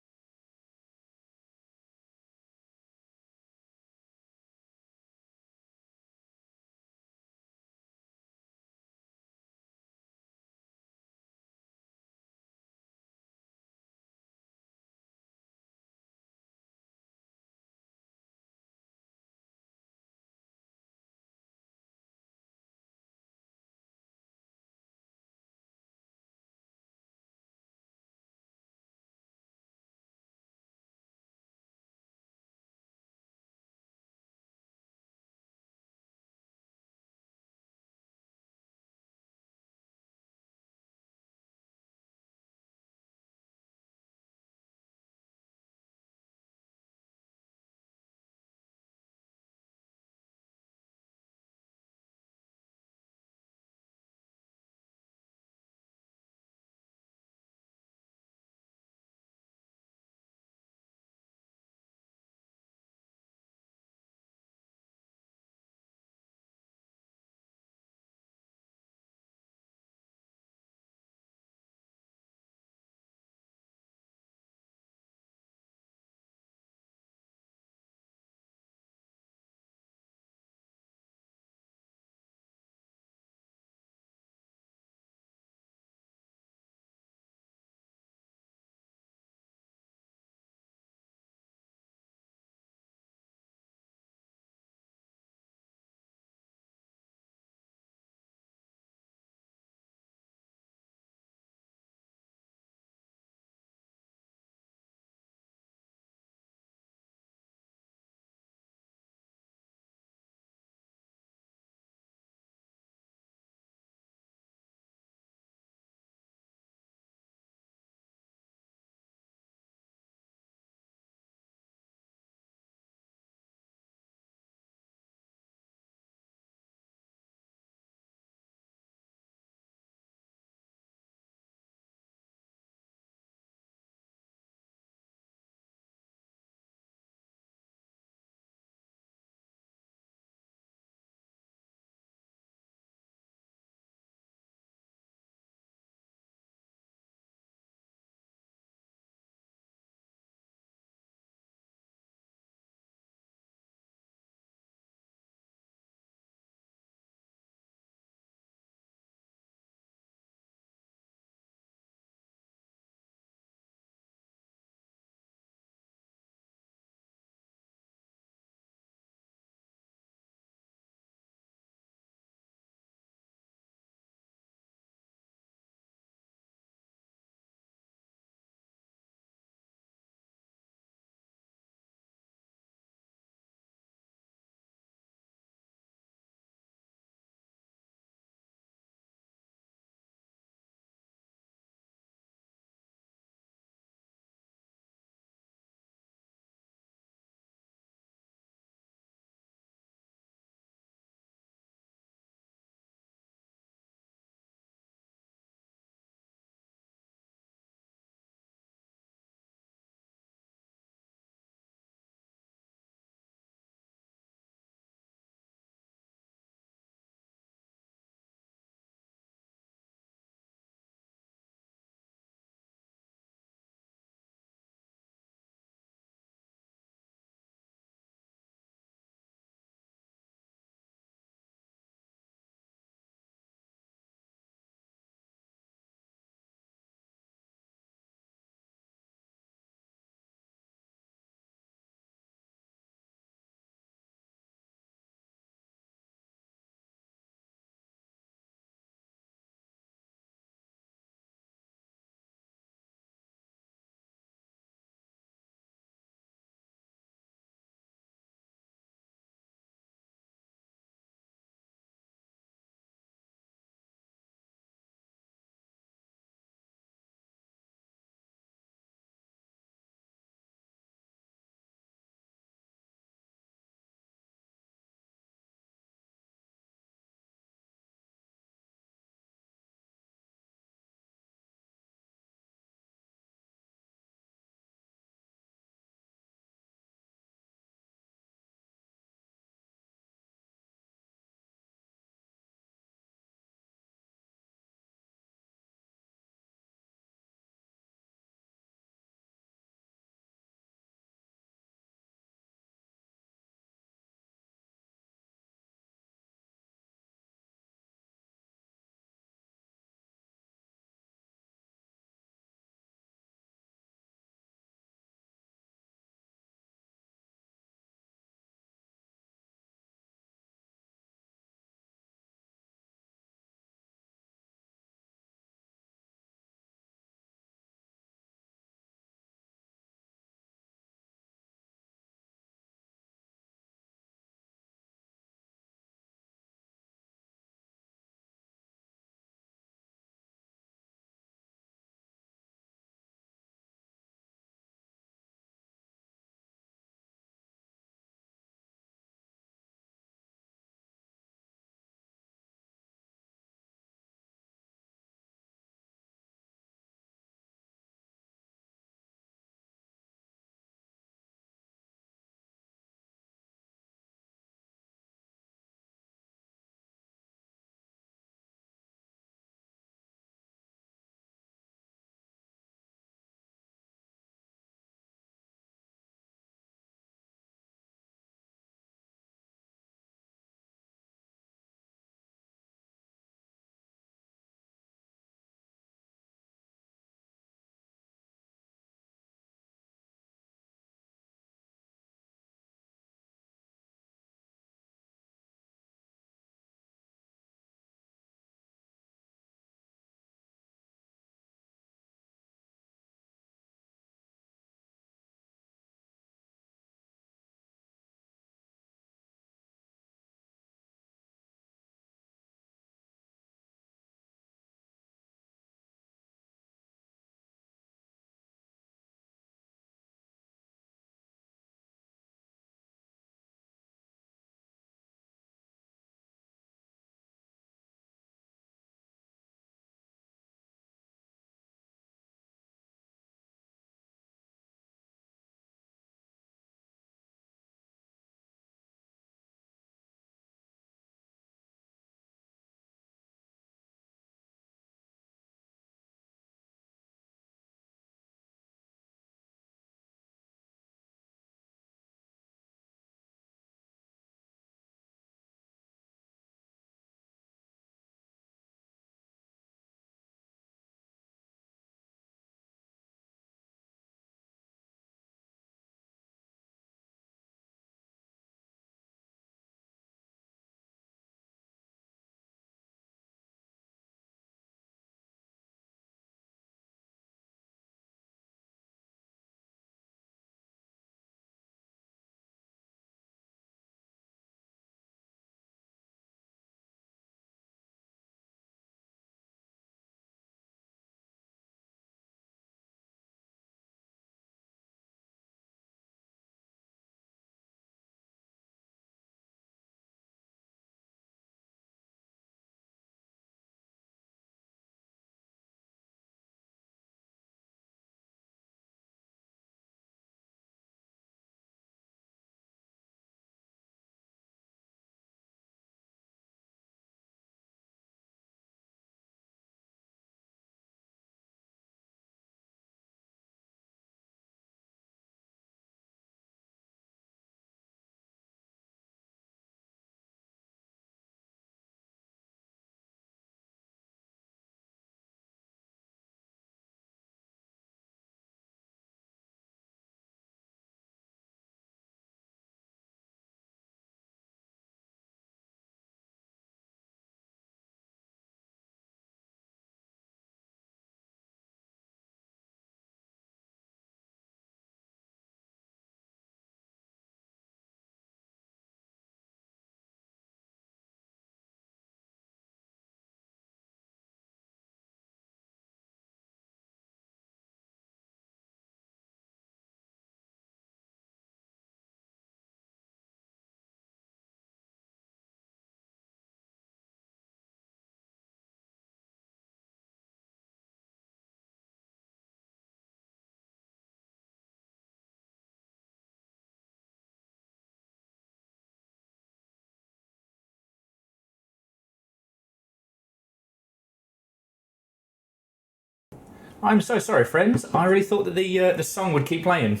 I'm so sorry, friends. I really thought that the song would keep playing.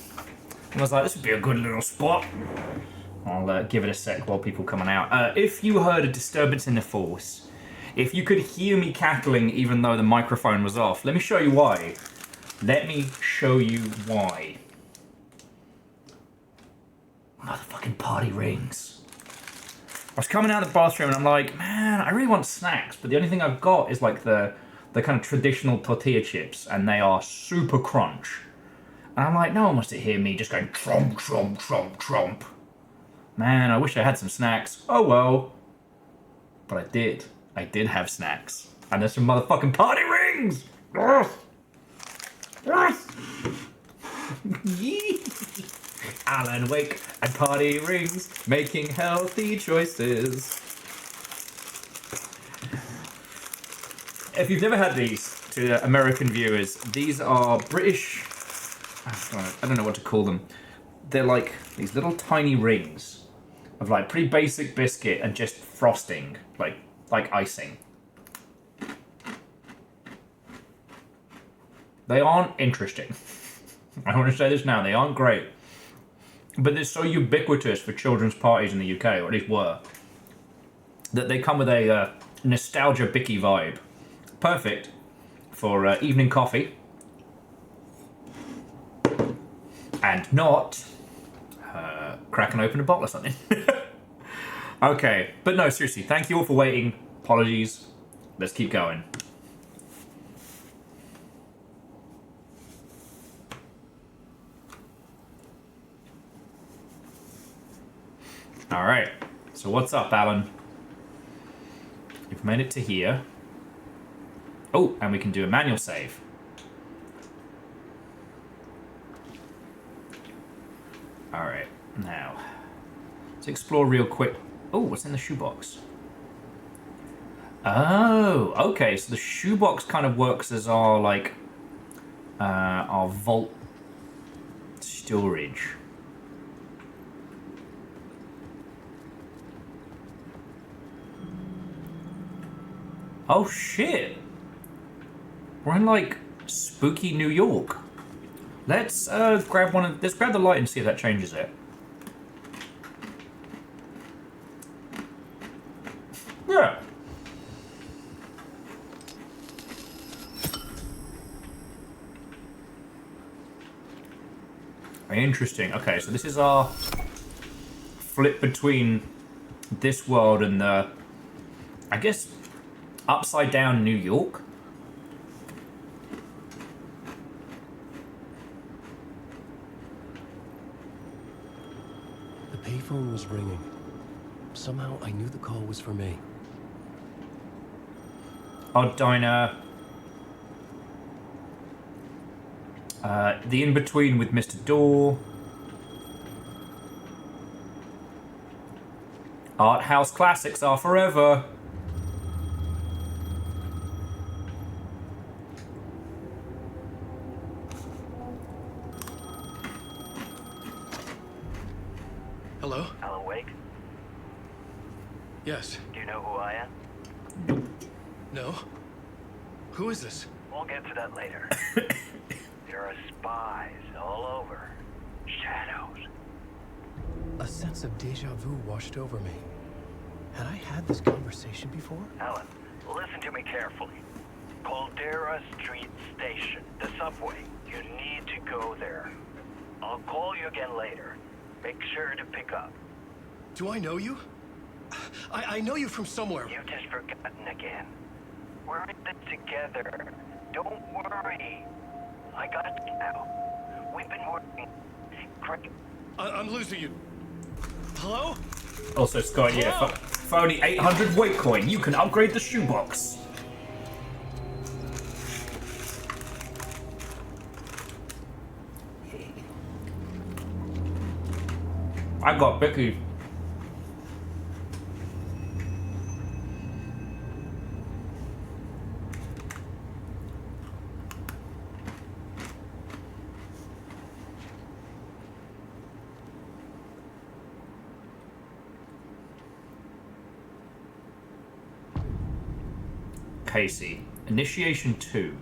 I was like, this would be a good little spot. I'll give it a sec while people coming out. If you heard a disturbance in the force, if you could hear me cackling even though the microphone was off, let me show you why. Let me show you why. Motherfucking party rings. I was coming out of the bathroom and I'm like, man, I really want snacks, but the only thing I've got is like the kind of traditional tortilla chips, and they are super crunch. And I'm like, no one wants to hear me just going tromp, tromp, tromp, tromp. Man, I wish I had some snacks. Oh well. But I did. I did have snacks. And there's some motherfucking party rings! Alan Wake and party rings, making healthy choices. If you've never had these, to American viewers, these are British... I don't know what to call them. They're like these little tiny rings of like pretty basic biscuit and just frosting, like icing. They aren't interesting. I want to say this now, they aren't great. But they're so ubiquitous for children's parties in the UK, or at least were, that they come with a nostalgia bicky vibe. Perfect for evening coffee. And not cracking open a bottle or something. Okay, but no, seriously, thank you all for waiting. Apologies. Let's keep going. All right, so what's up, Alan? You've made it to here. Oh, and we can do a manual save. All right, now let's explore real quick. Oh, what's in the shoebox? Oh, okay, so the shoebox kind of works as our like our vault storage. Oh shit! We're in like spooky New York. Let's grab one of. Let's grab the light and see if that changes it. Yeah. Interesting. Okay, so this is our flip between this world and the, I guess, upside down New York. The payphone was ringing. Somehow I knew the call was for me. Odd Diner. The In-Between with Mr. Door. Art House classics are forever. Hello? Alan Wake? Yes. Do you know who I am? No? Who is this? We'll get to that later. There are spies all over. Shadows. A sense of deja vu washed over me. Had I had this conversation before? Alan, listen to me carefully. Caldera Street Station, the subway. You need to go there. I'll call you again later. Make sure to pick up. Do I know you? I know you from somewhere. You've just forgotten again. We're in this together. Don't worry. I got you now. We've been working. Great. I'm losing you. Hello? Also, Scott, yeah, for only 800 weight coin, you can upgrade the shoebox. I got Becky. Casey, Initiation 2.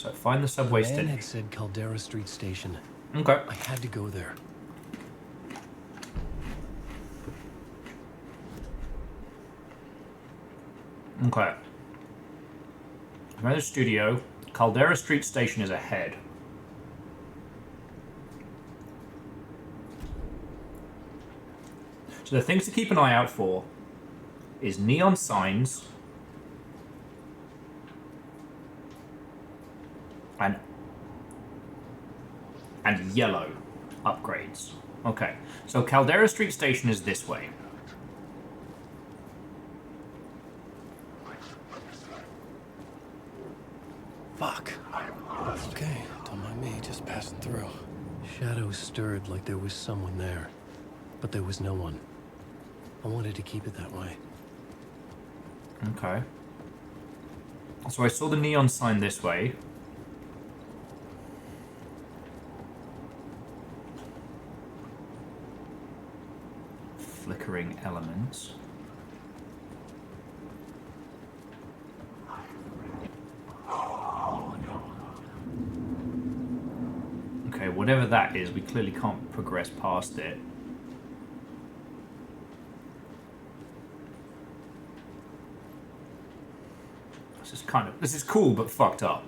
So find the subway The man station. had said Caldera Street Station. Okay. I had to go there. Okay. Another studio. Caldera Street Station is ahead. So the things to keep an eye out for is neon signs and yellow upgrades. Okay, so Caldera Street Station is this way. Fuck. Okay, don't mind me, just passing through. Shadows stirred like there was someone there, but there was no one. I wanted to keep it that way. Okay. So I saw the neon sign this way. Flickering elements. Okay, whatever that is, we clearly can't progress past it. This is cool, but fucked up.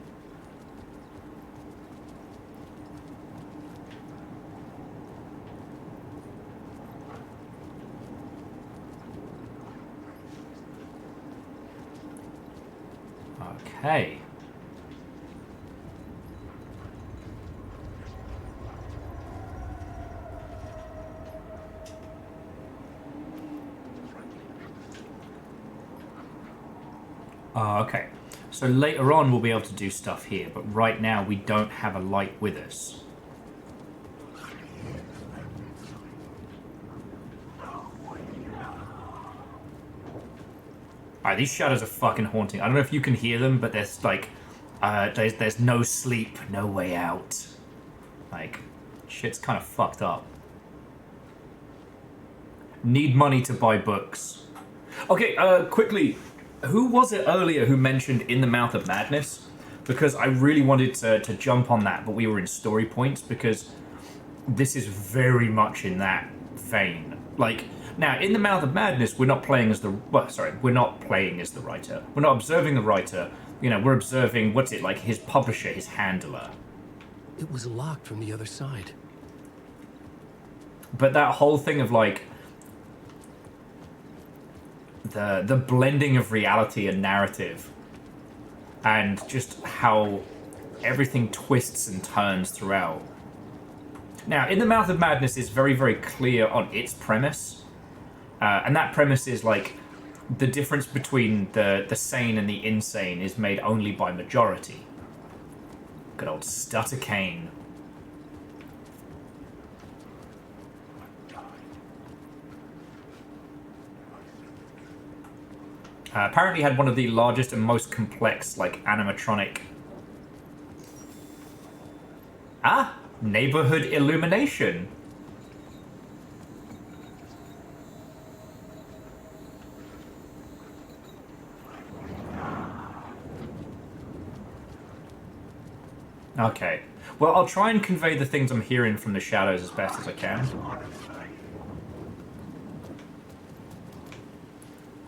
Okay. Okay. So later on we'll be able to do stuff here, but right now we don't have a light with us. Alright, these shadows are fucking haunting. I don't know if you can hear them, but there's like, there's no sleep, no way out. Like, shit's kind of fucked up. Need money to buy books. Okay, quickly, who was it earlier who mentioned In the Mouth of Madness? Because I really wanted to jump on that, but we were in story points, because this is very much in that vein. Like, now, In the Mouth of Madness, we're not playing as the... Well, sorry, we're not playing as the writer. We're not observing the writer. You know, we're observing, what's it, like his publisher, his handler. It was locked from the other side. But that whole thing of, like, the blending of reality and narrative, and just how everything twists and turns throughout. Now, In the Mouth of Madness is very, very clear on its premise. And that premise is, like, the difference between the sane and the insane is made only by majority. Good old Stutter Kane. Apparently had one of the largest and most complex, like, animatronic... Neighborhood illumination. Okay. Well, I'll try and convey the things I'm hearing from the shadows as best as I can.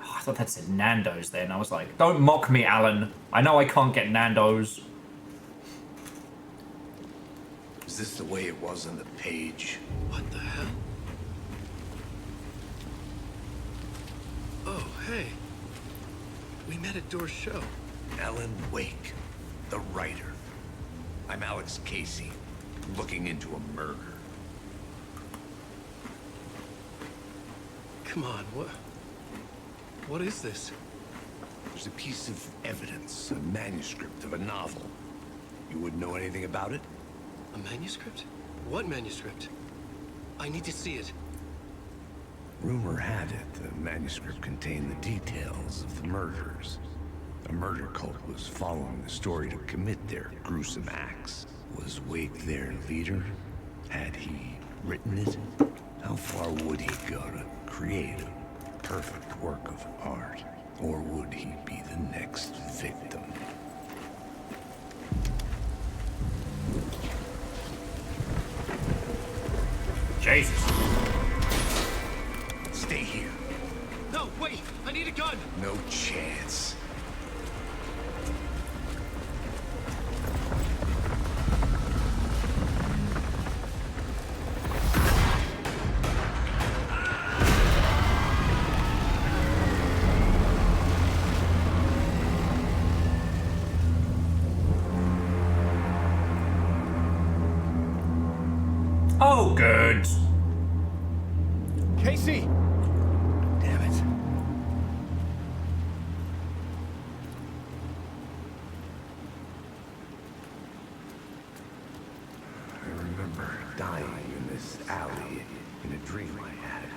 Oh, I thought that said Nando's then. I was like, don't mock me, Alan. I know I can't get Nando's. Is this the way it was on the page? What the hell? Oh, hey. We met at Door's show. Alan Wake, the writer. I'm Alex Casey, looking into a murder. Come on, what is this? There's a piece of evidence, a manuscript of a novel. You wouldn't know anything about it? A manuscript? What manuscript? I need to see it. Rumor had it the manuscript contained the details of the murders. A murder cult was following the story to commit their gruesome acts. Was Wake their leader? Had he written it? How far would he go to create a perfect work of art? Or would he be the next victim? Jesus. Stay here. No, wait! I need a gun! No chance. Oh, good. Casey! Damn it. I remember dying in this alley in a dream I had.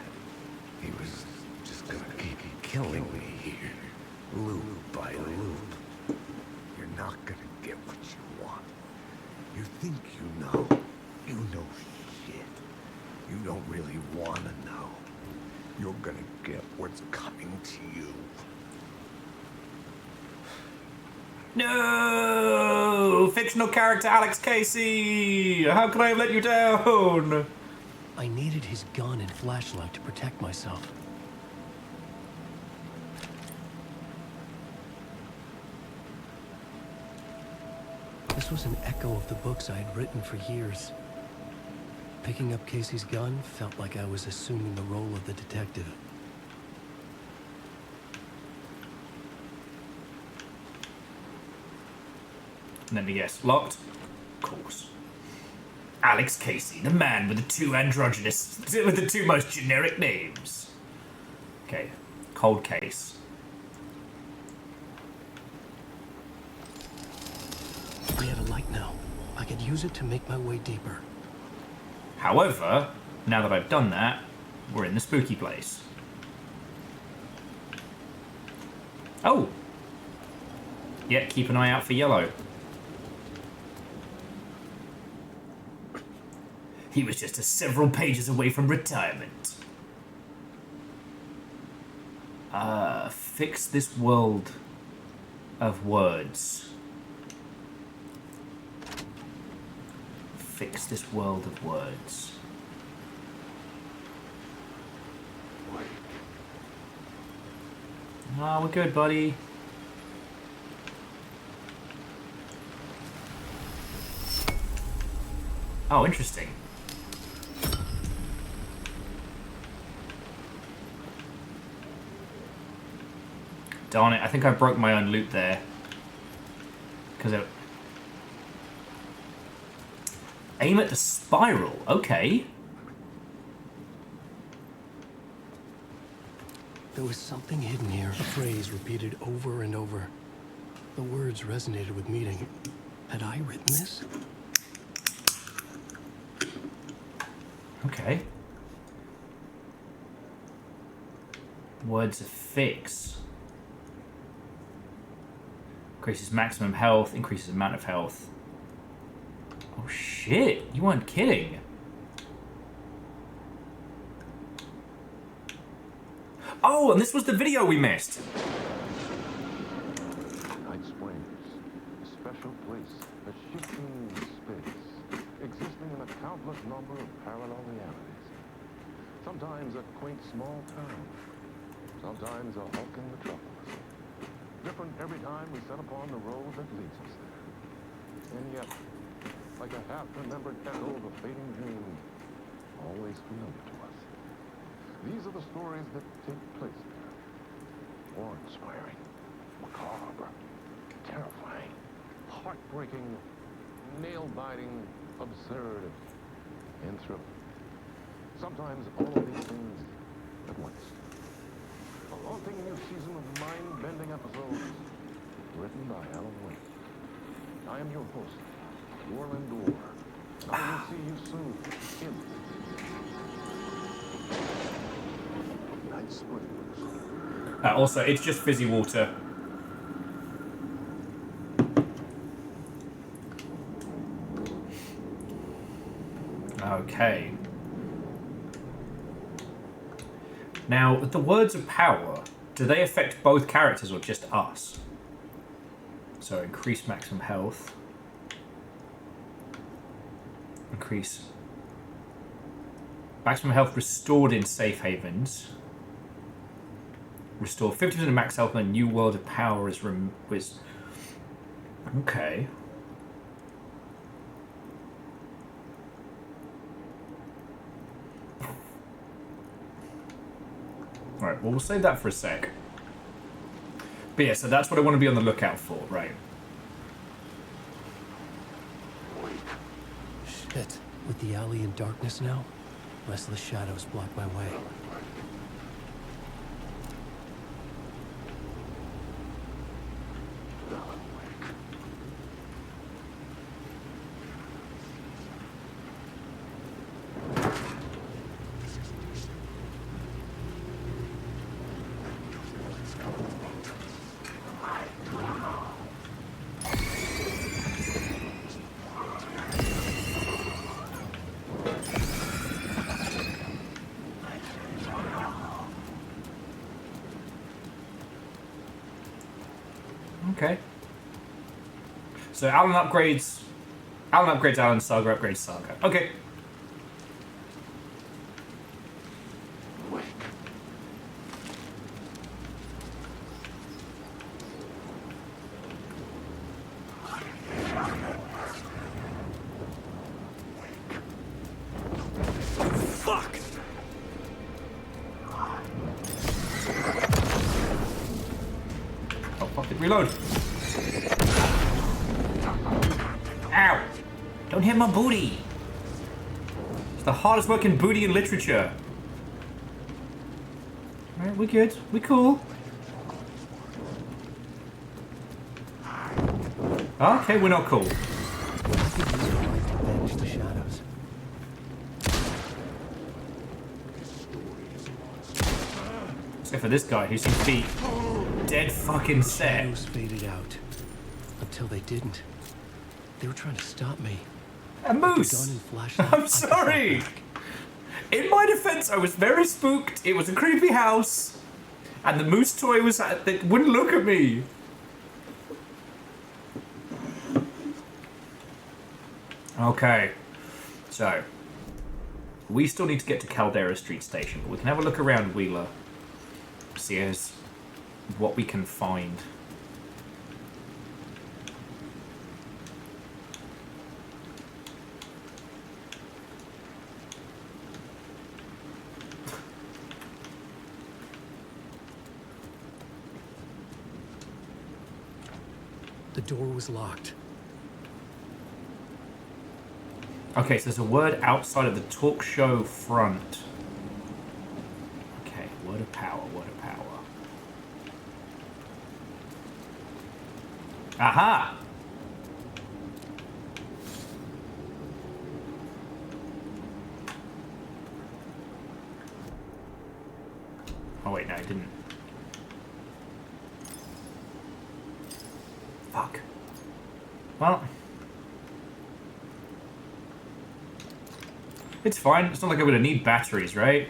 He was just gonna keep killing me here, loop by loop. You're not gonna get what you want. You think you know. You know shit. You don't really want to know. You're gonna get what's coming to you. No! Fictional character Alex Casey! How could I have let you down? I needed his gun and flashlight to protect myself. This was an echo of the books I had written for years. Picking up Casey's gun felt like I was assuming the role of the detective. Let me guess. Locked? Of course. Alex Casey, the man with the two most generic names. Okay. Cold case. I had a light now. I could use it to make my way deeper. However, now that I've done that, we're in the spooky place. Oh! Yeah, keep an eye out for yellow. He was just several pages away from retirement. Fix this world of words. Fix this world of words. Ah, we're good, buddy. Oh, interesting. Darn it, I think I broke my own loot there. Because it... Aim at the spiral, okay. There was something hidden here, a phrase repeated over and over. The words resonated with meaning. Had I written this? Okay. Words of fix. Increases maximum health, increases amount of health. Oh shit, you weren't kidding. Oh, and this was the video we missed. Night Springs, a special place, a shifting space, existing in a countless number of parallel realities. Sometimes a quaint small town, sometimes a hulking metropolis. Different every time we set upon the road that leads us there. And yet, like a half-remembered echo of a fading dream, always familiar to us. These are the stories that take place there. Awe-inspiring, macabre, terrifying, heartbreaking, nail-biting, absurd, and thrilling. Sometimes all of these things at once. A haunting new season of mind-bending episodes written by Alan Wake. I am your host, Warland Orr. I will see you soon in Night Springs. Also, it's just fizzy water. Okay. Now, the words of power, do they affect both characters or just us? So, increase maximum health. Increase. Maximum health restored in safe havens. Restore 50% of max health when a new world of power is okay. Alright, well we'll save that for a sec. But yeah, so that's what I want to be on the lookout for, right? Shit. With the alley in darkness now, restless shadows block my way. Okay. So Alan upgrades Alan, Saga upgrades Saga. Okay. Fuck! Oh, fuck it. Reload. Ow! Don't hit my booty! It's the hardest working booty in literature. Alright, we're good. We're cool. Okay, we're not cool. Banish the shadows. Except for this guy who seems to be dead fucking set. Shadows faded out. Until they didn't. They were trying to stop me. A moose! I'm sorry! In my defense, I was very spooked. It was a creepy house. And the moose toy was that wouldn't look at me. Okay. So. We still need to get to Caldera Street Station. But we can have a look around Wheeler. See as what we can find. The door was locked. Okay, so there's a word outside of the talk show front. Okay, word of power, word of power. Aha! Oh wait, no, I didn't. Fuck. Well. It's fine. It's not like I'm gonna need batteries, right?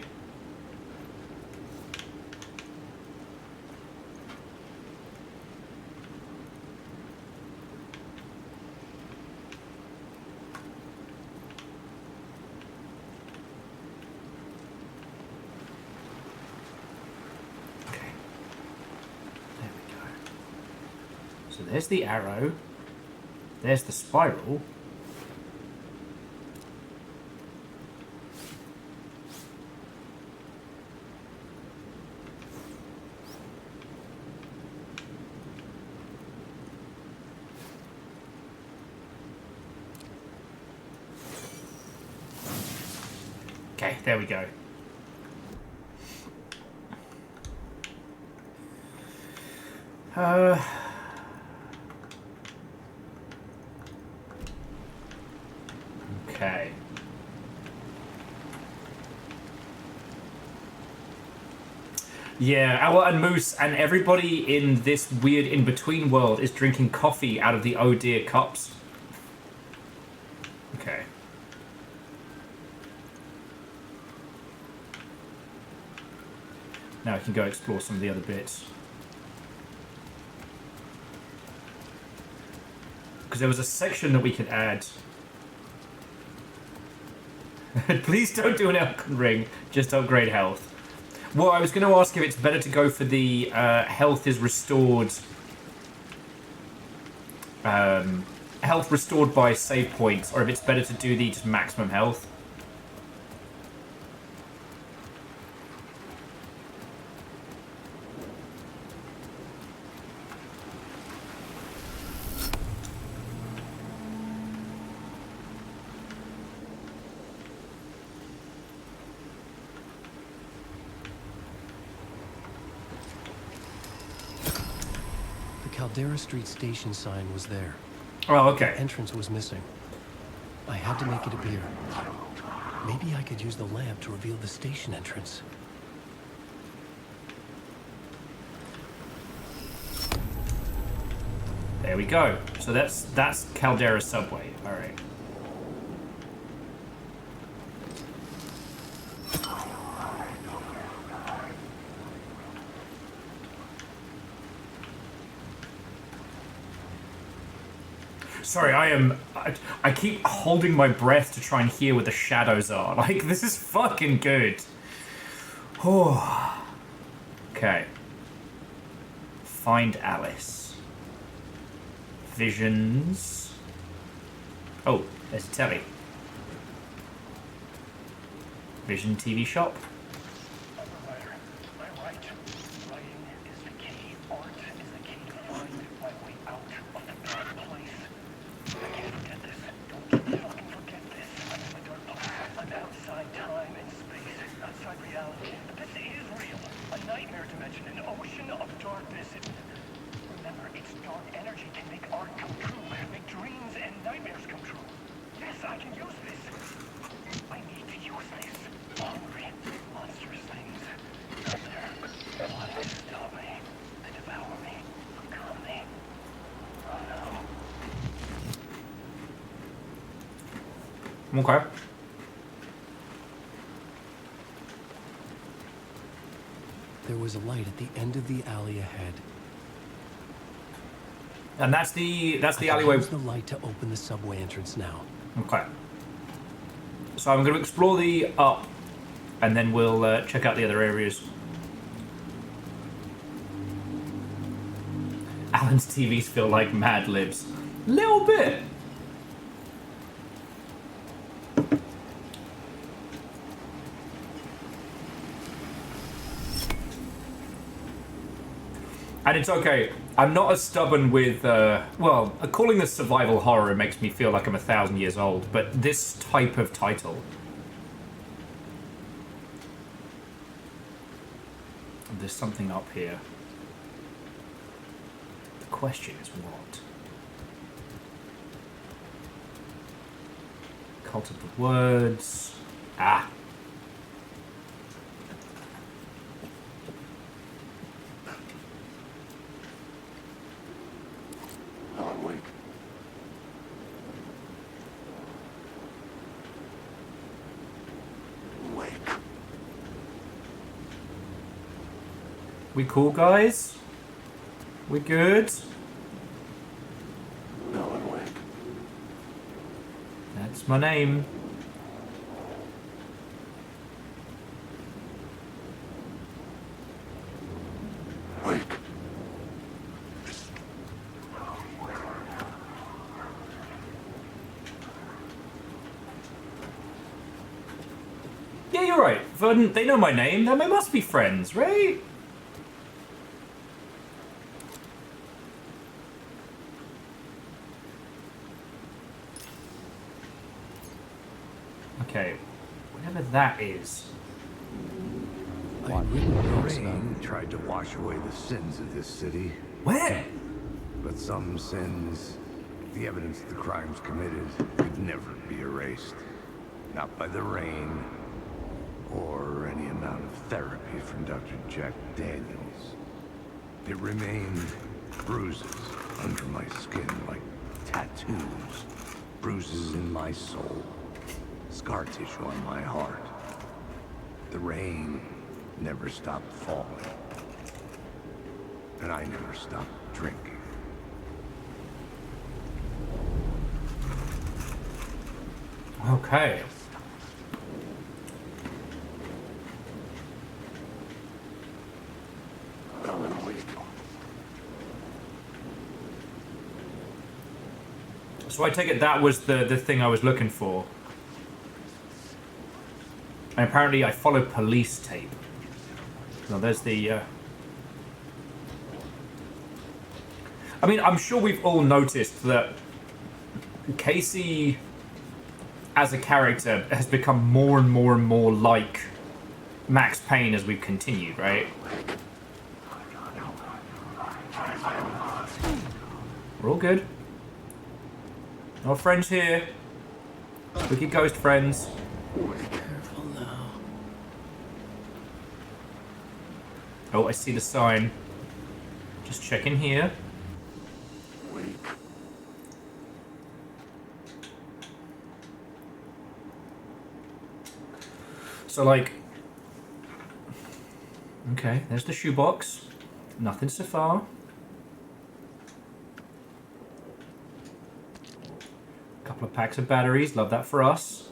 So there's the arrow. There's the spiral. Okay, there we go. Okay. Yeah, Owl and Moose and everybody in this weird in-between world is drinking coffee out of the oh dear cups. Okay. Now I can go explore some of the other bits. Because there was a section that we could add. Please don't do an Elden Ring. Just upgrade health. Well, I was going to ask if it's better to go for the health is restored. Health restored by save points, or if it's better to do the just maximum health. Caldera Street station sign was there. Oh, okay. The entrance was missing. I had to make it appear. Maybe I could use the lamp to reveal the station entrance. There we go. So that's Caldera subway. All right. Sorry, I keep holding my breath to try and hear where the shadows are. Like, this is fucking good. Oh. Okay. Find Alice. Visions. Oh, there's a telly. Vision TV shop. Okay. There was a light at the end of the alley ahead. And that's the alleyway. I can use the light to open the subway entrance now. Okay. So I'm going to explore the up, and then we'll check out the other areas. Alan's TVs feel like Mad Libs. Little bit. And it's okay. I'm not as stubborn with, well, calling this survival horror makes me feel like I'm 1,000 years old, but this type of title. There's something up here. The question is what? Cult of the Words. Ah. We cool, guys? We good? Alan Wake. That's my name. Wake. Yeah, you're right. Vernon, they know my name. They must be friends, right? Okay, whatever that is. Rain tried to wash away the sins of this city. Where? But some sins, the evidence of the crimes committed, could never be erased. Not by the rain, or any amount of therapy from Dr. Jack Daniels. It remained bruises under my skin like tattoos, bruises in my soul, scar tissue on my heart. The rain never stopped falling, and I never stopped drinking. Okay. So I take it that was the thing I was looking for. And apparently I follow police tape. Now there's the... I mean, I'm sure we've all noticed that Casey, as a character, has become more and more and more like Max Payne as we've continued, right? We're all good. No friends here. Wicked ghost friends. Careful now. Oh, I see the sign. Just checking here. So, like... Okay, there's the shoebox. Nothing so far. Couple of packs of batteries. Love that for us.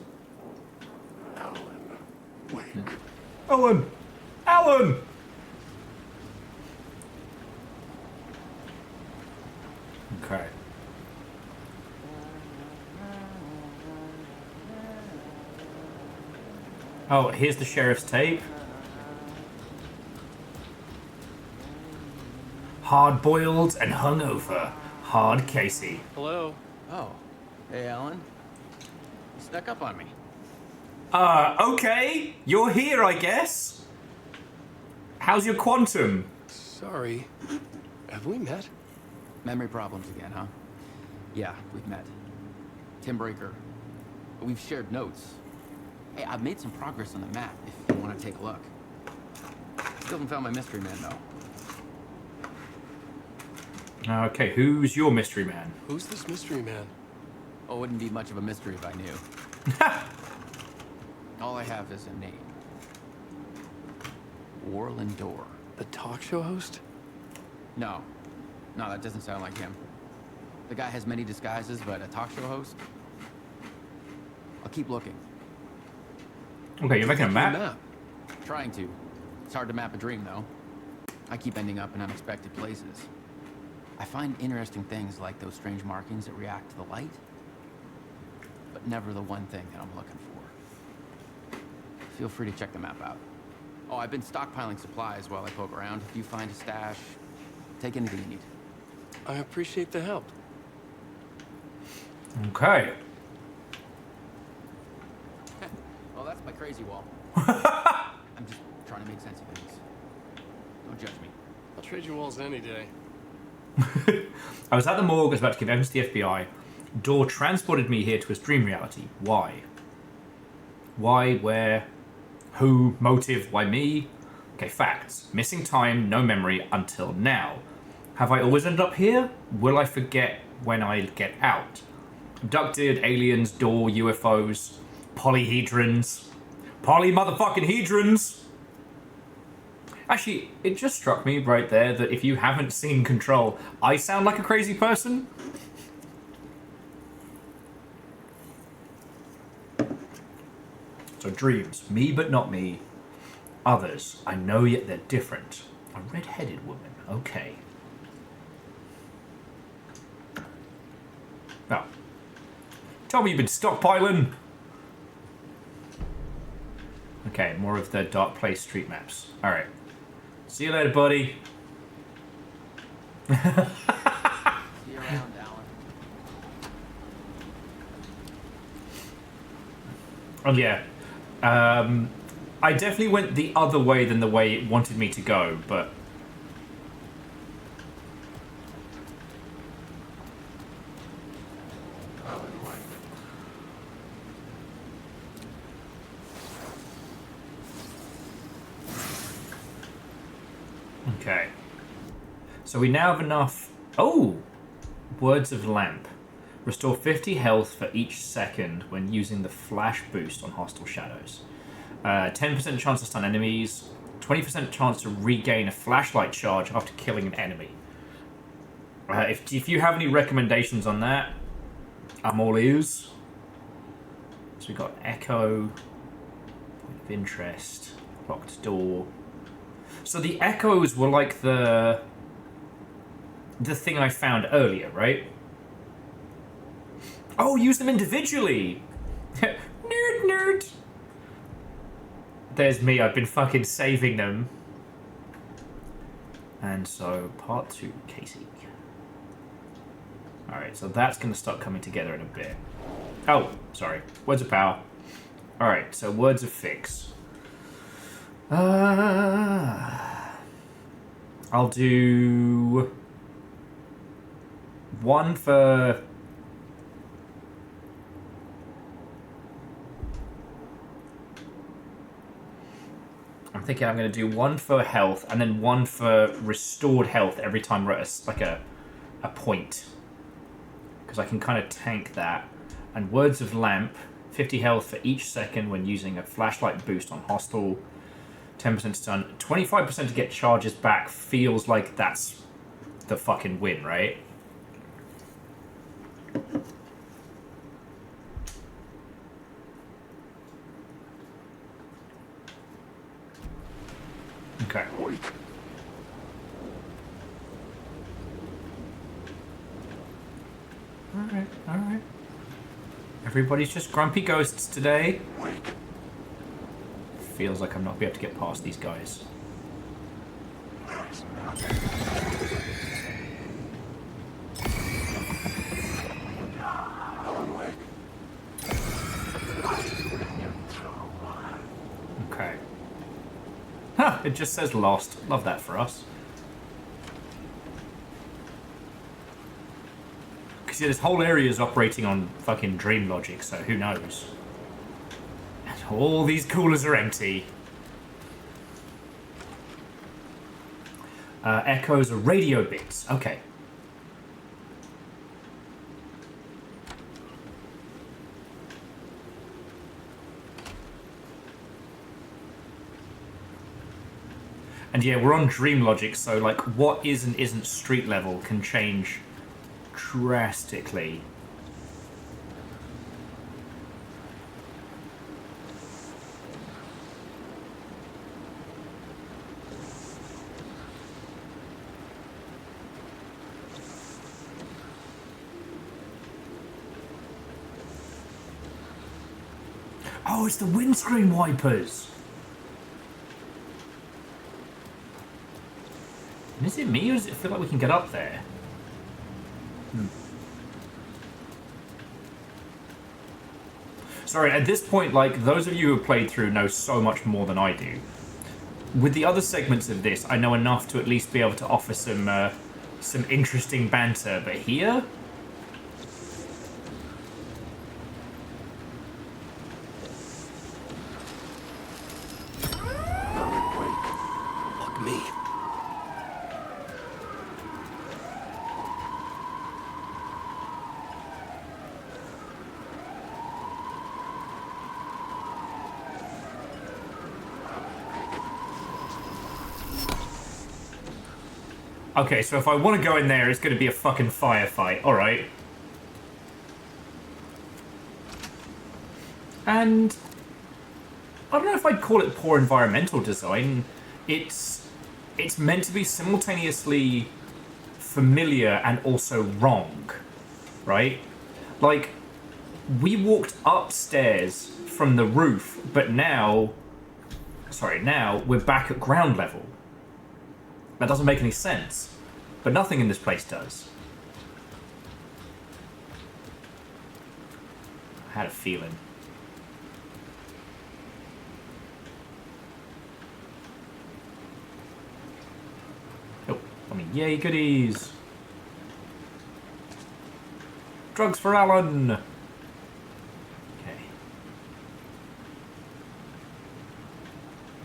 Alan! Alan! Okay. Oh, here's the sheriff's tape. Hard-boiled and hungover. Hard Casey. Hello. Oh. Hey, Alan. You snuck up on me. Okay. You're here, I guess. How's your quantum? Sorry. Have we met? Memory problems again, huh? Yeah, we've met. Tim Breaker. We've shared notes. Hey, I've made some progress on the map, if you want to take a look. Still haven't found my mystery man, though. Okay, who's your mystery man? Who's this mystery man? Oh, it wouldn't be much of a mystery if I knew. All I have is a name. Warland Door. The talk show host? No. No, that doesn't sound like him. The guy has many disguises, but a talk show host? I'll keep looking. Okay, you're making a map? Trying to. It's hard to map a dream, though. I keep ending up in unexpected places. I find interesting things like those strange markings that react to the light, but never the one thing that I'm looking for. Feel free to check the map out. Oh, I've been stockpiling supplies while I poke around. If you find a stash, take anything you need. I appreciate the help. Okay. Well, that's my crazy wall. I'm just trying to make sense of things. Don't judge me. I'll trade you walls any day. I was at the morgue, I was about to give evidence to the FBI. Door transported me here to his dream reality. Why? Why, where, who, motive, why me? Okay, facts. Missing time, no memory until now. Have I always ended up here? Will I forget when I get out? Abducted, aliens, door, UFOs, polyhedrons. Poly motherfucking hedrons! Actually, it just struck me right there that if you haven't seen Control, I sound like a crazy person. So dreams, me but not me. Others, I know yet they're different. A red-headed woman, okay. Now, tell me you've been stockpiling. Okay, more of the Dark Place street maps. Alright. See you later, buddy. See you around, Alan. Oh, yeah. I definitely went the other way than the way it wanted me to go, but... Okay. So we now have enough... Oh! Words of Lamp. Restore 50 health for each second when using the flash boost on hostile shadows. 10% chance to stun enemies. 20% chance to regain a flashlight charge after killing an enemy. If you have any recommendations on that, I'm all ears. So we got Echo, Point of Interest, Locked Door. So the echoes were like the thing I found earlier, right? Oh, use them individually! Nerd. There's me, I've been fucking saving them. And so, part 2, Casey. Alright, so that's going to start coming together in a bit. Oh, sorry. Words of power. Alright, so words of fix. I'll do... 1 for... I'm thinking I'm going to do 1 for health, and then 1 for restored health every time we're at a point. Because I can kind of tank that. And Words of Lamp, 50 health for each second when using a flashlight boost on hostile, 10% stun, 25% to get charges back. Feels like that's the fucking win, right? Okay. Alright. Everybody's just grumpy ghosts today. Feels like I'm not be able to get past these guys. Okay. Huh, it just says lost. Love that for us. Because this whole area is operating on fucking dream logic, so who knows? And all these coolers are empty. Echoes are radio bits. Okay. And yeah, we're on dream logic, so like what is and isn't street level can change drastically. Oh, it's the windscreen wipers. And is it me, or does it feel like we can get up there? Sorry, at this point, like, those of you who have played through know so much more than I do. With the other segments of this, I know enough to at least be able to offer some interesting banter, but here... Fuck me. Okay, so if I want to go in there, it's going to be a fucking firefight. Alright. And... I don't know if I'd call it poor environmental design. It's meant to be simultaneously familiar and also wrong. Right? Like, we walked upstairs from the roof, but now... Sorry, now we're back at ground level. That doesn't make any sense, but nothing in this place does. I had a feeling. Oh, I mean, yay goodies! Drugs for Alan! Okay.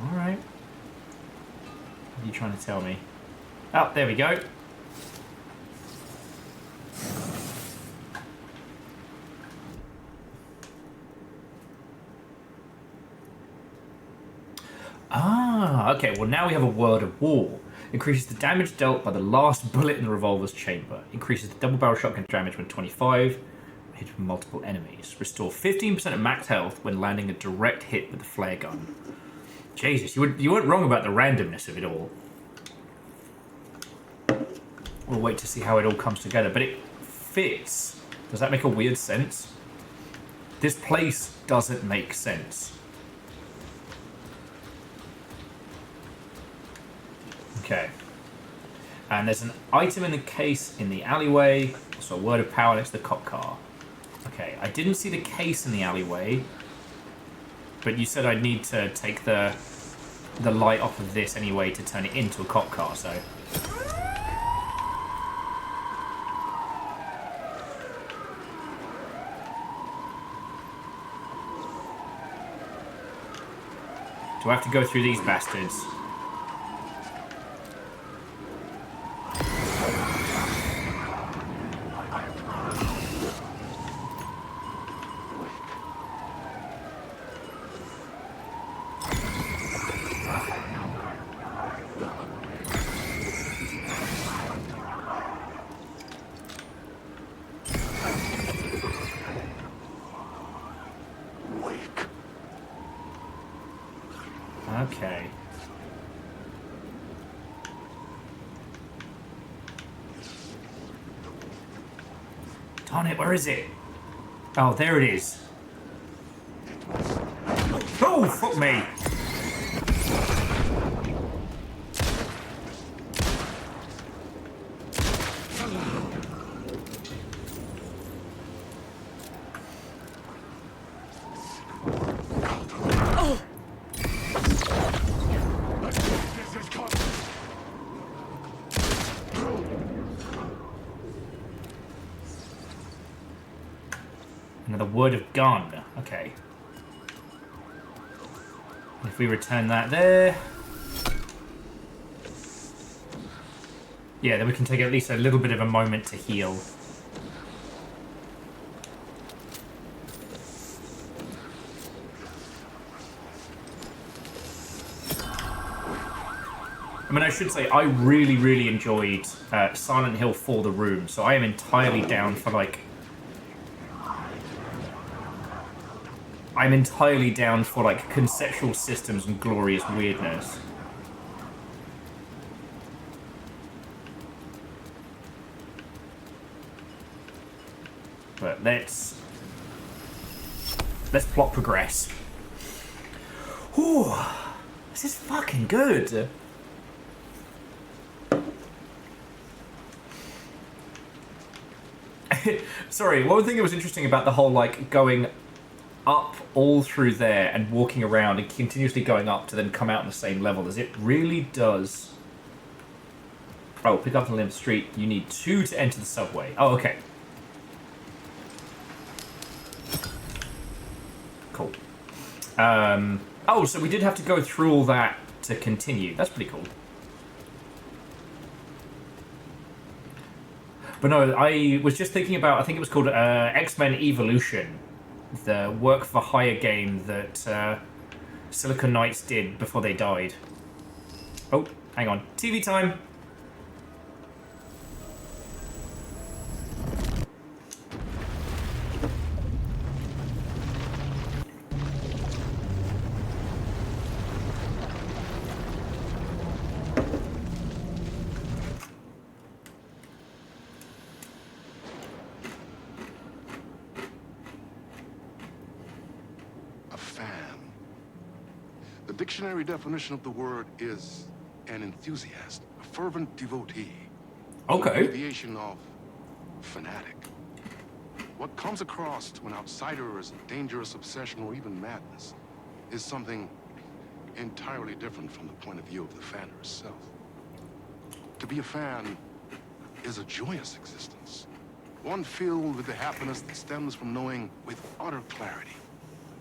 Alright. What are you trying to tell me? Oh, there we go. Ah, okay, well now we have a word of war. Increases the damage dealt by the last bullet in the revolver's chamber. Increases the double barrel shotgun damage when 25. Hit with multiple enemies. Restore 15% of max health when landing a direct hit with the flare gun. Jesus, you weren't wrong about the randomness of it all. We'll wait to see how it all comes together, but it fits Does that make a weird sense? This place doesn't make sense. Okay. And there's an item in the case in the alleyway. So a word of power next to the cop car. Okay, I didn't see the case in the alleyway. But you said I'd need to take the light off of this anyway to turn it into a cop car, so... Do I have to go through these bastards? Okay. Darn it, where is it? Oh, there it is. Oh, fuck me! Another word of gun. Okay. If we return that there... Yeah, then we can take at least a little bit of a moment to heal. I mean, I should say, I really, really enjoyed Silent Hill for the Room, so I am entirely down for, like... I'm entirely down for, like, conceptual systems and glorious weirdness. But let's plot progress. Ooh, this is fucking good. Sorry, one thing that was interesting about the whole, like, going up all through there and walking around and continuously going up to then come out on the same level is it really does... Oh, pick up the limb street. You need 2 to enter the subway. Oh, okay. Cool. Oh, so we did have to go through all that to continue. That's pretty cool. But no, I was just thinking about, I think it was called X-Men Evolution, the work for hire game that Silicon Knights did before they died. Oh, hang on. TV time! The dictionary definition of the word is an enthusiast, a fervent devotee. Okay. An abbreviation of fanatic. What comes across to an outsider as a dangerous obsession or even madness is something entirely different from the point of view of the fan herself. To be a fan is a joyous existence, one filled with the happiness that stems from knowing with utter clarity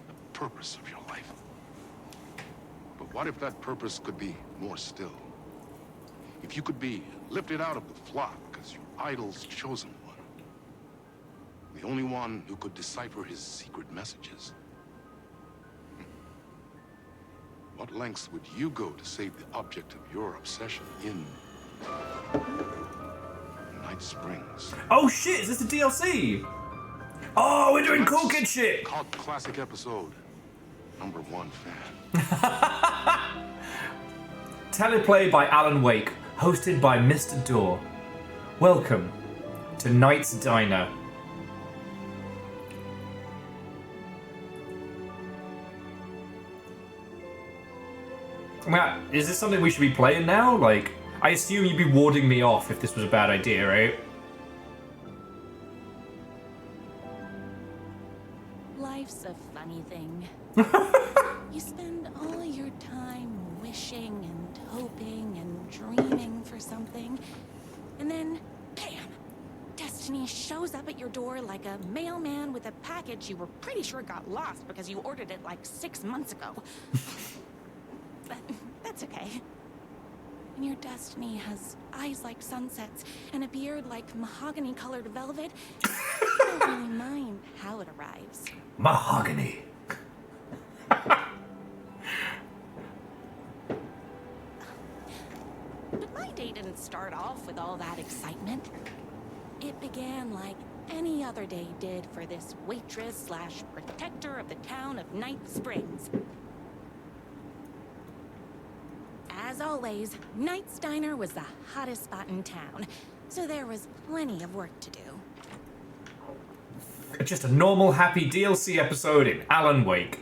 the purpose of your life. But what if that purpose could be more still? If you could be lifted out of the flock as your idol's chosen one, the only one who could decipher his secret messages. What lengths would you go to save the object of your obsession in Night Springs? Oh shit, is this the DLC? Oh, we're doing cool kid shit! Cult classic episode. #1 fan. Teleplay by Alan Wake, hosted by Mr. Dorr. Welcome to Knight's Diner. Matt, is this something we should be playing now? Like, I assume you'd be warding me off if this was a bad idea, right? Life's a funny thing. You spend all your time wishing and hoping and dreaming for something, and then, bam! Destiny shows up at your door like a mailman with a package you were pretty sure got lost because you ordered it like 6 months ago. But that's okay. When your destiny has eyes like sunsets and a beard like mahogany-colored velvet, you don't really mind how it arrives. Mahogany. But my day didn't start off with all that excitement. It began like any other day did for this waitress / protector of the town of Night Springs. As always, Knight's Diner was the hottest spot in town, so there was plenty of work to do. Just a normal happy DLC episode in Alan Wake.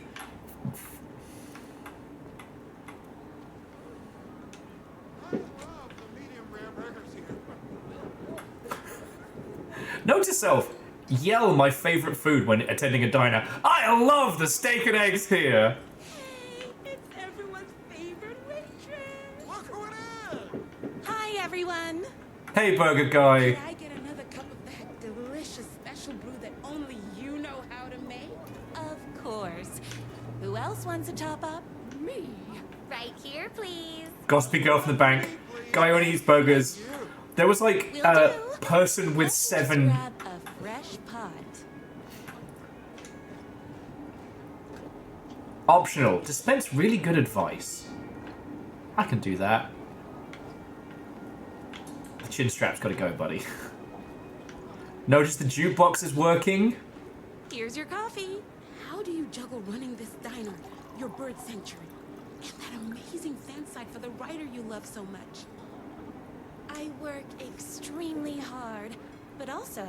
Note to self, yell my favorite food when attending a diner. I love the steak and eggs here. Hi, everyone. Hey, burger guy. Can I get another cup of that delicious special brew that only you know how to make? Of course. Who else wants a top up? Me. Right here, please. Gossipy girl from the bank. Guy only eats burgers. There was like a person with 7. Grab a fresh pot. Optional. Dispense really good advice. I can do that. The chin strap's gotta go, buddy. Notice the jukebox is working. Here's your coffee. How do you juggle running this diner, your bird sanctuary, and that amazing fan site for the writer you love so much? I work extremely hard, but also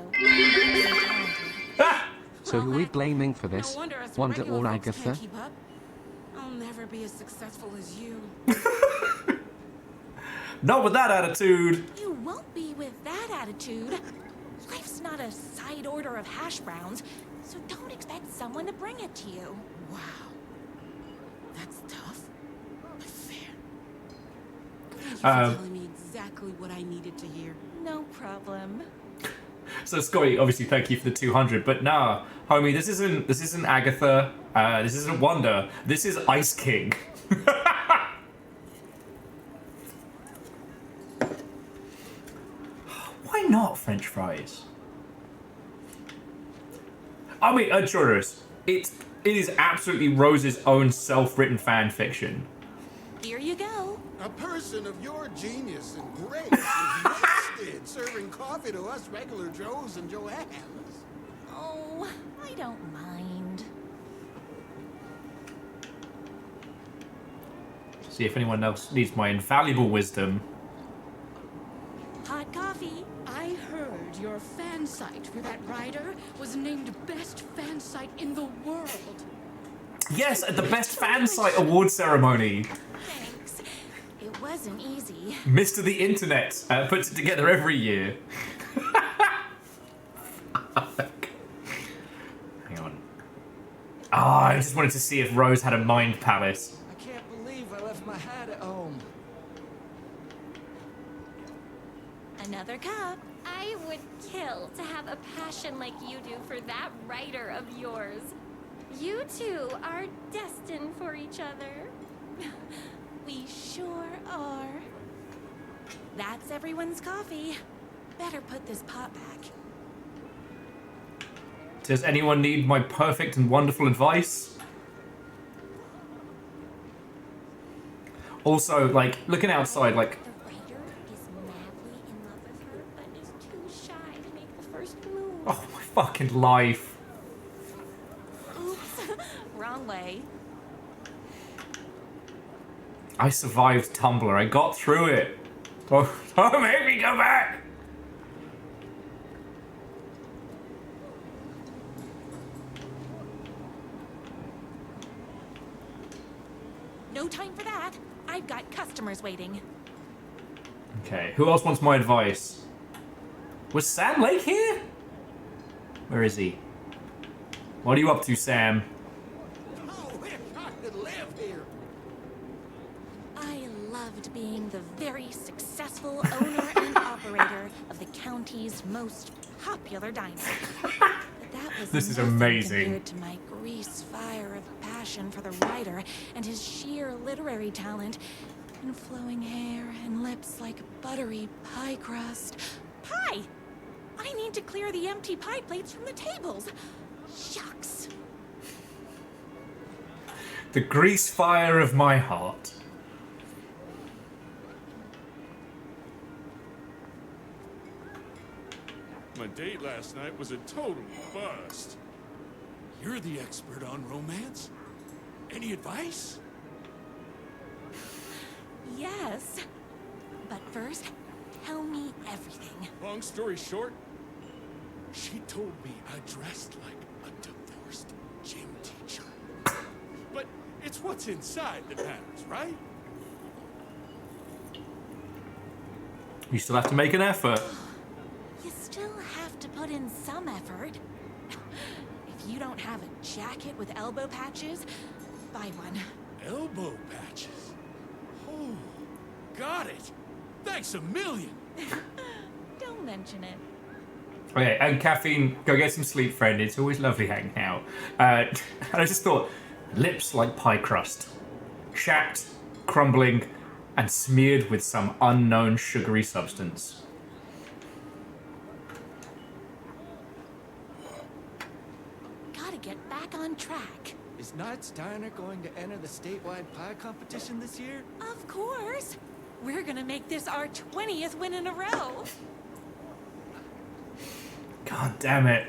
So who are we blaming for this? No wonder us Wanda regular or folks Agatha? can't keep up. I'll never be as successful as you. Not with that attitude. You won't be with that attitude. Life's not a side order of hash browns, so don't expect someone to bring it to you. Wow. That's tough, but fair. Thank you for telling me exactly what I needed to hear. No problem. So Scotty, obviously thank you for the 200, but nah, homie, this isn't Agatha, this isn't Wanda, this is Ice King. Why not French fries? I mean, Churros, it is absolutely Rose's own self-written fan fiction. Here you go. A person of your genius and grace is wasted serving coffee to us regular Joes and Joannes. Oh, I don't mind. See if anyone else needs my invaluable wisdom. Hot coffee. I heard your fan site for that writer was named best fan site in the world. Yes, at the Best Fan Site Award ceremony. Thanks. It wasn't easy. Mr. The Internet puts it together every year. Hang on. I just wanted to see if Rose had a mind palace. I can't believe I left my hat at home. Another cup. I would kill to have a passion like you do for that writer of yours. You two are destined for each other. We sure are. That's everyone's coffee. Better put this pot back. Does anyone need my perfect and wonderful advice? Also, like, looking outside, like... The writer is madly in love with her, but is too shy to make the first move. Oh, my fucking life. Oops. Wrong way. I survived Tumblr. I got through it. Don't make me go back! No time for that. I've got customers waiting. Okay, who else wants my advice? Was Sam Lake here? Where is he? What are you up to, Sam? Oh, wish I could live here. I loved being the very successful owner and operator of the county's most popular diner. But that was This is nothing amazing. compared to my grease fire of passion for the writer and his sheer literary talent and flowing hair and lips like buttery pie crust. Pie! I need to clear the empty pie plates from the tables. Shucks. The grease fire of my heart. My date last night was a total bust. You're the expert on romance. Any advice? Yes. But first, tell me everything. Long story short, she told me I dressed like a divorced gym teacher. But it's what's inside that matters, right? You still have to make an effort. You still have to put in some effort. If you don't have a jacket with elbow patches, buy one. Elbow patches? Oh, got it. Thanks a million. Don't mention it. Okay, and caffeine, go get some sleep, friend. It's always lovely hanging out. And I just thought, lips like pie crust, chapped, crumbling, and smeared with some unknown sugary substance. Gotta get back on track. Is Knight's Diner going to enter the statewide pie competition this year? Of course. We're gonna make this our 20th win in a row. God damn it.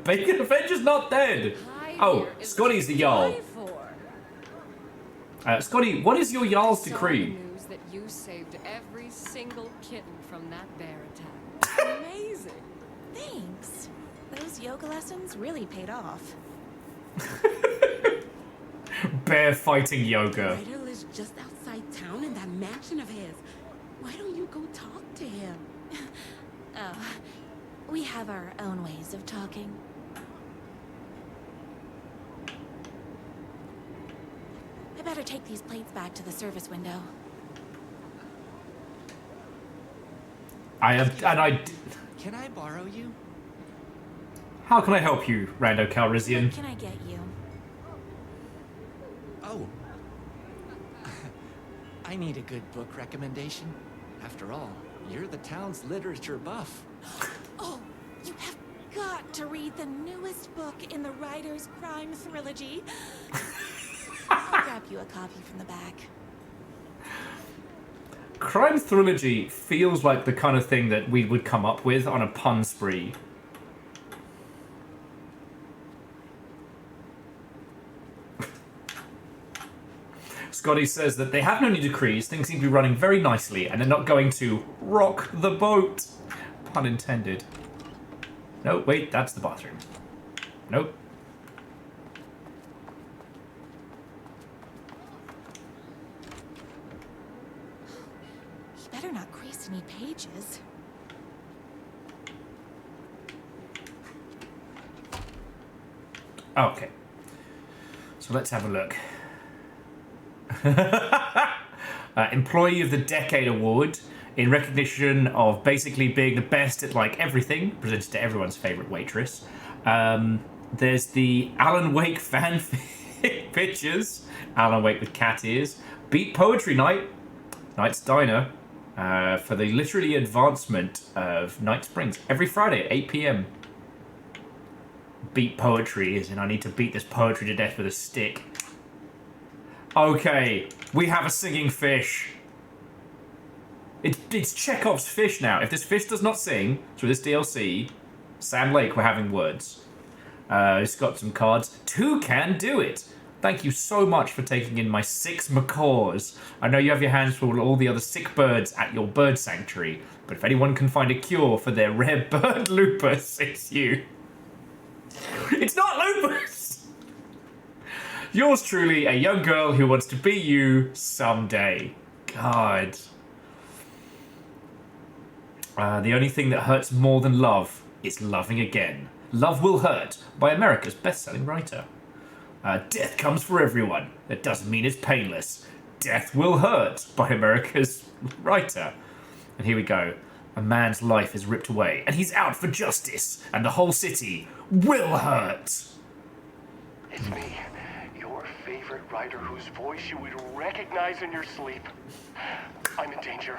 Bacon Avenger's not dead. Oh, Scotty's the Jarl. Scotty, what is your Jarl's decree? News that you saved every single kitten from that bear attack. Amazing. Thanks. Those yoga lessons really paid off. Bear fighting yoga. Ryder lives just outside town in that mansion of his. Why don't you go talk to him? Oh, we have our own ways of talking. I better take these plates back to the service window. Can I borrow you? How can I help you, Rando Calrissian? What can I get you? Oh. I need a good book recommendation. After all, you're the town's literature buff. Oh, you have got to read the newest book in the Writer's Crime Trilogy. I'll grab you a copy from the back. Crime Trilogy feels like the kind of thing that we would come up with on a pun spree. Scotty says that they have no new decrees, things seem to be running very nicely, and they're not going to rock the boat. Pun intended. No, wait, that's the bathroom. Nope. You better not crease any pages. Okay. So let's have a look. Employee of the Decade Award in recognition of basically being the best at like everything, presented to everyone's favorite waitress. There's the Alan Wake fan pictures. Alan Wake with cat ears. Beat Poetry Night. Knight's Diner. For the literary advancement of Night Springs. Every Friday at 8 p.m. Beat poetry is in I need to beat this poetry to death with a stick. Okay, we have a singing fish. It's Chekhov's fish now. If this fish does not sing through this DLC, Sam Lake, we're having words. It's got some cards. 2 can do it. Thank you so much for taking in my 6 macaws. I know you have your hands full of all the other sick birds at your bird sanctuary, but if anyone can find a cure for their rare bird lupus, it's you. It's not lupus! Yours truly, a young girl who wants to be you someday. God. The only thing that hurts more than love is loving again. Love Will Hurt by America's best-selling writer. Death comes for everyone. That doesn't mean it's painless. Death Will Hurt by America's writer. And here we go. A man's life is ripped away, and he's out for justice, and the whole city will hurt. It's me, your favorite writer whose voice you would recognize in your sleep. I'm in danger.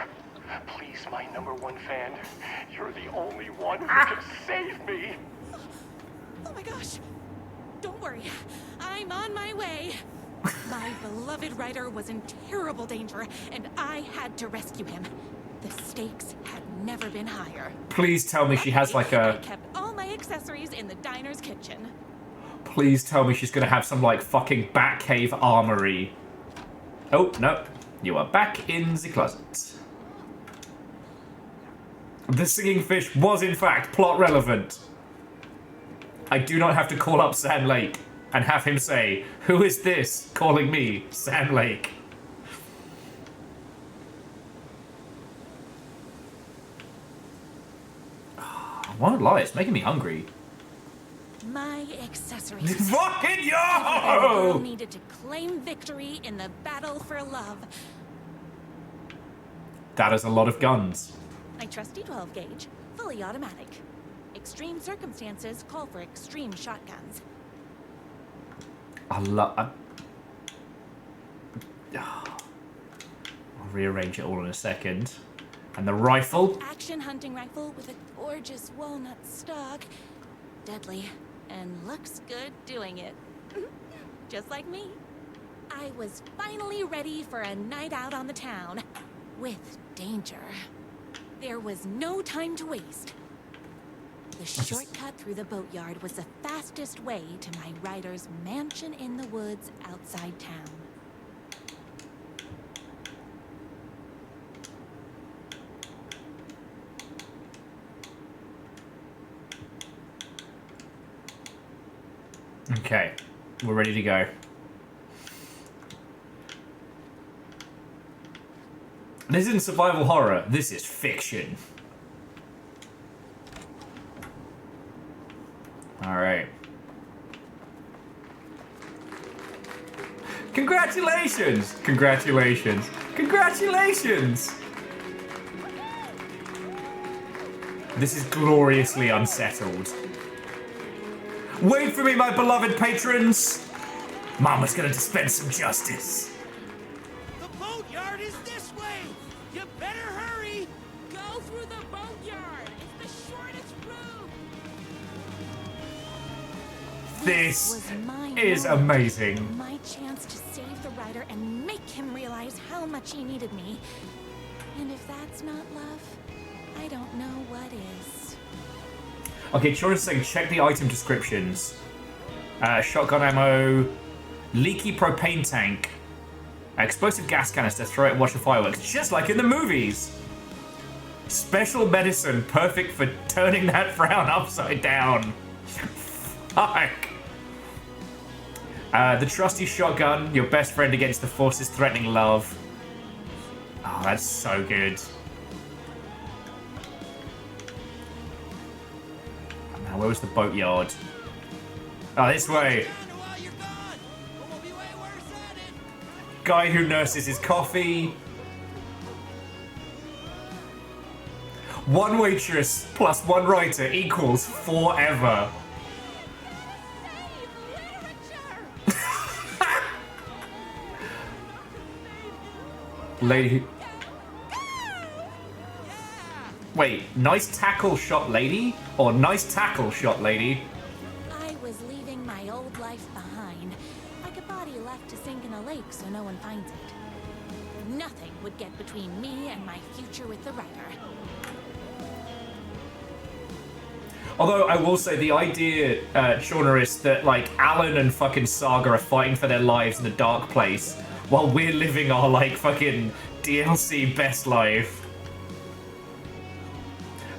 Please, my #1 fan, you're the only one who can save me. Oh my gosh. Don't worry. I'm on my way. My beloved writer was in terrible danger, and I had to rescue him. The stakes had never been higher. Please tell me she has like a... I kept all my accessories in the diner's kitchen. Please tell me she's gonna have some like fucking Batcave armory. Oh, no. You are back in the closet. The singing fish was in fact plot relevant. I do not have to call up Sand Lake and have him say, "Who is this calling me Sand Lake?" I won't lie, it's making me hungry. My accessories. Fucking yo! The girl needed to claim victory in the battle for love. That is a lot of guns. My trusty 12 gauge, fully automatic. Extreme circumstances call for extreme shotguns. I'll rearrange it all in a second. And the rifle. Action hunting rifle with a gorgeous walnut stock. Deadly, and looks good doing it. Just like me. I was finally ready for a night out on the town. With danger. There was no time to waste. The shortcut through the boatyard was the fastest way to my writer's mansion in the woods outside town. Okay, we're ready to go. This isn't survival horror, this is fiction. Alright. Congratulations! Congratulations! Congratulations! This is gloriously unsettled. Wait for me, my beloved patrons! Mama's gonna dispense some justice. The boatyard is this way! You better hurry! Go through the boatyard! It's the shortest route! This is amazing. My chance to save the writer and make him realize how much he needed me. And if that's not love, I don't know what is. Okay, Chora's saying check the item descriptions. Shotgun ammo, leaky propane tank, explosive gas canister, throw it and watch the fireworks, just like in the movies. Special medicine, perfect for turning that frown upside down. Fuck. The trusty shotgun, your best friend against the forces threatening love. Oh, that's so good. Now, where was the boatyard? Oh, this way. Guy who nurses his coffee. One waitress plus one writer equals forever. Lady. Wait, nice tackle shot lady? Or nice tackle shot lady? I was leaving my old life behind, like a body left to sink in a lake so no one finds it. Nothing would get between me and my future with the writer. Although I will say the idea, Shauna, is that like Alan and fucking Saga are fighting for their lives in a dark place while we're living our like fucking DLC best life.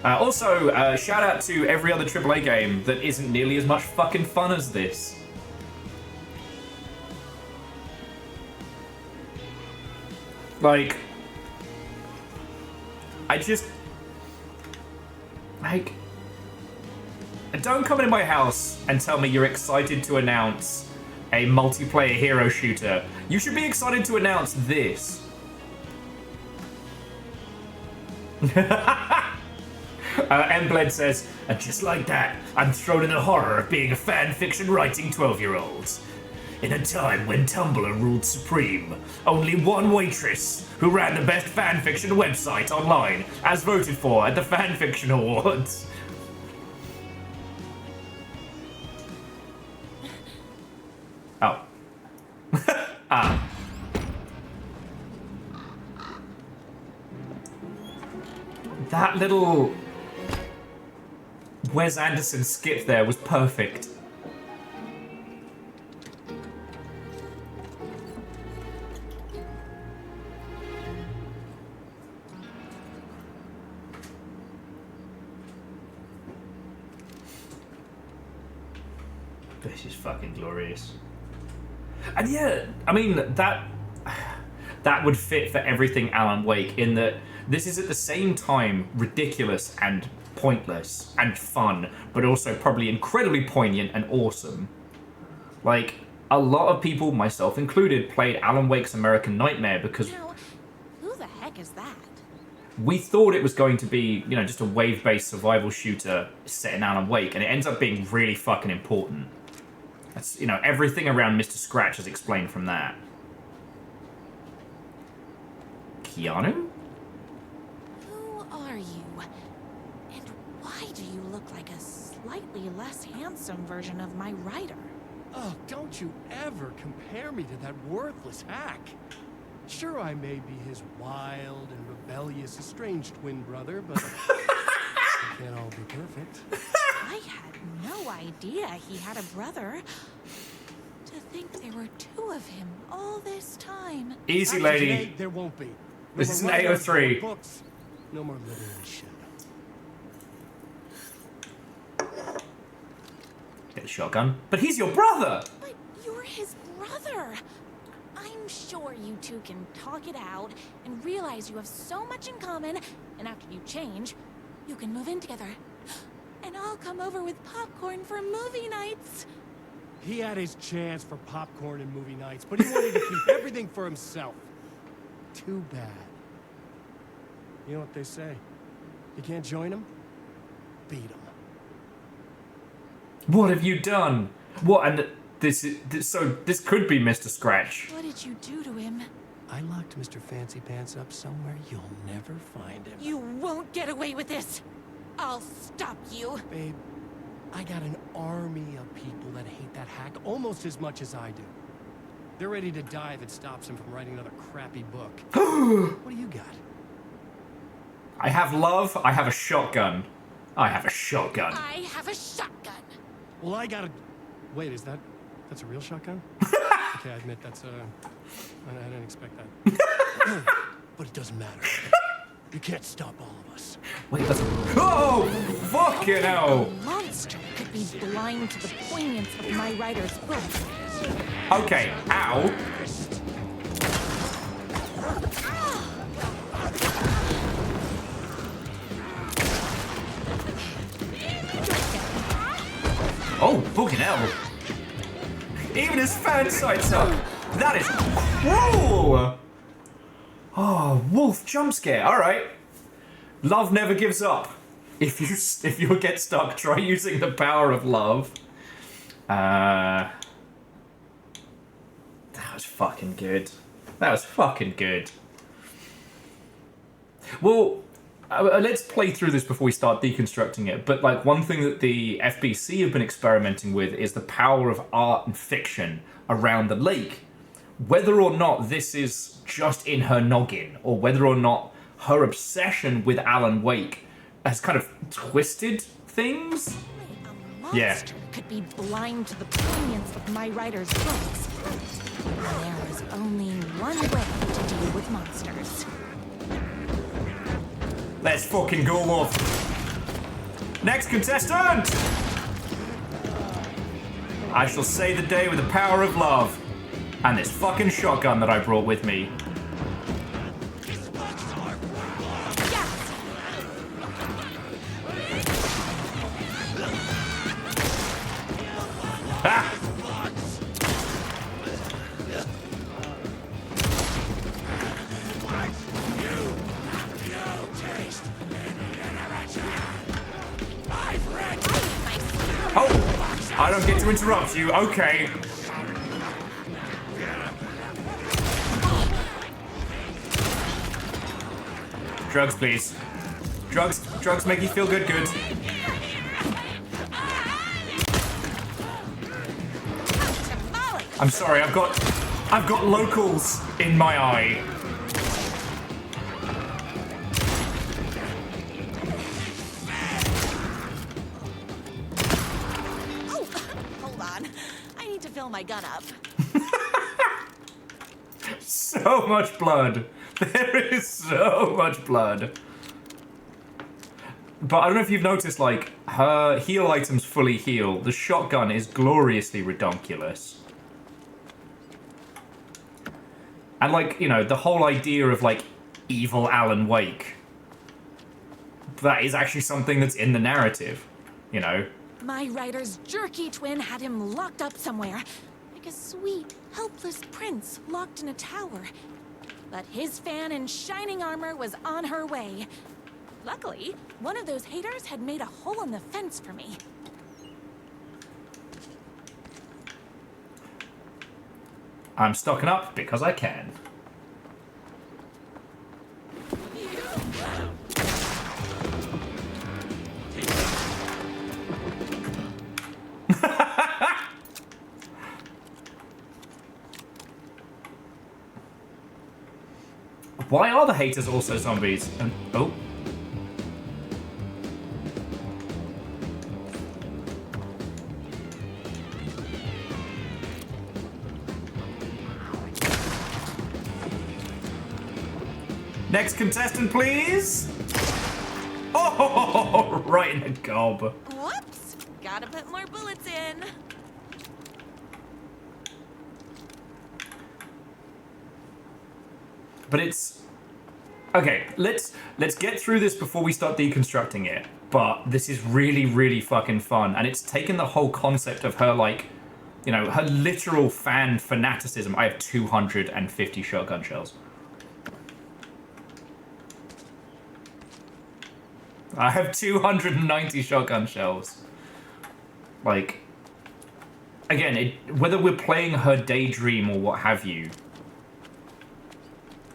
Also, shout out to every other AAA game that isn't nearly as much fucking fun as this. Like, I just, like, don't come into my house and tell me you're excited to announce a multiplayer hero shooter. You should be excited to announce this. Mbled says, and just like that, I'm thrown in the horror of being a fanfiction writing 12-year-old. In a time when Tumblr ruled supreme, only one waitress, who ran the best fanfiction website online, as voted for at the Fanfiction Awards. Oh. Ah. That little Wes Anderson skip there was perfect. This is fucking glorious. And yeah, I mean, that would fit for everything Alan Wake, in that this is at the same time ridiculous and pointless and fun, but also probably incredibly poignant and awesome. Like, a lot of people, myself included, played Alan Wake's American Nightmare because Now, who the heck is that? we thought it was going to be, you know, just a wave-based survival shooter set in Alan Wake, and it ends up being really fucking important. That's, you know, everything around Mr. Scratch is explained from that. Keanu? Who are you? And why do you look like a slightly less handsome version of my writer? Oh, don't you ever compare me to that worthless hack. Sure, I may be his wild and rebellious estranged twin brother, but we can't all be perfect. I had no idea he had a brother. To think there were two of him all this time. Easy, After lady. today, there won't be. This is an 803. Books. No more living in shadow. Get a shotgun. But he's your brother! But you're his brother. I'm sure you two can talk it out and realize you have so much in common, and after you change, you can move in together. And I'll come over with popcorn for movie nights. He had his chance for popcorn and movie nights, but he wanted to keep everything for himself. Too bad. You know what they say? You can't join him? Beat him. What have you done? What, and so this could be Mr. Scratch. What did you do to him? I locked Mr. Fancy Pants up somewhere you'll never find him. You won't get away with this. I'll stop you. Babe, I got an army of people that hate that hack almost as much as I do. They're ready to die if it stops him from writing another crappy book. What do you got? I have love, I have a shotgun. I have a shotgun. I have a shotgun. Well, I got a... Wait, that's a real shotgun? Okay, I admit that's I didn't expect that. But it doesn't matter. You can't stop all of us. Wait, that's... Oh! Fucking hell! A monster could be blind to the poignance of my writer's book. Okay, ow. Oh, fucking hell. Even his fan sights up. That is cruel. Oh, wolf jump scare. All right. Love never gives up. If you get stuck, try using the power of love. That was fucking good. That was fucking good. Well, let's play through this before we start deconstructing it. But like, one thing that the FBC have been experimenting with is the power of art and fiction around the lake. Whether or not this is just in her noggin, or whether or not her obsession with Alan Wake has kind of twisted things. Yeah. Could be blind to the poignance of my writer's books. There is only one way to deal with monsters. Let's fucking go, love. Next contestant! I shall save the day with the power of love. And this fucking shotgun that I brought with me. I don't get to interrupt you. Okay. Drugs, please. Drugs make you feel good. I'm sorry, I've got locals in my eye. Oh, hold on. I need to fill my gun up. So much blood. There is so much blood. But I don't know if you've noticed, like, her heal items fully heal. The shotgun is gloriously redonkulous. And, like, you know, the whole idea of, like, evil Alan Wake. That is actually something that's in the narrative, you know? My rider's jerky twin had him locked up somewhere. Like a sweet, helpless prince locked in a tower. But his fan in shining armor was on her way. Luckily, one of those haters had made a hole in the fence for me. I'm stocking up because I can. Why are the haters also zombies? And oh. Next contestant, please. Oh, right in the gob. Whoops! Gotta put more bullets in. But it's okay. Let's get through this before we start deconstructing it. But this is really, really fucking fun, and it's taken the whole concept of her, like, you know, her literal fan fanaticism. I have 250 shotgun shells. I have 290 shotgun shells. Like, again, whether we're playing her daydream or what have you.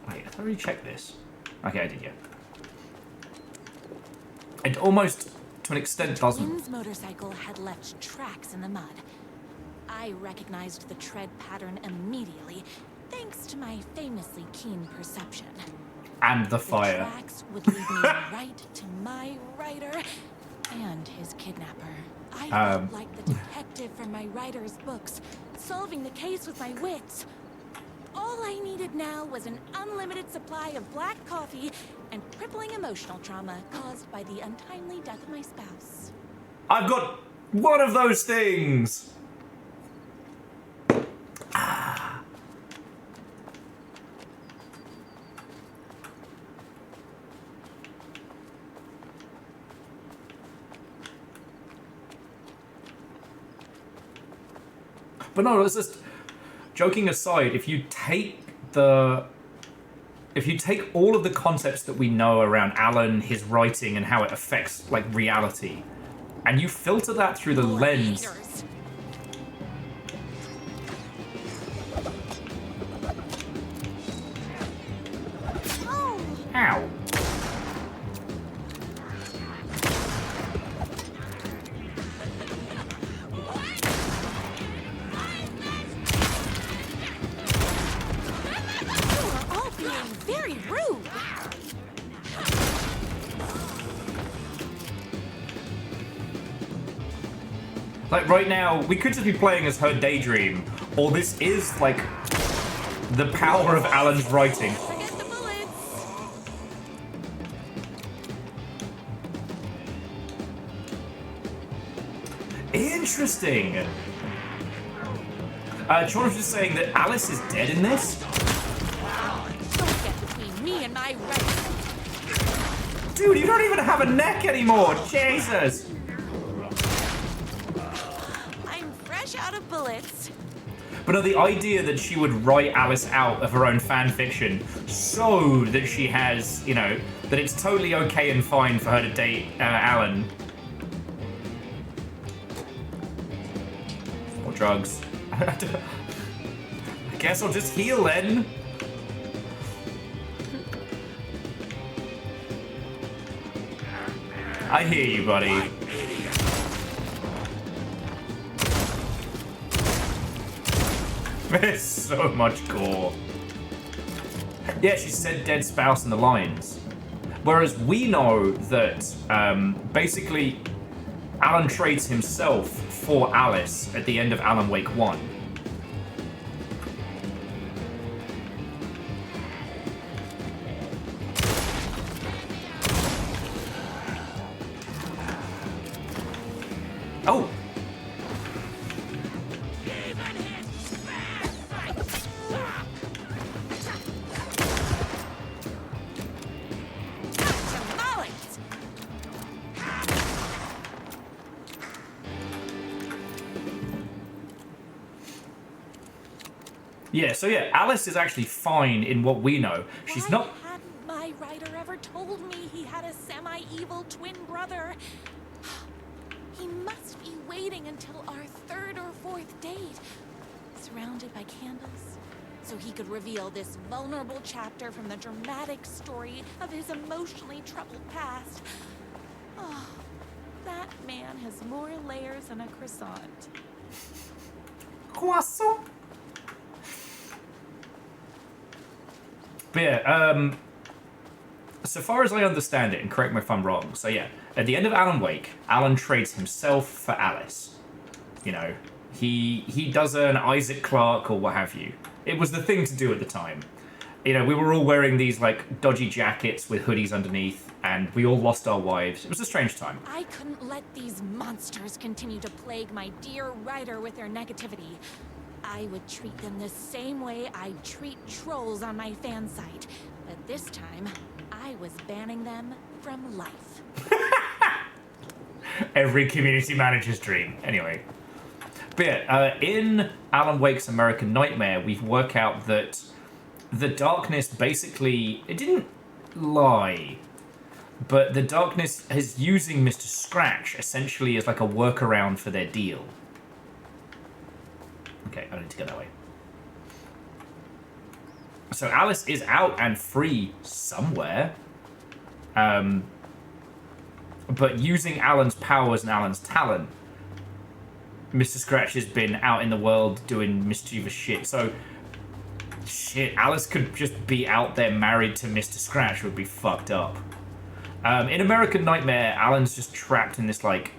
Wait, did I already check this? Okay, I did, yeah. It almost, to an extent, doesn't. Wynn's motorcycle had left tracks in the mud. I recognized the tread pattern immediately, thanks to my famously keen perception. And the fire. The tracks would lead me right to my rider and his kidnapper. I felt like the detective from my rider's books, solving the case with my wits. All I needed now was an unlimited supply of black coffee and crippling emotional trauma caused by the untimely death of my spouse. I've got one of those things! But no, it's just, joking aside, if you take all of the concepts that we know around Alan, his writing, and how it affects, like, reality, and you filter that through the lens... Ow. Like, right now, we could just be playing as her daydream, or this is, like, the power of Alan's writing. Interesting! Sean was just saying that Alice is dead in this? Don't get between me and my rider. Dude, you don't even have a neck anymore! Jesus! Out of bullets. But no, the idea that she would write Alice out of her own fan fiction so that she has, you know, that it's totally okay and fine for her to date Alan. want drugs. I guess I'll just heal then. I hear you, buddy. There's so much gore. Yeah, she said dead spouse in the lines. Whereas we know that basically Alan trades himself for Alice at the end of Alan Wake 1. Oh! Yeah, so yeah, Alice is actually fine in what we know. She's not... Hadn't my writer ever told me he had a semi-evil twin brother? He must be waiting until our 3rd or 4th date, surrounded by candles, so he could reveal this vulnerable chapter from the dramatic story of his emotionally troubled past. Oh, that man has more layers than a croissant. Croissant? But yeah, so far as I understand it, and correct me if I'm wrong, so yeah, at the end of Alan Wake, Alan trades himself for Alice. You know, he does an Isaac Clarke or what have you. It was the thing to do at the time. You know, we were all wearing these, like, dodgy jackets with hoodies underneath, and we all lost our wives. It was a strange time. I couldn't let these monsters continue to plague my dear writer with their negativity. I would treat them the same way I'd treat trolls on my fan site. But this time, I was banning them from life. Every community manager's dream. Anyway. But yeah, in Alan Wake's American Nightmare, we've worked out that the darkness basically... It didn't lie. But the darkness is using Mr. Scratch essentially as like a workaround for their deal. Okay, I need to go that way. So Alice is out and free somewhere. But using Alan's powers and Alan's talent, Mr. Scratch has been out in the world doing mischievous shit. So, shit, Alice could just be out there married to Mr. Scratch, would be fucked up. In American Nightmare, Alan's just trapped in this, like,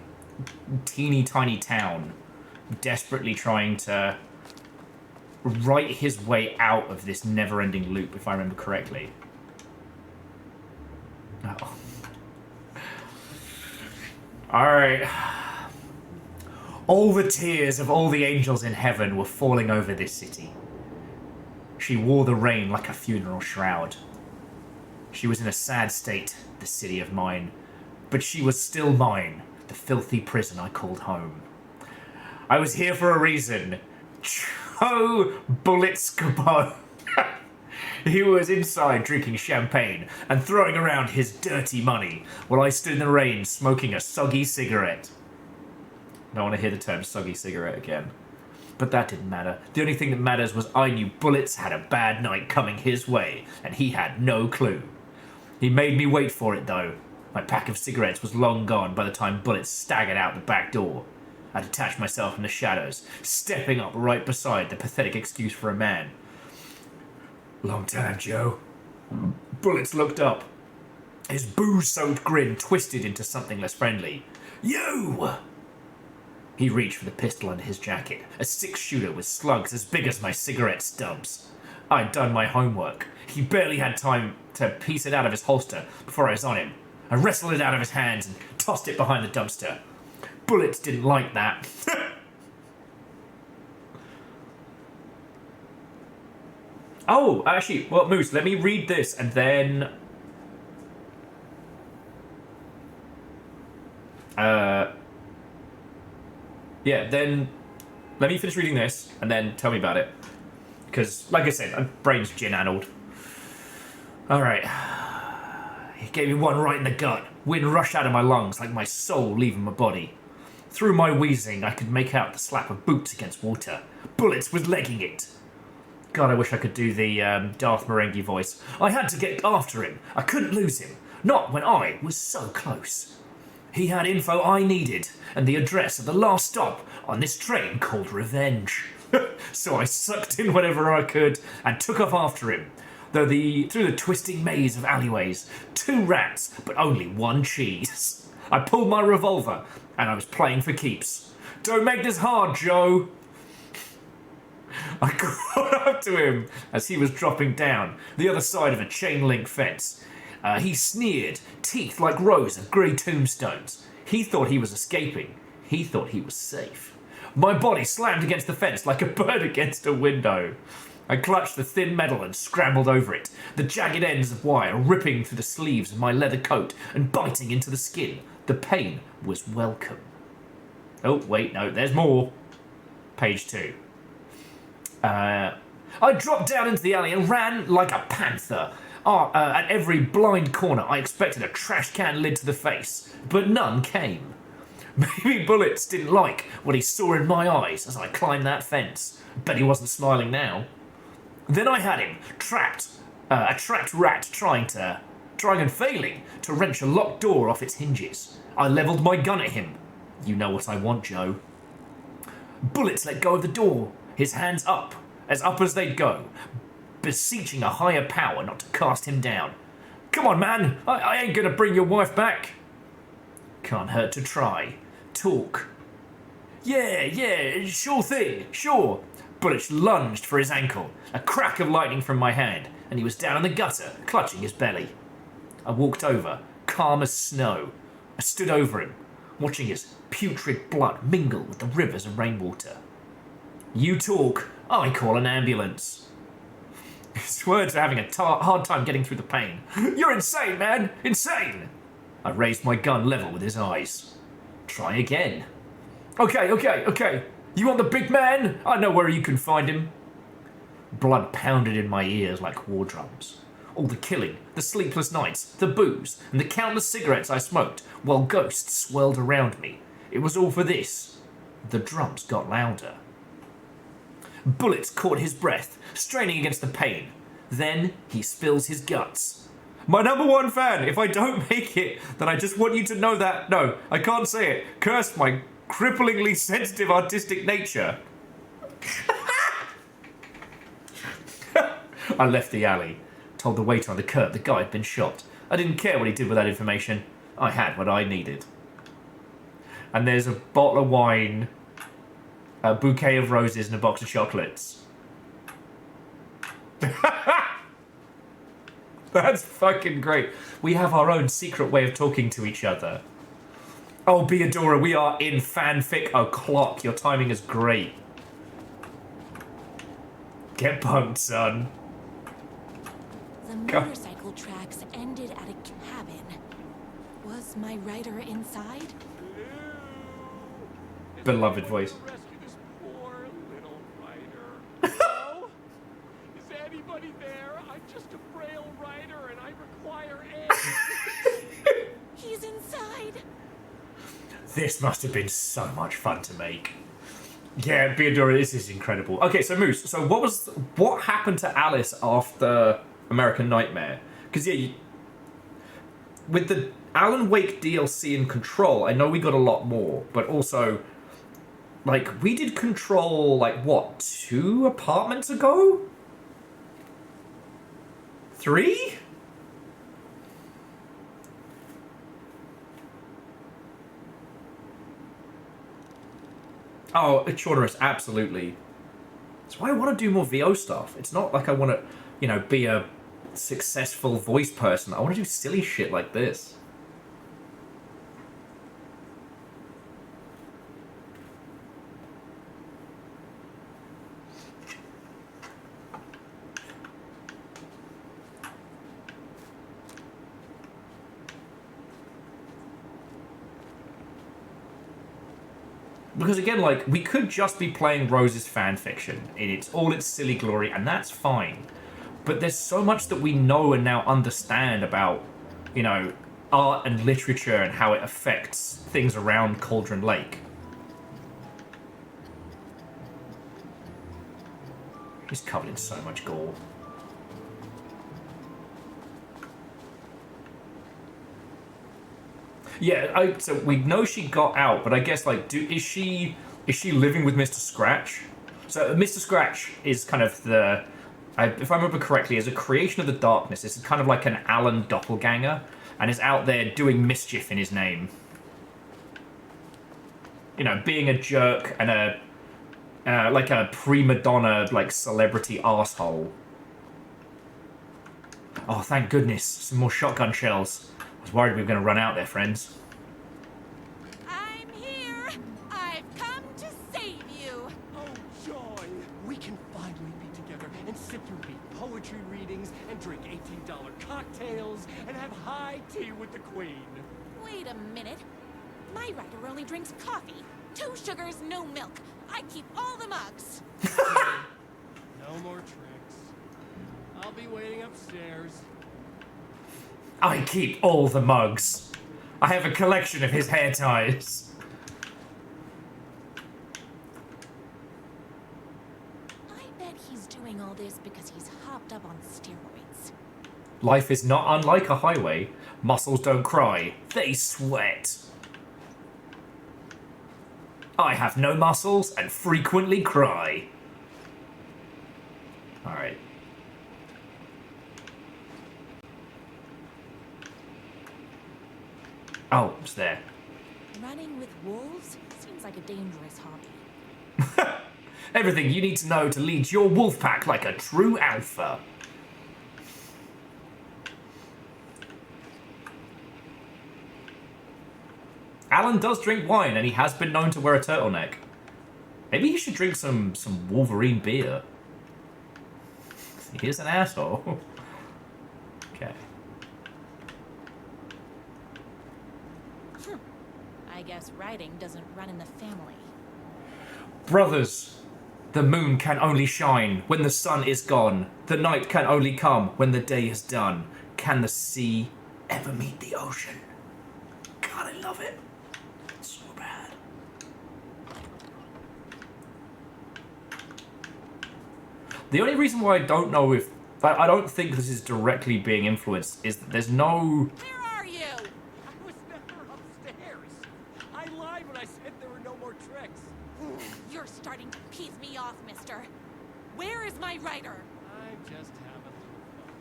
teeny tiny town, desperately trying to write his way out of this never-ending loop, if I remember correctly. Oh. Alright. All the tears of all the angels in heaven were falling over this city. She wore the rain like a funeral shroud. She was in a sad state, the city of mine, but she was still mine, the filthy prison I called home. I was here for a reason. Joe Bulletscobo. He was inside drinking champagne and throwing around his dirty money while I stood in the rain smoking a soggy cigarette. I don't want to hear the term soggy cigarette again. But that didn't matter. The only thing that matters was I knew Bullets had a bad night coming his way, and he had no clue. He made me wait for it, though. My pack of cigarettes was long gone by the time Bullets staggered out the back door. I detached myself from the shadows, stepping up right beside the pathetic excuse for a man. Long time, Joe. Bullets looked up. His booze-soaked grin twisted into something less friendly. You! He reached for the pistol under his jacket, a 6-shooter with slugs as big as my cigarette stubs. I'd done my homework. He barely had time to piece it out of his holster before I was on him. I wrestled it out of his hands and tossed it behind the dumpster. Bullets didn't like that. Oh, actually, well, Moose, let me read this and then... Yeah, then let me finish reading this and then tell me about it. Because, like I said, my brain's gin-addled. Alright. He gave me one right in the gut. Wind rushed out of my lungs like my soul leaving my body. Through my wheezing, I could make out the slap of boots against water. Bullets was legging it. God, I wish I could do the Darth Marenghi voice. I had to get after him. I couldn't lose him. Not when I was so close. He had info I needed, and the address of the last stop on this train called Revenge. So I sucked in whatever I could and took off after him. Through the twisting maze of alleyways, 2 rats, but only 1 cheese. I pulled my revolver, and I was playing for keeps. Don't make this hard, Joe. I caught up to him as he was dropping down the other side of a chain-link fence. He sneered, teeth like rows of grey tombstones. He thought he was escaping. He thought he was safe. My body slammed against the fence like a bird against a window. I clutched the thin metal and scrambled over it, the jagged ends of wire ripping through the sleeves of my leather coat and biting into the skin. The pain was welcome. Oh, wait, no, there's more. Page 2. I dropped down into the alley and ran like a panther. At every blind corner, I expected a trash can lid to the face, but none came. Maybe Bullets didn't like what he saw in my eyes as I climbed that fence. Bet he wasn't smiling now. Then I had him trapped, a trapped rat trying and failing to wrench a locked door off its hinges. I levelled my gun at him. You know what I want, Joe. Bullets let go of the door, his hands up as they'd go, beseeching a higher power not to cast him down. Come on, man, I ain't gonna bring your wife back. Can't hurt to try. Talk. Yeah, sure thing, sure. Bullets lunged for his ankle, a crack of lightning from my hand, and he was down in the gutter, clutching his belly. I walked over, calm as snow. I stood over him, watching his putrid blood mingle with the rivers of rainwater. You talk, I call an ambulance. His words are having a hard time getting through the pain. You're insane, man! Insane! I raised my gun level with his eyes. Try again. Okay. You want the big man? I know where you can find him. Blood pounded in my ears like war drums. All the killing, the sleepless nights, the booze, and the countless cigarettes I smoked while ghosts swirled around me. It was all for this. The drums got louder. Bullets caught his breath, straining against the pain. Then he spills his guts. My #1 fan, if I don't make it, then I just want you to know that... No, I can't say it. Curse my cripplingly sensitive artistic nature. I left the alley, told the waiter on the curb the guy had been shot. I didn't care what he did with that information. I had what I needed. And there's a bottle of wine, a bouquet of roses, and a box of chocolates. That's fucking great. We have our own secret way of talking to each other. Oh, Beadora, we are in fanfic o'clock. Your timing is great. Get punked, son. The motorcycle tracks ended at a cabin. Was my rider inside? Beloved voice. Hello? Is anybody there? I'm just a frail rider and I require aid. He's inside. This must have been so much fun to make. Yeah, Beadora, this is incredible. Okay, so Moose, so what happened to Alice after American Nightmare? Because with the Alan Wake DLC and Control, I know we got a lot more, but also, like, we did Control, like, what, 2 apartments ago? 3? Oh, Chaunerus, absolutely. That's why I want to do more VO stuff. It's not like I want to, be a successful voice person. I want to do silly shit like this. Because again, like, we could just be playing Rose's fanfiction in all its silly glory, and that's fine. But there's so much that we know and now understand about, art and literature and how it affects things around Cauldron Lake. He's covered in so much gore. Yeah, so we know she got out, but I guess like, is she living with Mr. Scratch? So Mr. Scratch is kind of the, if I remember correctly, is a creation of the darkness. It's kind of like an Alan doppelganger, and is out there doing mischief in his name. You know, being a jerk and a like a prima donna, like celebrity arsehole. Oh, thank goodness, some more shotgun shells. I was worried we were going to run out there, friends. I'm here! I've come to save you! Oh, joy! We can finally be together and sit through big poetry readings and drink $18 cocktails and have high tea with the queen. Wait a minute. My rider only drinks coffee. 2 sugars, no milk. I keep all the mugs. No more tricks. I'll be waiting upstairs. I keep all the mugs. I have a collection of his hair ties. I bet he's doing all this because he's hopped up on steroids. Life is not unlike a highway. Muscles don't cry, they sweat. I have no muscles and frequently cry. Alright. Oh, it's there. Running with wolves seems like a dangerous hobby. Everything you need to know to lead your wolf pack like a true alpha. Alan does drink wine, and he has been known to wear a turtleneck. Maybe he should drink some Wolverine beer. He is an asshole. Okay. I guess riding doesn't run in the family. Brothers, the moon can only shine when the sun is gone. The night can only come when the day is done. Can the sea ever meet the ocean? God, I love it. So bad. The only reason why I don't know if... I don't think this is directly being influenced is that there's no... Where are you? I was never upstairs. I lied when I said there were no more tricks. You're starting to piss me off, mister. Where is my rider? I'm just having a little fun.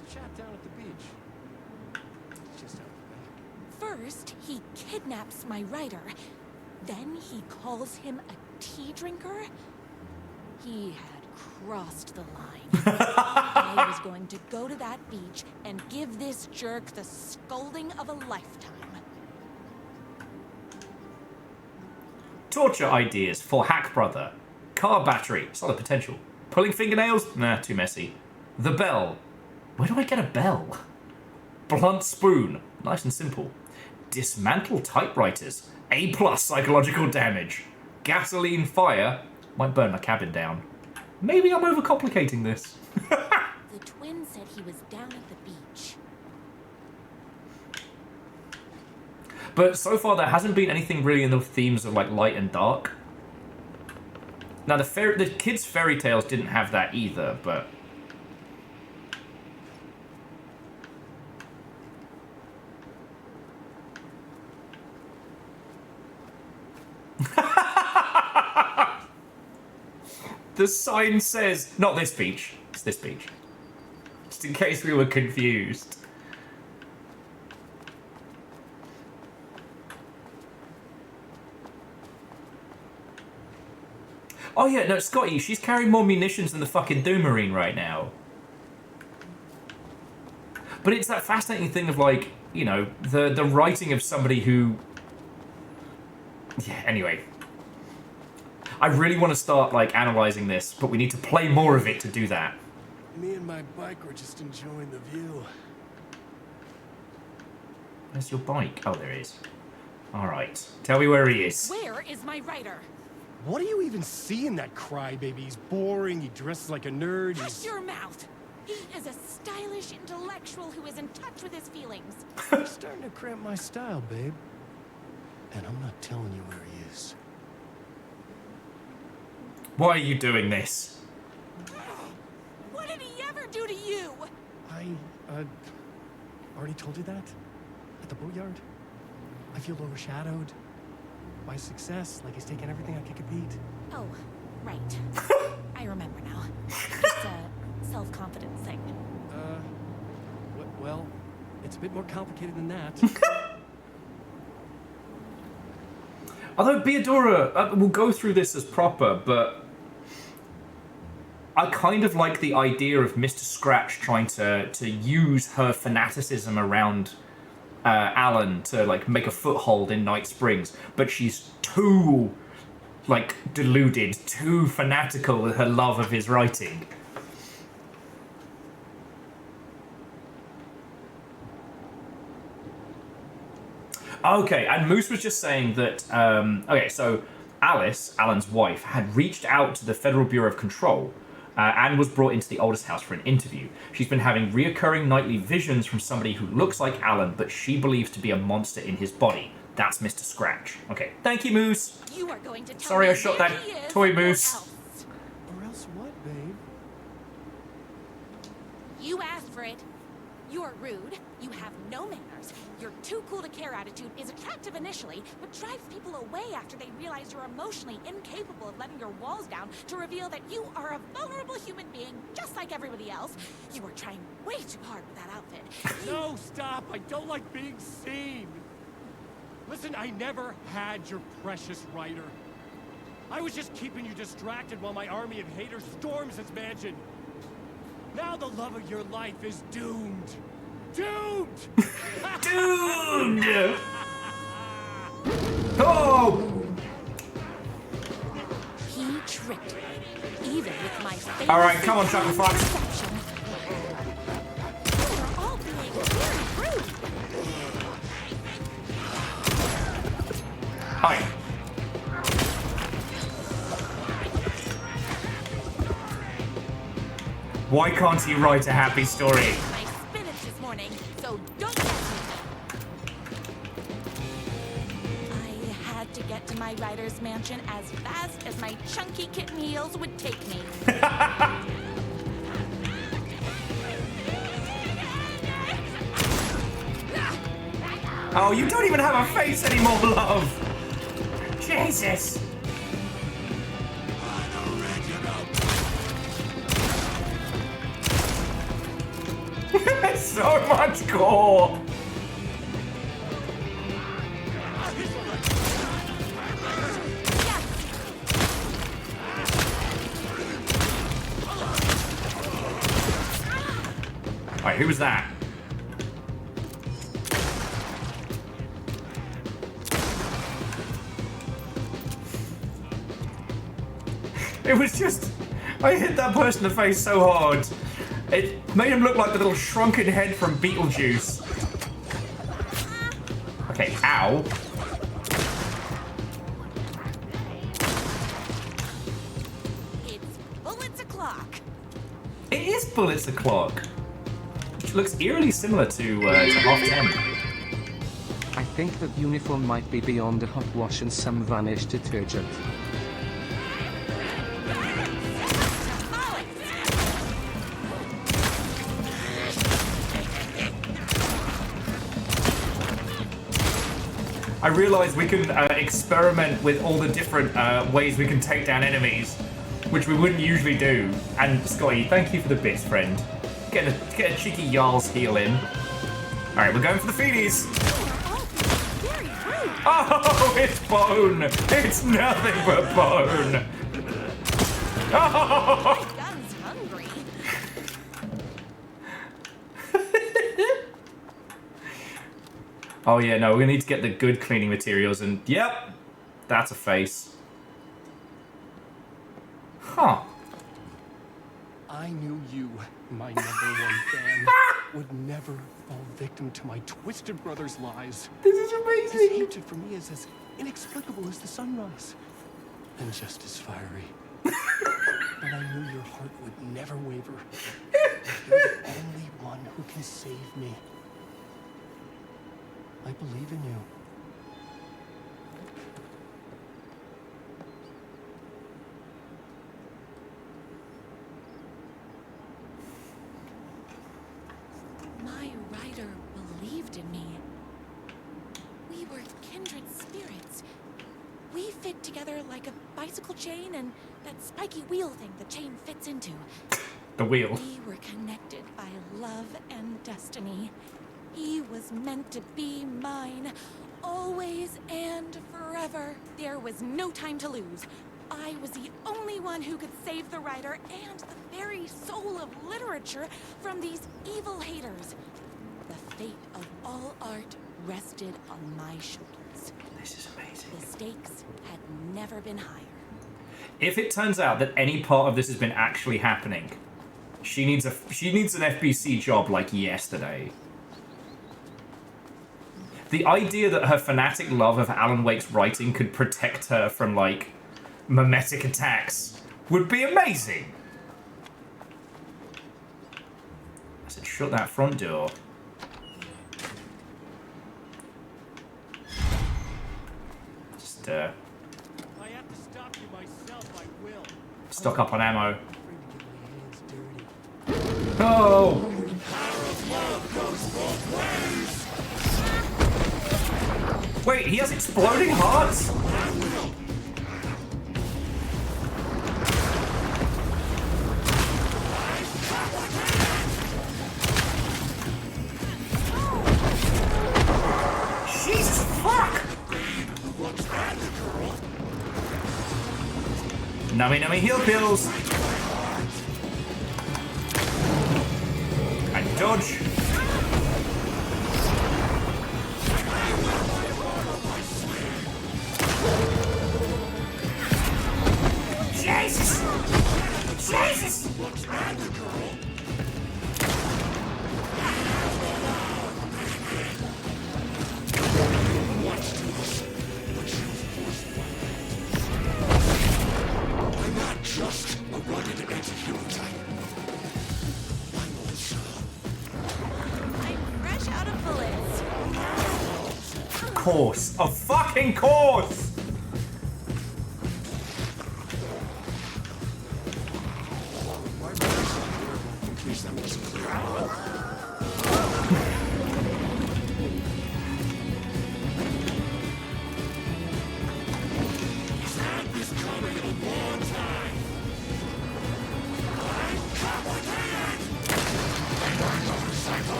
Let's chat down at the beach. It's just out the back. First, he kidnaps my rider. Then he calls him a tea drinker. He had crossed the line. I was going to go to that beach and give this jerk the scolding of a lifetime. Torture ideas for Hack Brother. Car battery. Solid potential. Pulling fingernails? Nah, too messy. The bell. Where do I get a bell? Blunt spoon. Nice and simple. Dismantle typewriters. A+ psychological damage. Gasoline fire. Might burn my cabin down. Maybe I'm overcomplicating this. The twin said he was down at the beach. But so far there hasn't been anything really in the themes of like light and dark. Now the kids' fairy tales didn't have that either, but... The sign says, not this beach, it's this beach. Just in case we were confused. Oh yeah, no, Scotty, she's carrying more munitions than the fucking Doomarine right now. But it's that fascinating thing of like, you know, the writing of somebody who... Yeah, anyway. I really want to start, like, analysing this, but we need to play more of it to do that. Me and my bike were just enjoying the view. Where's your bike? Oh, there it is. Alright. Tell me where he is. Where is my rider? What do you even see in that crybaby? He's boring, he dresses like a nerd, Shut your mouth! He is a stylish intellectual who is in touch with his feelings. You're starting to cramp my style, babe. And I'm not telling you where he is. Why are you doing this? What did he ever do to you? I, already told you that? At the boatyard? I feel overshadowed by success, like he's taken everything I could beat. Oh, right. I remember now. It's a self-confidence thing. Well, it's a bit more complicated than that. Although Beadora, we'll go through this as proper, but I kind of like the idea of Mr. Scratch trying to use her fanaticism around Alan to like make a foothold in Night Springs, but she's too like deluded, too fanatical with her love of his writing. Okay, and Moose was just saying that, okay, so Alice, Alan's wife, had reached out to the Federal Bureau of Control and was brought into the oldest house for an interview. She's been having reoccurring nightly visions from somebody who looks like Alan, but she believes to be a monster in his body. That's Mr. Scratch. Okay, thank you, Moose. You are going to tell Sorry me I shot where that he is toy or moose. else. Or else what, babe? You asked for it. You're rude. You have no manners. Your too cool to care attitude is attractive initially, but drives people away after they realize you're emotionally incapable of letting your walls down to reveal that you are a vulnerable human being just like everybody else. You are trying way too hard with that outfit. No, stop! I don't like being seen! Listen, I never had your precious writer. I was just keeping you distracted while my army of haters storms this mansion. Now the love of your life is doomed. Doomed! Doomed! Oh! He tricked me, even with my face. All right, come on, Chuckle Fox. You're all being very rude. Hi. Why can't he write a happy story? My spinach this morning, so don't test me. I had to get to my writer's mansion as fast as my chunky kitten heels would take me. Oh, you don't even have a face anymore, love. Jesus. So much gore. Alright, who was that? It was just... I hit that person in the face so hard. It made him look like the little shrunken head from Beetlejuice. Okay, ow. It's bullets o'clock. It is bullets o'clock. Which looks eerily similar to 10:30. I think that uniform might be beyond a hot wash and some vanished detergent. I realize we can experiment with all the different ways we can take down enemies, which we wouldn't usually do. And Scotty, thank you for the bits, friend. Get a cheeky Jarl's heal in. All right, we're going for the feelies. Oh, it's bone. It's nothing but bone. Oh. Gun's hungry. Oh yeah, no, we're gonna need to get the good cleaning materials, and yep, that's a face. Huh. I knew you, my #1 fan, would never fall victim to my twisted brother's lies. This is amazing. His hatred for me is as inexplicable as the sunrise, and just as fiery. But I knew your heart would never waver. You're the only one who can save me. I believe in you. together like a bicycle chain and that spiky wheel thing the chain fits into. The wheel. We were connected by love and destiny. He was meant to be mine, always and forever. There was no time to lose. I was the only one who could save the writer and the very soul of literature from these evil haters. The fate of all art rested on my shoulders. This is amazing. The stakes had never been higher. If it turns out that any part of this has been actually happening, she needs an FBC job like yesterday. The idea that her fanatic love of Alan Wake's writing could protect her from, like, mimetic attacks would be amazing. I said, shut that front door. Just, I have to stop you myself, I will. stock up on ammo. Oh! Wait, he has exploding hearts? Jesus fuck! Nummy heal pills. And dodge. Jesus! Jesus! I'm not just a rugged anti-hero type. I'm fresh out of bullets. Of course. Of fucking course!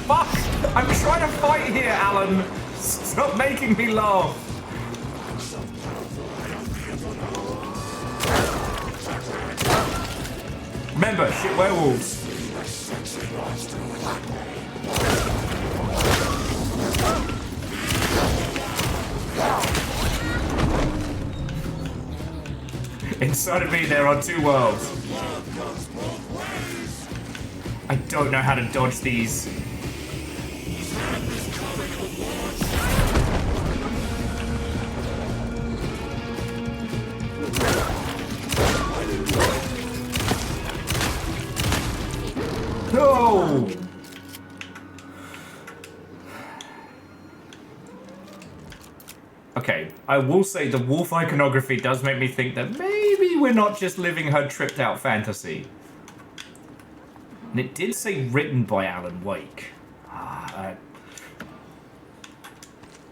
Fuck! I'm trying to fight here, Alan! Stop making me laugh! Remember, shit werewolves. Inside of me, there are two worlds. I don't know how to dodge these. No! Okay, I will say the wolf iconography does make me think that maybe we're not just living her tripped out fantasy. And it did say written by Alan Wake.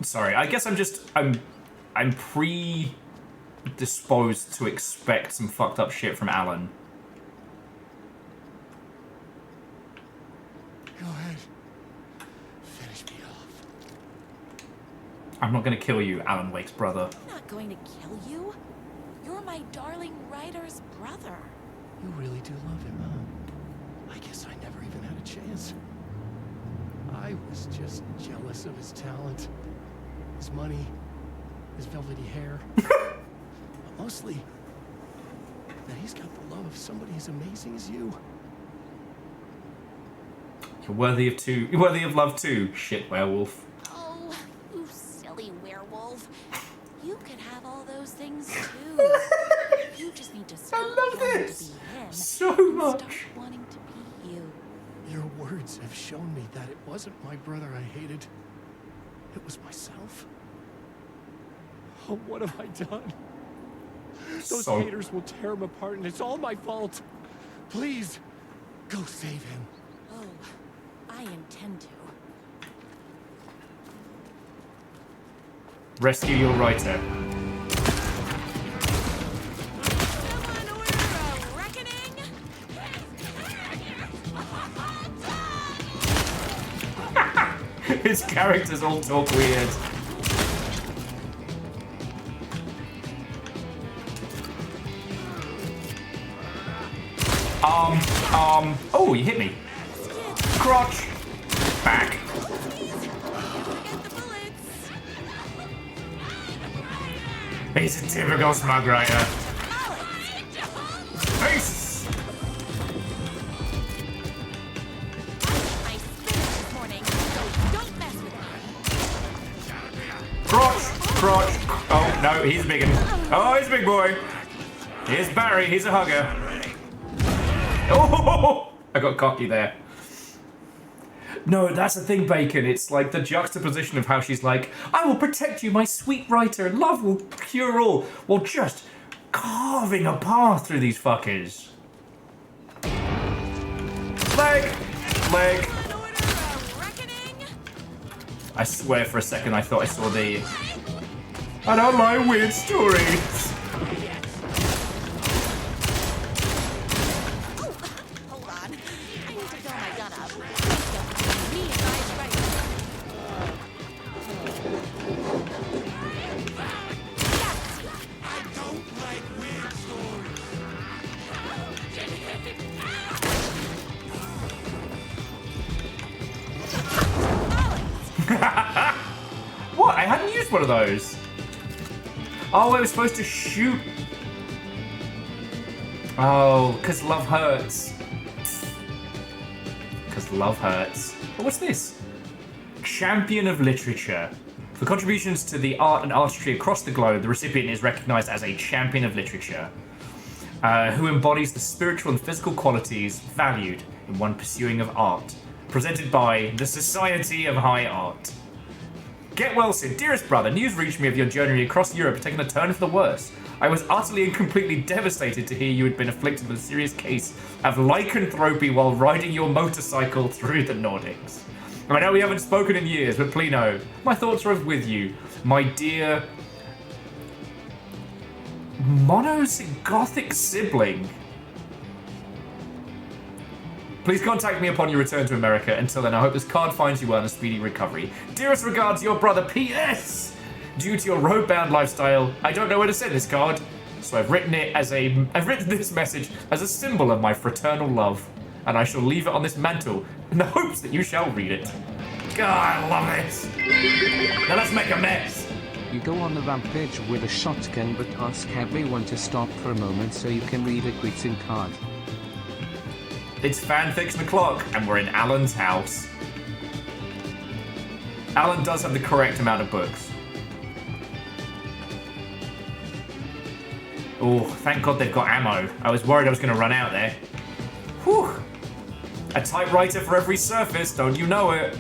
Sorry, I guess I'm predisposed to expect some fucked up shit from Alan. Go ahead. Finish me off. I'm not gonna kill you, Alan Wake's brother. I'm not going to kill you. You're my darling writer's brother. You really do love him, huh? I guess I never even had a chance. I was just jealous of his talent, his money, his velvety hair. But mostly, that he's got the love of somebody as amazing as you. You're worthy of love too, shit werewolf. Oh, you silly werewolf. You could have all those things too. You just need to stop wanting to be him so and much. start wanting to be you. Your words have shown me that it wasn't my brother I hated. It was myself. Oh, what have I done? Those haters will tear him apart, and it's all my fault. Please, go save him. Oh, I intend to. Rescue your writer. His characters all talk weird. Oh, you hit me. Crotch. Back. He's a typical smug writer. Face. Crotch. Crotch. Oh, no, he's a big one. Oh, he's a big boy. Here's Barry. He's a hugger. Oh, I got cocky there. No, that's the thing, Bacon. It's like the juxtaposition of how she's like, I will protect you, my sweet writer. Love will cure all. While just carving a path through these fuckers. Leg. Leg. I swear for a second I thought I saw the... I don't like weird stories. What? I hadn't used one of those. Oh, I was supposed to shoot. Oh, because love hurts. Because love hurts. Oh, what's this? Champion of Literature. For contributions to the art and artistry across the globe, the recipient is recognized as a champion of literature, who embodies the spiritual and physical qualities valued in one pursuing of art. Presented by the Society of High Art. Get well, Sid. Dearest brother, news reached me of your journey across Europe taking a turn for the worse. I was utterly and completely devastated to hear you had been afflicted with a serious case of lycanthropy while riding your motorcycle through the Nordics. I know we haven't spoken in years, but please know, my thoughts are with you, my dear monogothic sibling. Please contact me upon your return to America. Until then, I hope this card finds you well and a speedy recovery. Dearest regards, your brother, P.S. Due to your road-bound lifestyle, I don't know where to send this card, so I've written this message as a symbol of my fraternal love, and I shall leave it on this mantle in the hopes that you shall read it. God, I love this. Now let's make a mess. You go on a rampage with a shotgun, but ask everyone to stop for a moment so you can read a greeting card. It's fanfiction o'clock, and we're in Alan's house. Alan does have the correct amount of books. Oh, thank God they've got ammo. I was worried I was going to run out there. Whew. A typewriter for every surface, don't you know it?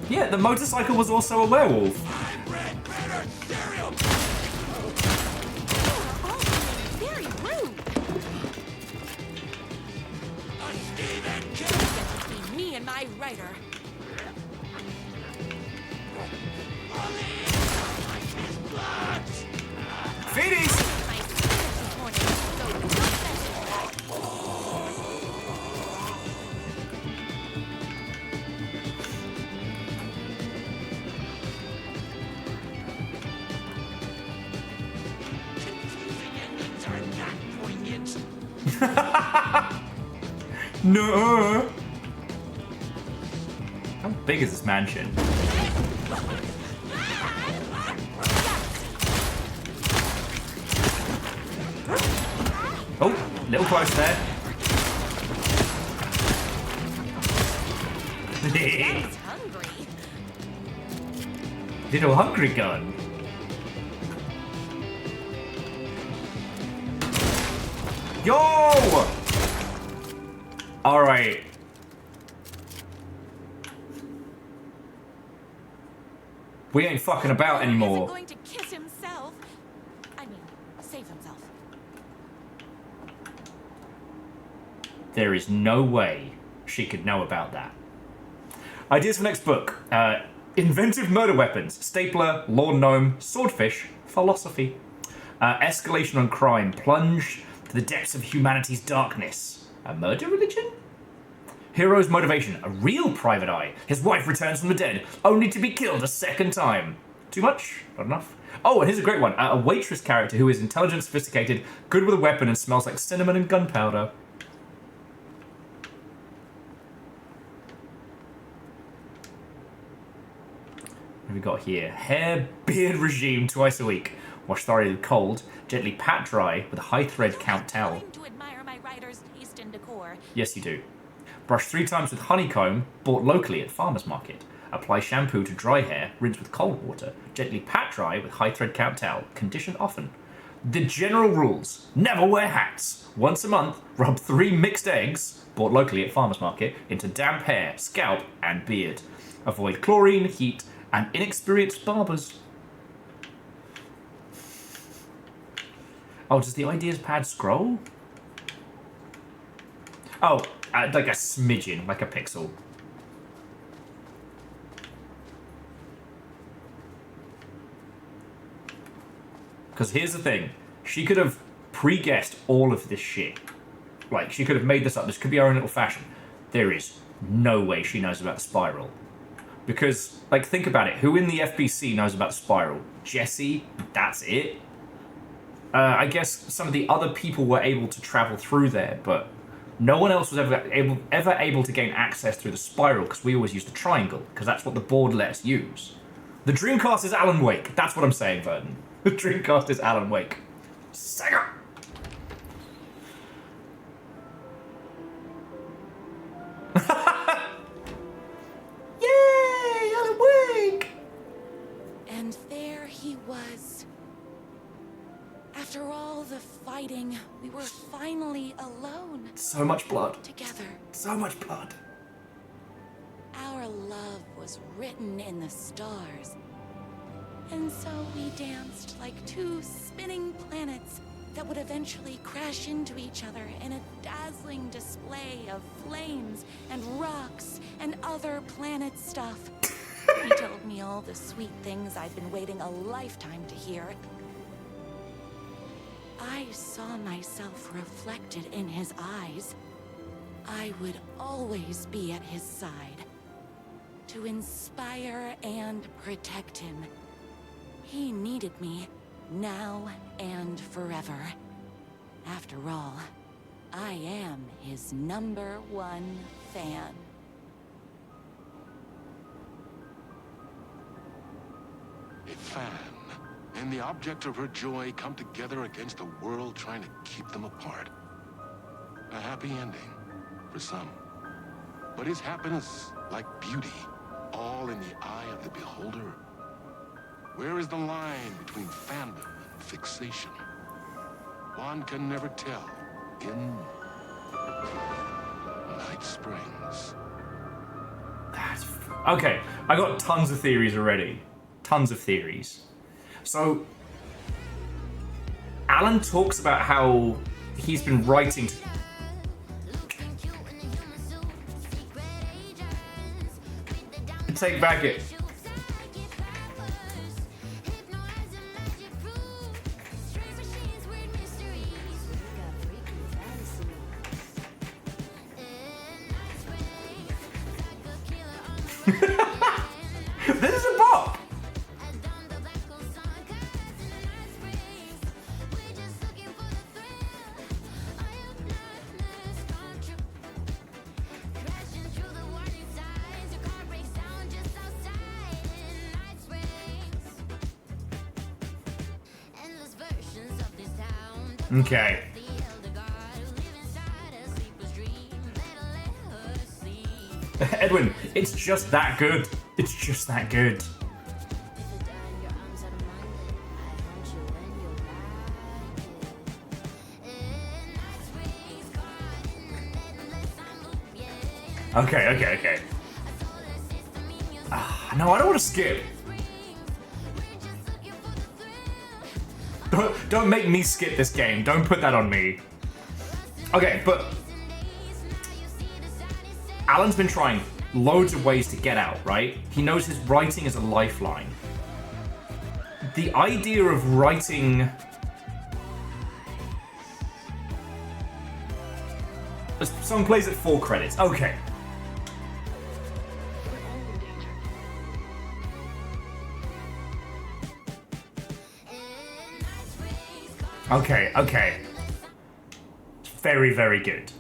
Yeah, the motorcycle was also a werewolf. Very rude. Between me and my writer. Feeties! No. How big is this mansion? Oh, a little close there. He's hungry. Little hungry gun. Yo! Alright. We ain't fucking about anymore. Going to kiss himself. I mean, save himself. There is no way she could know about that. Ideas for next book. Inventive murder weapons. Stapler, lawn gnome, swordfish, philosophy. Escalation on crime. Plunge to the depths of humanity's darkness. A murder religion? Hero's motivation. A real private eye. His wife returns from the dead, only to be killed a second time. Too much? Not enough? Oh, and here's a great one. A waitress character who is intelligent, sophisticated, good with a weapon, and smells like cinnamon and gunpowder. What have we got here? Hair, beard regime twice a week. Wash thoroughly with cold. Gently pat dry with a high thread count towel. To admire my writer's taste and decor. Yes, you do. Brush 3 times with honeycomb, bought locally at farmer's market. Apply shampoo to dry hair, rinse with cold water. Gently pat dry with high thread count towel. Condition often. The general rules. Never wear hats. Once a month, rub 3 mixed eggs, bought locally at farmer's market, into damp hair, scalp, and beard. Avoid chlorine, heat, and inexperienced barbers. Oh, does the ideas pad scroll? Oh, like a smidgen, like a pixel. Because here's the thing. She could have pre-guessed all of this shit. Like, she could have made this up. This could be her own little fashion. There is no way she knows about the spiral. Because, like, think about it. Who in the FBC knows about the spiral? Jesse? That's it? I guess some of the other people were able to travel through there, but no one else was ever able to gain access through the spiral, because we always used the triangle, because that's what the board let us use. The Dreamcast is Alan Wake. That's what I'm saying, Vernon. The Dreamcast is Alan Wake. Sega! Yay! Alan Wake! And there he was. After all the fighting, we were finally alone. So much blood. Together. So much blood. Our love was written in the stars. And so we danced like 2 spinning planets that would eventually crash into each other in a dazzling display of flames and rocks and other planet stuff. He told me all the sweet things I'd been waiting a lifetime to hear. I saw myself reflected in his eyes. I would always be at his side, to inspire and protect him. He needed me, now and forever. After all, I am his #1 fan. A fan and the object of her joy come together against a world trying to keep them apart. A happy ending for some. But is happiness, like beauty, all in the eye of the beholder? Where is the line between fandom and fixation? One can never tell in Night Springs. Okay, I got tons of theories already. Tons of theories. So, Alan talks about how he's been writing to... Take back it. This is a bop! Okay. Edwin, it's just that good. It's just that good. Okay. No, I don't want to skip. Don't make me skip this game. Don't put that on me. Okay, but Alan's been trying loads of ways to get out, right? He knows his writing is a lifeline. The idea of writing... The song plays at 4 credits. Okay. Okay. Very, very good.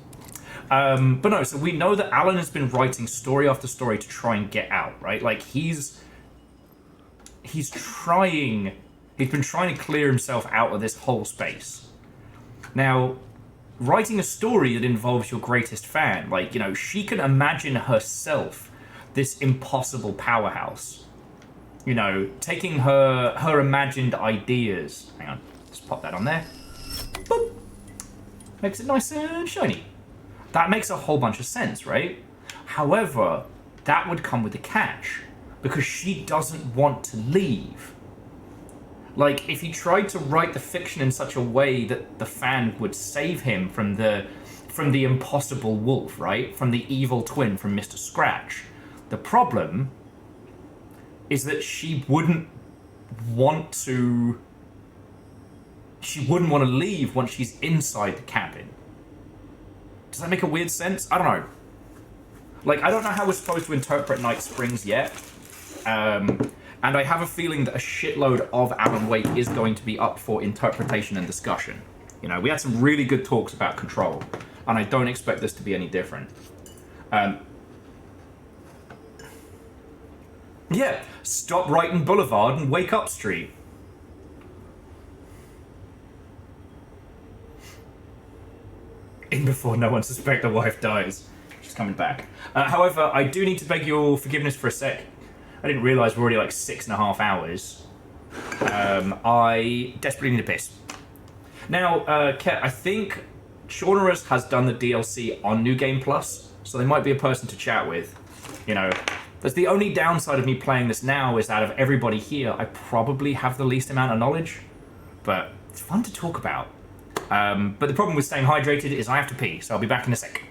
But no, so we know that Alan has been writing story after story to try and get out, right? Like, he's been trying to clear himself out of this whole space. Now, writing a story that involves your greatest fan, like, you know, she can imagine herself this impossible powerhouse. You know, taking her imagined ideas. Hang on, let's pop that on there. Boop. Makes it nice and shiny. That makes a whole bunch of sense, right? However, that would come with a catch, because she doesn't want to leave. Like, if he tried to write the fiction in such a way that the fan would save him from the impossible wolf, right? From the evil twin from Mr. Scratch. The problem is that she wouldn't want to leave once she's inside the cabin. Does that make a weird sense? I don't know. Like, I don't know how we're supposed to interpret Night Springs yet. And I have a feeling that a shitload of Alan Wake is going to be up for interpretation and discussion. You know, we had some really good talks about Control, and I don't expect this to be any different. Yeah, stop writing Boulevard and wake up Street. In before no one suspects the wife dies. She's coming back. However, I do need to beg your forgiveness for a sec. I didn't realise we're already like 6.5 hours. I desperately need a piss. Now, Ket, I think Shaunerus has done the DLC on New Game Plus, so they might be a person to chat with. You know, that's the only downside of me playing this now, is that of everybody here, I probably have the least amount of knowledge. But it's fun to talk about. But the problem with staying hydrated is I have to pee, so I'll be back in a sec.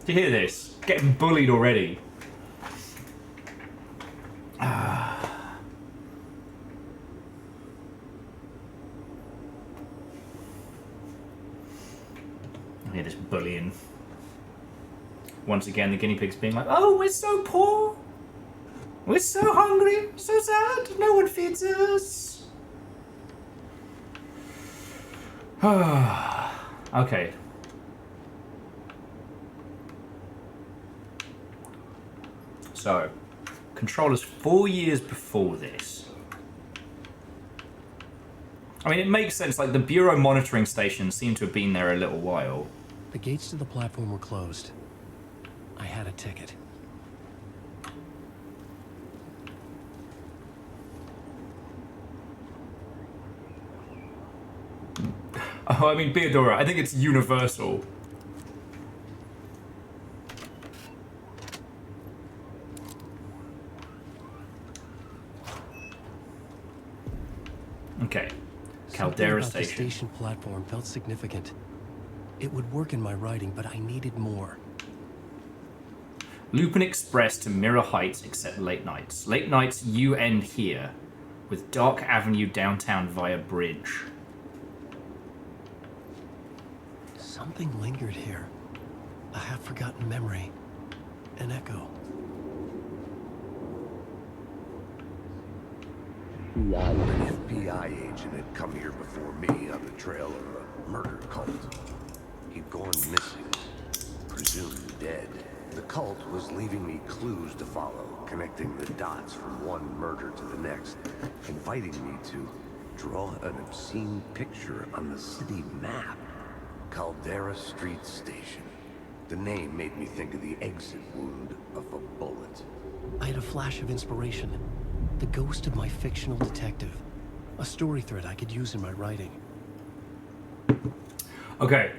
Do you hear this? Getting bullied already. I hear this bullying. Once again, the guinea pigs being like, "Oh, we're so poor. We're so hungry. So sad. No one feeds us." Okay. So, Controller's 4 years before this. I mean, it makes sense. Like, the Bureau monitoring station seemed to have been there a little while. The gates to the platform were closed. I had a ticket. Oh, I mean, Beodora, I think it's universal. Okay. Caldera Something about the Station. station platform felt significant. It would work in my writing, but I needed more. Lupin Express to Mirror Heights except late nights. Late nights, you end here, with Dark Avenue downtown via bridge. Something lingered here. A half-forgotten memory. An echo. An FBI agent had come here before me on the trail of a murder cult. He'd gone missing, presumed dead. The cult was leaving me clues to follow, connecting the dots from one murder to the next, inviting me to draw an obscene picture on the city map. Caldera Street Station. The name made me think of the exit wound of a bullet. I had a flash of inspiration. The ghost of my fictional detective. A story thread I could use in my writing. Okay.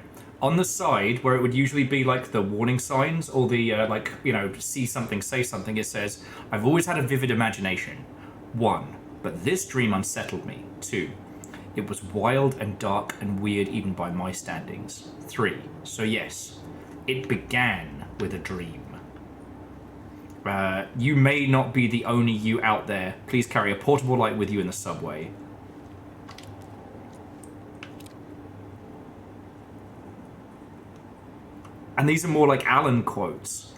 On the side, where it would usually be like the warning signs or the, like, you know, see something, say something, it says, "I've always had a vivid imagination. 1. But this dream unsettled me. 2. It was wild and dark and weird even by my standings. 3. So yes, it began with a dream. You may not be the only you out there. Please carry a portable light with you in the subway." And these are more like Alan quotes.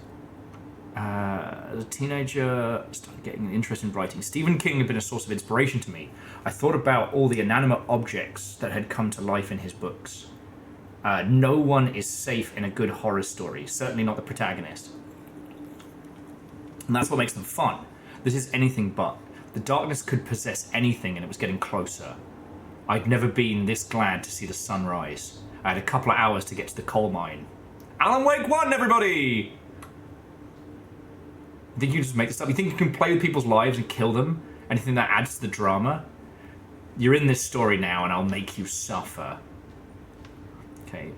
As a teenager, I started getting an interest in writing. Stephen King had been a source of inspiration to me. I thought about all the inanimate objects that had come to life in his books. No one is safe in a good horror story, certainly not the protagonist. And that's what makes them fun. This is anything but. The darkness could possess anything and it was getting closer. I'd never been this glad to see the sunrise. I had a couple of hours to get to the coal mine. Alan Wake 1, everybody! You think you can just make this up? You think you can play with people's lives and kill them? Anything that adds to the drama? You're in this story now and I'll make you suffer. Okay,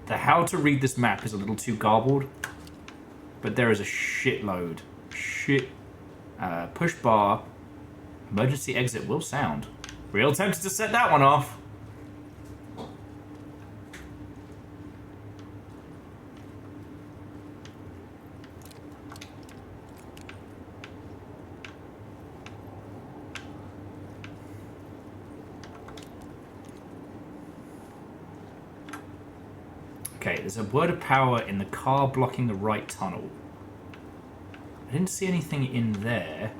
the how to read this map is a little too garbled, but there is a shitload. Push bar. Emergency exit will sound. Real tempted to set that one off. Okay, there's a word of power in the car blocking the right tunnel. I didn't see anything in there.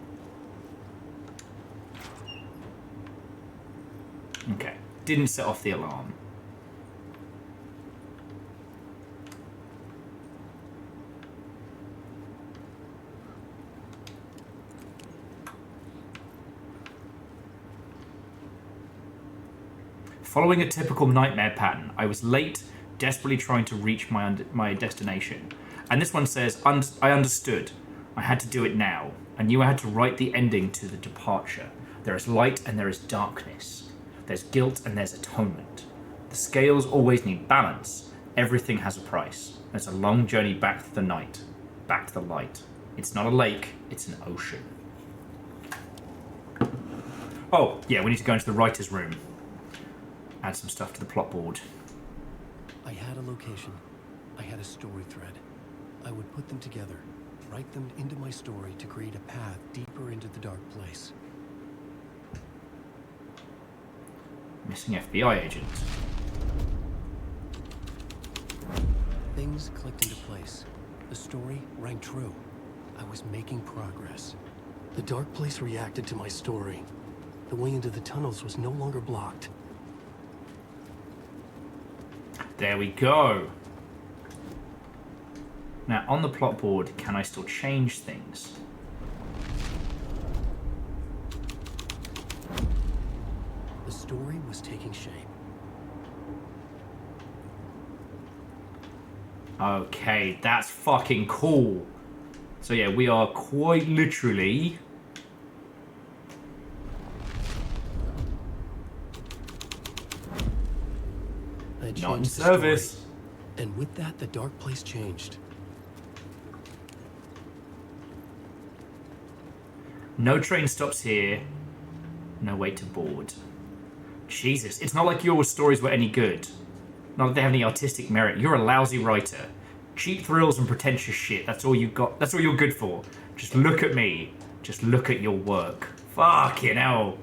Okay, didn't set off the alarm. Following a typical nightmare pattern, I was late, desperately trying to reach my destination. And this one says, I understood. I had to do it now. I knew I had to write the ending to the departure. There is light and there is darkness. There's guilt and there's atonement. The scales always need balance. Everything has a price. It's a long journey back to the night, back to the light. It's not a lake, it's an ocean. Oh, yeah, we need to go into the writer's room. Add some stuff to the plot board. I had a location. I had a story thread. I would put them together, write them into my story to create a path deeper into the dark place. Missing FBI agent. Things Things clicked into place. The story rang true. I was making progress. The dark place reacted to my story. The way into the tunnels was no longer blocked. There we go. Now, on the plot board, can I still change things? The story was taking shape. Okay, that's fucking cool. So yeah, we are quite literally... not in service. And with that, the dark place changed. No train stops here. No way to board. Jesus, it's not like your stories were any good. Not that they have any artistic merit. You're a lousy writer. Cheap thrills and pretentious shit. That's all you got. That's all you're good for. Just look at me. Just look at your work. Fucking hell.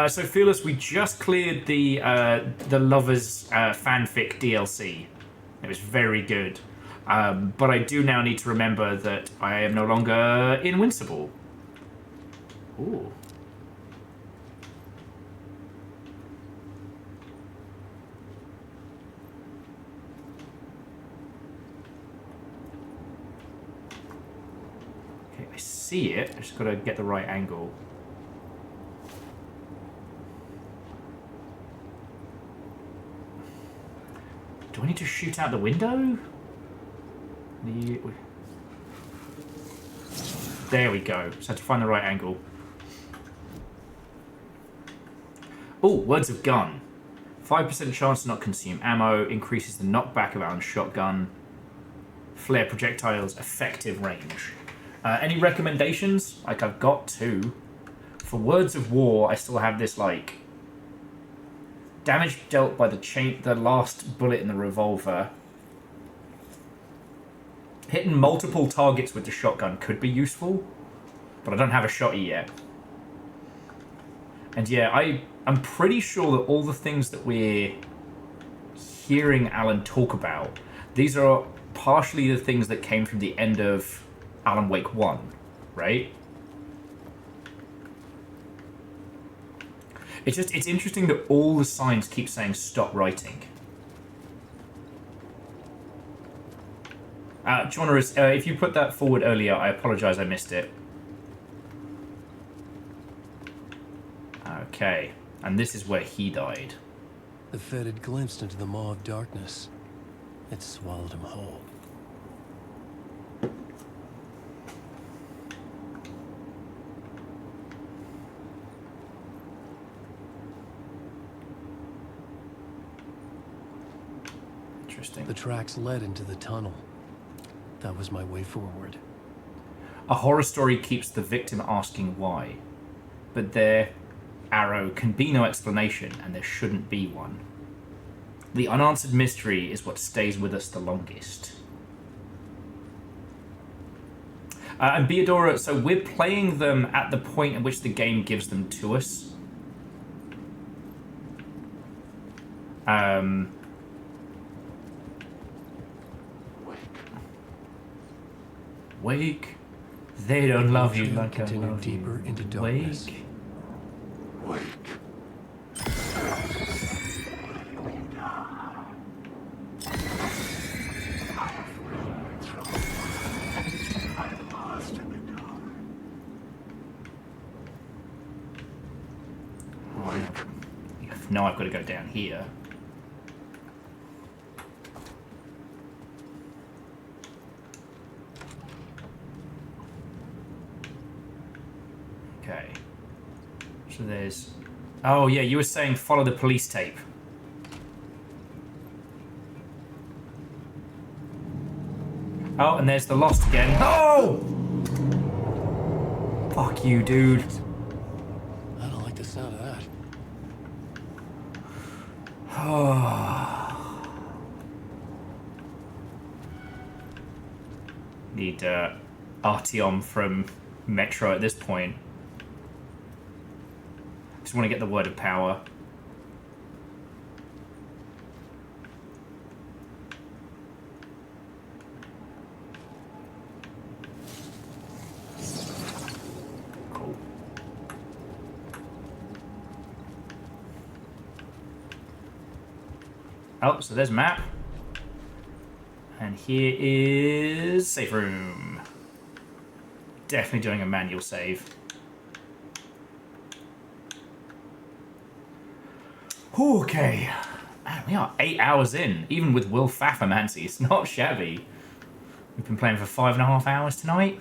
So Fearless, we just cleared the Lovers fanfic DLC. It was very good. But I do now need to remember that I am no longer invincible. Ooh. Okay, I see it. I just gotta get the right angle. Do I need to shoot out the window? There we go. Just had to find the right angle. Oh, words of gun. 5% chance to not consume ammo. Increases the knockback of our shotgun. Flare projectiles. Effective range. Any recommendations? Like, I've got two. For Words of War, I still have this, like... damage dealt by the last bullet in the revolver. Hitting multiple targets with the shotgun could be useful, but I don't have a shotty yet. And yeah, I'm pretty sure that all the things that we're hearing Alan talk about, these are partially the things that came from the end of Alan Wake 1, right? It's interesting that all the signs keep saying stop writing. Jonas, if you put that forward earlier, I apologize, I missed it. Okay, and this is where he died. The Fed had glimpsed into the maw of darkness. It swallowed him whole. Interesting. The tracks led into the tunnel. That was my way forward. A horror story keeps the victim asking why, but there, Arrow, can be no explanation, and there shouldn't be one. The unanswered mystery is what stays with us the longest. And Beadora, so we're playing them at the point at which the game gives them to us. Wake. They don't love you like I love deeper you. Into darkness. Wake. Now I've got to go down here. Okay. So there's... Oh, yeah, you were saying follow the police tape. Oh, and there's the Lost again. Oh! Fuck you, dude. I don't like the sound of that. Need Artyom from Metro at this point. Just want to get the word of power. Oh, so there's map. And here is safe room. Definitely doing a manual save. Okay. Man, we are 8 hours in. Even with Will Faffermancy, it's not shabby. We've been playing for 5.5 hours tonight.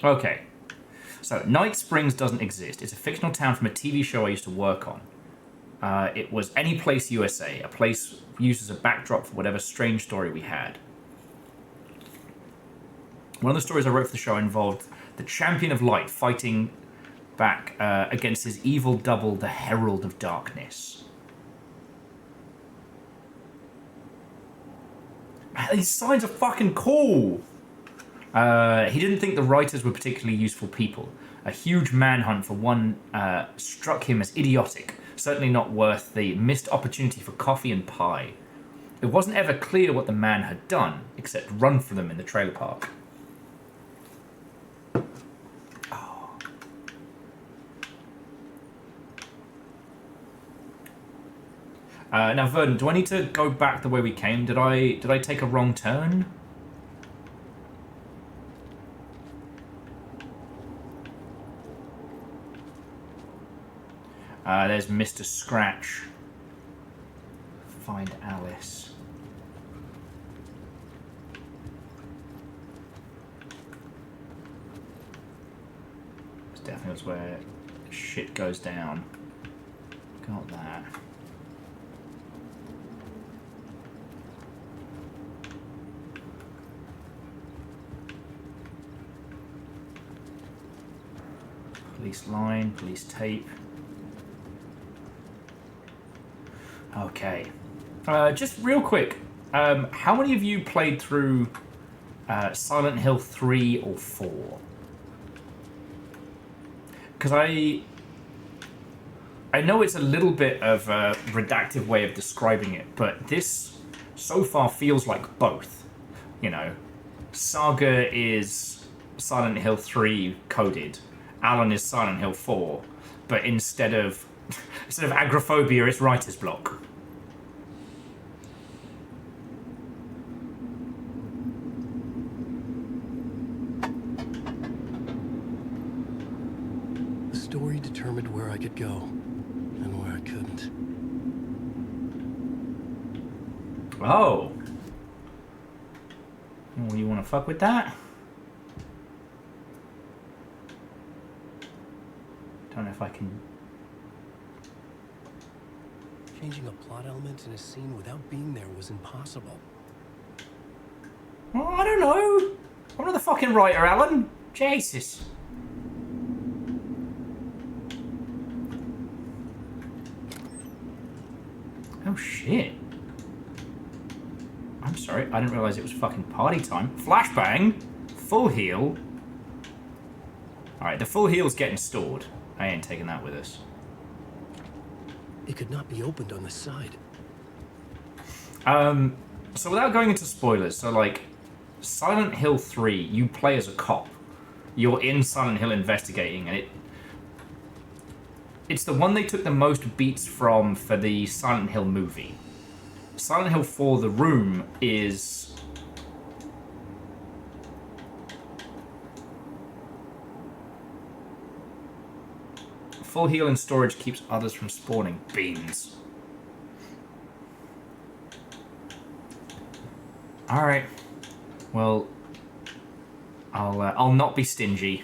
Okay. So, Night Springs doesn't exist. It's a fictional town from a TV show I used to work on. It was Any Place USA, a place used as a backdrop for whatever strange story we had. One of the stories I wrote for the show involved the Champion of Light fighting back against his evil double, the Herald of Darkness. Man, these signs are fucking cool! He didn't think the writers were particularly useful people. A huge manhunt for one struck him as idiotic, certainly not worth the missed opportunity for coffee and pie. It wasn't ever clear what the man had done, except run for them in the trailer park. Oh. Now, Verdant, do I need to go back the way we came? Did I take a wrong turn? There's Mr. Scratch. Find Alice. This definitely was where shit goes down. Got that. Police line, police tape. Okay. Just real quick, how many of you played through Silent Hill 3 or 4? Because I know it's a little bit of a redacted way of describing it, but this so far feels like both. You know, Saga is Silent Hill 3 coded, Alan is Silent Hill 4, but instead of agoraphobia, it's writer's block. The story determined where I could go and where I couldn't. Oh. Oh, you want to fuck with that? Don't know if I can. Changing a plot element in a scene without being there was impossible. Oh, I don't know. I'm not the fucking writer, Alan. Jesus. Oh shit. I'm sorry, I didn't realize it was fucking party time. Flashbang? Full heal? Alright, the full heal's getting stored. I ain't taking that with us. It could not be opened on the side. So without going into spoilers, so like, Silent Hill 3, you play as a cop. You're in Silent Hill investigating, and it's the one they took the most beats from for the Silent Hill movie. Silent Hill 4, The Room, is... Full heal and storage keeps others from spawning. Beans. Alright. Well, I'll not be stingy.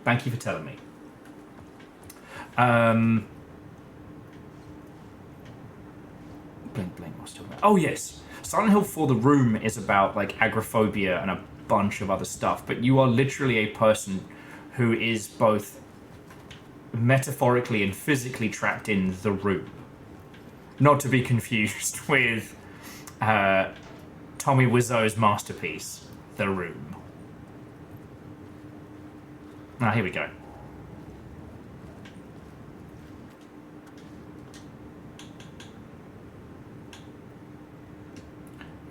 Thank you for telling me. Blink, blink, what's talking about? Oh, yes. Silent Hill 4 The Room is about, like, agoraphobia and a bunch of other stuff, but you are literally a person who is both metaphorically and physically trapped in the room. Not to be confused with Tommy Wiseau's masterpiece, The Room. Ah, here we go.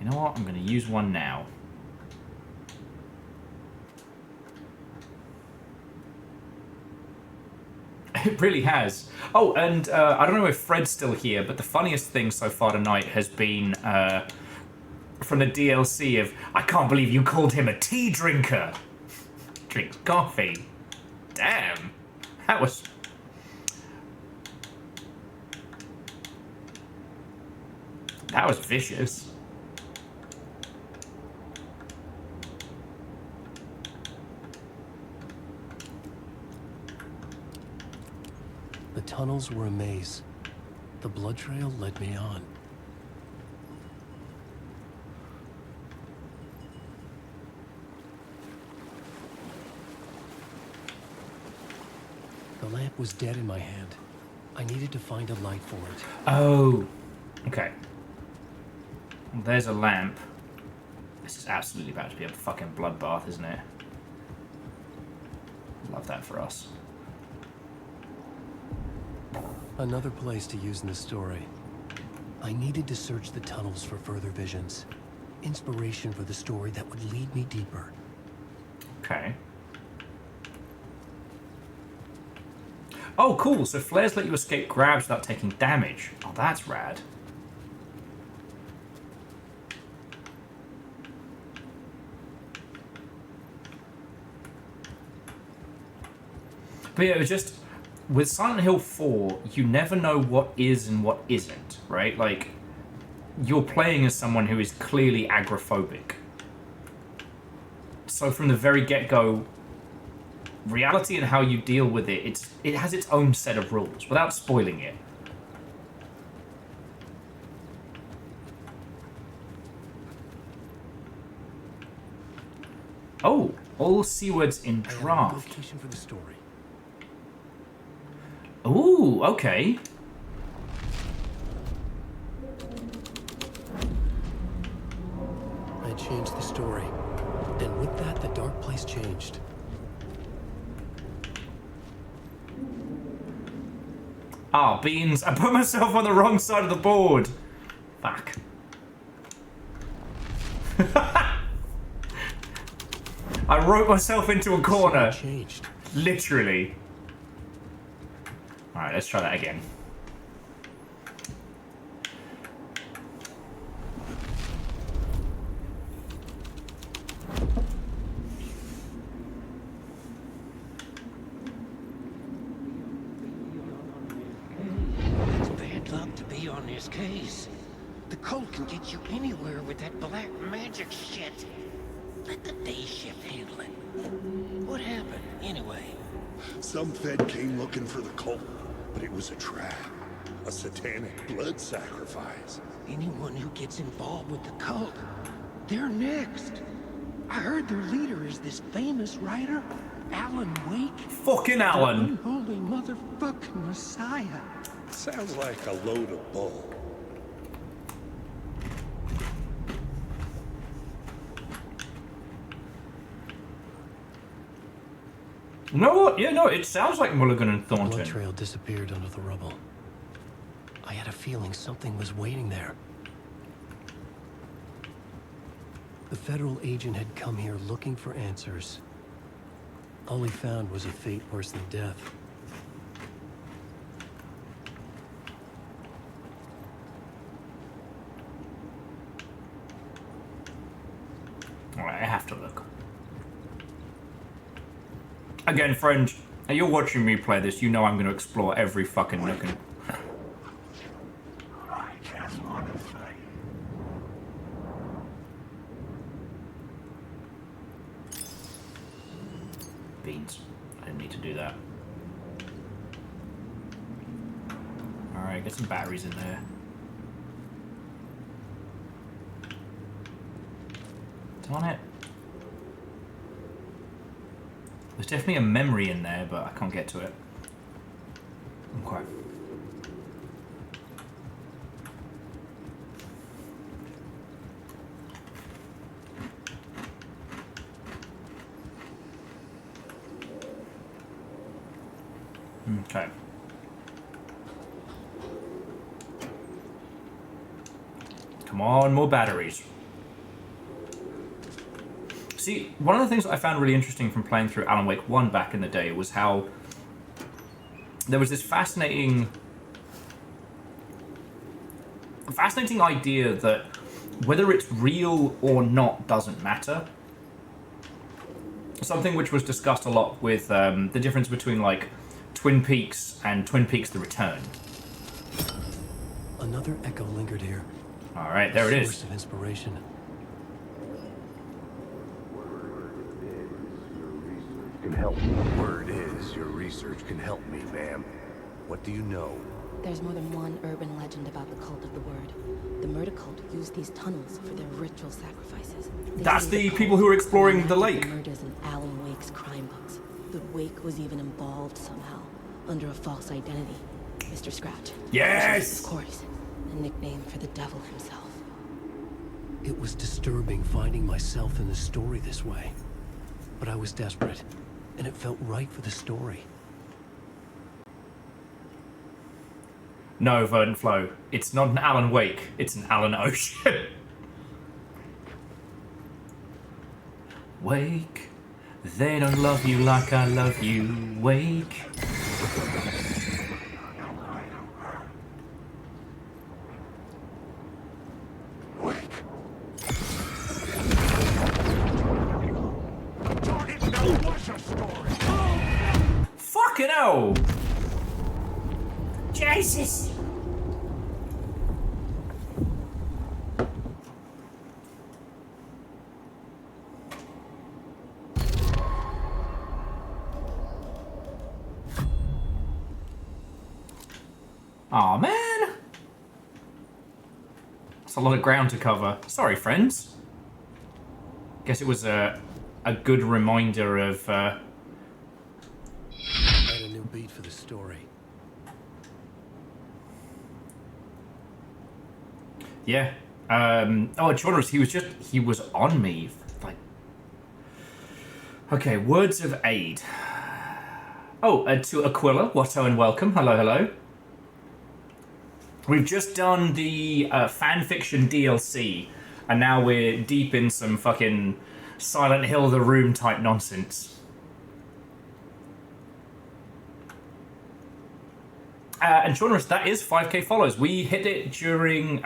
You know what? I'm going to use one now. It really has. Oh, and I don't know if Fred's still here, but the funniest thing so far tonight has been from the DLC of, I can't believe you called him a tea drinker. Drinks coffee. Damn. That was... That was vicious. The tunnels were a maze. The blood trail led me on. The lamp was dead in my hand. I needed to find a light for it. Oh, okay. Well, there's a lamp. This is absolutely about to be a fucking bloodbath, isn't it? Love that for us. Another place to use in the story. I needed to search the tunnels for further visions. Inspiration for the story that would lead me deeper. Okay. Oh, cool. So flares let you escape grabs without taking damage. Oh, that's rad. But yeah, it was just... With Silent Hill 4, you never know what is and what isn't, right? Like, you're playing as someone who is clearly agoraphobic. So from the very get-go, reality and how you deal with it, it has its own set of rules, without spoiling it. Oh, all Seawards in draft. Location for the story. Ooh, okay. I changed the story. And with that, the dark place changed. Ah, beans. I put myself on the wrong side of the board. Fuck. I wrote myself into a corner. Changed. Literally. Alright, let's try that again. It's bad luck to be on this case. The cult can get you anywhere with that black magic shit. Let the day shift handle it. What happened, anyway? Some Fed came looking for the cult, but it was a trap. A satanic blood sacrifice. Anyone who gets involved with the cult, they're next. I heard their leader is this famous writer, Alan Wake. Fucking Alan. The unholy motherfucking Messiah. Sounds like a load of bull. You know what? Yeah, no, it sounds like Mulligan and The blood Thornton. trail disappeared under the rubble. I had a feeling something was waiting there. The federal agent had come here looking for answers. All he found was a fate worse than death. Alright, I have to look. Again, friend, you're watching me play this, you know I'm going to explore every fucking nook and... Beans. I didn't need to do that. Alright, get some batteries in there. Darn it. There's definitely a memory in there, but I can't get to it. Okay. Okay. Come on, more batteries. See, one of the things that I found really interesting from playing through Alan Wake 1 back in the day was how there was this fascinating idea that whether it's real or not doesn't matter. Something which was discussed a lot with the difference between like Twin Peaks and Twin Peaks: The Return. Another echo lingered here. All right, there it is. Source of inspiration. Can help me. Word is, your research can help me, ma'am. What do you know? There's more than one urban legend about the cult of the Word. The murder cult used these tunnels for their ritual sacrifices. That's the people who are exploring the lake. Murders in Alan Wake's crime books. The Wake was even involved somehow, under a false identity. Mr. Scratch. Yes! Of course, a nickname for the devil himself. It was disturbing finding myself in the story this way. But I was desperate, and it felt right for the story. No, Verdant Flow. It's not an Alan Wake, it's an Alan Ocean. Wake, they don't love you like I love you. Wake. Fucking hell! Jesus! Aw, man! That's a lot of ground to cover. Sorry, friends. Guess it was a good reminder of, Add a new beat for the story. Yeah. Childress, he was on me. Like, okay, words of aid. Oh, to Aquila, Watto and welcome. Hello, hello. We've just done the fanfiction DLC, and now we're deep in some fucking Silent Hill The Room type nonsense. And Childress, that is 5k follows. We hit it during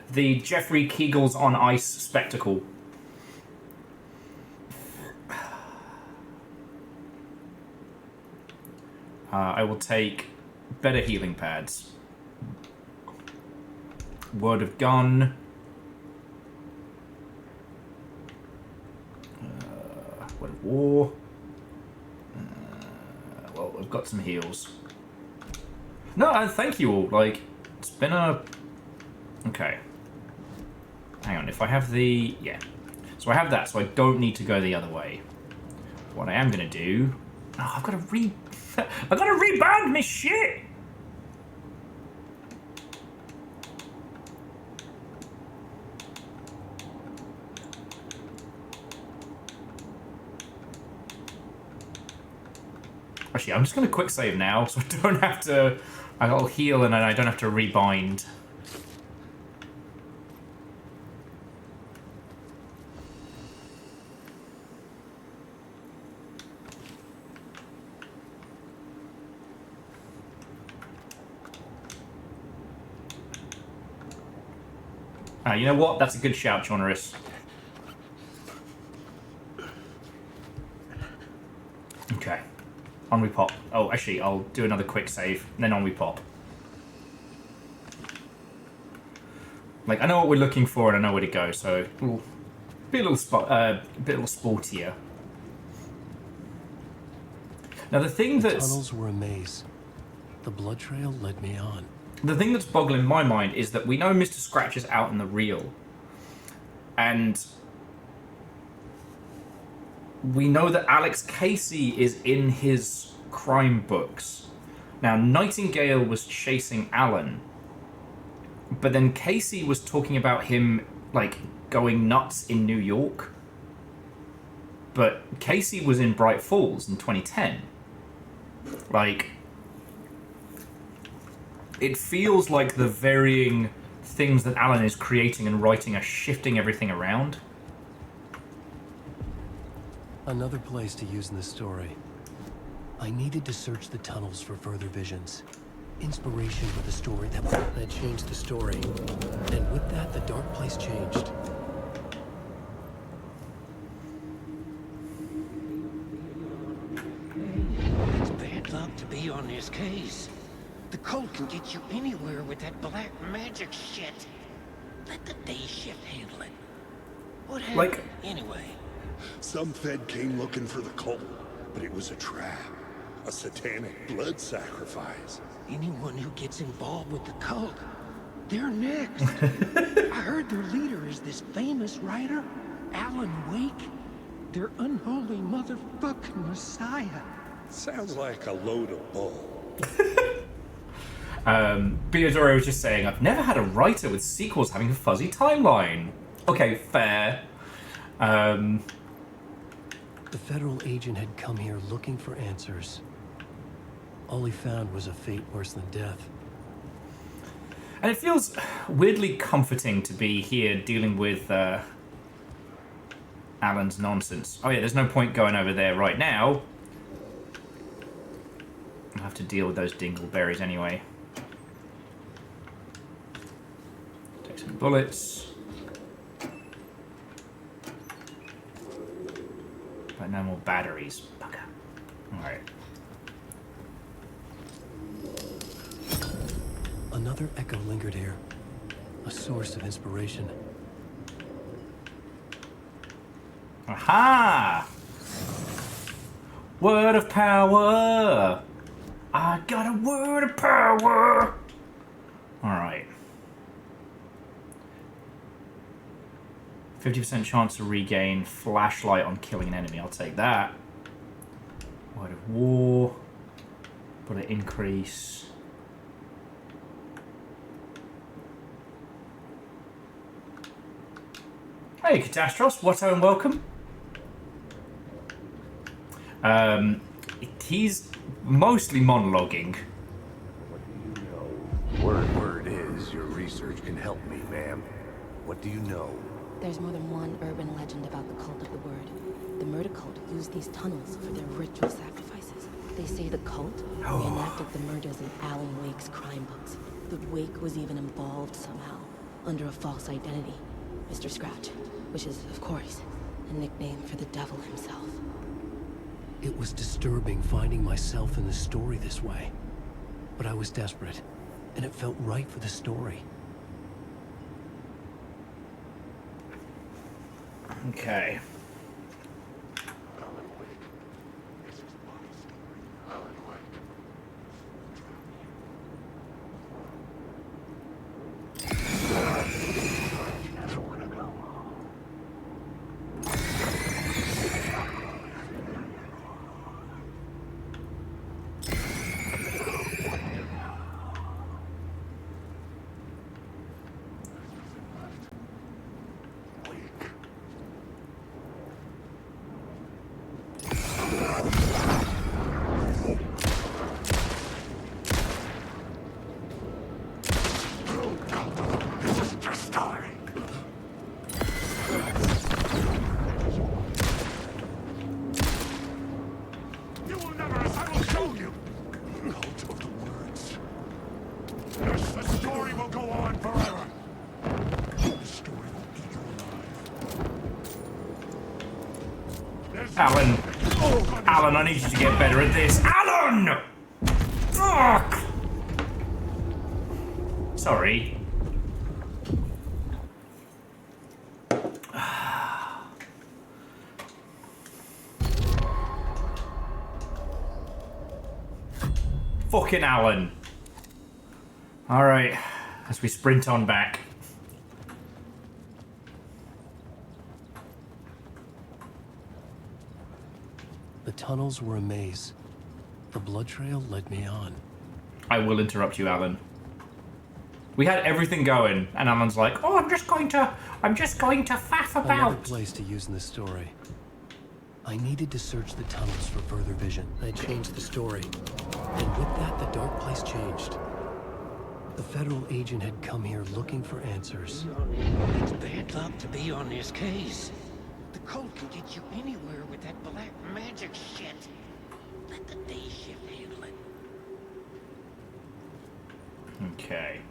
the Jeffrey Kegel's on Ice spectacle. I will take better healing pads. Word of Gun. Word of War. Well, we've got some heals. No, thank you all. Like, it's been a... Okay. Hang on, if I have the... Yeah. So I have that, so I don't need to go the other way. What I am going to do... Oh, I've got to I've got to rebound my shit! Actually, I'm just going to quick save now, so I don't have to... I'll heal and then I don't have to rebind. You know what? That's a good shout, Chaunerus. Okay. On we pop. Oh, actually, I'll do another quick save, and then on we pop. Like, I know what we're looking for, and I know where to go, so be a little sportier. Now, the thing The tunnels were a maze. The blood trail led me on. The thing that's boggling my mind is that we know Mr. Scratch is out in the real. And we know that Alex Casey is in his crime books. Now, Nightingale was chasing Alan. But then Casey was talking about him, like, going nuts in New York. But Casey was in Bright Falls in 2010. Like... It feels like the varying things that Alan is creating and writing are shifting everything around. Another place to use in the story. I needed to search the tunnels for further visions. Inspiration for the story that changed the story. And with that, the dark place changed. It's bad luck to be on this case. The cult can get you anywhere with that black magic shit. Let the day shift handle it. What happened, anyway? Some Fed came looking for the cult, but it was a trap. A satanic blood sacrifice. Anyone who gets involved with the cult, they're next. I heard their leader is this famous writer, Alan Wake. Their unholy motherfucking messiah. Sounds like a load of bull. Biodoro was just saying, I've never had a writer with sequels having a fuzzy timeline. Okay, fair. The federal agent had come here looking for answers. All he found was a fate worse than death. And it feels weirdly comforting to be here dealing with Alan's nonsense. Oh yeah, there's no point going over there right now. I'll have to deal with those dingleberries anyway. Take some bullets. But no more batteries. Bugger. Alright. Another echo lingered here. A source of inspiration. Aha! Word of power! I got a word of power! Alright. 50% chance to regain flashlight on killing an enemy. I'll take that. Word of war. Bullet increase. Hey, Catastros, Watto and welcome. He's mostly monologuing. Word is your research can help me, ma'am. What do you know? There's more than one urban legend about the cult of the word. The murder cult used these tunnels for their ritual sacrifices. They say the cult reenacted the murders in Alan Wake's crime books. But Wake was even involved somehow, under a false identity. Mr. Scratch, which is, of course, a nickname for the devil himself. It was disturbing finding myself in the story this way. But I was desperate, and it felt right for the story. Okay. Alan. Alan, I need you to get better at this. Alan! Fuck! Sorry. Fucking Alan. Alright, as we sprint on back. The tunnels were a maze. The blood trail led me on. I will interrupt you, Alan. We had everything going, and Alan's like, "Oh, I'm just going to faff about." Another place to use in the story. I needed to search the tunnels for further vision. I changed the story, and with that, the dark place changed. The federal agent had come here looking for answers. It's bad luck to be on this case. The cult can get you anywhere with that black magic shit. Let the day shift handle it. Okay.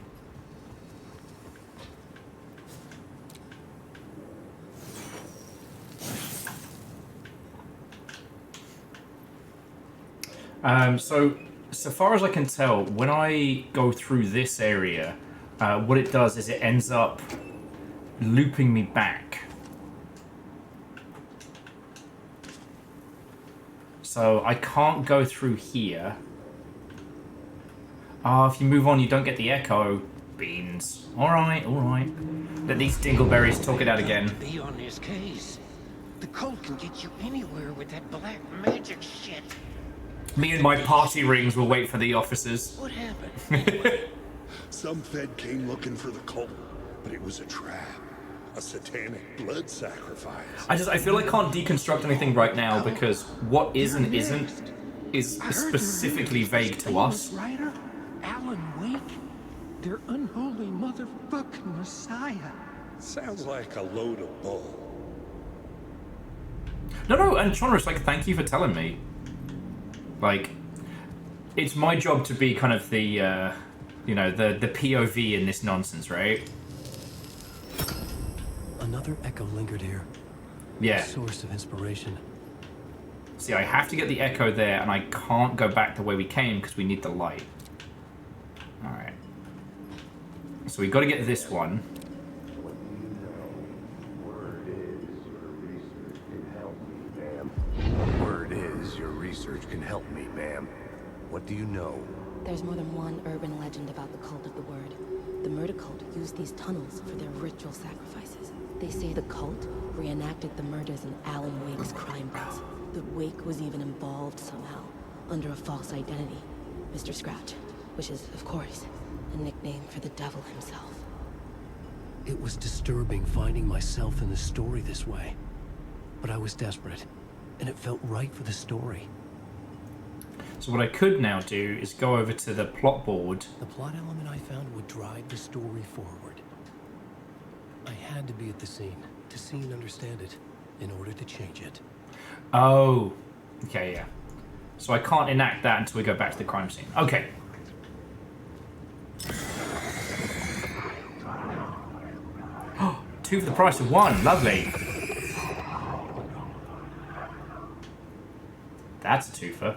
So far as I can tell, when I go through this area, what it does is it ends up looping me back. So I can't go through here. If you move on, you don't get the echo. Beans. Alright, alright. Let these dingleberries talk it out again. Be on this case. The cult can get you anywhere with that black magic shit. Me and my party rings will wait for the officers. What happened? Some Fed came looking for the cult, but it was a trap. A satanic blood sacrifice. I feel I can't deconstruct anything right now because what is and isn't is specifically vague to us. Writer, Alan Wake, their unholy motherfucking messiah. Sounds like a load of bull. No, and Chonrus, like, thank you for telling me. Like, it's my job to be kind of the, you know, the POV in this nonsense, right? Another echo lingered here. Yeah. A source of inspiration. See, I have to get the echo there, and I can't go back the way we came because we need the light. Alright. So we got to get this one. Word is your research can help me, ma'am. What do you know? There's more than one urban legend about the cult of the word. The murder cult used these tunnels for their ritual sacrifices. They say the cult reenacted the murders in Alan Wake's crime books. The Wake was even involved somehow, under a false identity. Mr. Scratch, which is, of course, a nickname for the devil himself. It was disturbing finding myself in the story this way. But I was desperate, and it felt right for the story. So what I could now do is go over to the plot board. The plot element I found would drive the story forward. I had to be at the scene, to see and understand it, in order to change it. Oh, okay, yeah. So I can't enact that until we go back to the crime scene. Okay. Two for the price of one. Lovely. That's a twofer.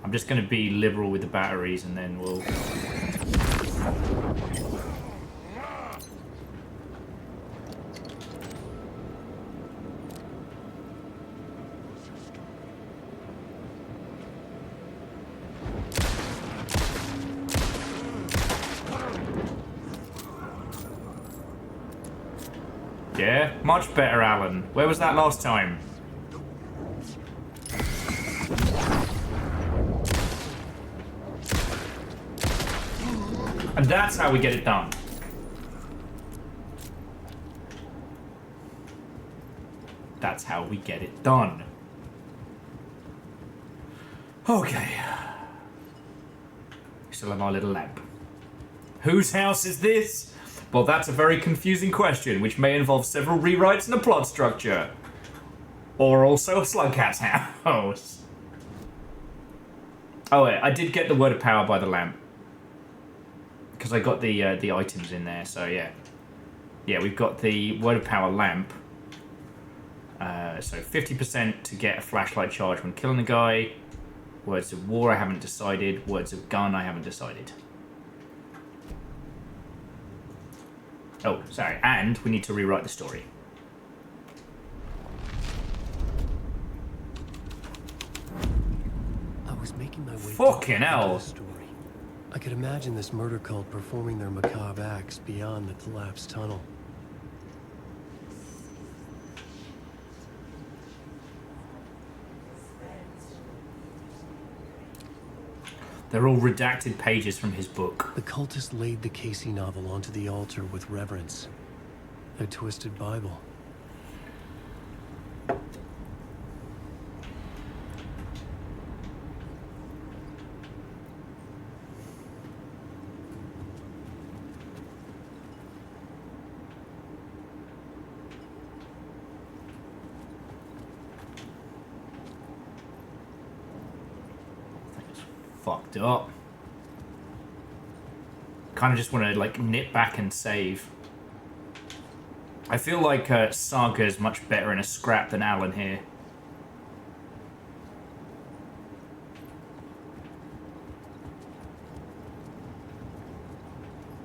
I'm just going to be liberal with the batteries and then we'll... Yeah, much better, Alan. Where was that last time? And that's how we get it done. That's how we get it done. Okay. Still have our little lamp. Whose house is this? Well, that's a very confusing question, which may involve several rewrites in the plot structure. Or also a Slugcat's house. Oh, wait, I did get the word of power by the lamp. Because I got the items in there, so yeah. Yeah, we've got the word of power lamp. So 50% to get a flashlight charge when killing a guy. Words of war, I haven't decided. Words of gun, I haven't decided. Oh, sorry. And we need to rewrite the story. I was making my way Fucking hell. to the story. I could imagine this murder cult performing their macabre acts beyond the collapsed tunnel. They're all redacted pages from his book. The cultist laid the Casey novel onto the altar with reverence. A twisted Bible. Fucked up. Kind of just want to like nip back and save. I feel like Saga is much better in a scrap than Alan here.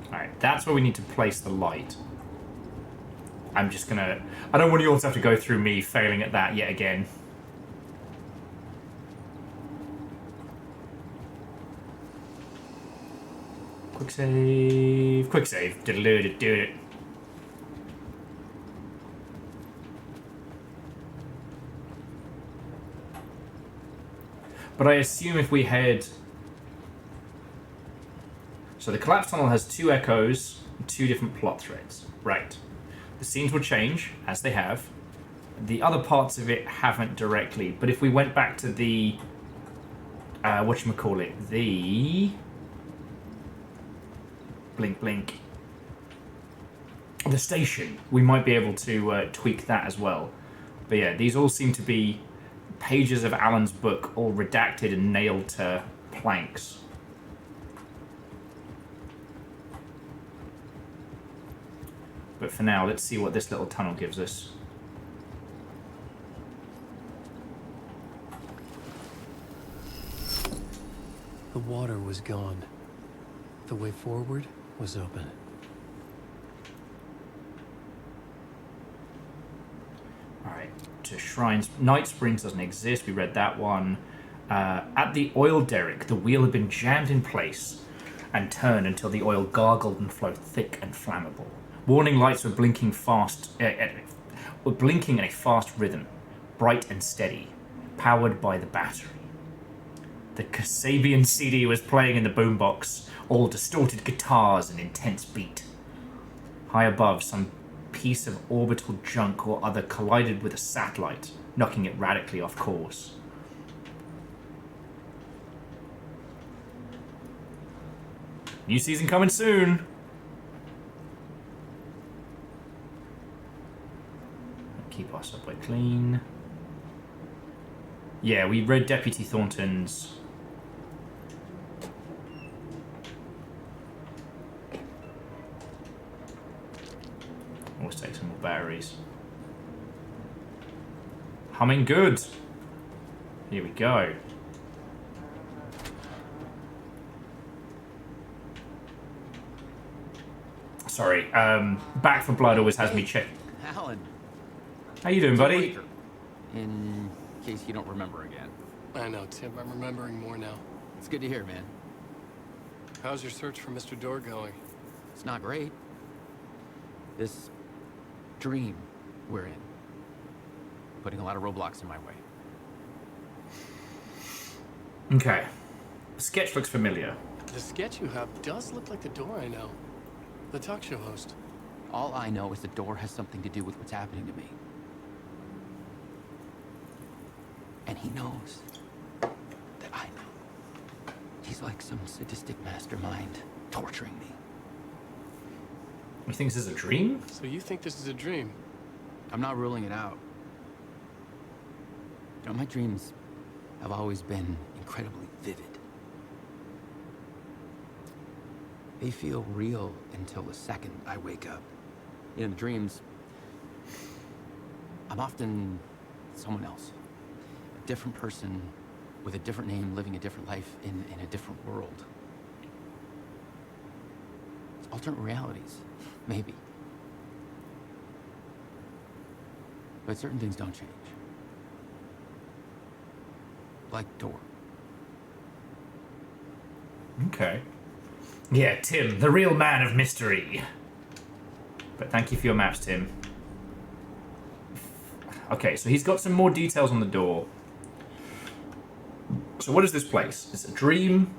Alright, that's where we need to place the light. I'm just gonna... I don't want you all to have to go through me failing at that yet again. Quick save. Quick save. Do it. But I assume if we head... So the collapse tunnel has 2 echoes, 2 different plot threads. Right. The scenes will change, as they have. The other parts of it haven't directly, but if we went back to the... whatchamacallit? The... Blink, blink. The station. We might be able to tweak that as well. But yeah, these all seem to be pages of Alan's book, all redacted and nailed to planks. But for now, let's see what this little tunnel gives us. The water was gone. The way forward was open. Alright, to shrines. Night Springs doesn't exist, we read that one. At the oil derrick, the wheel had been jammed in place and turned until the oil gargled and flowed thick and flammable. Warning lights were blinking fast, were blinking in a fast rhythm, bright and steady, powered by the battery. The Kasabian CD was playing in the boombox, all distorted guitars and intense beat. High above, some piece of orbital junk or other collided with a satellite, knocking it radically off course. New season coming soon! Keep our subway clean. Yeah, we read Deputy Thornton's. Always take some more batteries. Humming good. Here we go. Sorry, Back for Blood always has me check. Alan. How you doing, buddy? In case you don't remember again. I know, Tim. I'm remembering more now. It's good to hear, man. How's your search for Mr. Dorr going? It's not great. This dream we're in, putting a lot of roadblocks in my way. Okay. The sketch looks familiar. The sketch you have does look like the Dorr I know. The talk show host. All I know is the door has something to do with what's happening to me. And he knows that I know. He's like some sadistic mastermind torturing me. You think this is a dream? So you think this is a dream? I'm not ruling it out. You know, my dreams have always been incredibly vivid. They feel real until the second I wake up. In the dreams, I'm often someone else. A different person with a different name, living a different life in a different world. It's alternate realities, maybe. But certain things don't change. Like Door. Okay. Yeah, Tim, the real man of mystery. But thank you for your maps, Tim. Okay, so he's got some more details on the door. So what is this place? It's a dream?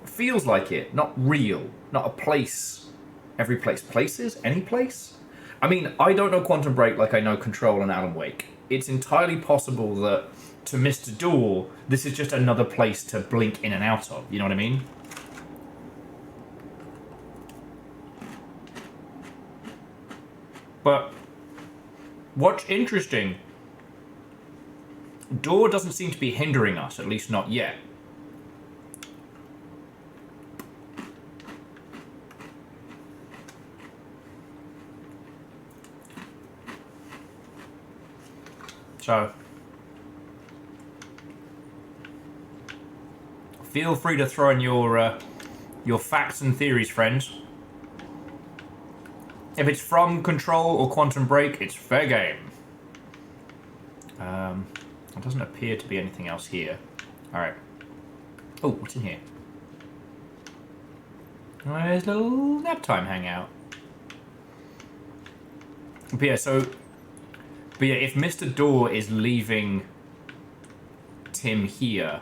Feels like it, not real. Not a place. Every place places? Any place? I mean, I don't know Quantum Break like I know Control and Alan Wake. It's entirely possible that, to Mr. Door, this is just another place to blink in and out of. You know what I mean? But what's interesting, Door doesn't seem to be hindering us, at least not yet. So feel free to throw in your facts and theories, friends. If it's from Control or Quantum Break, it's fair game. There doesn't appear to be anything else here. Alright. Oh, what's in here? There's a little nap time hangout. But yeah, if Mr. Door is leaving Tim here,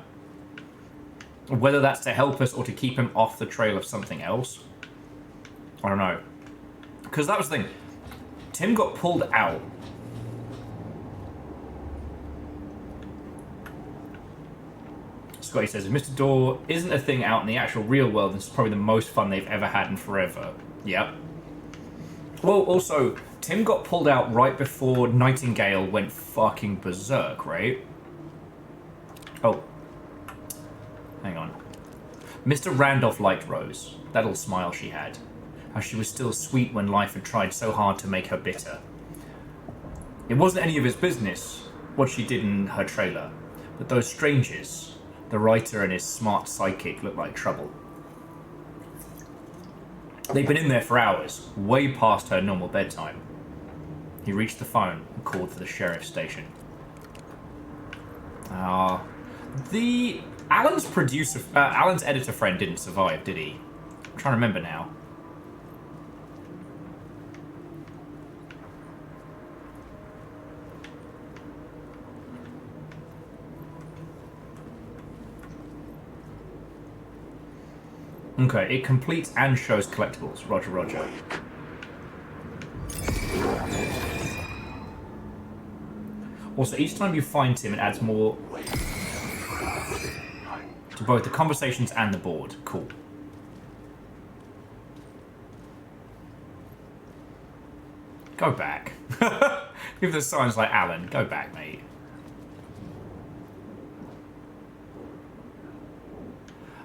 whether that's to help us or to keep him off the trail of something else, I don't know. Because that was the thing. Tim got pulled out. Scotty says, if Mr. Door isn't a thing out in the actual real world, this is probably the most fun they've ever had in forever. Yep. Well, also, Tim got pulled out right before Nightingale went fucking berserk, right? Oh. Hang on. Mr. Randolph liked Rose. That little smile she had. How she was still sweet when life had tried so hard to make her bitter. It wasn't any of his business what she did in her trailer, but those strangers, the writer and his smart sidekick, looked like trouble. They'd been in there for hours, way past her normal bedtime. He reached the phone and called for the sheriff's station. Alan's editor friend didn't survive, did he? I'm trying to remember now. Okay, it completes and shows collectibles. Roger, roger. Also, each time you find Tim, it adds more to both the conversations and the board. Cool. Go back. If there's signs like Alan, go back, mate.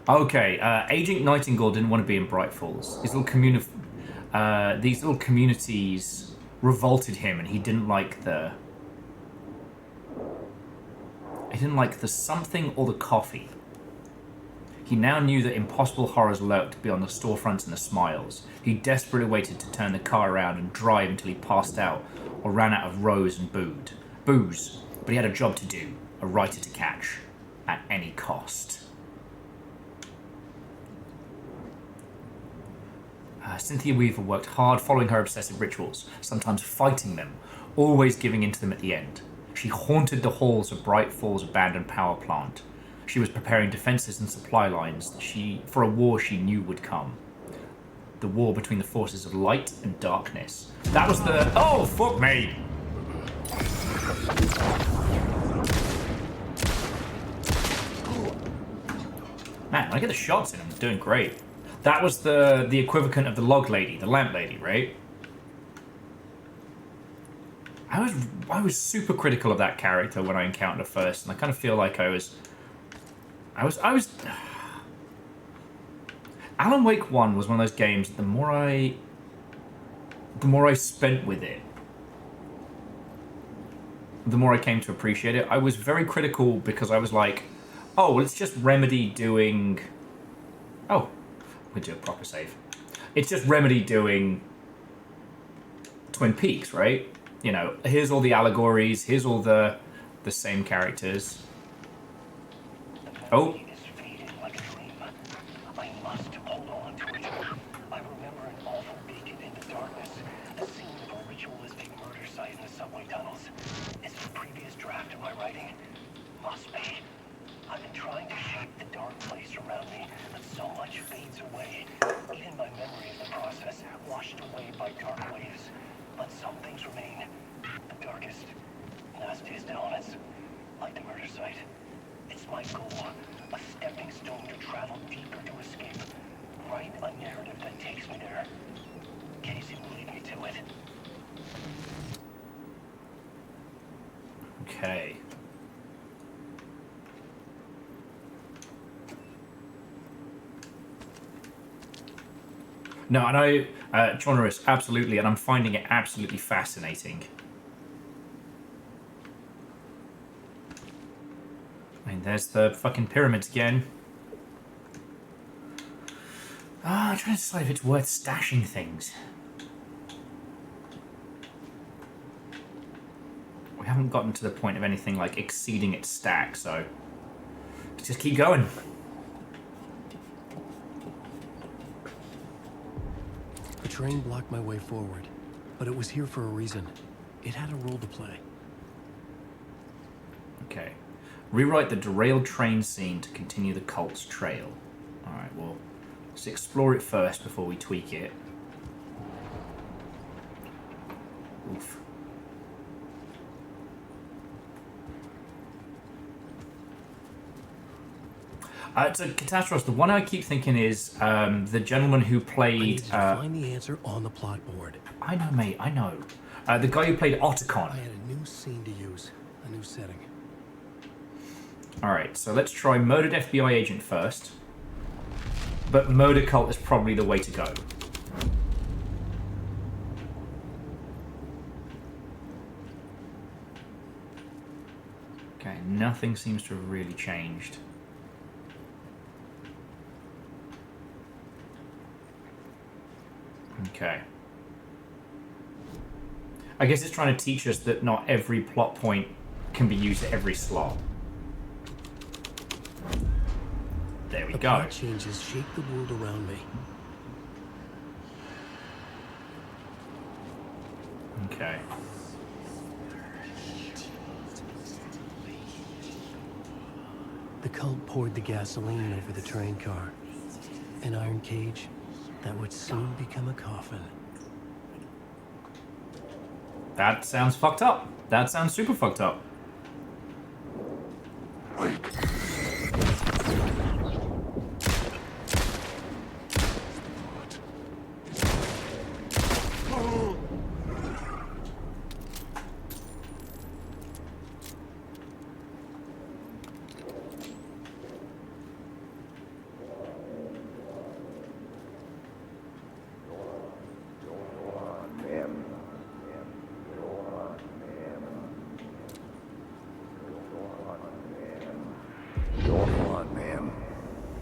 Okay, Agent Nightingale didn't want to be in Bright Falls. These little communities revolted him, and he didn't like the something or the coffee. He now knew that impossible horrors lurked beyond the storefronts and the smiles. He desperately waited to turn the car around and drive until he passed out or ran out of rose and booze. But he had a job to do, a writer to catch, at any cost. Cynthia Weaver worked hard following her obsessive rituals, sometimes fighting them, always giving in to them at the end. She haunted the halls of Bright Falls' abandoned power plant. She was preparing defenses and supply lines for a war she knew would come. The war between the forces of light and darkness. That was the... Oh, fuck me! Man, when I get the shots in, I'm doing great. That was the equivalent of the log lady, the lamp lady, right? I was super critical of that character when I encountered her first, and I kind of feel like I was Alan Wake 1 was one of those games, the more I spent with it, the more I came to appreciate it. I was very critical because I was like, oh, well, it's just Remedy doing... Oh, we do a proper save. It's just Remedy doing Twin Peaks, right? You know, here's all the allegories, here's all the same characters. Oh. Okay. No, I know, Chonorus, absolutely, and I'm finding it absolutely fascinating. there's the fucking pyramids again. I'm trying to decide if it's worth stashing things. We haven't gotten to the point of anything like exceeding its stack, so let's just keep going. The train blocked my way forward, but it was here for a reason. It had a role to play. Okay. Rewrite the derailed train scene to continue the cult's trail. Alright, well, let's explore it first before we tweak it. Oof. So, Catastrophe, the one I keep thinking is the gentleman who played... find the answer on the plot board. I know, mate, I know. The guy who played Otacon. I had a new scene to use, a new setting. Alright, so let's try Murdered FBI Agent first. But Murder Cult is probably the way to go. Okay, nothing seems to have really changed. Okay. I guess it's trying to teach us that not every plot point can be used at every slot. There we go. Plot changes shape the world around me. Okay. The cult poured the gasoline over the train car. An iron cage that would soon become a coffin. That sounds fucked up. That sounds super fucked up.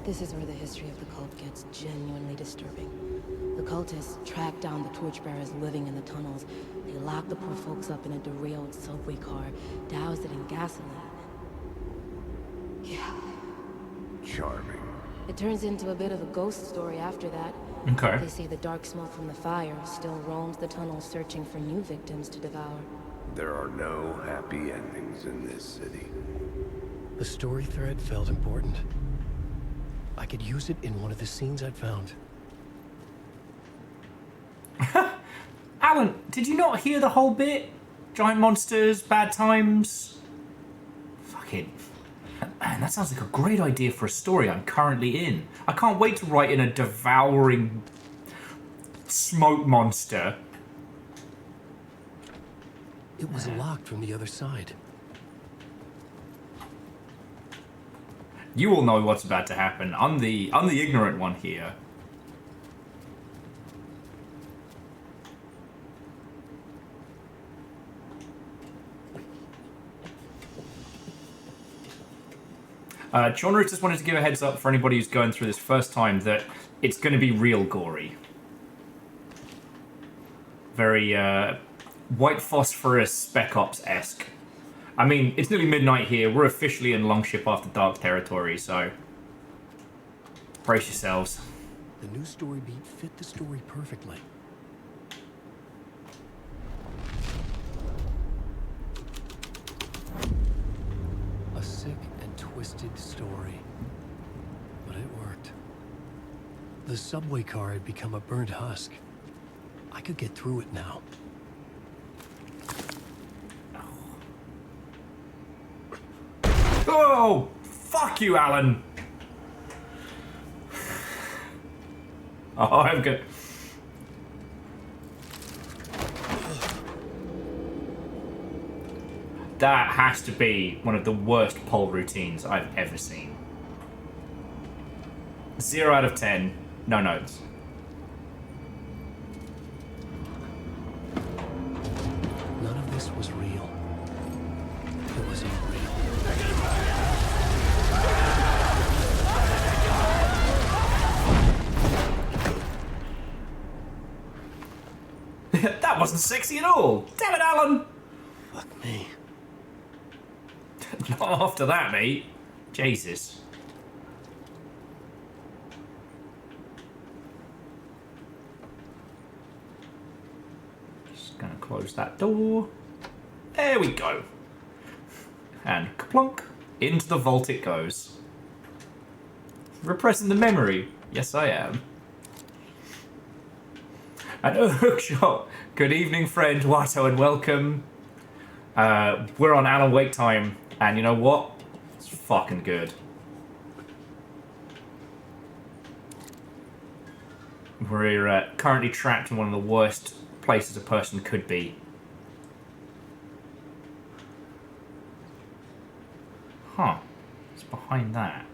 This is where the history of the cult gets genuinely disturbing. The cultists tracked down the torchbearers living in the tunnels. They locked the poor folks up in a derailed subway car, doused it in gasoline. Yeah. Charming. It turns into a bit of a ghost story after that. Okay. They say the dark smoke from the fire still roams the tunnels searching for new victims to devour. There are no happy endings in this city. The story thread felt important. I could use it in one of the scenes I'd found. Alan, did you not hear the whole bit? Giant monsters, bad times. Fucking... Man, that sounds like a great idea for a story I'm currently in. I can't wait to write in a devouring smoke monster. It was locked from the other side. You all know what's about to happen. I'm the ignorant one here. Genre just wanted to give a heads up for anybody who's going through this first time that it's going to be real gory. Very White Phosphorus Spec Ops-esque. I mean, it's nearly midnight here. We're officially in Longship After Dark territory, so brace yourselves. The new story beat fit the story perfectly. A sick and twisted story, but it worked. The subway car had become a burnt husk. I could get through it now. Oh, fuck you, Alan. Oh, I'm good. That has to be one of the worst poll routines I've ever seen. 0 out of 10, no notes. None of this was real. It was unreal. That wasn't sexy at all. Damn it, Alan. Fuck me. Not after that, mate. Jesus. Just gonna close that door. There we go. And kaplunk. Into the vault it goes. Repressing the memory. Yes, I am. And hookshot. Good evening, friend Watto, and welcome. We're on Alan Wake time, and you know what? It's fucking good. We're currently trapped in one of the worst places a person could be. Huh. It's behind that.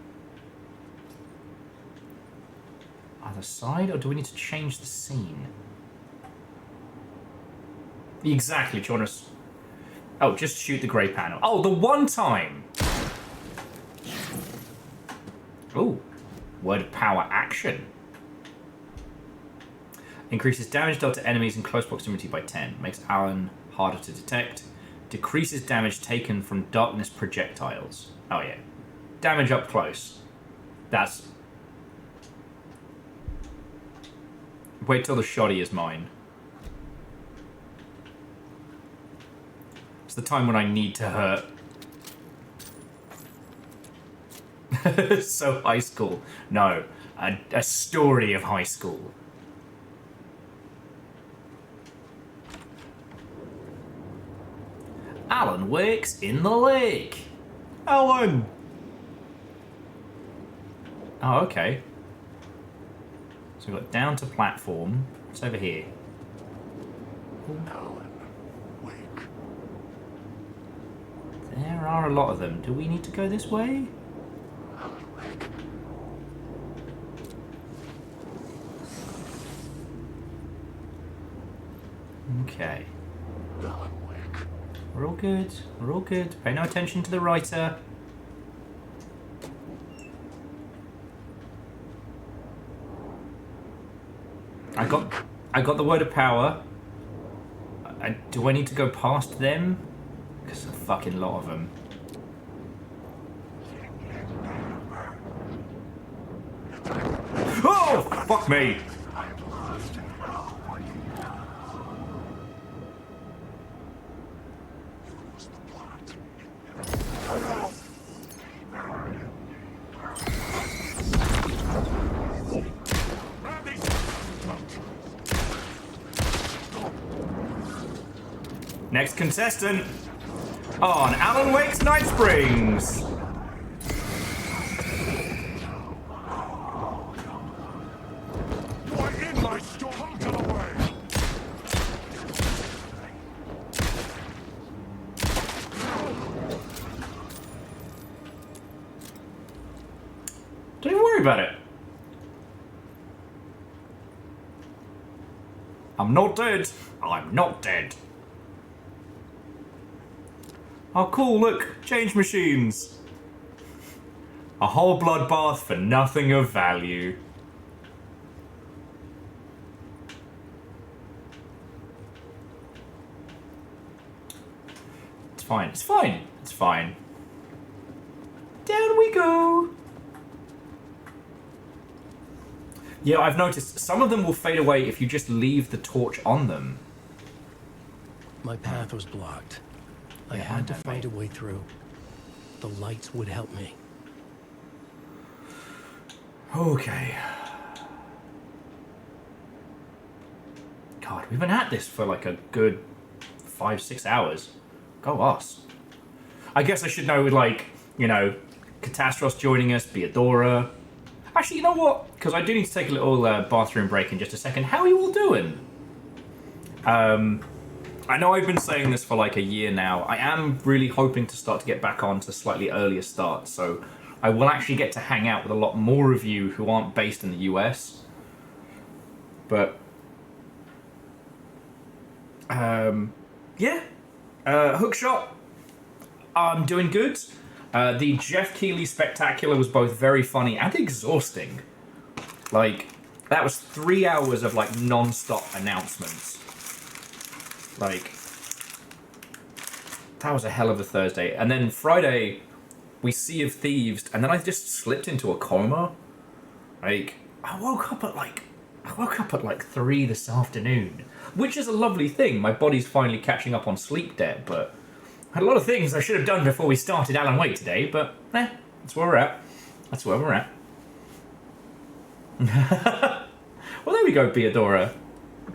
Other side, or do we need to change the scene? Exactly, Jonas. Oh, just shoot the grey panel. Oh, the one time! Ooh. Word of power action. Increases damage dealt to enemies in close proximity by 10. Makes Alan harder to detect. Decreases damage taken from darkness projectiles. Oh yeah. Damage up close. That's... Wait till the shoddy is mine. It's the time when I need to hurt. So high school. No. A story of high school. Alan Wake's in the lake. Alan! Oh, okay. So we've got down to platform. What's over here? Alan Wake. There are a lot of them. Do we need to go this way? Alan Wake. Okay. Alan Wake. We're all good. We're all good. Pay no attention to the writer. I got the word of power. Do I need to go past them? Because there's a fucking lot of them. Oh, fuck me! Next contestant on Alan Wake's Night Springs. Why in my storm? Get away! Don't even worry about it. I'm not dead. I'm not dead. Oh cool, look, change machines. A whole bloodbath for nothing of value. It's fine, it's fine, it's fine. Down we go. Yeah, I've noticed some of them will fade away if you just leave the torch on them. My path was blocked. I had to find a way through. The lights would help me. Okay. God, we've been at this for like a good 5-6 hours. Go us. I guess I should know with like, you know, Catastros joining us, Beadora. Actually, you know what? Because I do need to take a little bathroom break in just a second. How are you all doing? I know I've been saying this for like a year now. I am really hoping to start to get back on to slightly earlier starts, so I will actually get to hang out with a lot more of you who aren't based in the US. But, yeah. Hookshot, I'm doing good. The Jeff Keighley Spectacular was both very funny and exhausting. Like, that was 3 hours of like non-stop announcements. Like, that was a hell of a Thursday. And then Friday, we Sea of Thieves, and then I just slipped into a coma. Like, I woke up at like 3 this afternoon, which is a lovely thing. My body's finally catching up on sleep debt, but I had a lot of things I should have done before we started Alan Wake today, but that's where we're at. That's where we're at. Well, there we go, Beadora.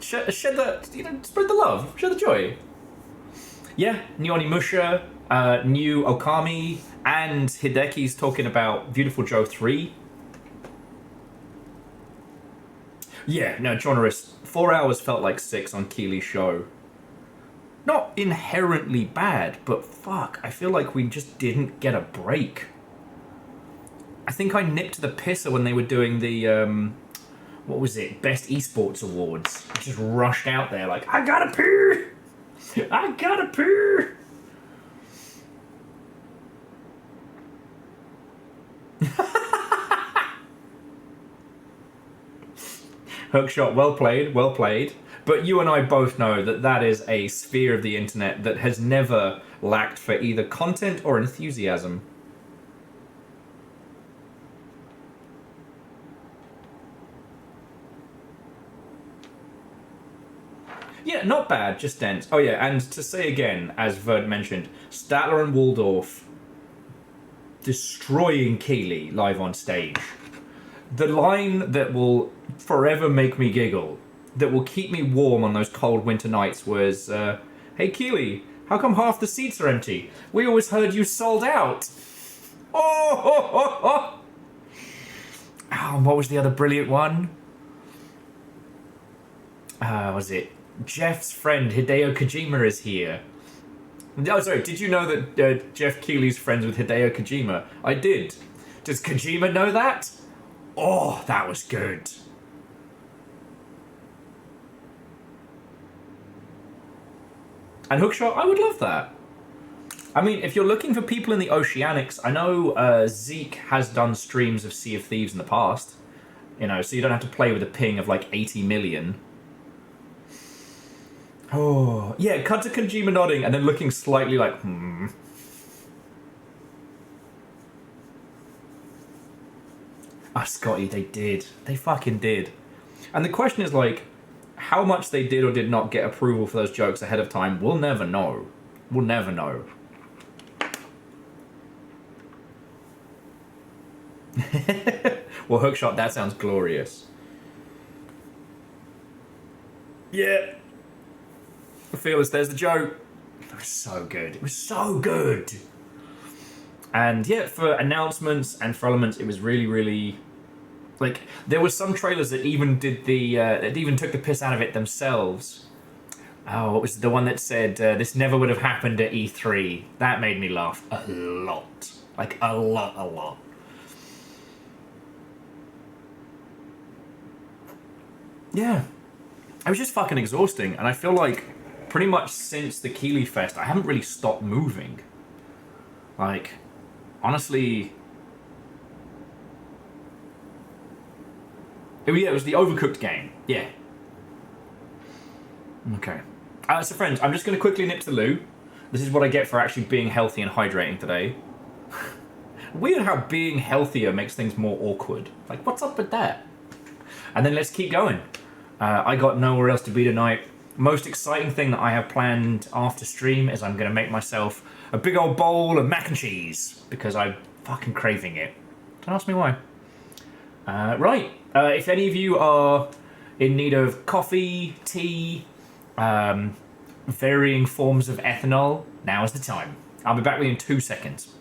Shed the, spread the love, share the joy. Yeah, new Onimusha, new Okami, and Hideki's talking about Beautiful Joe 3. Yeah, no, Jonorous, 4 hours felt like 6 on Keely's show. Not inherently bad, but fuck, I feel like we just didn't get a break. I think I nipped the pisser when they were doing the, what was it, Best Esports Awards. I just rushed out there like, I gotta pee! I gotta pee! Hookshot, well played, well played. But you and I both know that that is a sphere of the internet that has never lacked for either content or enthusiasm. Yeah, not bad, just dense. Oh yeah, and to say again, as Verd mentioned, Statler and Waldorf destroying Keely live on stage. The line that will forever make me giggle, that will keep me warm on those cold winter nights was, hey Keely, how come half the seats are empty? We always heard you sold out. Oh, and what was the other brilliant one? Was it Jeff's friend Hideo Kojima is here? Oh, sorry, did you know that Jeff Keighley's friends with Hideo Kojima? I did. Does Kojima know that? Oh, that was good. And Hookshot, I would love that. I mean, if you're looking for people in the Oceanics, I know Zeke has done streams of Sea of Thieves in the past. You know, so you don't have to play with a ping of like 80 million. Oh, yeah, cut to Kojima nodding and then looking slightly like, Ah, Scotty, they did. They fucking did. And the question is, like, how much they did or did not get approval for those jokes ahead of time, we'll never know. We'll never know. Well, Hookshot, that sounds glorious. Yeah. Fearless, there's the joke. It was so good. It was so good. And yeah, for announcements and for elements, it was really, really... Like, there were some trailers that even did the... that even took the piss out of it themselves. Oh, what was the one that said, this never would have happened at E3? That made me laugh a lot. Like, a lot. Yeah. It was just fucking exhausting, and I feel like pretty much since the Keely Fest, I haven't really stopped moving. Like, honestly... Oh yeah, it was the Overcooked game. Yeah. Okay. So friends, I'm just going to quickly nip to the loo. This is what I get for actually being healthy and hydrating today. Weird how being healthier makes things more awkward. Like, what's up with that? And then let's keep going. I got nowhere else to be tonight. Most exciting thing that I have planned after stream is I'm going to make myself a big old bowl of mac and cheese because I'm fucking craving it. Don't ask me why. Right. If any of you are in need of coffee, tea, varying forms of ethanol, now is the time. I'll be back with you in 2 seconds.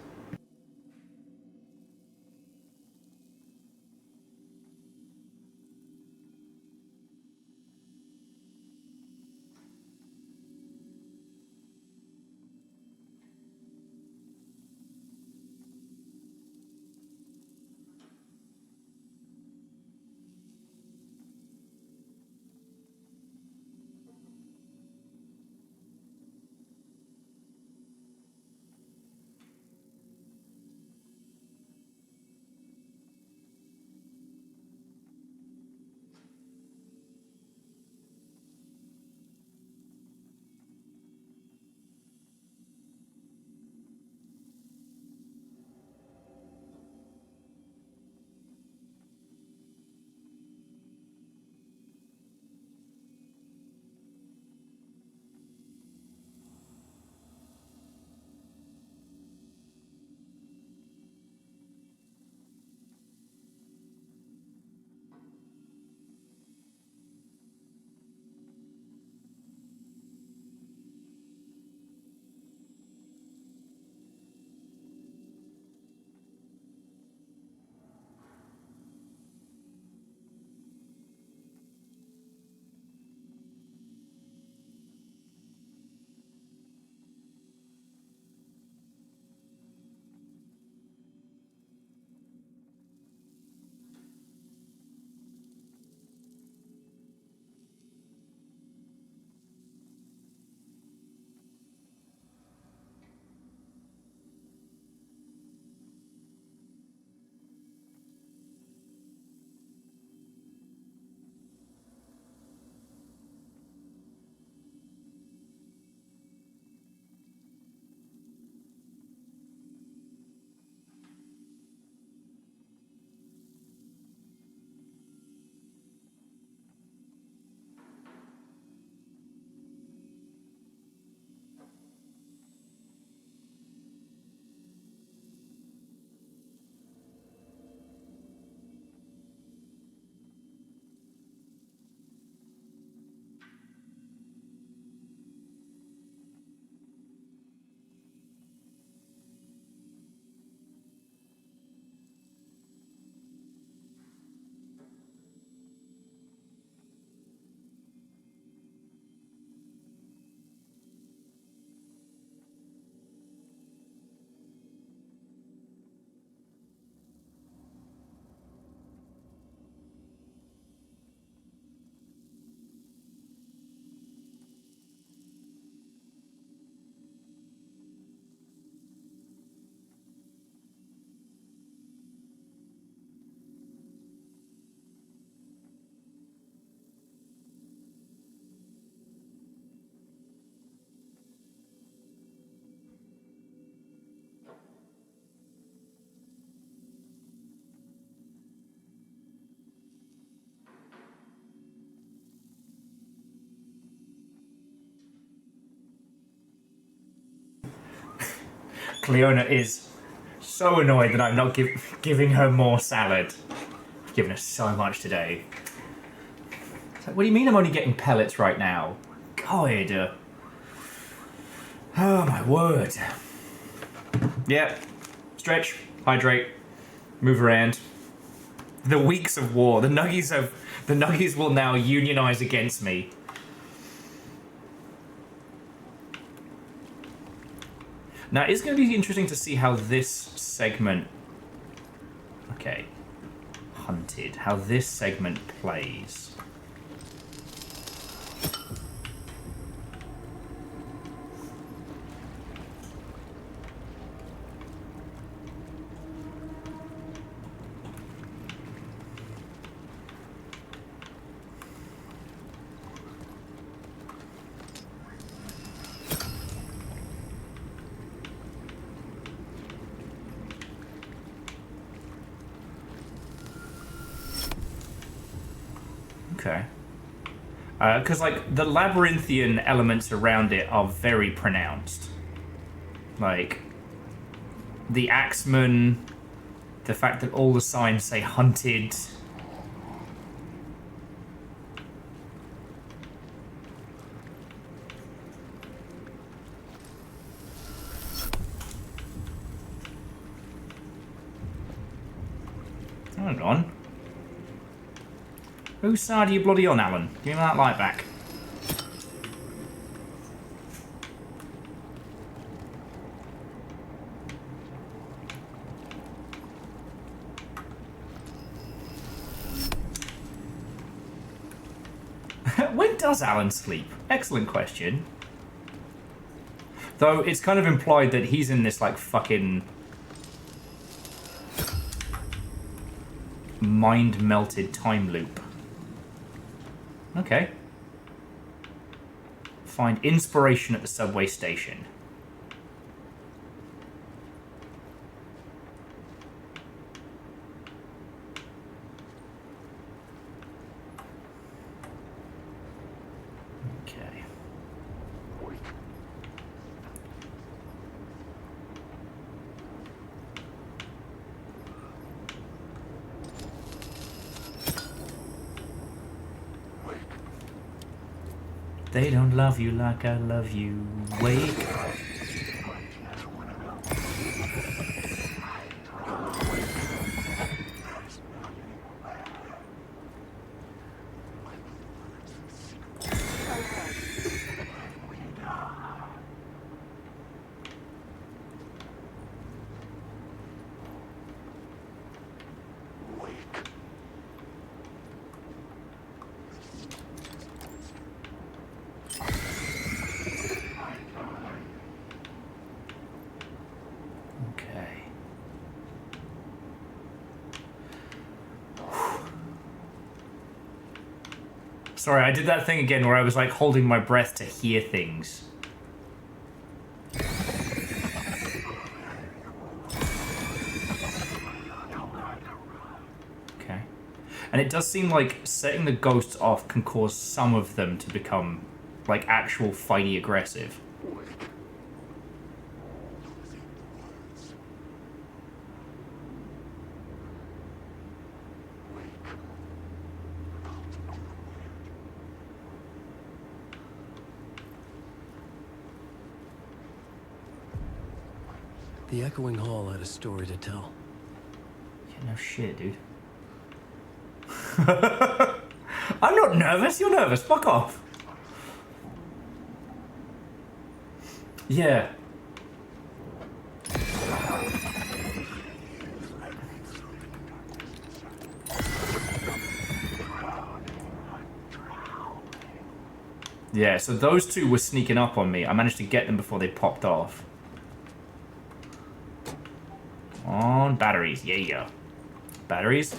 Cleona is so annoyed that I'm not giving her more salad. I've given her so much today. It's like, what do you mean I'm only getting pellets right now? God. Oh my word. Yeah. Stretch, hydrate, move around. The weeks of war. The Nuggies will now unionize against me. Now, it's going to be interesting to see how this segment... Okay. Hunted. How this segment plays. Okay. Because, like, the labyrinthian elements around it are very pronounced. Like, the axeman, the fact that all the signs say hunted. Hold on. Whose side are you bloody on, Alan? Give me that light back. When does Alan sleep? Excellent question. Though it's kind of implied that he's in this, like, fucking... mind-melted time loop. Okay. Find inspiration at the subway station. Okay. They don't love you like I love you. Wake. Sorry, I did that thing again where I was like holding my breath to hear things. Okay. And it does seem like setting the ghosts off can cause some of them to become like actual fighty aggressive. The echoing hall had a story to tell. Yeah, no shit, dude. I'm not nervous, you're nervous, fuck off. Yeah. Yeah, so those two were sneaking up on me. I managed to get them before they popped off. On batteries, yeah. Batteries.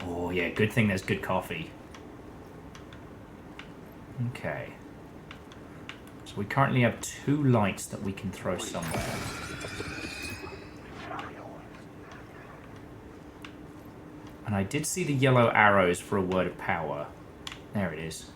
Oh yeah, good thing there's good coffee. Okay. So we currently have 2 lights that we can throw somewhere. And And I did see the yellow arrows for a word of power. There it is.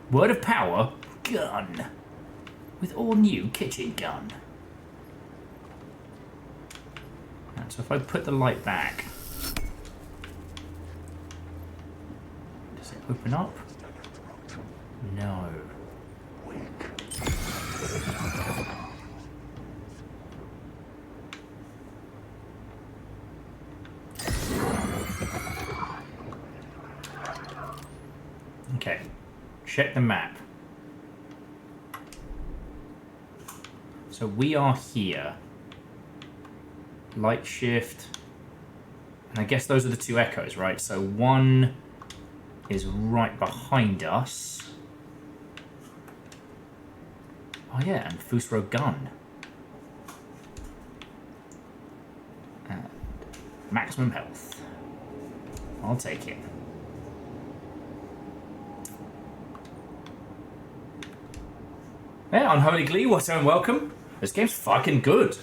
Word of power, gun. With all new kitchen gun. And so if I put the light back, does it open up? No. Okay. Check the map. So we are here. Light shift. And I guess those are the two echoes, right? So one is right behind us. Oh yeah, and Fusro gun. And maximum health. I'll take it. Yeah, Unholy Glee, what's up and welcome. This game's fucking good.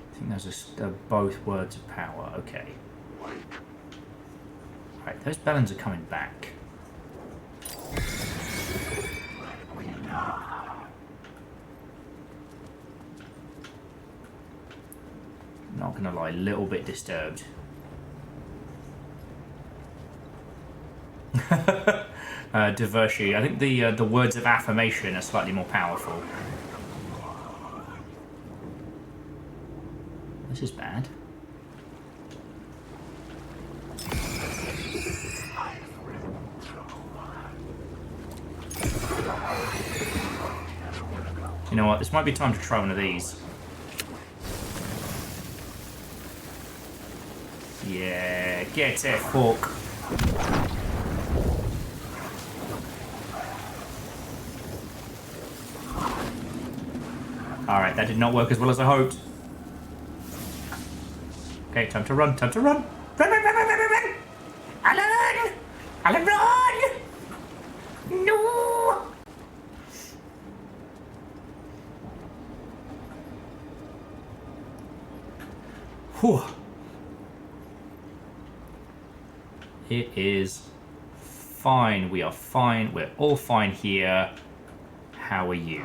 I think those are both words of power. Okay. Right, those bellends are coming back. Not gonna lie, a little bit disturbed. Diversi. I think the words of affirmation are slightly more powerful. This is bad. You know what? This might be time to try one of these. Yeah, get it, fuck. Alright, that did not work as well as I hoped. Okay, time to run, time to run! Run, run, run, run, run, run, run! Alan! Alan, run! No! Whew. It is fine. We are fine. We're all fine here. How are you?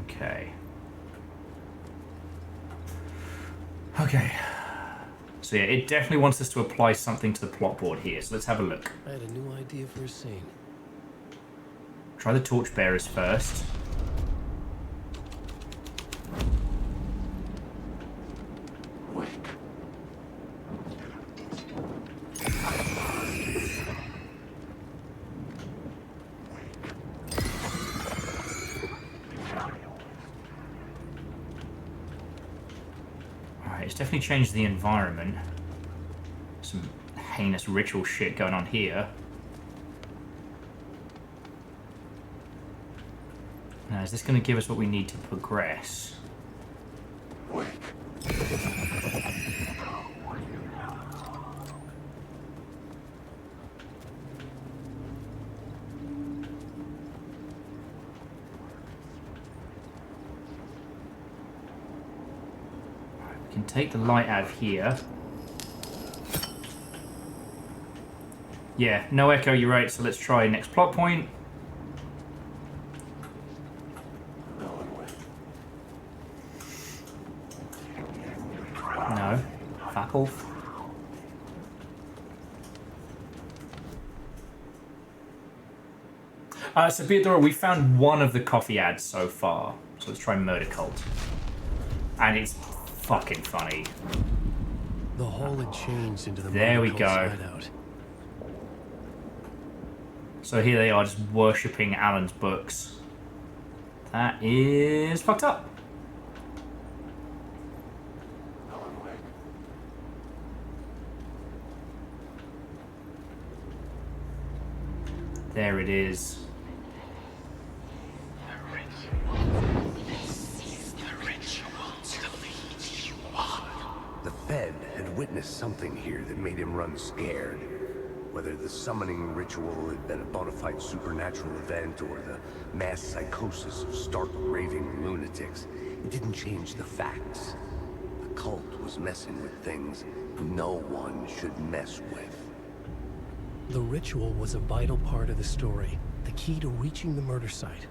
Okay. Okay. So yeah, it definitely wants us to apply something to the plot board here, so let's have a look. I had a new idea for a scene. Try the torchbearers first. It's definitely changed the environment. Some heinous ritual shit going on here. Now, is this going to give us what we need to progress? Take the light out of here. Yeah, no echo, you're right, so let's try next plot point. No. Fuck off. So Beadora, we found one of the coffee ads so far. So let's try Murder Cult. And it's fucking funny. The hole had changed into the there we go. Hideout. So here they are, just worshipping Alan's books. That is fucked up. There it is. The Fed had witnessed something here that made him run scared. Whether the summoning ritual had been a bona fide supernatural event or the mass psychosis of stark raving lunatics, it didn't change the facts. The cult was messing with things no one should mess with. The ritual was a vital part of the story, the key to reaching the murder site.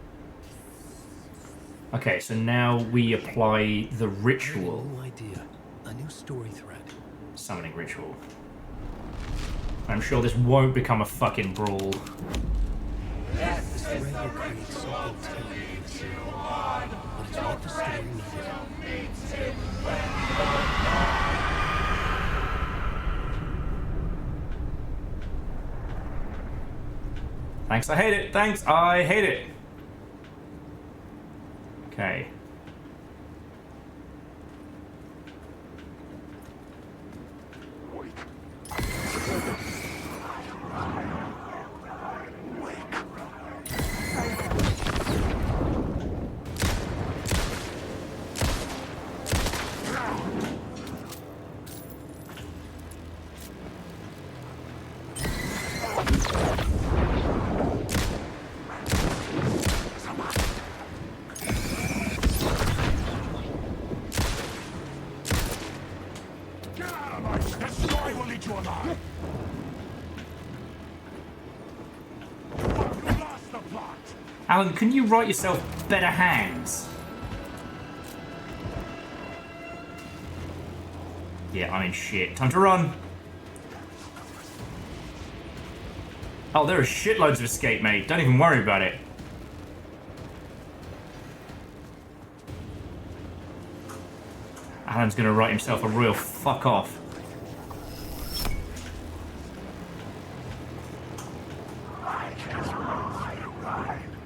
Okay, so now we apply the ritual. New idea, a new story thread. Summoning ritual. I'm sure this won't become a fucking brawl. This thread will create something telling in the scene, but it's what the story needed. Thanks, I hate it. Thanks, I hate it. Okay. Alan, can you write yourself better hands? Yeah, I'm in shit. Time to run. Oh, there are shitloads of escape, mate. Don't even worry about it. Alan's gonna write himself a real fuck off.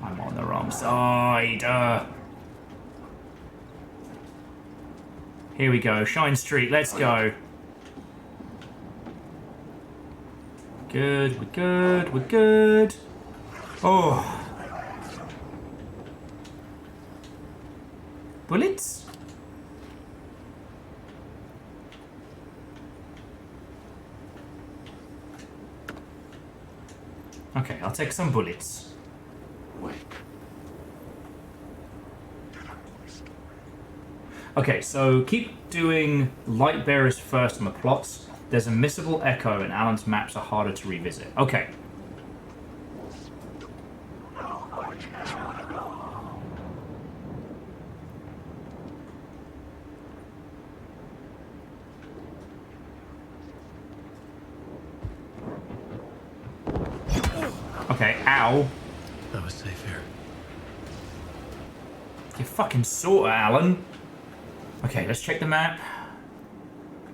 I'm on the wrong side. Here we go. Shine Street. Let's go. Good. We're good. We're good. Oh. Bullets? Okay, I'll take some bullets. Okay, so keep doing light bearers first on the plots. There's a missable echo and Alan's maps are harder to revisit. Okay. Okay, ow. That was safe here. You fucking sorta, Alan. Okay, let's check the map.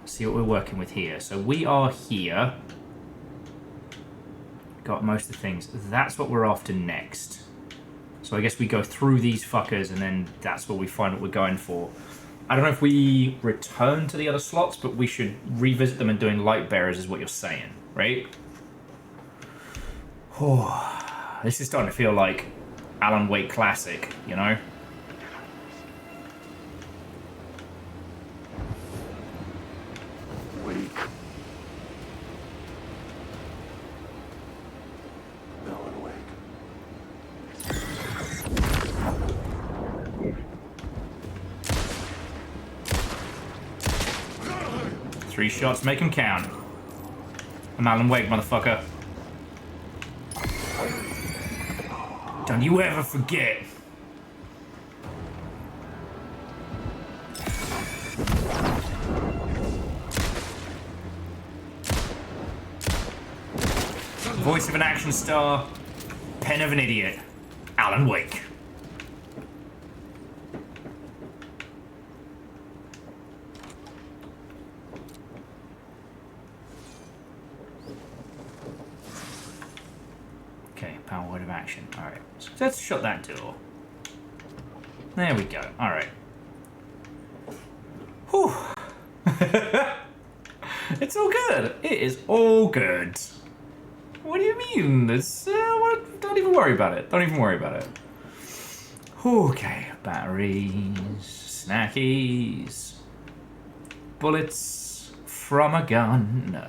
See what we're working with here. So we are here. Got most of the things. That's what we're after next. So I guess we go through these fuckers and then that's where we find what we're going for. I don't know if we return to the other slots, but we should revisit them and doing light bearers is what you're saying, right? Oh, this is starting to feel like Alan Wake Classic, you know? Three shots, make them count. I'm Alan Wake, motherfucker. Don't you ever forget. Voice of an action star, pen of an idiot, Alan Wake. Okay, power word of action. Alright, so let's shut that door. There we go. Alright. Whew. It's all good. It is all good. What do you mean? It's, what? Don't even worry about it. Don't even worry about it. Okay, batteries, snackies, bullets from a gun.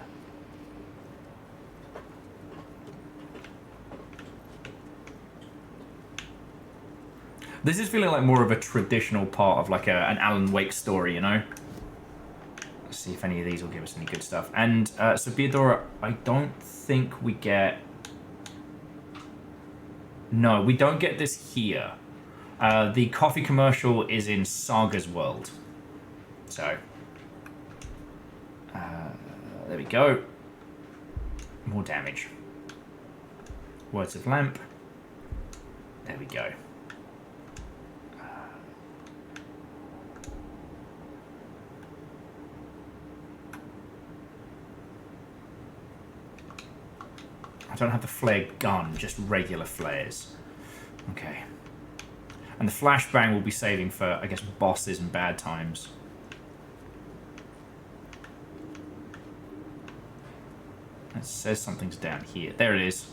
This is feeling like more of a traditional part of like an Alan Wake story, you know? Let's see if any of these will give us any good stuff. And so Beadora, I don't think we get... No, we don't get this here. The coffee commercial is in Saga's world. So, there we go. More damage. Words of Lamp. There we go. I don't have the flare gun, just regular flares. Okay. And the flashbang will be saving for, I guess, bosses and bad times. It says something's down here. There it is.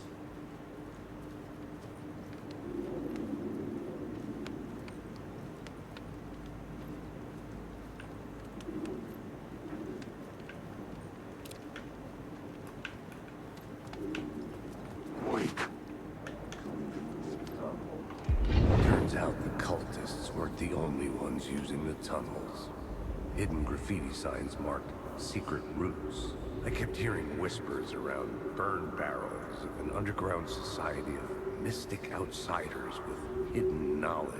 Turns out the cultists weren't the only ones using the tunnels. Hidden graffiti signs marked secret routes. I kept hearing whispers around burn barrels of an underground society of mystic outsiders with hidden knowledge.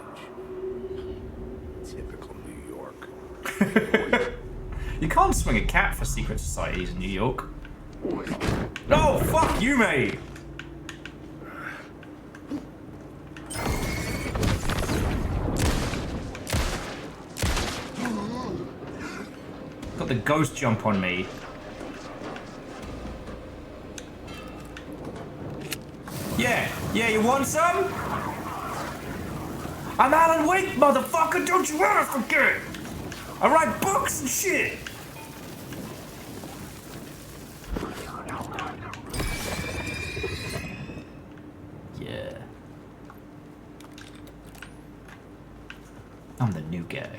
Typical New York. You can't swing a cat for secret societies in New York. Oh, fuck you, mate! Got the ghost jump on me. Yeah, you want some? I'm Alan Wake, motherfucker, don't you ever forget! I write books and shit! Yeah. I'm the new guy.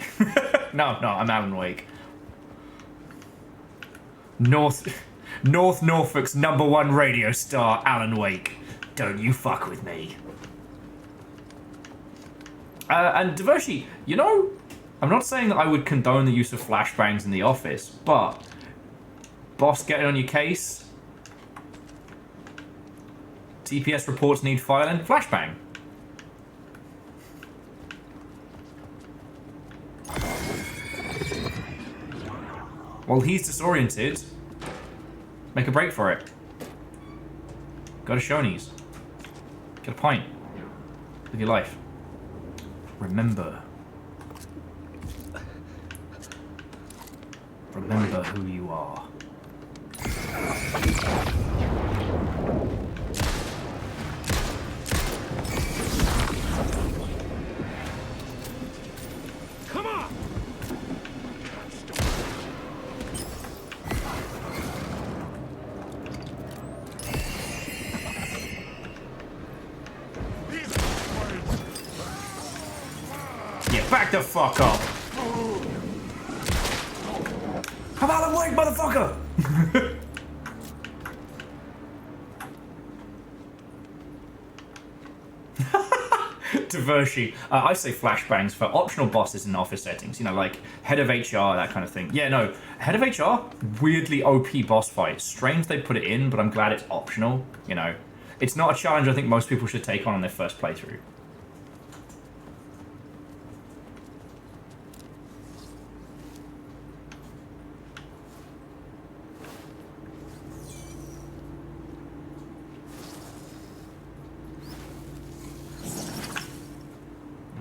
No, I'm Alan Wake. North Norfolk's #1 radio star, Alan Wake. Don't you fuck with me. And Divershi, you know, I'm not saying that I would condone the use of flashbangs in the office, but boss getting on your case, TPS reports need filing, flashbang. While he's disoriented, make a break for it. Go to Shoney's. Get a pint. Live your life. Remember. Remember who you are. Come on! Yeah, back the fuck up. I'm Alan Wake, motherfucker! Divershi. I say flashbangs for optional bosses in office settings, you know, like head of HR, that kind of thing. Yeah, no, head of HR, weirdly OP boss fight. Strange they put it in, but I'm glad it's optional, you know. It's not a challenge I think most people should take on their first playthrough.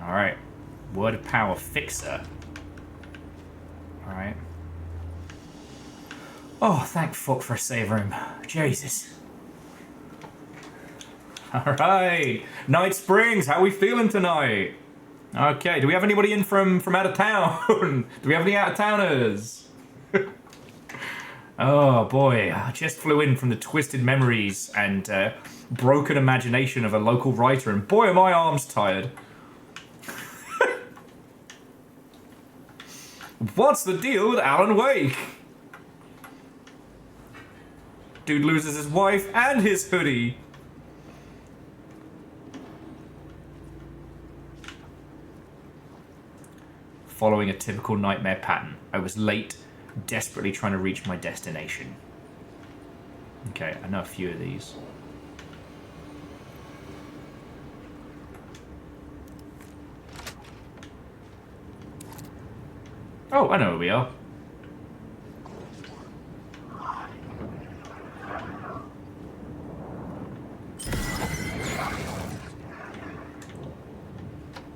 Alright. Word of power fixer. Alright. Oh, thank fuck for a save room. Jesus. Alright. Night Springs, how we feeling tonight? Okay, do we have anybody in from out of town? Do we have any out of towners? Oh boy, I just flew in from the twisted memories and broken imagination of a local writer, and boy are my arms tired. What's the deal with Alan Wake? Dude loses his wife and his hoodie. Following a typical nightmare pattern. I was late, desperately trying to reach my destination. Okay, I know a few of these. Oh, I know where we are.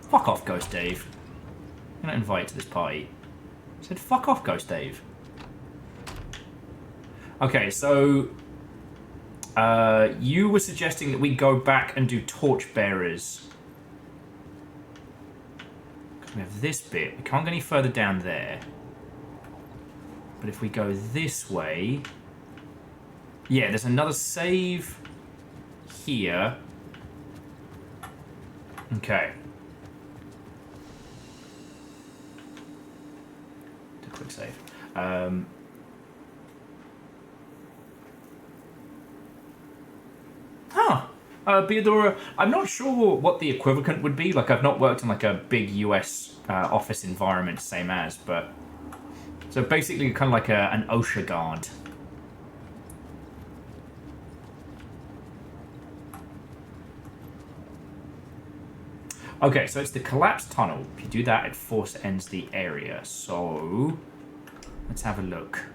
Fuck off, Ghost Dave. You're not invited to this party. I said fuck off, Ghost Dave. Okay, so you were suggesting that we go back and do torchbearers. We have this bit. We can't go any further down there. But if we go this way... Yeah, there's another save here. Okay. Do a quick save. Beodora, I'm not sure what the equivalent would be. Like, I've not worked in like a big US office environment, same as, but... So basically kind of like an OSHA guard. Okay, so it's the collapsed tunnel. If you do that, it force ends the area. So, let's have a look.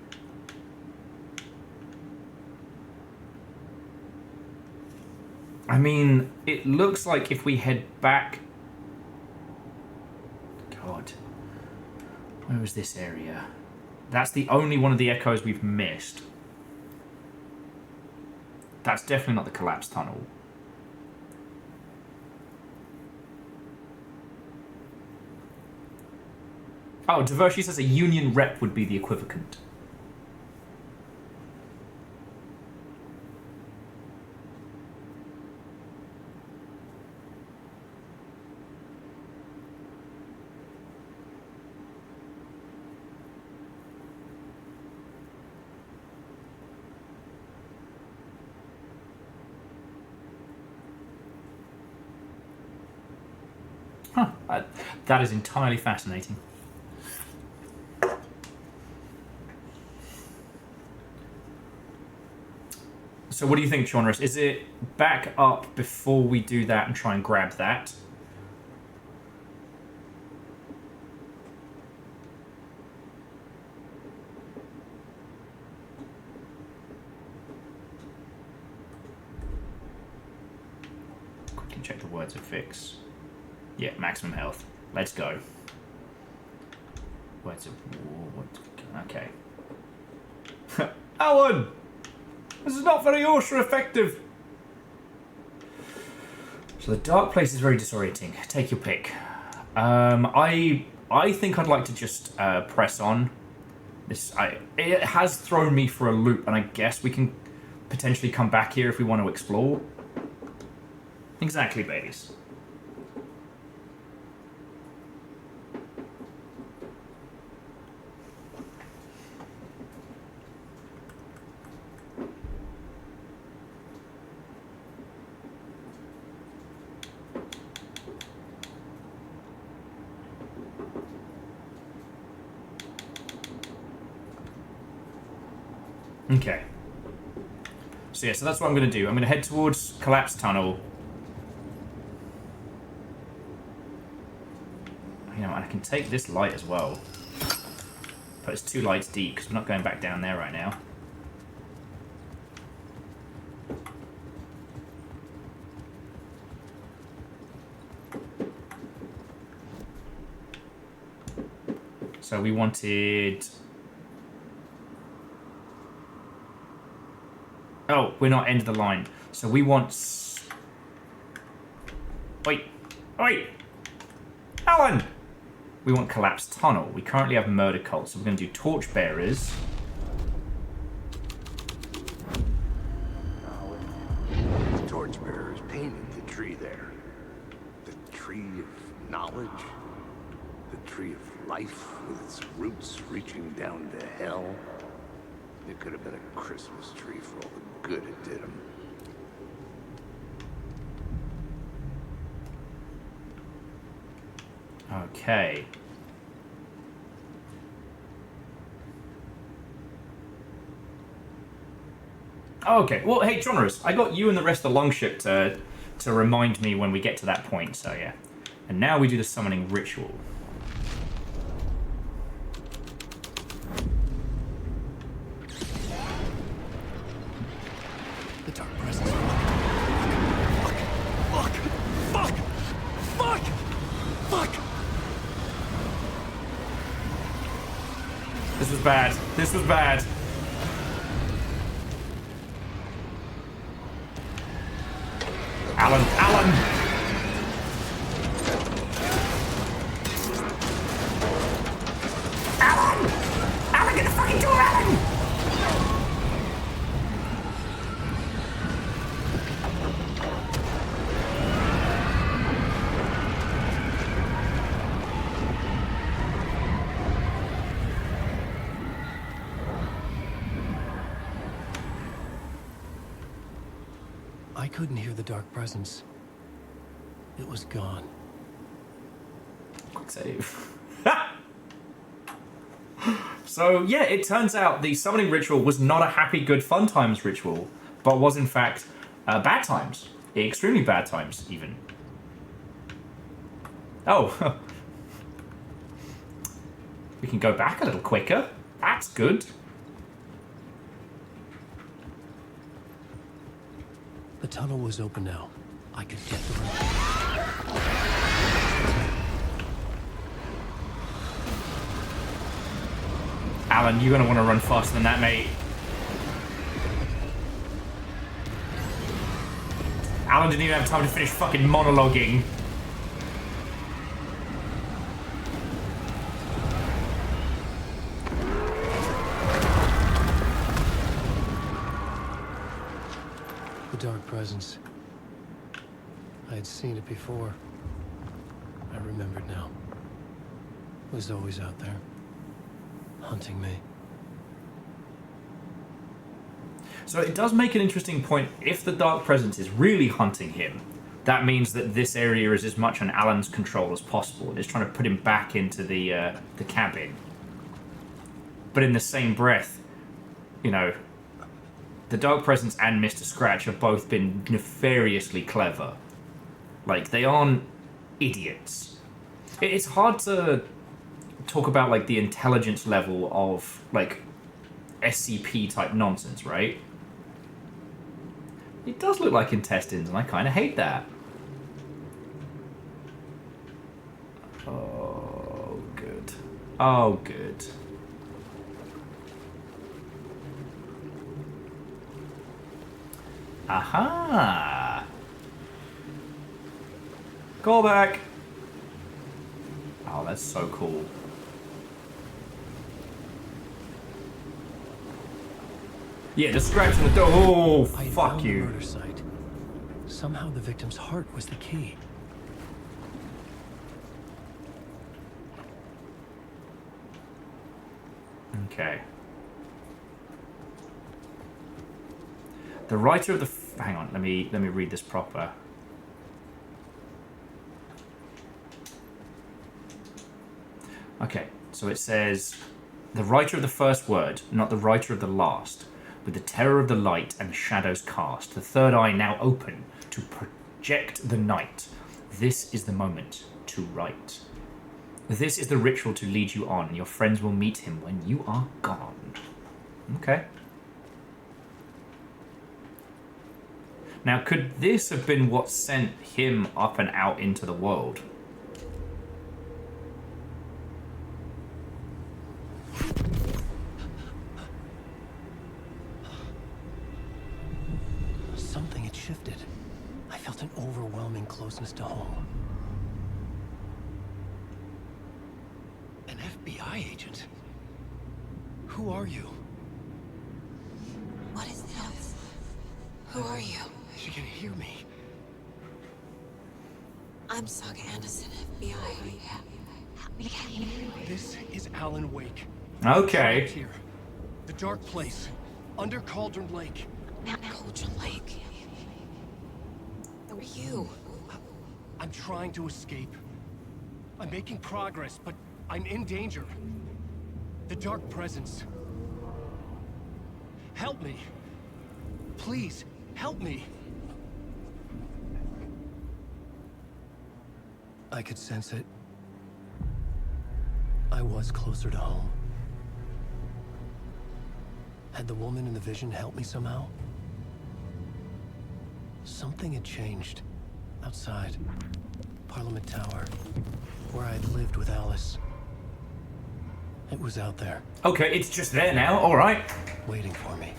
I mean, it looks like if we head back... God. Where was this area? That's the only one of the echoes we've missed. That's definitely not the collapsed tunnel. Oh, Divershi says a union rep would be the equivalent. Huh, that is entirely fascinating. So what do you think, Chonrus? Is it back up before we do that and try and grab that? Quickly check the words of fix. Yeah, maximum health. Let's go. Words of war. Okay. Alan! This is not very OSHA effective. So the dark place is very disorienting. Take your pick. I think I'd like to just press on. It has thrown me for a loop, and I guess we can potentially come back here if we want to explore. Exactly, babies. Okay. So yeah, so that's what I'm going to do. I'm going to head towards Collapsed Tunnel. You know, I can take this light as well. But it's 2 lights deep because we're not going back down there right now. So we wanted... Oh, we're not end of the line. So we want... Wait. Wait. Alan! We want Collapsed Tunnel. We currently have Murder Cult, so we're going to do Torchbearers. torchbearers painted the tree there. The tree of knowledge. The tree of life with its roots reaching down to hell. It could have been a Christmas tree for all the good it did him. Okay. Okay, well, hey, Jonorous, I got you and the rest of the longship to remind me when we get to that point, so yeah. And now we do the summoning ritual. The dark presence. Fuck! This was bad. This was bad. Alan! Alan, get the fucking door, Alan! I couldn't hear the dark presence. It was gone. Quick save. So, yeah, it turns out the summoning ritual was not a happy, good, fun times ritual, but was, in fact, bad times. Extremely bad times, even. Oh. We can go back a little quicker. That's good. The tunnel was open now. I could get the room. Alan, you're gonna want to run faster than that, mate. Alan didn't even have time to finish fucking monologuing. The dark presence. I had seen it before. I remembered now. It was always out there, hunting me. So it does make an interesting point. If the Dark Presence is really hunting him, that means that this area is as much on Alan's control as possible. It's trying to put him back into the cabin. But in the same breath, you know, the Dark Presence and Mr. Scratch have both been nefariously clever. Like, they aren't idiots. It's hard to talk about, like, the intelligence level of, like, SCP-type nonsense, right? It does look like intestines, and I kind of hate that. Oh, good. Oh, good. Aha! Call back! Oh, that's so cool. Yeah, just scratching the door. Oh, fuck you. The murder site. Somehow the victim's heart was the key. Okay. The writer of the... Hang on, let me read this proper. Okay, so it says, the writer of the first word, not the writer of the last. With the terror of the light and the shadows cast, the third eye now open to project the night. This is the moment to write. This is the ritual to lead you on. Your friends will meet him when you are gone. Okay. Now, could this have been what sent him up and out into the world? Something had shifted. I felt an overwhelming closeness to home. An FBI agent? Who are you? What is this? Who are you? She can hear me. I'm Saga Anderson, FBI. This is Alan Wake. Okay. Trapped here. The dark place. Under Cauldron Lake. Cauldron Lake. Who are you? I'm trying to escape. I'm making progress, but I'm in danger. The dark presence. Help me. Please, help me. I could sense it. I was closer to home. Had the woman in the vision helped me somehow? Something had changed. Outside. Parliament Tower. Where I'd lived with Alice. It was out there. Okay, it's just there now. Alright. Waiting for me.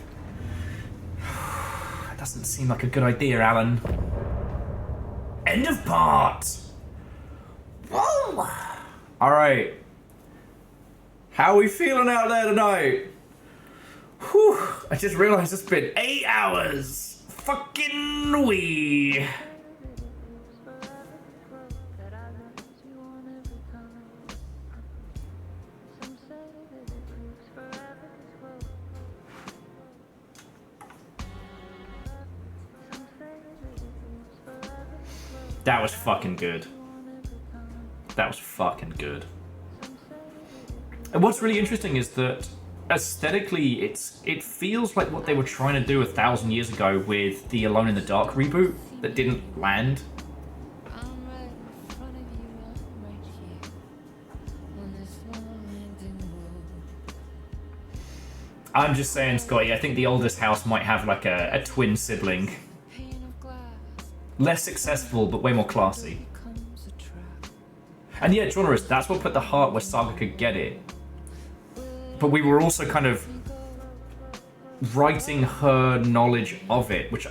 That doesn't seem like a good idea, Alan. End of part! Whoa! Alright. How are we feeling out there tonight? Whew. I just realised it's been 8 hours. Fucking wee. That was fucking good. That was fucking good. And what's really interesting is that aesthetically, it feels like what they were trying to do 1,000 years ago with the Alone in the Dark reboot that didn't land. I'm just saying, Scotty, I think the oldest house might have like a twin sibling. Less successful, but way more classy. And yeah, Trundle, that's what put the heart where Saga could get it. But we were also kind of writing her knowledge of it, which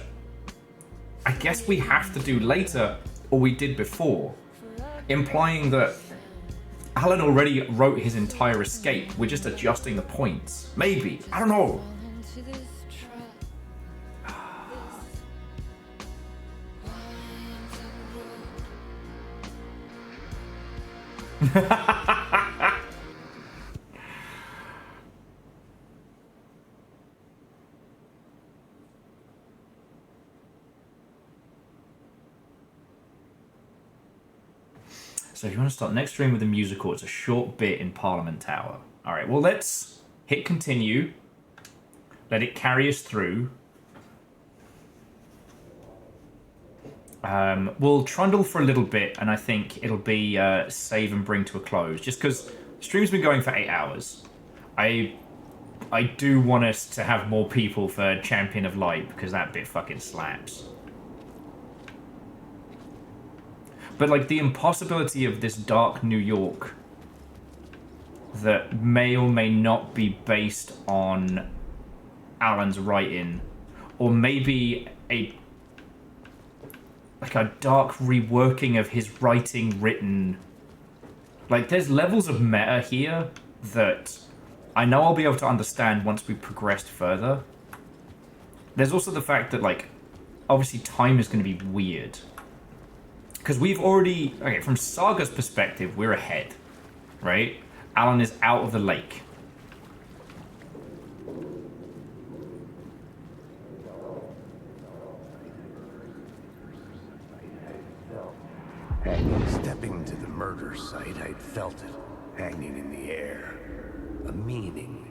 I guess we have to do later, or we did before. Implying that Alan already wrote his entire escape, we're just adjusting the points. Maybe, I don't know. So if you want to start next stream with a musical, it's a short bit in Parliament Tower. Alright, well let's hit continue. Let it carry us through. We'll trundle for a little bit, and I think it'll be save and bring to a close. Just because stream's been going for 8 hours. I do want us to have more people for Champion of Light, because that bit fucking slaps. But like the impossibility of this dark New York that may or may not be based on Alan's writing, or maybe a dark reworking of his writing written. Like there's levels of meta here that I know I'll be able to understand once we've progressed further. There's also the fact that like obviously time is going to be weird. Because we've already, okay, from Saga's perspective, we're ahead, right? Alan is out of the lake. Stepping to the murder site, I'd felt it, hanging in the air. A meaning,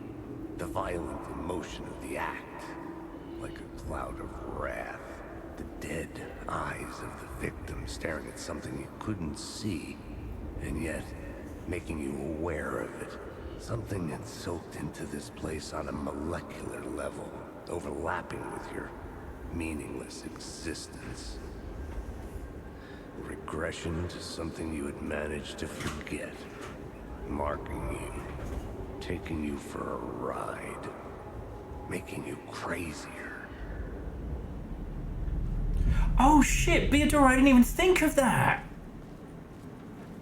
the violent emotion of the act, like a cloud of wrath. The dead eyes of the victim staring at something you couldn't see, and yet making you aware of it. Something had soaked into this place on a molecular level, overlapping with your meaningless existence. Regression to something you had managed to forget, marking you, taking you for a ride, making you crazier. Oh shit, Beadora, I didn't even think of that!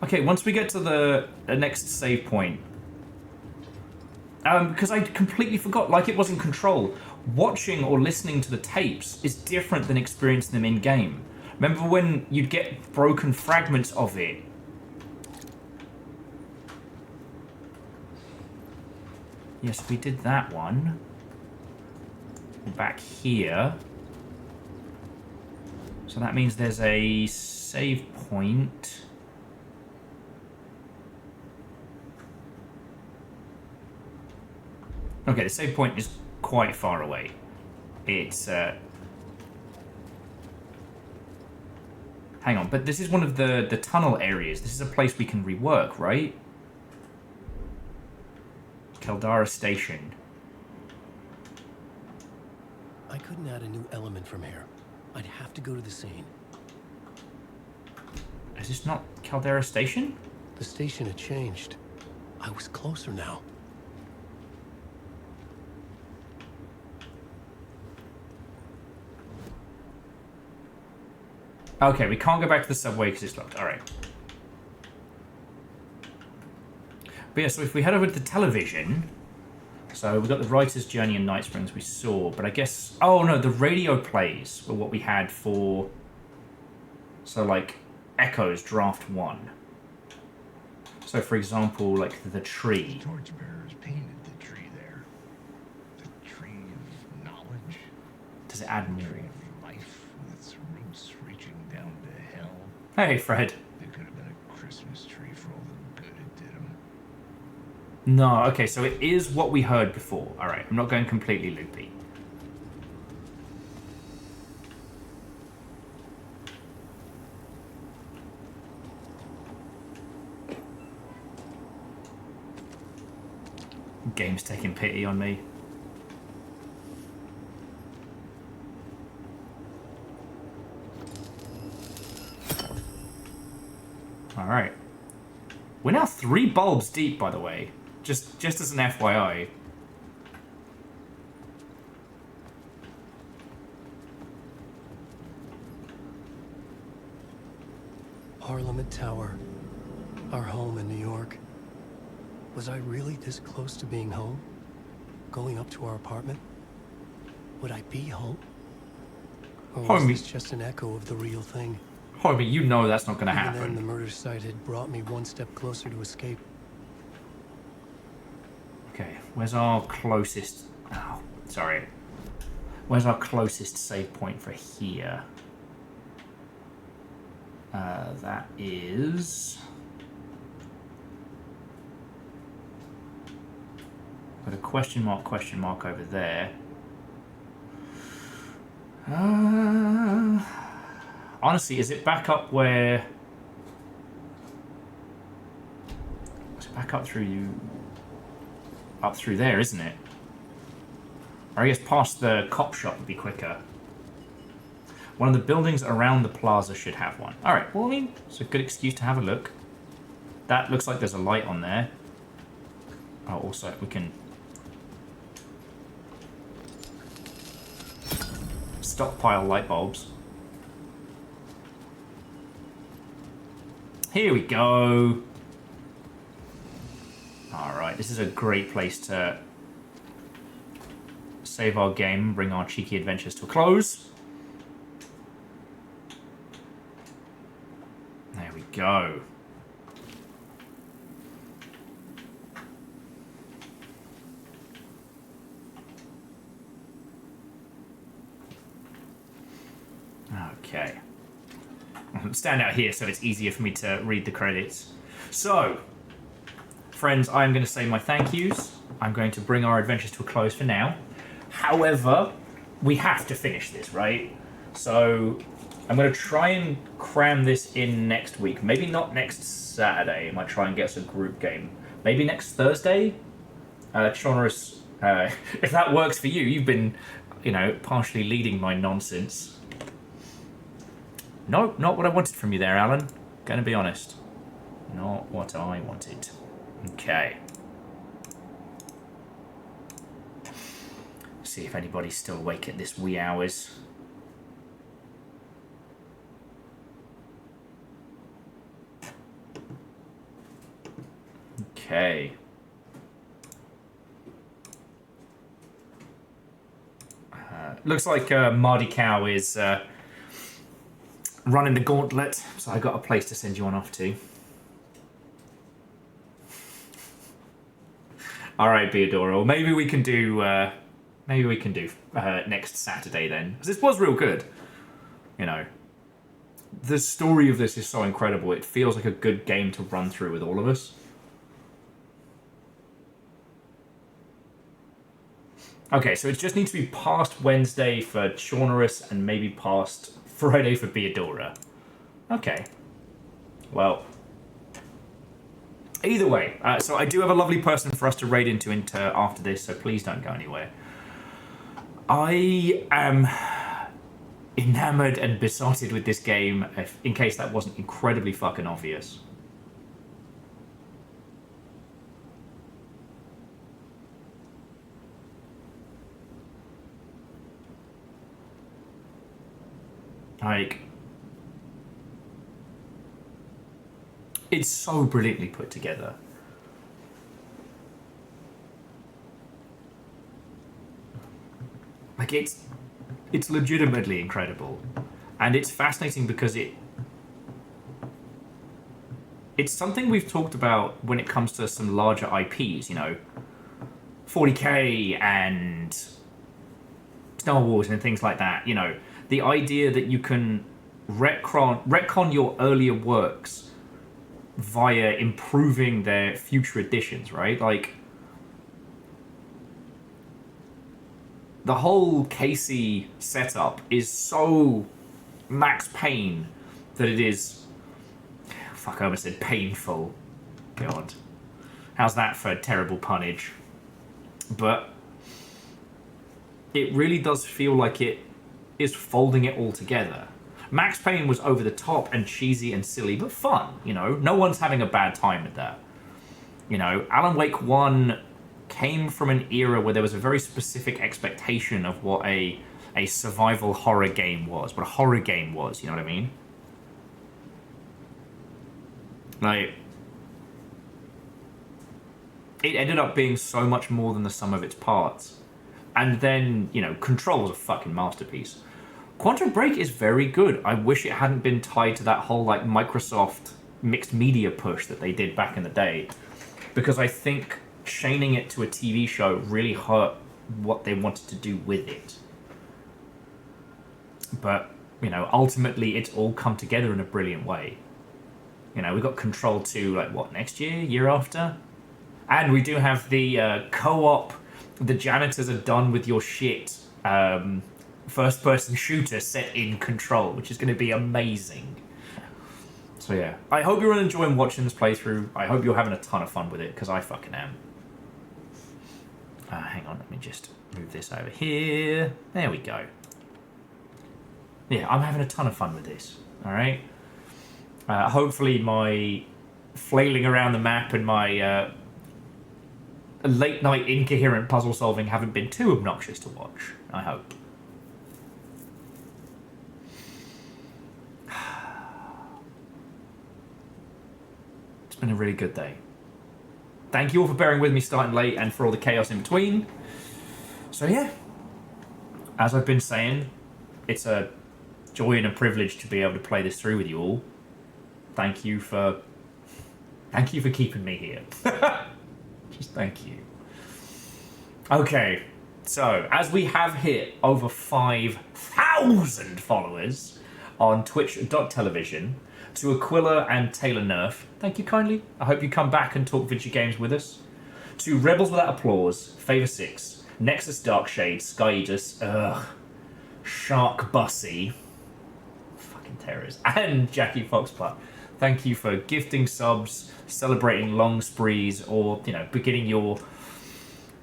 Okay, once we get to the next save point. Because I completely forgot, like it wasn't Control. watching or listening to the tapes is different than experiencing them in-game. Remember when you'd get broken fragments of it? Yes, we did that one. Back here. So that means there's a save point. Okay, the save point is quite far away. It's, hang on, but this is one of the tunnel areas. This is a place we can rework, right? Caldara Station. I couldn't add a new element from here. I'd have to go to the scene. Is this not Caldera Station? The station had changed. I was closer now. Okay, we can't go back to the subway because it's locked. Alright. But yeah, so if we head over to the television... So we've got the Writer's Journey and Night Springs we saw, but I guess... Oh no, the radio plays were what we had for... So like, Echoes Draft 1. So for example, like the tree. The torchbearers painted the tree there. The tree of knowledge. Does it add more? The tree of life with its roots reaching down to hell. Hey, Fred. It could have been a Christmas tree for all the good it did them. No, okay, so it is what we heard before. Alright, I'm not going completely loopy. Game's taking pity on me. Alright. We're now 3 bulbs deep, by the way. Just as an FYI. Parliament Tower. Our home in New York. Was I really this close to being home? Going up to our apartment? Would I be home? Or was this just an echo of the real thing? Homie, you know that's not gonna Even happen. then, the murder site had brought me one step closer to escape. Okay, where's our closest... Oh, sorry. Where's our closest save point for here? That is... Got a question mark over there. Honestly, is it back up where... Is it back up through you... Up through there, isn't it? Or I guess past the cop shop would be quicker. One of the buildings around the plaza should have one. Alright, well, I mean, it's a good excuse to have a look. That looks like there's a light on there. Oh, also, we can... stockpile light bulbs. Here we go. Alright, this is a great place to save our game, bring our cheeky adventures to a close. There we go. Okay. I'll stand out here so it's easier for me to read the credits. So, friends, I'm going to say my thank yous. I'm going to bring our adventures to a close for now. However, we have to finish this, right? So, I'm going to try and cram this in next week. Maybe not next Saturday. I might try and get us a group game. Maybe next Thursday? Chonorus, if that works for you, you've been, you know, partially leading my nonsense. No, not what I wanted from you there, Alan. Gonna be honest. Not what I wanted. Okay. See if anybody's still awake at this wee hours. Okay. looks like Mardy Cow is running the gauntlet, so I got a place to send you on off to. All right, Beadoro. Maybe we can do. Next Saturday then. 'Cause this was real good. You know, the story of this is so incredible. It feels like a good game to run through with all of us. Okay, so it just needs to be past Wednesday for Chaunerus and maybe past Friday for Beadora. Okay. Well. Either way, so I do have a lovely person for us to raid into after this, so please don't go anywhere. I am enamored and besotted with this game, in case that wasn't incredibly fucking obvious. Like, it's so brilliantly put together. Like, it's legitimately incredible. And it's fascinating because it's something we've talked about when it comes to some larger IPs, you know, 40k and Star Wars and things like that, you know. The idea that you can retcon your earlier works via improving their future editions, right? Like, the whole Casey setup is so Max Payne that it is... Fuck, I almost said painful. God. How's that for terrible punnage? But it really does feel like it is folding it all together. Max Payne was over the top and cheesy and silly, but fun, you know? No one's having a bad time with that. You know, Alan Wake 1 came from an era where there was a very specific expectation of what a survival horror game was, what a horror game was, you know what I mean? Like, it ended up being so much more than the sum of its parts. And then, you know, Control was a fucking masterpiece. Quantum Break is very good. I wish it hadn't been tied to that whole, like, Microsoft mixed media push that they did back in the day. Because I think chaining it to a TV show really hurt what they wanted to do with it. But, you know, ultimately it's all come together in a brilliant way. You know, we got Control 2, like, what, next year? Year after? And we do have the co-op, the janitors are done with your shit, first-person shooter set in Control, which is going to be amazing. So yeah, I hope you're all enjoying watching this playthrough. I hope you're having a ton of fun with it, because I fucking am. Hang on, let me just move this over here. There we go. Yeah, I'm having a ton of fun with this, alright? Hopefully my flailing around the map and my late-night incoherent puzzle solving haven't been too obnoxious to watch, I hope. It's been a really good day. Thank you all for bearing with me starting late and for all the chaos in between. So yeah, as I've been saying, it's a joy and a privilege to be able to play this through with you all. Thank you for keeping me here. Just thank you. Okay, so as we have hit over 5,000 followers on twitch.tv, to Aquila and Taylor Nerf, thank you kindly. I hope you come back and talk video games with us. To Rebels Without Applause, Favor 6, Nexus Darkshade, Skyegis, Shark Bussy, fucking terrors, and Jackie Foxpluck. Thank you for gifting subs, celebrating long sprees, or, you know, beginning your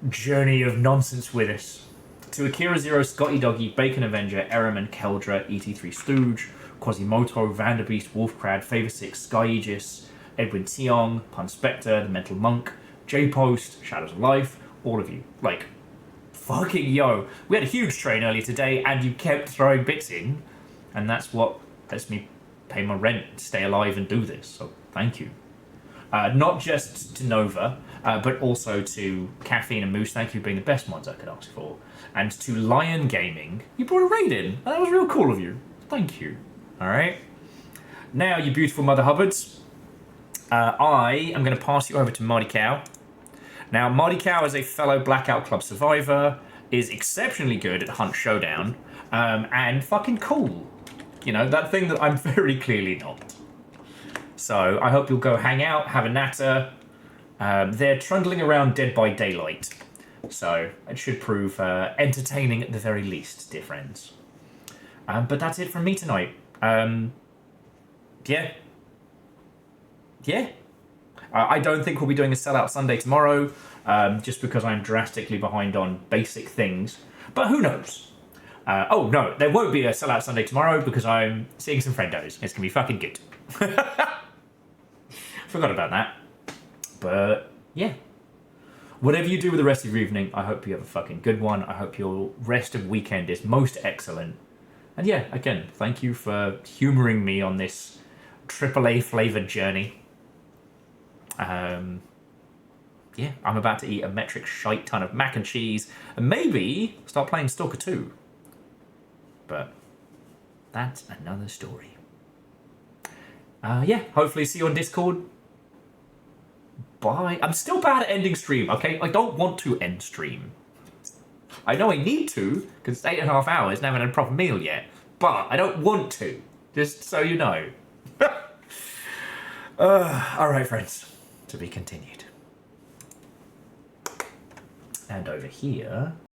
journey of nonsense with us. To Akira Zero, Scotty Doggy, Bacon Avenger, Eraman, Keldra, ET3 Stooge, Quasimoto, Vanderbeast, Wolfcrad, Favor 6, Skyegis, Edwin Tiong, Pun Spectre, The Mental Monk, J-Post, Shadows of Life, all of you. Like, fucking yo. We had a huge train earlier today, and you kept throwing bits in, and that's what lets me pay my rent, stay alive, and do this, so thank you. Not just to Nova, but also to Caffeine and Moose. Thank you for being the best mods I could ask for. And to Lion Gaming. You brought a raid in. That was real cool of you. Thank you. All right. Now, you beautiful Mother Hubbards, I am going to pass you over to Marty Cow. Now, Marty Cow is a fellow Blackout Club survivor, is exceptionally good at Hunt Showdown, and fucking cool. You know, that thing that I'm very clearly not. So, I hope you'll go hang out, have a natter. They're trundling around Dead by Daylight. So, it should prove entertaining at the very least, dear friends. But that's it from me tonight. Yeah. Yeah. I don't think we'll be doing a Sellout Sunday tomorrow, just because I'm drastically behind on basic things. But who knows? Oh, no, there won't be a Sellout Sunday tomorrow because I'm seeing some friendos. It's going to be fucking good. Forgot about that. But, yeah. Whatever you do with the rest of your evening, I hope you have a fucking good one. I hope your rest of weekend is most excellent. And yeah, again, thank you for humouring me on this AAA flavoured journey. Yeah, I'm about to eat a metric shite ton of mac and cheese and maybe start playing Stalker 2. But that's another story. Yeah, hopefully see you on Discord. Bye. I'm still bad at ending stream, okay? I don't want to end stream. I know I need to, because it's 8.5 hours and I haven't had a proper meal yet. But I don't want to, just so you know. Alright, friends. To be continued. And over here...